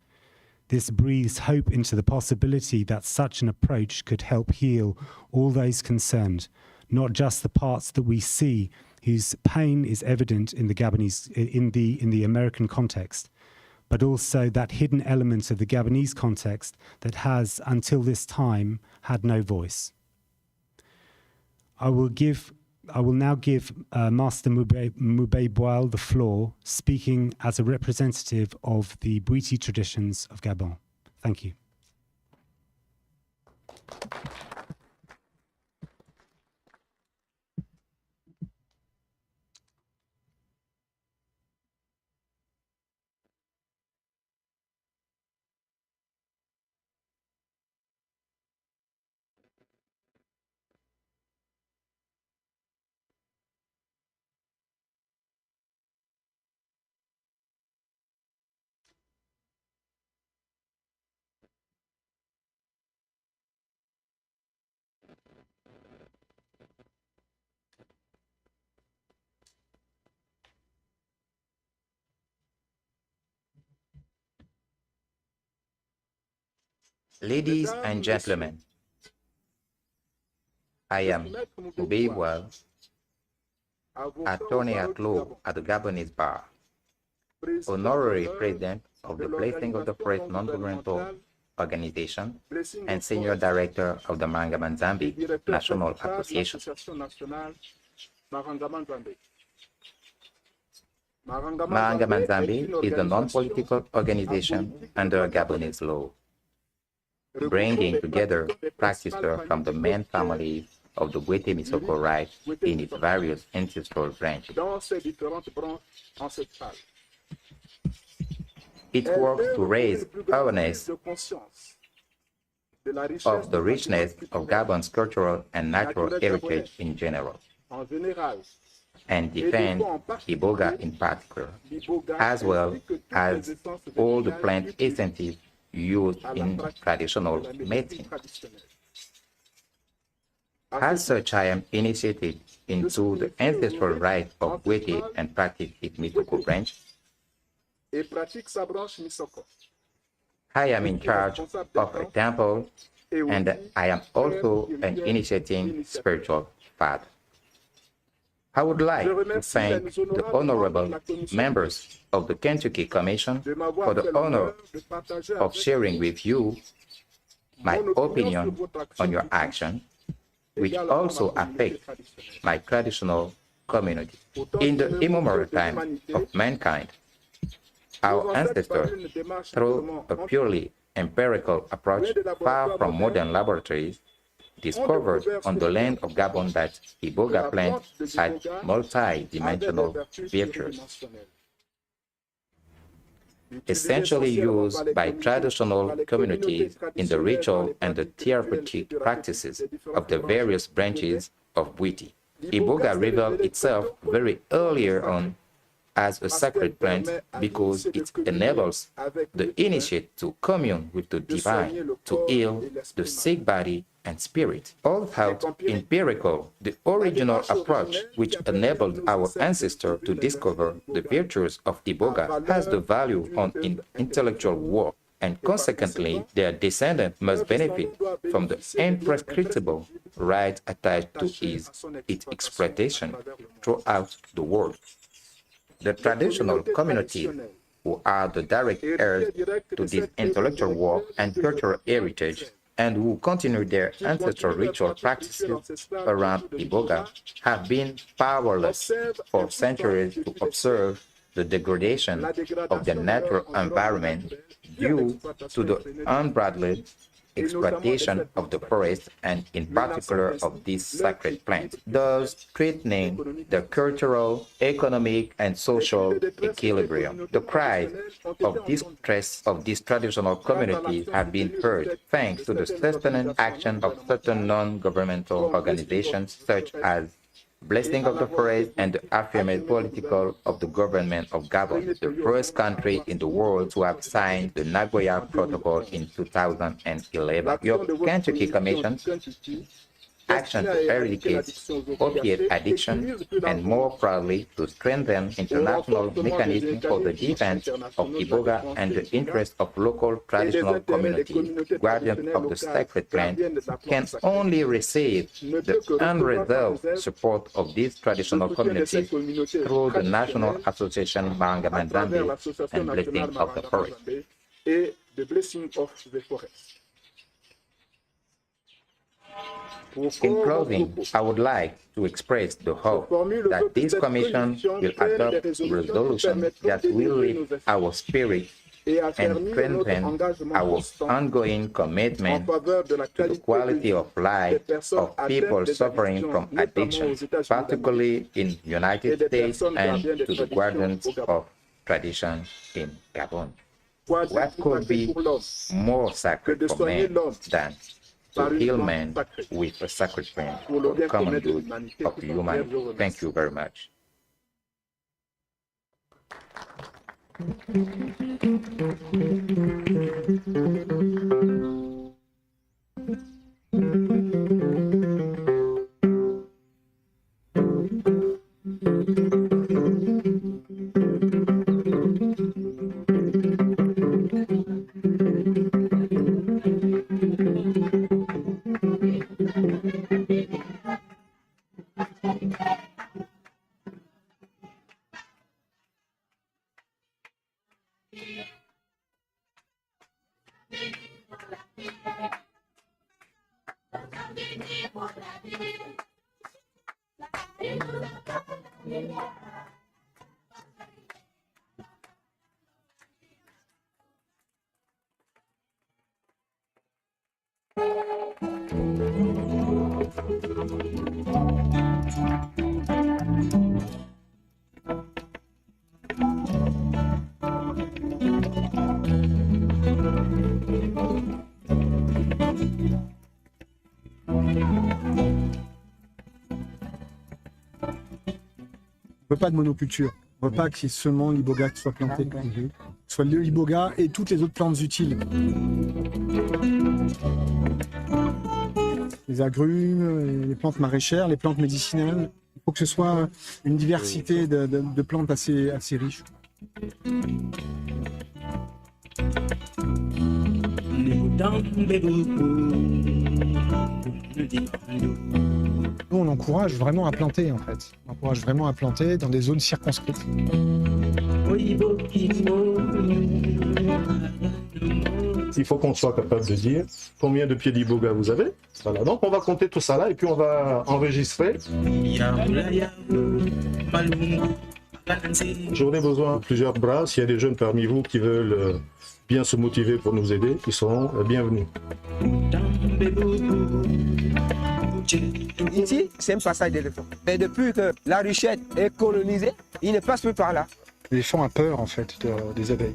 This breathes hope into the possibility that such an approach could help heal all those concerned, not just the parts that we see whose pain is evident in the Gabonese, in the American context, but also that hidden element of the Gabonese context that has, until this time, had no voice. I will now give Master Moubay Boal the floor, speaking as a representative of the Bwiti traditions of Gabon. Thank you. Ladies and gentlemen, I am Moubay Boal, attorney at law at the Gabonese Bar, honorary president of the Blessing of the Forest non-governmental organization, and senior director of the Marangaman Zambi National Association. Marangaman Zambi is a non-political organization under Gabonese law, bringing together practitioners from the main families of the Bwiti Misoko Right in its various ancestral branches. It works to raise awareness of the richness of Gabon's cultural and natural heritage in general, and defend iboga in particular, as well as all the plant essences used in traditional medicine. As such, I am initiated into the ancestral rite of Bwete and practice its Misoko branch. I am in charge of a temple, and I am also an initiating spiritual father. I would like to thank the honorable members of the Kentucky Commission for the honor of sharing with you my opinion on your action, which also affect my traditional community. In the immemorial time of mankind, our ancestors, through a purely empirical approach far from modern laboratories, discovered on the land of Gabon that iboga plant had multi-dimensional virtues, essentially used by traditional communities in the ritual and the therapeutic practices of the various branches of Bwiti. Iboga revealed itself very earlier on as a sacred plant because it enables the initiate to commune with the divine, to heal the sick body and spirit. Although empirical, the original approach which enabled our ancestors to discover the virtues of iboga has the value on intellectual work, and consequently their descendants must benefit from the imprescriptible right attached to its exploitation throughout the world. The traditional communities, who are the direct heirs to this intellectual work and cultural heritage, and who continue their ancestral ritual practices around iboga, have been powerless for centuries to observe the degradation of the natural environment due to the unbridled exploitation of the forest and in particular of this sacred plant, thus threatening the cultural, economic, and social equilibrium. The cries of distress of these traditional communities have been heard thanks to the sustained action of certain non-governmental organizations such as Blessing of the Forest and the affirmative political of the government of Gabon, the first country in the world to have signed the Nagoya Protocol in 2011. Your Kentucky Commission action to eradicate opiate addiction and more broadly to strengthen international mechanisms for the defense of iboga and the interests of local traditional communities, guardians of the sacred plant, can only receive the unreserved support of these traditional communities through the National Association Manga Manzambi and Blessing of the Forest. In closing, I would like to express the hope that this Commission will adopt a resolution that will lift our spirit and strengthen our ongoing commitment to the quality of life of people suffering from addiction, particularly in the United States, and to the guardians of tradition in Gabon. What could be more sacred for men than to heal man with a sacred plant for the common good of humanity? Thank you very much. On veut pas de monoculture. On veut pas qu'il y ait seulement l'iboga qui soit planté. Soit le iboga et toutes les autres plantes utiles. Les agrumes, les plantes maraîchères, les plantes médicinales. Il faut que ce soit une diversité de plantes assez riche. Nous, on encourage vraiment à planter, en fait. On encourage vraiment à planter dans des zones circonscrites. Il faut qu'on soit capable de dire combien de pieds d'iboga vous avez. Voilà, donc on va compter tout ça là et puis on va enregistrer. J'aurais besoin de plusieurs bras. S'il y a des jeunes parmi vous qui veulent bien se motiver pour nous aider, ils seront bienvenus. Ici, c'est un passage d'éléphant. Mais depuis que la ruchette est colonisée, il ne passe plus par là. L'éléphant a peur, en fait, des abeilles.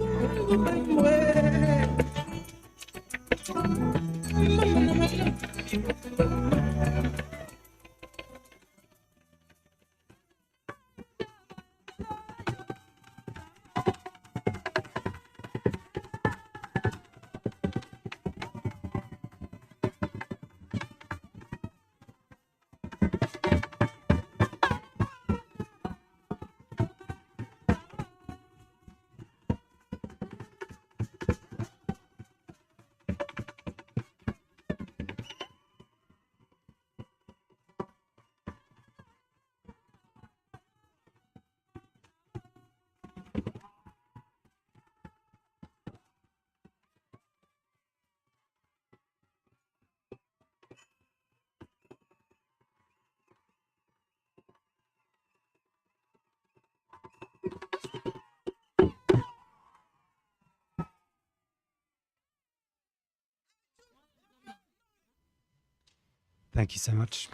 Thank you so much.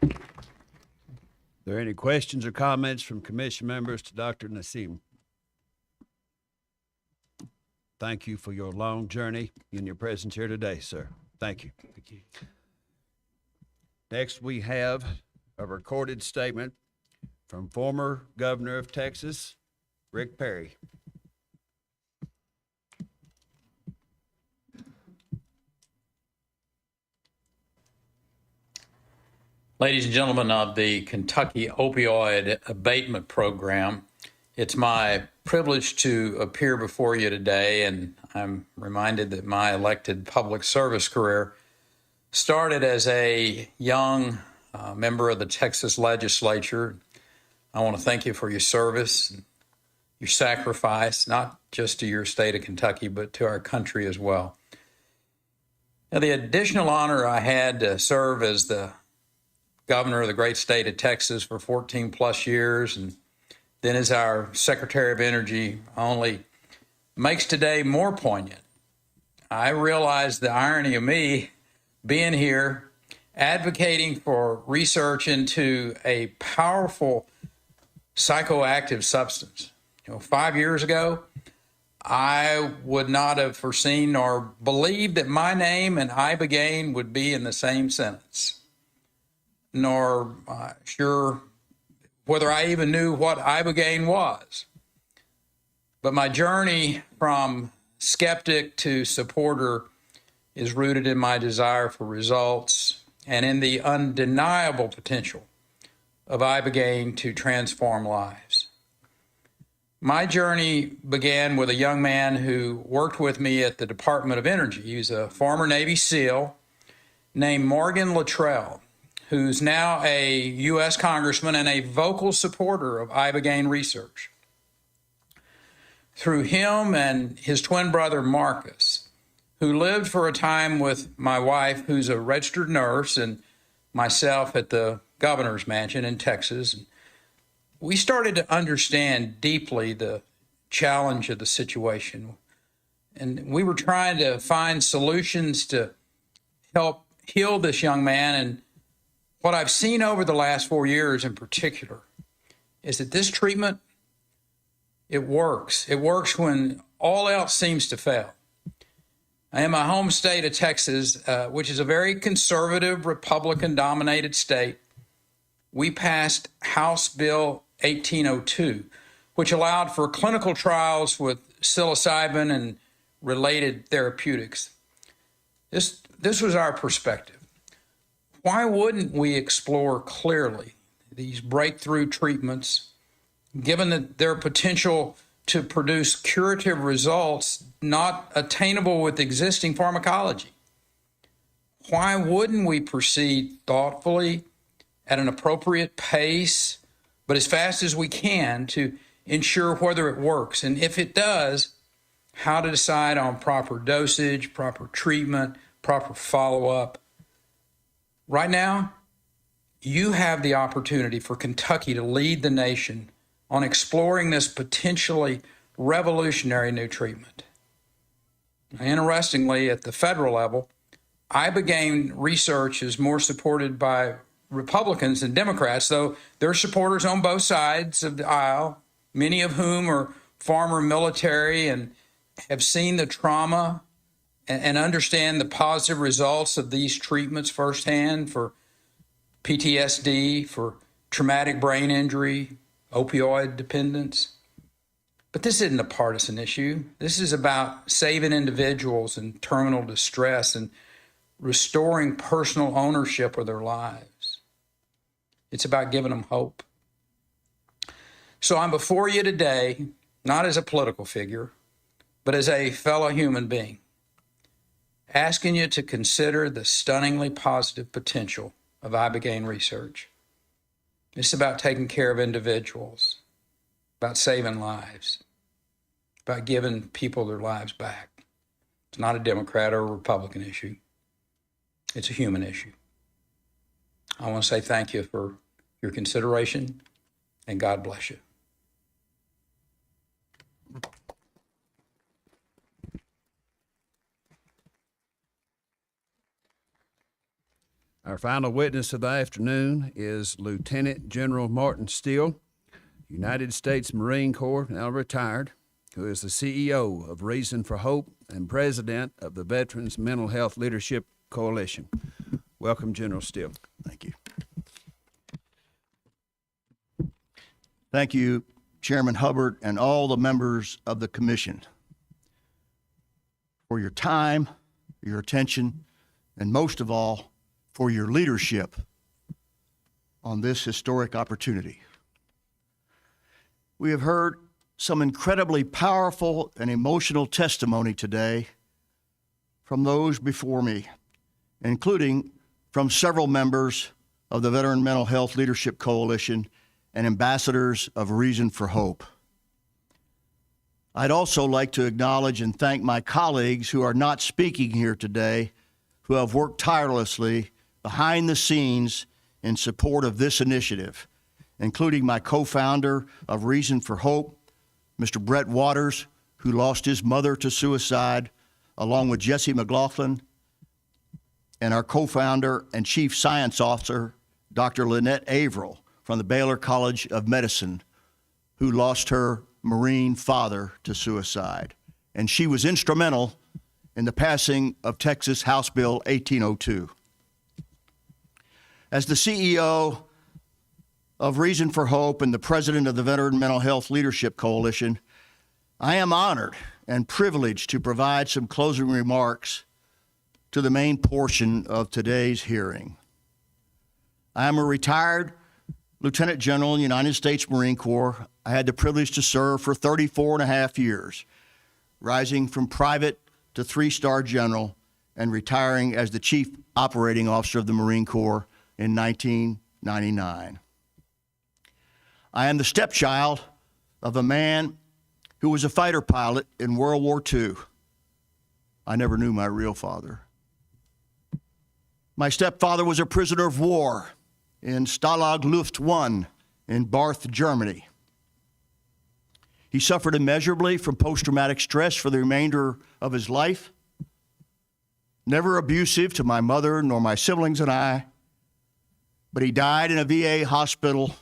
Are there any questions or comments from commission members to Dr. Nassim? Thank you for your long journey and your presence here today, sir. Thank you. Thank you. Next, we have a recorded statement from former Governor of Texas, Rick Perry. Ladies and gentlemen of the Kentucky Opioid Abatement Program, it's my privilege to appear before you today, and I'm reminded that my elected public service career started as a young member of the Texas legislature. I want to thank you for your service, and your sacrifice, not just to your state of Kentucky, but to our country as well. Now, the additional honor I had to serve as the governor of the great state of Texas for 14 plus years, and then as our Secretary of Energy only makes today more poignant. I realize the irony of me being here, advocating for research into a powerful psychoactive substance. 5 years ago, I would not have foreseen or believed that my name and Ibogaine would be in the same sentence, nor sure whether I even knew what Ibogaine was. But my journey from skeptic to supporter is rooted in my desire for results and in the undeniable potential of Ibogaine to transform lives. My journey began with a young man who worked with me at the Department of Energy. He was a former Navy SEAL named Morgan Luttrell, who's now a U.S. congressman and a vocal supporter of Ibogaine research. Through him and his twin brother, Marcus, who lived for a time with my wife, who's a registered nurse, and myself at the governor's mansion in Texas, we started to understand deeply the challenge of the situation. And we were trying to find solutions to help heal this young man. And what I've seen over the last 4 years in particular is that this treatment, it works. It works when all else seems to fail. In my home state of Texas, which is a very conservative, Republican-dominated state, we passed House Bill 1802, which allowed for clinical trials with psilocybin and related therapeutics. This was our perspective. Why wouldn't we explore clearly these breakthrough treatments, given that their potential to produce curative results not attainable with existing pharmacology? Why wouldn't we proceed thoughtfully at an appropriate pace, but as fast as we can to ensure whether it works? And if it does, how to decide on proper dosage, proper treatment, proper follow-up. Right now, you have the opportunity for Kentucky to lead the nation on exploring this potentially revolutionary new treatment. Interestingly, at the federal level, Ibogaine research is more supported by Republicans than Democrats, though there are supporters on both sides of the aisle, many of whom are former military and have seen the trauma and understand the positive results of these treatments firsthand for PTSD, for traumatic brain injury, opioid dependence. But this isn't a partisan issue. This is about saving individuals in terminal distress and restoring personal ownership of their lives. It's about giving them hope. So I'm before you today, not as a political figure, but as a fellow human being, asking you to consider the stunningly positive potential of Ibogaine research. It's about taking care of individuals, about saving lives, about giving people their lives back. It's not a Democrat or a Republican issue. It's a human issue. I want to say thank you for your consideration, and God bless you. Our final witness of the afternoon is Lieutenant General Martin Steele, United States Marine Corps, now retired, who is the CEO of Reason for Hope and president of the Veterans Mental Health Leadership Coalition. Welcome, General Steele. Thank you. Thank you, Chairman Hubbard, and all the members of the commission for your time, your attention, and most of all, for your leadership on this historic opportunity. We have heard some incredibly powerful and emotional testimony today from those before me, including from several members of the Veteran Mental Health Leadership Coalition and ambassadors of Reason for Hope. I'd also like to acknowledge and thank my colleagues who are not speaking here today, who have worked tirelessly behind the scenes in support of this initiative, including my co-founder of Reason for Hope, Mr. Brett Waters, who lost his mother to suicide, along with Jesse McLaughlin, and our co-founder and chief science officer, Dr. Lynette Averill from the Baylor College of Medicine, who lost her Marine father to suicide. And she was instrumental in the passing of Texas House Bill 1802. As the CEO of Reason for Hope and the president of the Veteran Mental Health Leadership Coalition, I am honored and privileged to provide some closing remarks to the main portion of today's hearing. I am a retired Lieutenant General in the United States Marine Corps. I had the privilege to serve for 34 and a half years, rising from private to 3-star general and retiring as the Chief Operating Officer of the Marine Corps in 1999. I am the stepchild of a man who was a fighter pilot in World War II. I never knew my real father. My stepfather was a prisoner of war in Stalag Luft I in Barth, Germany. He suffered immeasurably from post-traumatic stress for the remainder of his life. Never abusive to my mother nor my siblings and I, but he died in a VA hospital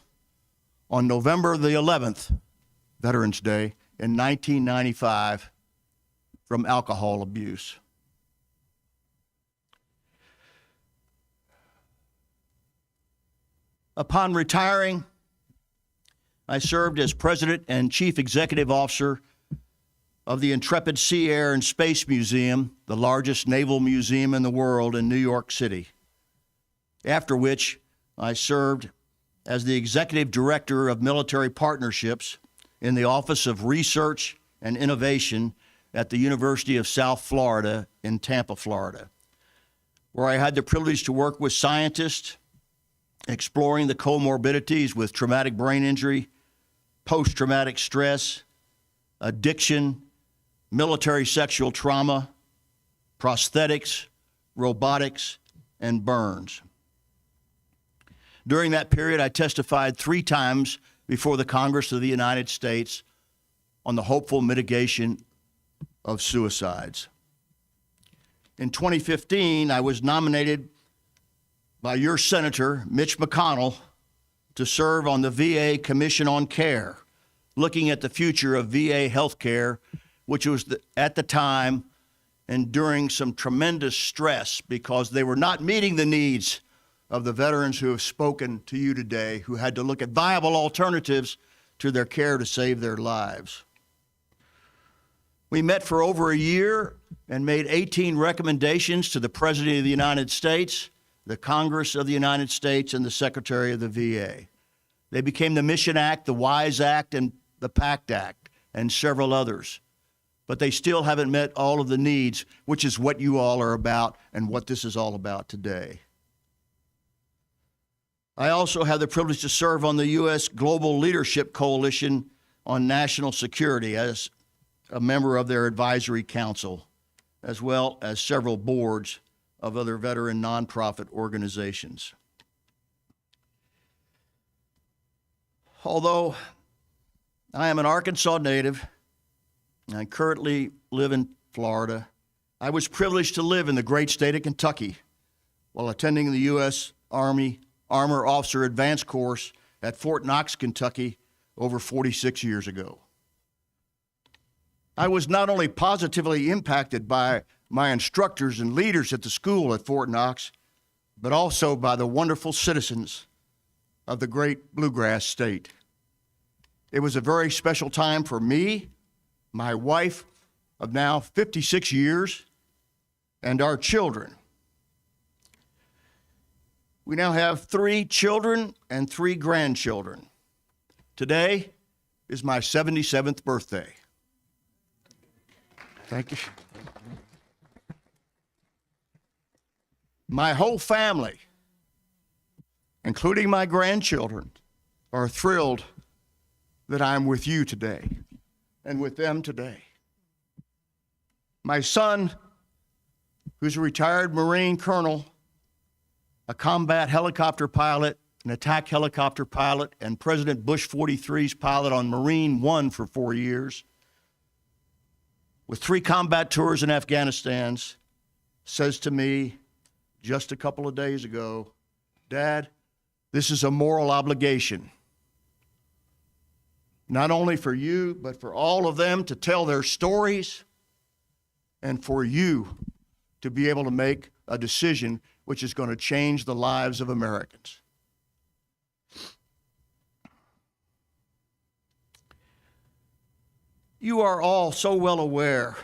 on November the 11th, Veterans Day, in 1995 from alcohol abuse. Upon retiring, I served as president and chief executive officer of the Intrepid Sea, Air, and Space Museum, the largest naval museum in the world in New York City. After which, I served as the executive director of military partnerships in the Office of Research and Innovation at the University of South Florida in Tampa, Florida, where I had the privilege to work with scientists exploring the comorbidities with traumatic brain injury, post-traumatic stress, addiction, military sexual trauma, prosthetics, robotics, and burns. During that period, I testified 3 times before the Congress of the United States on the hopeful mitigation of suicides. In 2015, I was nominated by your Senator, Mitch McConnell, to serve on the VA Commission on Care, looking at the future of VA healthcare, which was at the time enduring some tremendous stress because they were not meeting the needs of the veterans who have spoken to you today, who had to look at viable alternatives to their care to save their lives. We met for over a year and made 18 recommendations to the President of the United States, the Congress of the United States, and the Secretary of the VA. They became the Mission Act, the WISE Act, and the PACT Act, and several others. But they still haven't met all of the needs, which is what you all are about and what this is all about today. I also have the privilege to serve on the U.S. Global Leadership Coalition on National Security as a member of their advisory council, as well as several boards of other veteran nonprofit organizations. Although I am an Arkansas native, and I currently live in Florida, I was privileged to live in the great state of Kentucky while attending the U.S. Army Armor Officer Advanced Course at Fort Knox, Kentucky, over 46 years ago. I was not only positively impacted by my instructors and leaders at the school at Fort Knox, but also by the wonderful citizens of the great Bluegrass State. It was a very special time for me, my wife of now 56 years, and our children. We now have 3 children and 3 grandchildren. Today is my 77th birthday. Thank you. My whole family, including my grandchildren, are thrilled that I'm with you today and with them today. My son, who's a retired Marine colonel, a combat helicopter pilot, an attack helicopter pilot, and President Bush 43's pilot on Marine One for 4 years, with 3 combat tours in Afghanistan, says to me just a couple of days ago, "Dad, this is a moral obligation, not only for you, but for all of them to tell their stories and for you to be able to make a decision which is going to change the lives of Americans." You are all so well aware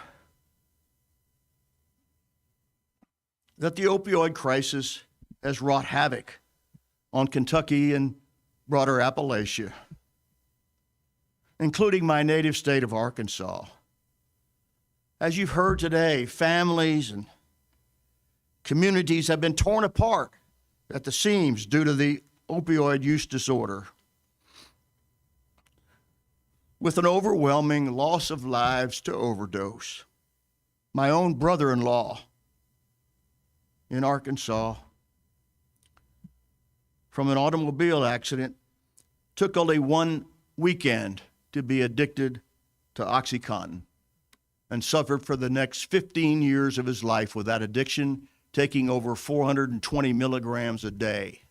that the opioid crisis has wrought havoc on Kentucky and broader Appalachia, including my native state of Arkansas. As you've heard today, families and communities have been torn apart at the seams due to the opioid use disorder, with an overwhelming loss of lives to overdose. My own brother-in-law in Arkansas, from an automobile accident, took only 1 weekend to be addicted to OxyContin and suffered for the next 15 years of his life with that addiction, taking over 420 milligrams a day.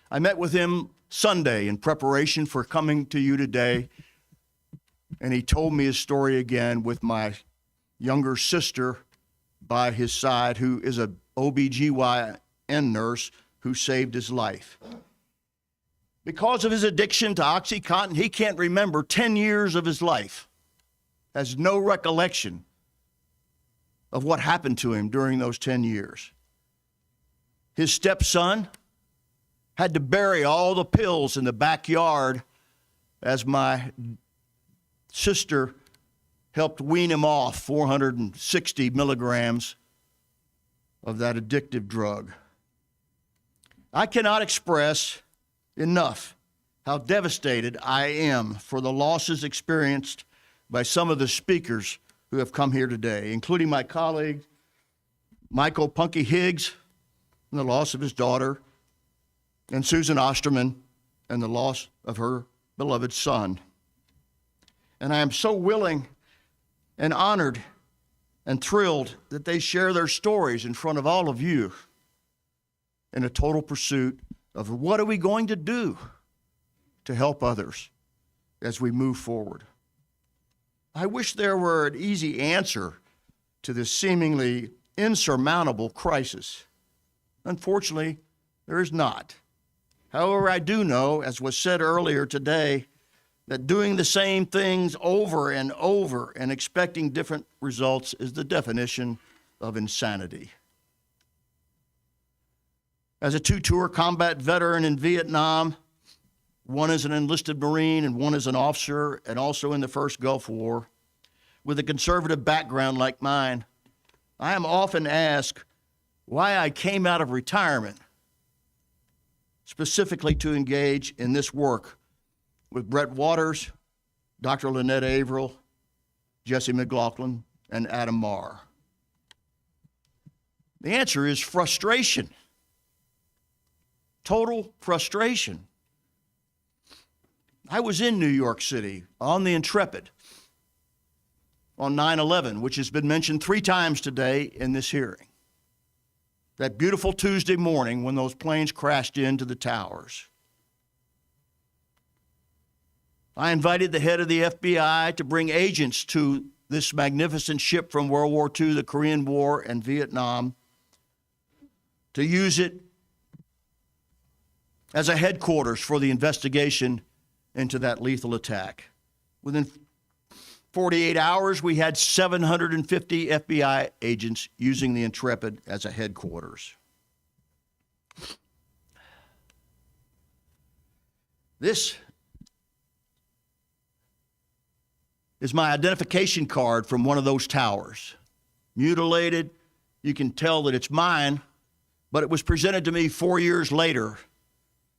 I met with him Sunday in preparation for coming to you today, and he told me his story again with my younger sister by his side, who is a OBGYN nurse who saved his life. Because of his addiction to OxyContin, he can't remember 10 years of his life, has no recollection of what happened to him during those 10 years. His stepson had to bury all the pills in the backyard as my sister helped wean him off 460 milligrams of that addictive drug. I cannot express enough how devastated I am for the losses experienced by some of the speakers who have come here today, including my colleague, Michael Punky Higgs, and the loss of his daughter, and Susan Osterman, and the loss of her beloved son. And I am so willing and honored and thrilled that they share their stories in front of all of you in a total pursuit of what are we going to do to help others as we move forward. I wish there were an easy answer to this seemingly insurmountable crisis. Unfortunately, there is not. However, I do know, as was said earlier today, that doing the same things over and over and expecting different results is the definition of insanity. As a two-tour combat veteran in Vietnam, one as an enlisted Marine and one as an officer, and also in the first Gulf War, with a conservative background like mine, I am often asked why I came out of retirement specifically to engage in this work with Brett Waters, Dr. Lynette Averill, Jesse McLaughlin, and Adam Marr. The answer is frustration. Total frustration. I was in New York City on the Intrepid on 9/11, which has been mentioned 3 times today in this hearing. That beautiful Tuesday morning when those planes crashed into the towers. I invited the head of the FBI to bring agents to this magnificent ship from World War II, the Korean War, and Vietnam, to use it as a headquarters for the investigation into that lethal attack. Within 48 hours, we had 750 FBI agents using the Intrepid as a headquarters. This is my identification card from one of those towers. Mutilated, you can tell that it's mine, but it was presented to me 4 years later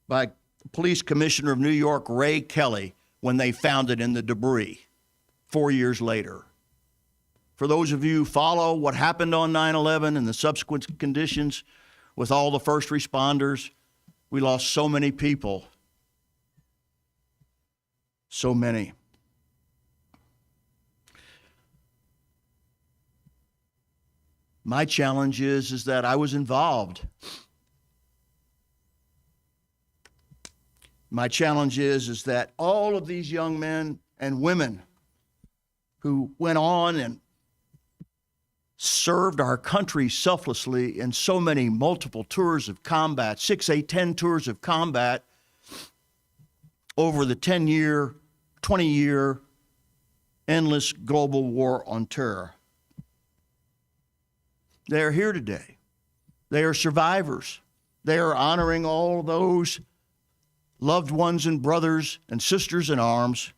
by Police Commissioner of New York, Ray Kelly, when they found it in the debris 4 years later. For those of you who follow what happened on 9/11 and the subsequent conditions with all the first responders, we lost so many people. So many. My challenge is that I was involved. My challenge is that all of these young men and women who went on and served our country selflessly in so many multiple tours of combat, 6, 8, 10 tours of combat over the 10-year, 20-year endless global war on terror. They are here today. They are survivors. They are honoring all those loved ones and brothers and sisters in arms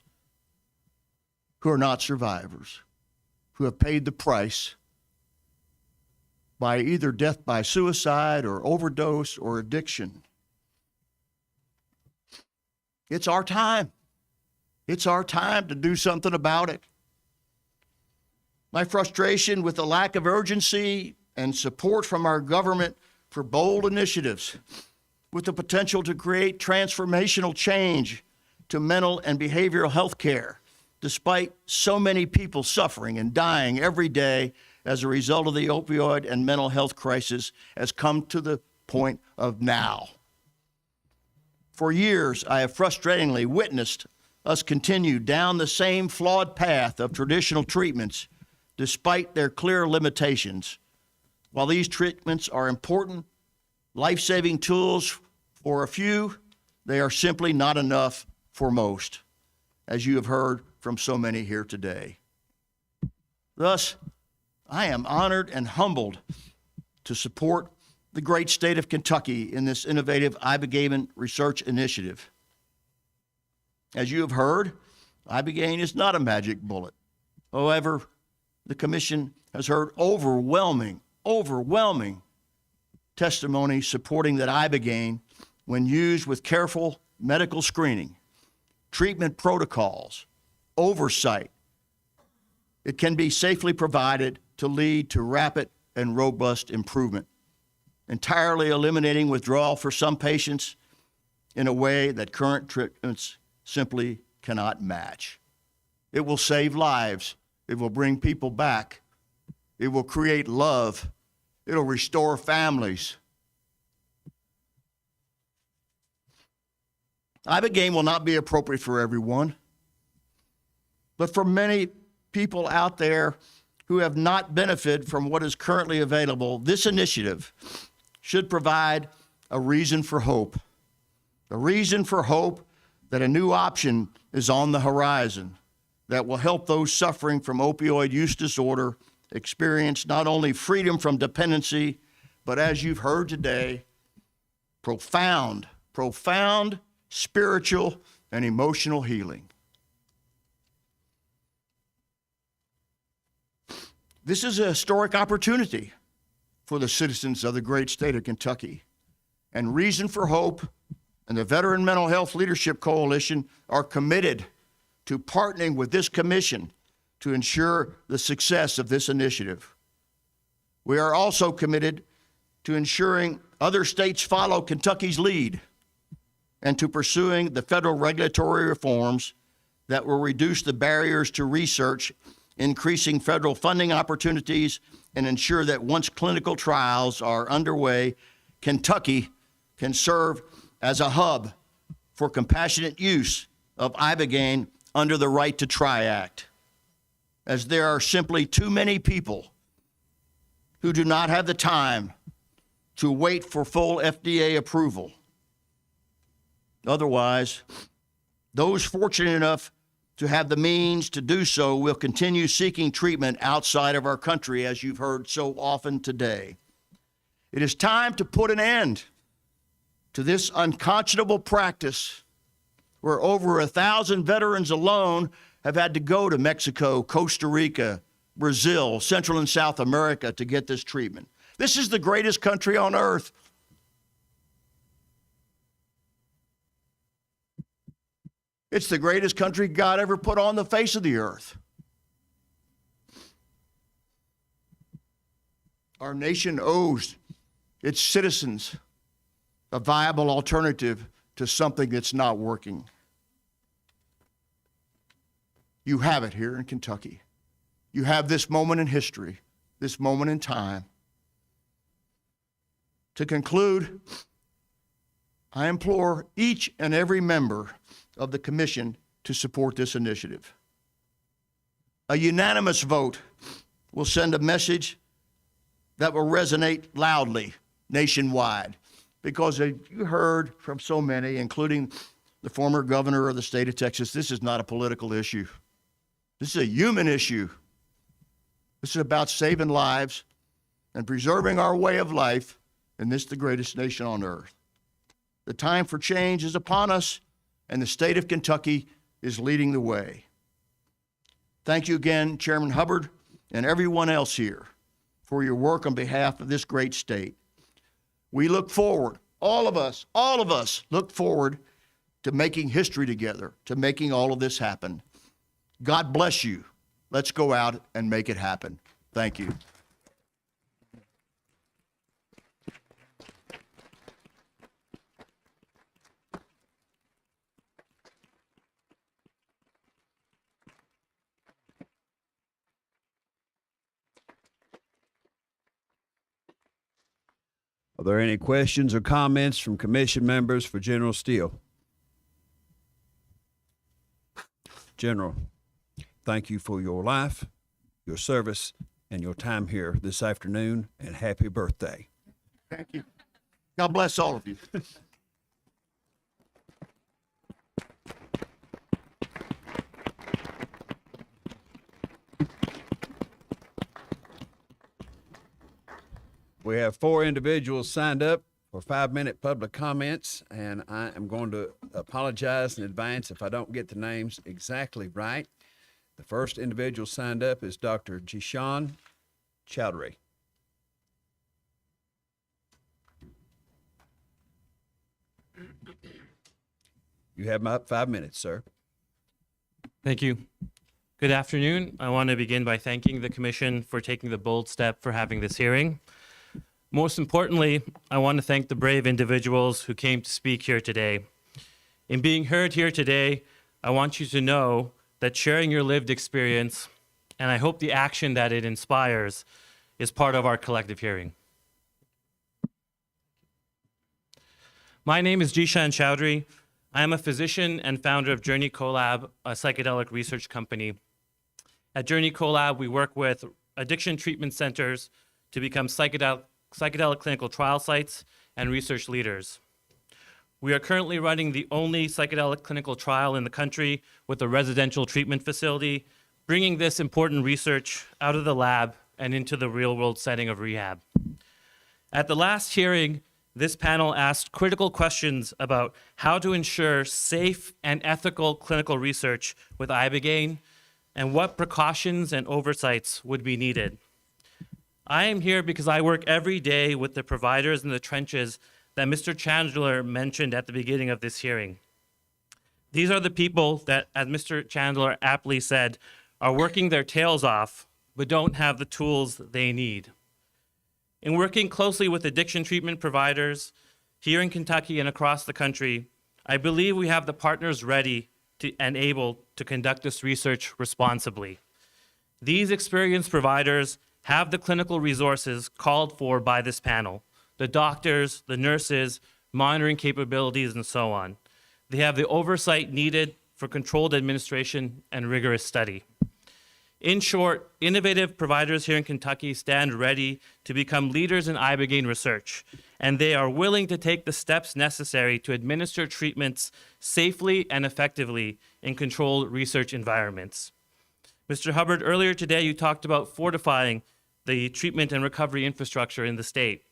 who are not survivors, who have paid the price by either death by suicide or overdose or addiction. It's our time. It's our time to do something about it. My frustration with the lack of urgency and support from our government for bold initiatives with the potential to create transformational change to mental and behavioral health care, despite so many people suffering and dying every day as a result of the opioid and mental health crisis, has come to the point of now. For years, I have frustratingly witnessed us continue down the same flawed path of traditional treatments despite their clear limitations. While these treatments are important life-saving tools for a few, they are simply not enough for most, as you have heard from so many here today. Thus, I am honored and humbled to support the great state of Kentucky in this innovative ibogaine research initiative. As you have heard, ibogaine is not a magic bullet. However, the Commission has heard overwhelming testimony supporting that ibogaine, when used with careful medical screening, treatment protocols, oversight, it can be safely provided to lead to rapid and robust improvement, entirely eliminating withdrawal for some patients in a way that current treatments simply cannot match. It will save lives. It will bring people back. It will create love. It'll restore families. Ibogaine will not be appropriate for everyone, but for many people out there who have not benefited from what is currently available, this initiative should provide a reason for hope. A reason for hope that a new option is on the horizon that will help those suffering from opioid use disorder experience not only freedom from dependency, but as you've heard today, profound spiritual and emotional healing. This is a historic opportunity for the citizens of the great state of Kentucky. And Reason for Hope and the Veteran Mental Health Leadership Coalition are committed to partnering with this commission to ensure the success of this initiative. We are also committed to ensuring other states follow Kentucky's lead and to pursuing the federal regulatory reforms that will reduce the barriers to research, increasing federal funding opportunities, and ensure that once clinical trials are underway, Kentucky can serve as a hub for compassionate use of ibogaine under the Right to Try Act, as there are simply too many people who do not have the time to wait for full FDA approval. Otherwise, those fortunate enough to have the means to do so will continue seeking treatment outside of our country, as you've heard so often today. It is time to put an end to this unconscionable practice where over 1,000 veterans alone have had to go to Mexico, Costa Rica, Brazil, Central and South America to get this treatment. This is the greatest country on earth. It's the greatest country God ever put on the face of the earth. Our nation owes its citizens a viable alternative to something that's not working. You have it here in Kentucky. You have this moment in history, this moment in time. To conclude, I implore each and every member of the commission to support this initiative. A unanimous vote will send a message that will resonate loudly nationwide, because as you heard from so many, including the former governor of the state of Texas, this is not a political issue. This is a human issue. This is about saving lives and preserving our way of life in this, the greatest nation on earth. The time for change is upon us, and the state of Kentucky is leading the way. Thank you again, Chairman Hubbard, and everyone else here for your work on behalf of this great state. We look forward, all of us look forward to making history together, to making all of this happen. God bless you. Let's go out and make it happen. Thank you. Are there any questions or comments from commission members for General Steele? General, thank you for your life, your service, and your time here this afternoon, and happy birthday. Thank you. God bless all of you. We have 4 individuals signed up for 5-minute public comments, and I am going to apologize in advance if I don't get the names exactly right. The first individual signed up is Dr. Jishan Chowdhury. You have my 5 minutes, sir. Thank you. Good afternoon. I want to begin by thanking the Commission for taking the bold step for having this hearing. Most importantly, I want to thank the brave individuals who came to speak here today. In being heard here today, I want you to know that sharing your lived experience, and I hope the action that it inspires, is part of our collective hearing. My name is Jishan Chowdhury. I am a physician and founder of Journey Collab, a psychedelic research company. At Journey Collab, we work with addiction treatment centers to become psychedelic clinical trial sites and research leaders. We are currently running the only psychedelic clinical trial in the country with a residential treatment facility, bringing this important research out of the lab and into the real-world setting of rehab. At the last hearing, this panel asked critical questions about how to ensure safe and ethical clinical research with ibogaine and what precautions and oversights would be needed. I am here because I work every day with the providers in the trenches that Mr. Chandler mentioned at the beginning of this hearing. These are the people that, as Mr. Chandler aptly said, are working their tails off but don't have the tools they need. In working closely with addiction treatment providers here in Kentucky and across the country, I believe we have the partners ready and able to conduct this research responsibly. These experienced providers have the clinical resources called for by this panel, the doctors, the nurses, monitoring capabilities, and so on. They have the oversight needed for controlled administration and rigorous study. In short, innovative providers here in Kentucky stand ready to become leaders in ibogaine research, and they are willing to take the steps necessary to administer treatments safely and effectively in controlled research environments. Mr. Hubbard, earlier today you talked about fortifying the treatment and recovery infrastructure in the state.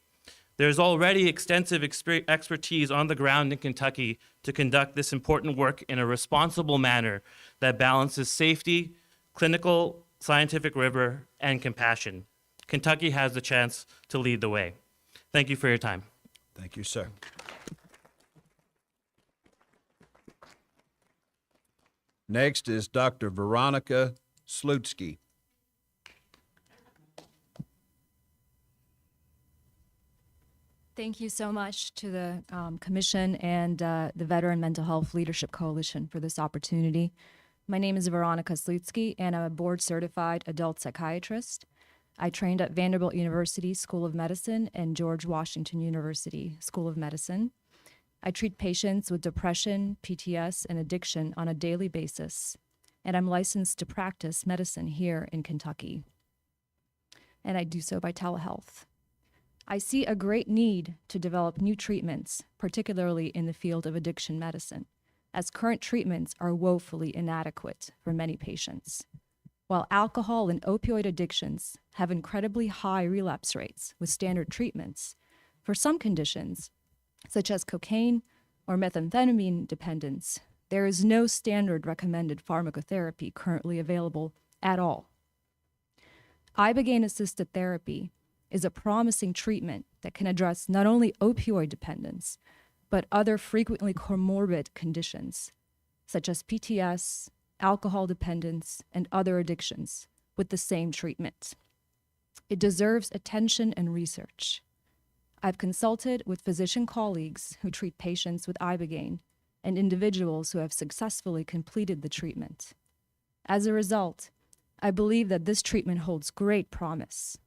There's already extensive expertise on the ground in Kentucky to conduct this important work in a responsible manner that balances safety, clinical, scientific rigor, and compassion. Kentucky has the chance to lead the way. Thank you for your time. Thank you, sir. Next is Dr. Veronica Slutsky. Thank you so much to the Commission and the Veteran Mental Health Leadership Coalition for this opportunity. My name is Veronica Slutsky, and I'm a board-certified adult psychiatrist. I trained at Vanderbilt University School of Medicine and George Washington University School of Medicine. I treat patients with depression, PTS, and addiction on a daily basis, and I'm licensed to practice medicine here in Kentucky. And I do so by telehealth. I see a great need to develop new treatments, particularly in the field of addiction medicine, as current treatments are woefully inadequate for many patients. While alcohol and opioid addictions have incredibly high relapse rates with standard treatments, for some conditions, such as cocaine or methamphetamine dependence, there is no standard recommended pharmacotherapy currently available at all. Ibogaine-assisted therapy is a promising treatment that can address not only opioid dependence, but other frequently comorbid conditions, such as PTS, alcohol dependence, and other addictions, with the same treatment. It deserves attention and research. I've consulted with physician colleagues who treat patients with ibogaine and individuals who have successfully completed the treatment. As a result, I believe that this treatment holds great promise.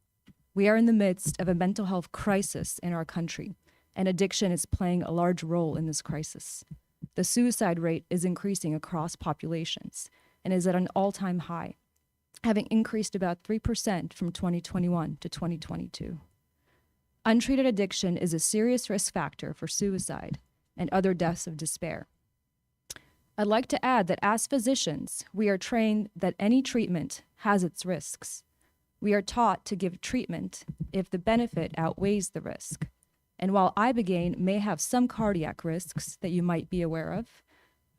We are in the midst of a mental health crisis in our country, and addiction is playing a large role in this crisis. The suicide rate is increasing across populations and is at an all-time high, having increased about 3% from 2021 to 2022. Untreated addiction is a serious risk factor for suicide and other deaths of despair. I'd like to add that as physicians, we are trained that any treatment has its risks. We are taught to give treatment if the benefit outweighs the risk. And while Ibogaine may have some cardiac risks that you might be aware of,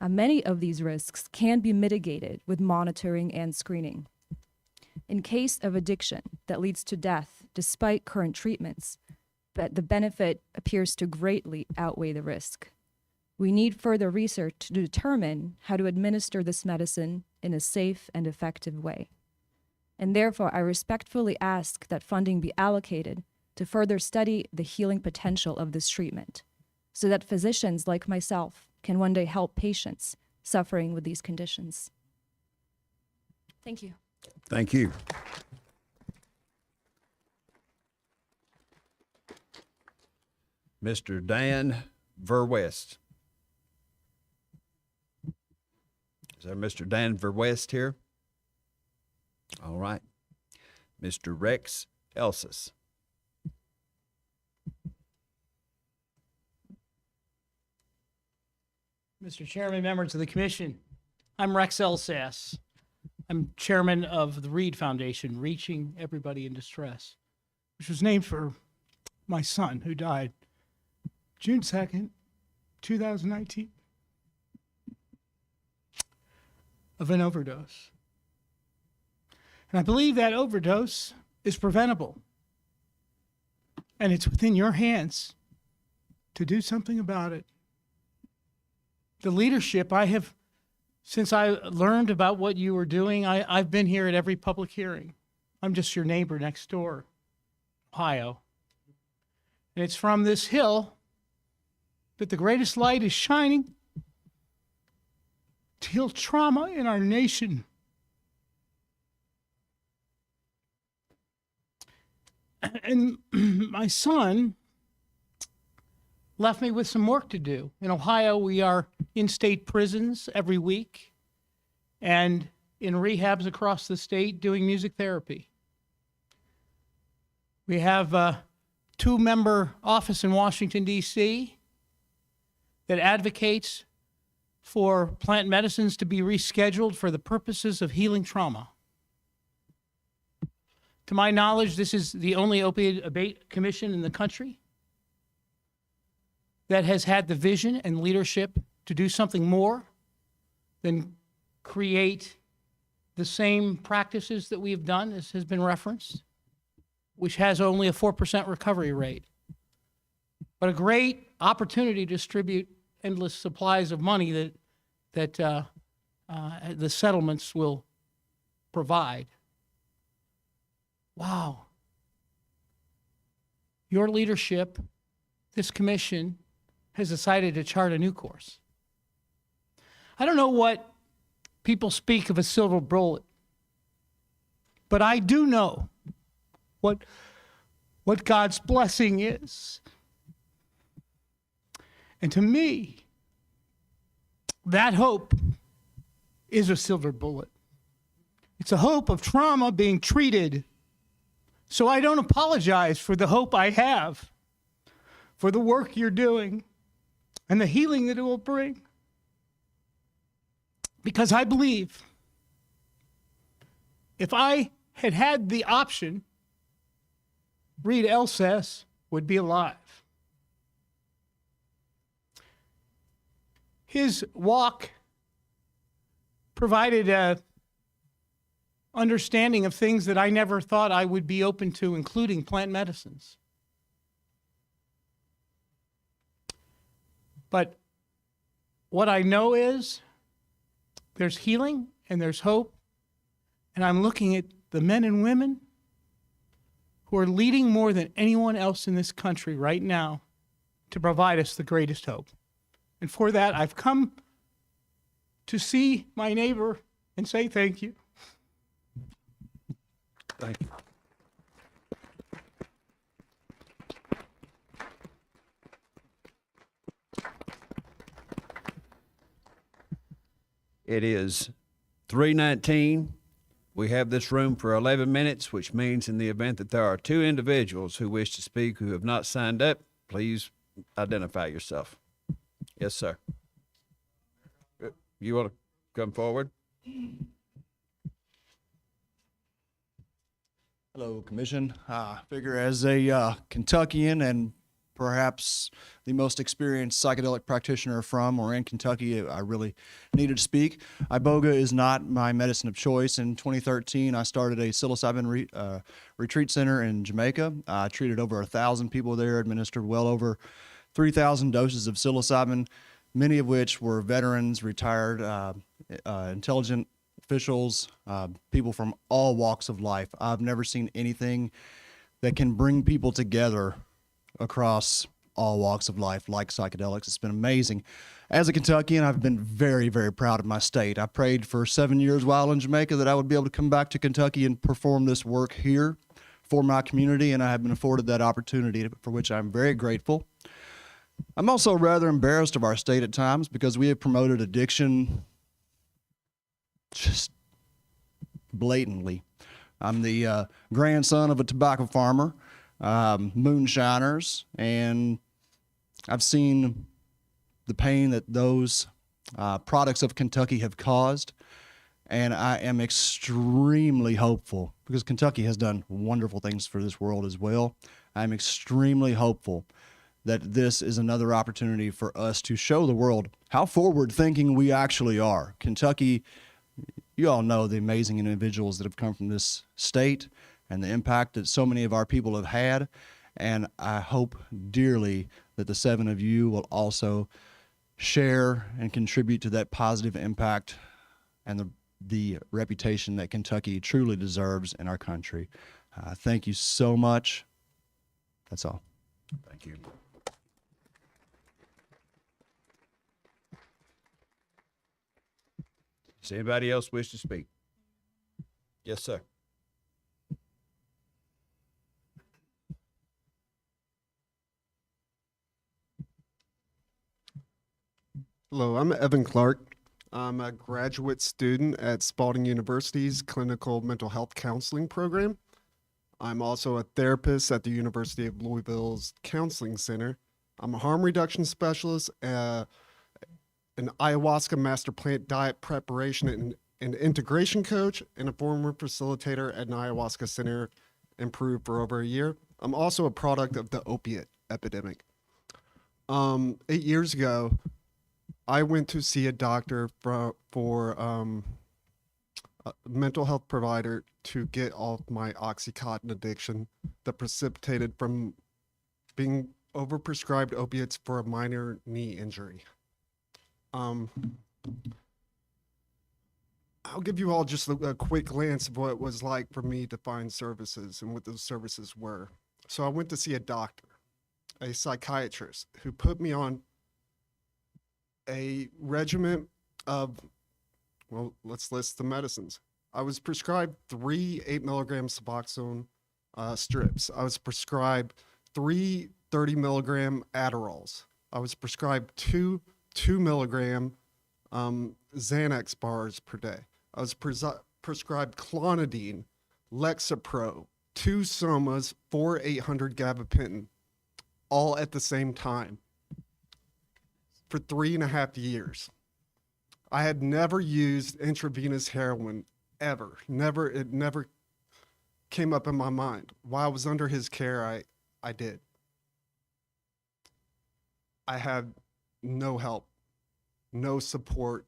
many of these risks can be mitigated with monitoring and screening. In case of addiction that leads to death despite current treatments, but the benefit appears to greatly outweigh the risk. We need further research to determine how to administer this medicine in a safe and effective way. And therefore, I respectfully ask that funding be allocated to further study the healing potential of this treatment, so that physicians like myself can one day help patients suffering with these conditions. Thank you. Thank you. Mr. Dan Verwest. Is there Mr. Dan Verwest here? All right. Mr. Rex Elsis. Mr. Chairman, members of the commission, I'm Rex Elsass. I'm chairman of the Reed Foundation, Reaching Everybody in Distress, which was named for my son who died June 2nd, 2019 of an overdose. And I believe that overdose is preventable. And it's within your hands to do something about it. The leadership I have, since I learned about what you were doing, I've been here at every public hearing. I'm just your neighbor next door, Ohio. And it's from this hill that the greatest light is shining to heal trauma in our nation. And my son left me with some work to do. In Ohio, we are in state prisons every week and in rehabs across the state doing music therapy. We have a 2-member office in Washington, D.C. that advocates for plant medicines to be rescheduled for the purposes of healing trauma. To my knowledge, this is the only opioid abate commission in the country that has had the vision and leadership to do something more than create the same practices that we have done, as has been referenced, which has only a 4% recovery rate. But a great opportunity to distribute endless supplies of money that the settlements will provide. Wow. Your leadership, this commission, has decided to chart a new course. I don't know what people speak of a silver bullet, but I do know what God's blessing is. And to me, that hope is a silver bullet. It's a hope of trauma being treated. So I don't apologize for the hope I have, for the work you're doing, and the healing that it will bring. Because I believe if I had had the option, Reed Elsass would be alive. His walk provided a understanding of things that I never thought I would be open to, including plant medicines. But what I know is there's healing and there's hope, and I'm looking at the men and women who are leading more than anyone else in this country right now to provide us the greatest hope. And for that, I've come to see my neighbor and say thank you. Thank you. It is 3:19. We have this room for 11 minutes, which means in the event that there are two individuals who wish to speak who have not signed up, please identify yourself. Yes, sir. You want to come forward? Hello, Commission. Figure as a Kentuckian and perhaps the most experienced psychedelic practitioner from or in Kentucky, I really needed to speak. Iboga is not my medicine of choice. In 2013, I started a psilocybin retreat center in Jamaica. I treated over 1,000 people there, administered well over 3,000 doses of psilocybin, many of which were veterans, retired, intelligent officials, people from all walks of life. I've never seen anything that can bring people together across all walks of life like psychedelics. It's been amazing. As a Kentuckian, I've been very, very proud of my state. I prayed for 7 years while in Jamaica that I would be able to come back to Kentucky and perform this work here for my community, and I have been afforded that opportunity, for which I'm very grateful. I'm also rather embarrassed of our state at times because we have promoted addiction just blatantly. I'm the grandson of a tobacco farmer, moonshiners, and I've seen the pain that those products of Kentucky have caused, and I am extremely hopeful because Kentucky has done wonderful things for this world as well. I'm extremely hopeful that this is another opportunity for us to show the world how forward-thinking we actually are. Kentucky, you all know the amazing individuals that have come from this state and the impact that so many of our people have had, and I hope dearly that the 7 of you will also share and contribute to that positive impact and the reputation that Kentucky truly deserves in our country. Thank you so much. That's all. Thank you. Does anybody else wish to speak? Yes, sir. Hello, I'm Evan Clark. I'm a graduate student at Spalding University's Clinical Mental Health Counseling program. I'm also a therapist at the University of Louisville's Counseling Center. I'm a harm reduction specialist, an ayahuasca master plant diet preparation and integration coach, and a former facilitator at an ayahuasca center in Peru for over a year. I'm also a product of the opiate epidemic. 8 years ago, I went to see a doctor for a mental health provider to get off my Oxycontin addiction that precipitated from being overprescribed opiates for a minor knee injury. I'll give you all just a quick glance of what it was like for me to find services and what those services were. So I went to see a doctor, a psychiatrist, who put me on a regimen of, well, let's list the medicines. I was prescribed 3 8-milligram Suboxone strips. I was prescribed 3 30-milligram Adderalls. I was prescribed 2 2-milligram Xanax bars per day. I was prescribed Clonidine, Lexapro, 2 Somas, 4 800 Gabapentin, all at the same time for 3.5 years. I had never used intravenous heroin ever. It never came up in my mind. While I was under his care, I did. I had no help, no support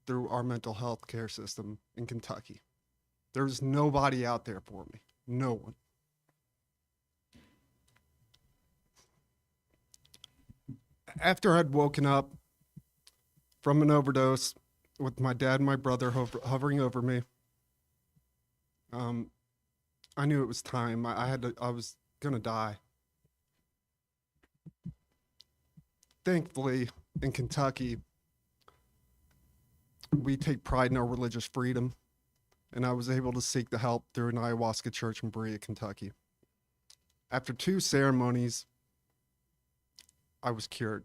through our mental health care system in Kentucky. There's nobody out there for me. No one. After I'd woken up from an overdose with my dad and my brother hovering over me, I knew it was time. I was gonna die. Thankfully, in Kentucky, we take pride in our religious freedom, and I was able to seek the help through an ayahuasca church in Berea, Kentucky. After 2 ceremonies, I was cured.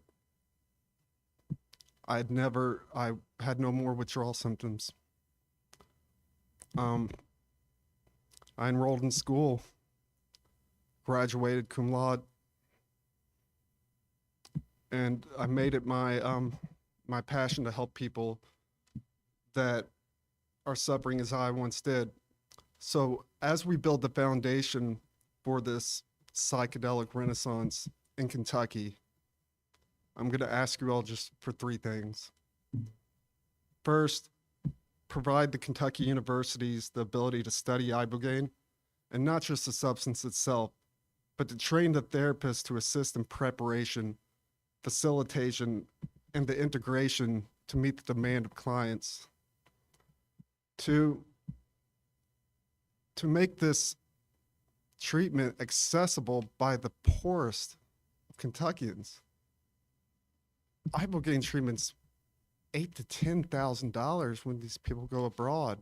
I had no more withdrawal symptoms. I enrolled in school, graduated cum laude, and I made it my passion to help people that are suffering as I once did. So as we build the foundation for this psychedelic renaissance in Kentucky, I'm going to ask you all just for three things. First, provide the Kentucky universities the ability to study ibogaine, and not just the substance itself, but to train the therapists to assist in preparation, facilitation, and the integration to meet the demand of clients. To make this treatment accessible by the poorest of Kentuckians. Ibogaine treatment's $8,000 to $10,000 when these people go abroad.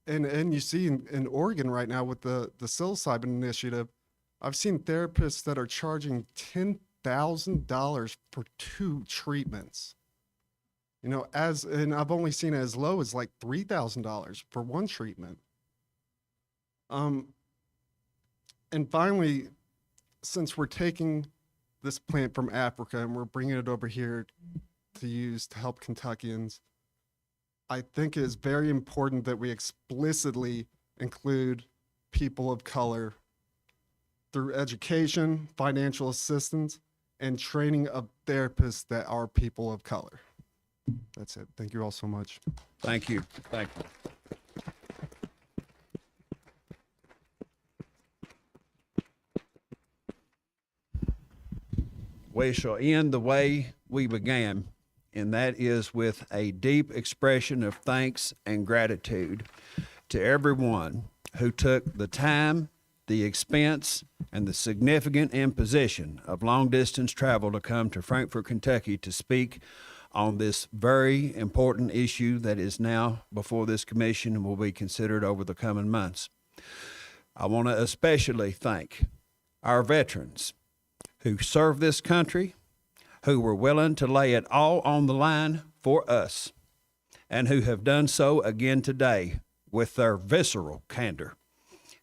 And you see in Oregon right now with the psilocybin initiative, I've seen therapists that are charging $10,000 for 2 treatments. You know, and I've only seen it as low as like $3,000 for 1 treatment. And finally, since we're taking this plant from Africa and we're bringing it over here to use to help Kentuckians, I think it is very important that we explicitly include people of color through education, financial assistance, and training of therapists that are people of color. That's it. Thank you all so much. Thank you. Thank you. We shall end the way we began, and that is with a deep expression of thanks and gratitude to everyone who took the time, the expense, and the significant imposition of long-distance travel to come to Frankfort, Kentucky to speak on this very important issue that is now before this commission and will be considered over the coming months. I want to especially thank our veterans who served this country, who were willing to lay it all on the line for us, and who have done so again today with their visceral candor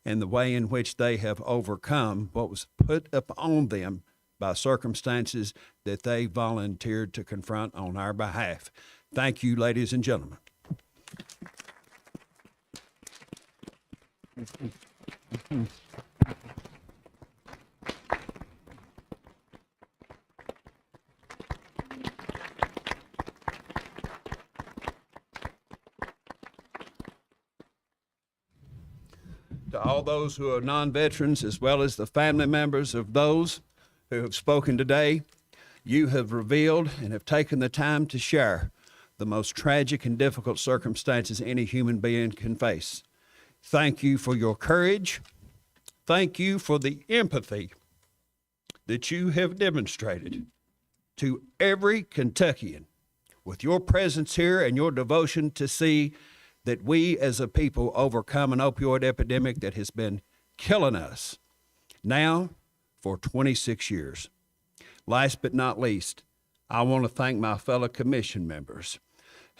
and the way in which they have overcome what was put upon them by circumstances that they volunteered to confront on our behalf. Thank you, ladies and gentlemen. To all those who are non-veterans, as well as the family members of those who have spoken today, you have revealed and have taken the time to share the most tragic and difficult circumstances any human being can face. Thank you for your courage. Thank you for the empathy that you have demonstrated to every Kentuckian with your presence here and your devotion to see that we as a people overcome an opioid epidemic that has been killing us now for 26 years. Last but not least, I want to thank my fellow commission members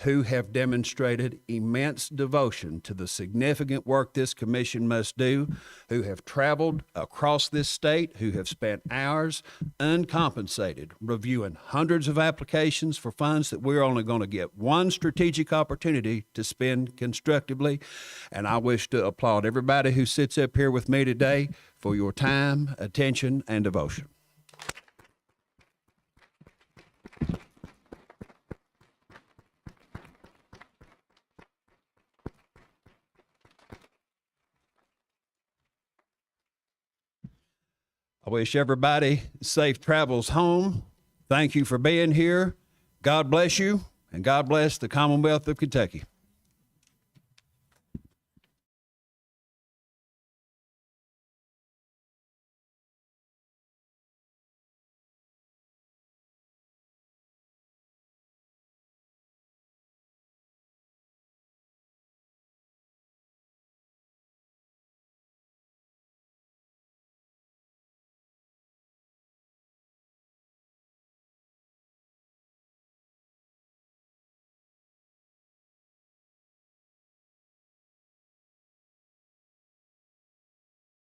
who have demonstrated immense devotion to the significant work this commission must do, who have traveled across this state, who have spent hours uncompensated reviewing hundreds of applications for funds that we're only going to get one strategic opportunity to spend constructively. And I wish to applaud everybody who sits up here with me today for your time, attention, and devotion. I wish everybody safe travels home. Thank you for being here. God bless you, and God bless the Commonwealth of Kentucky.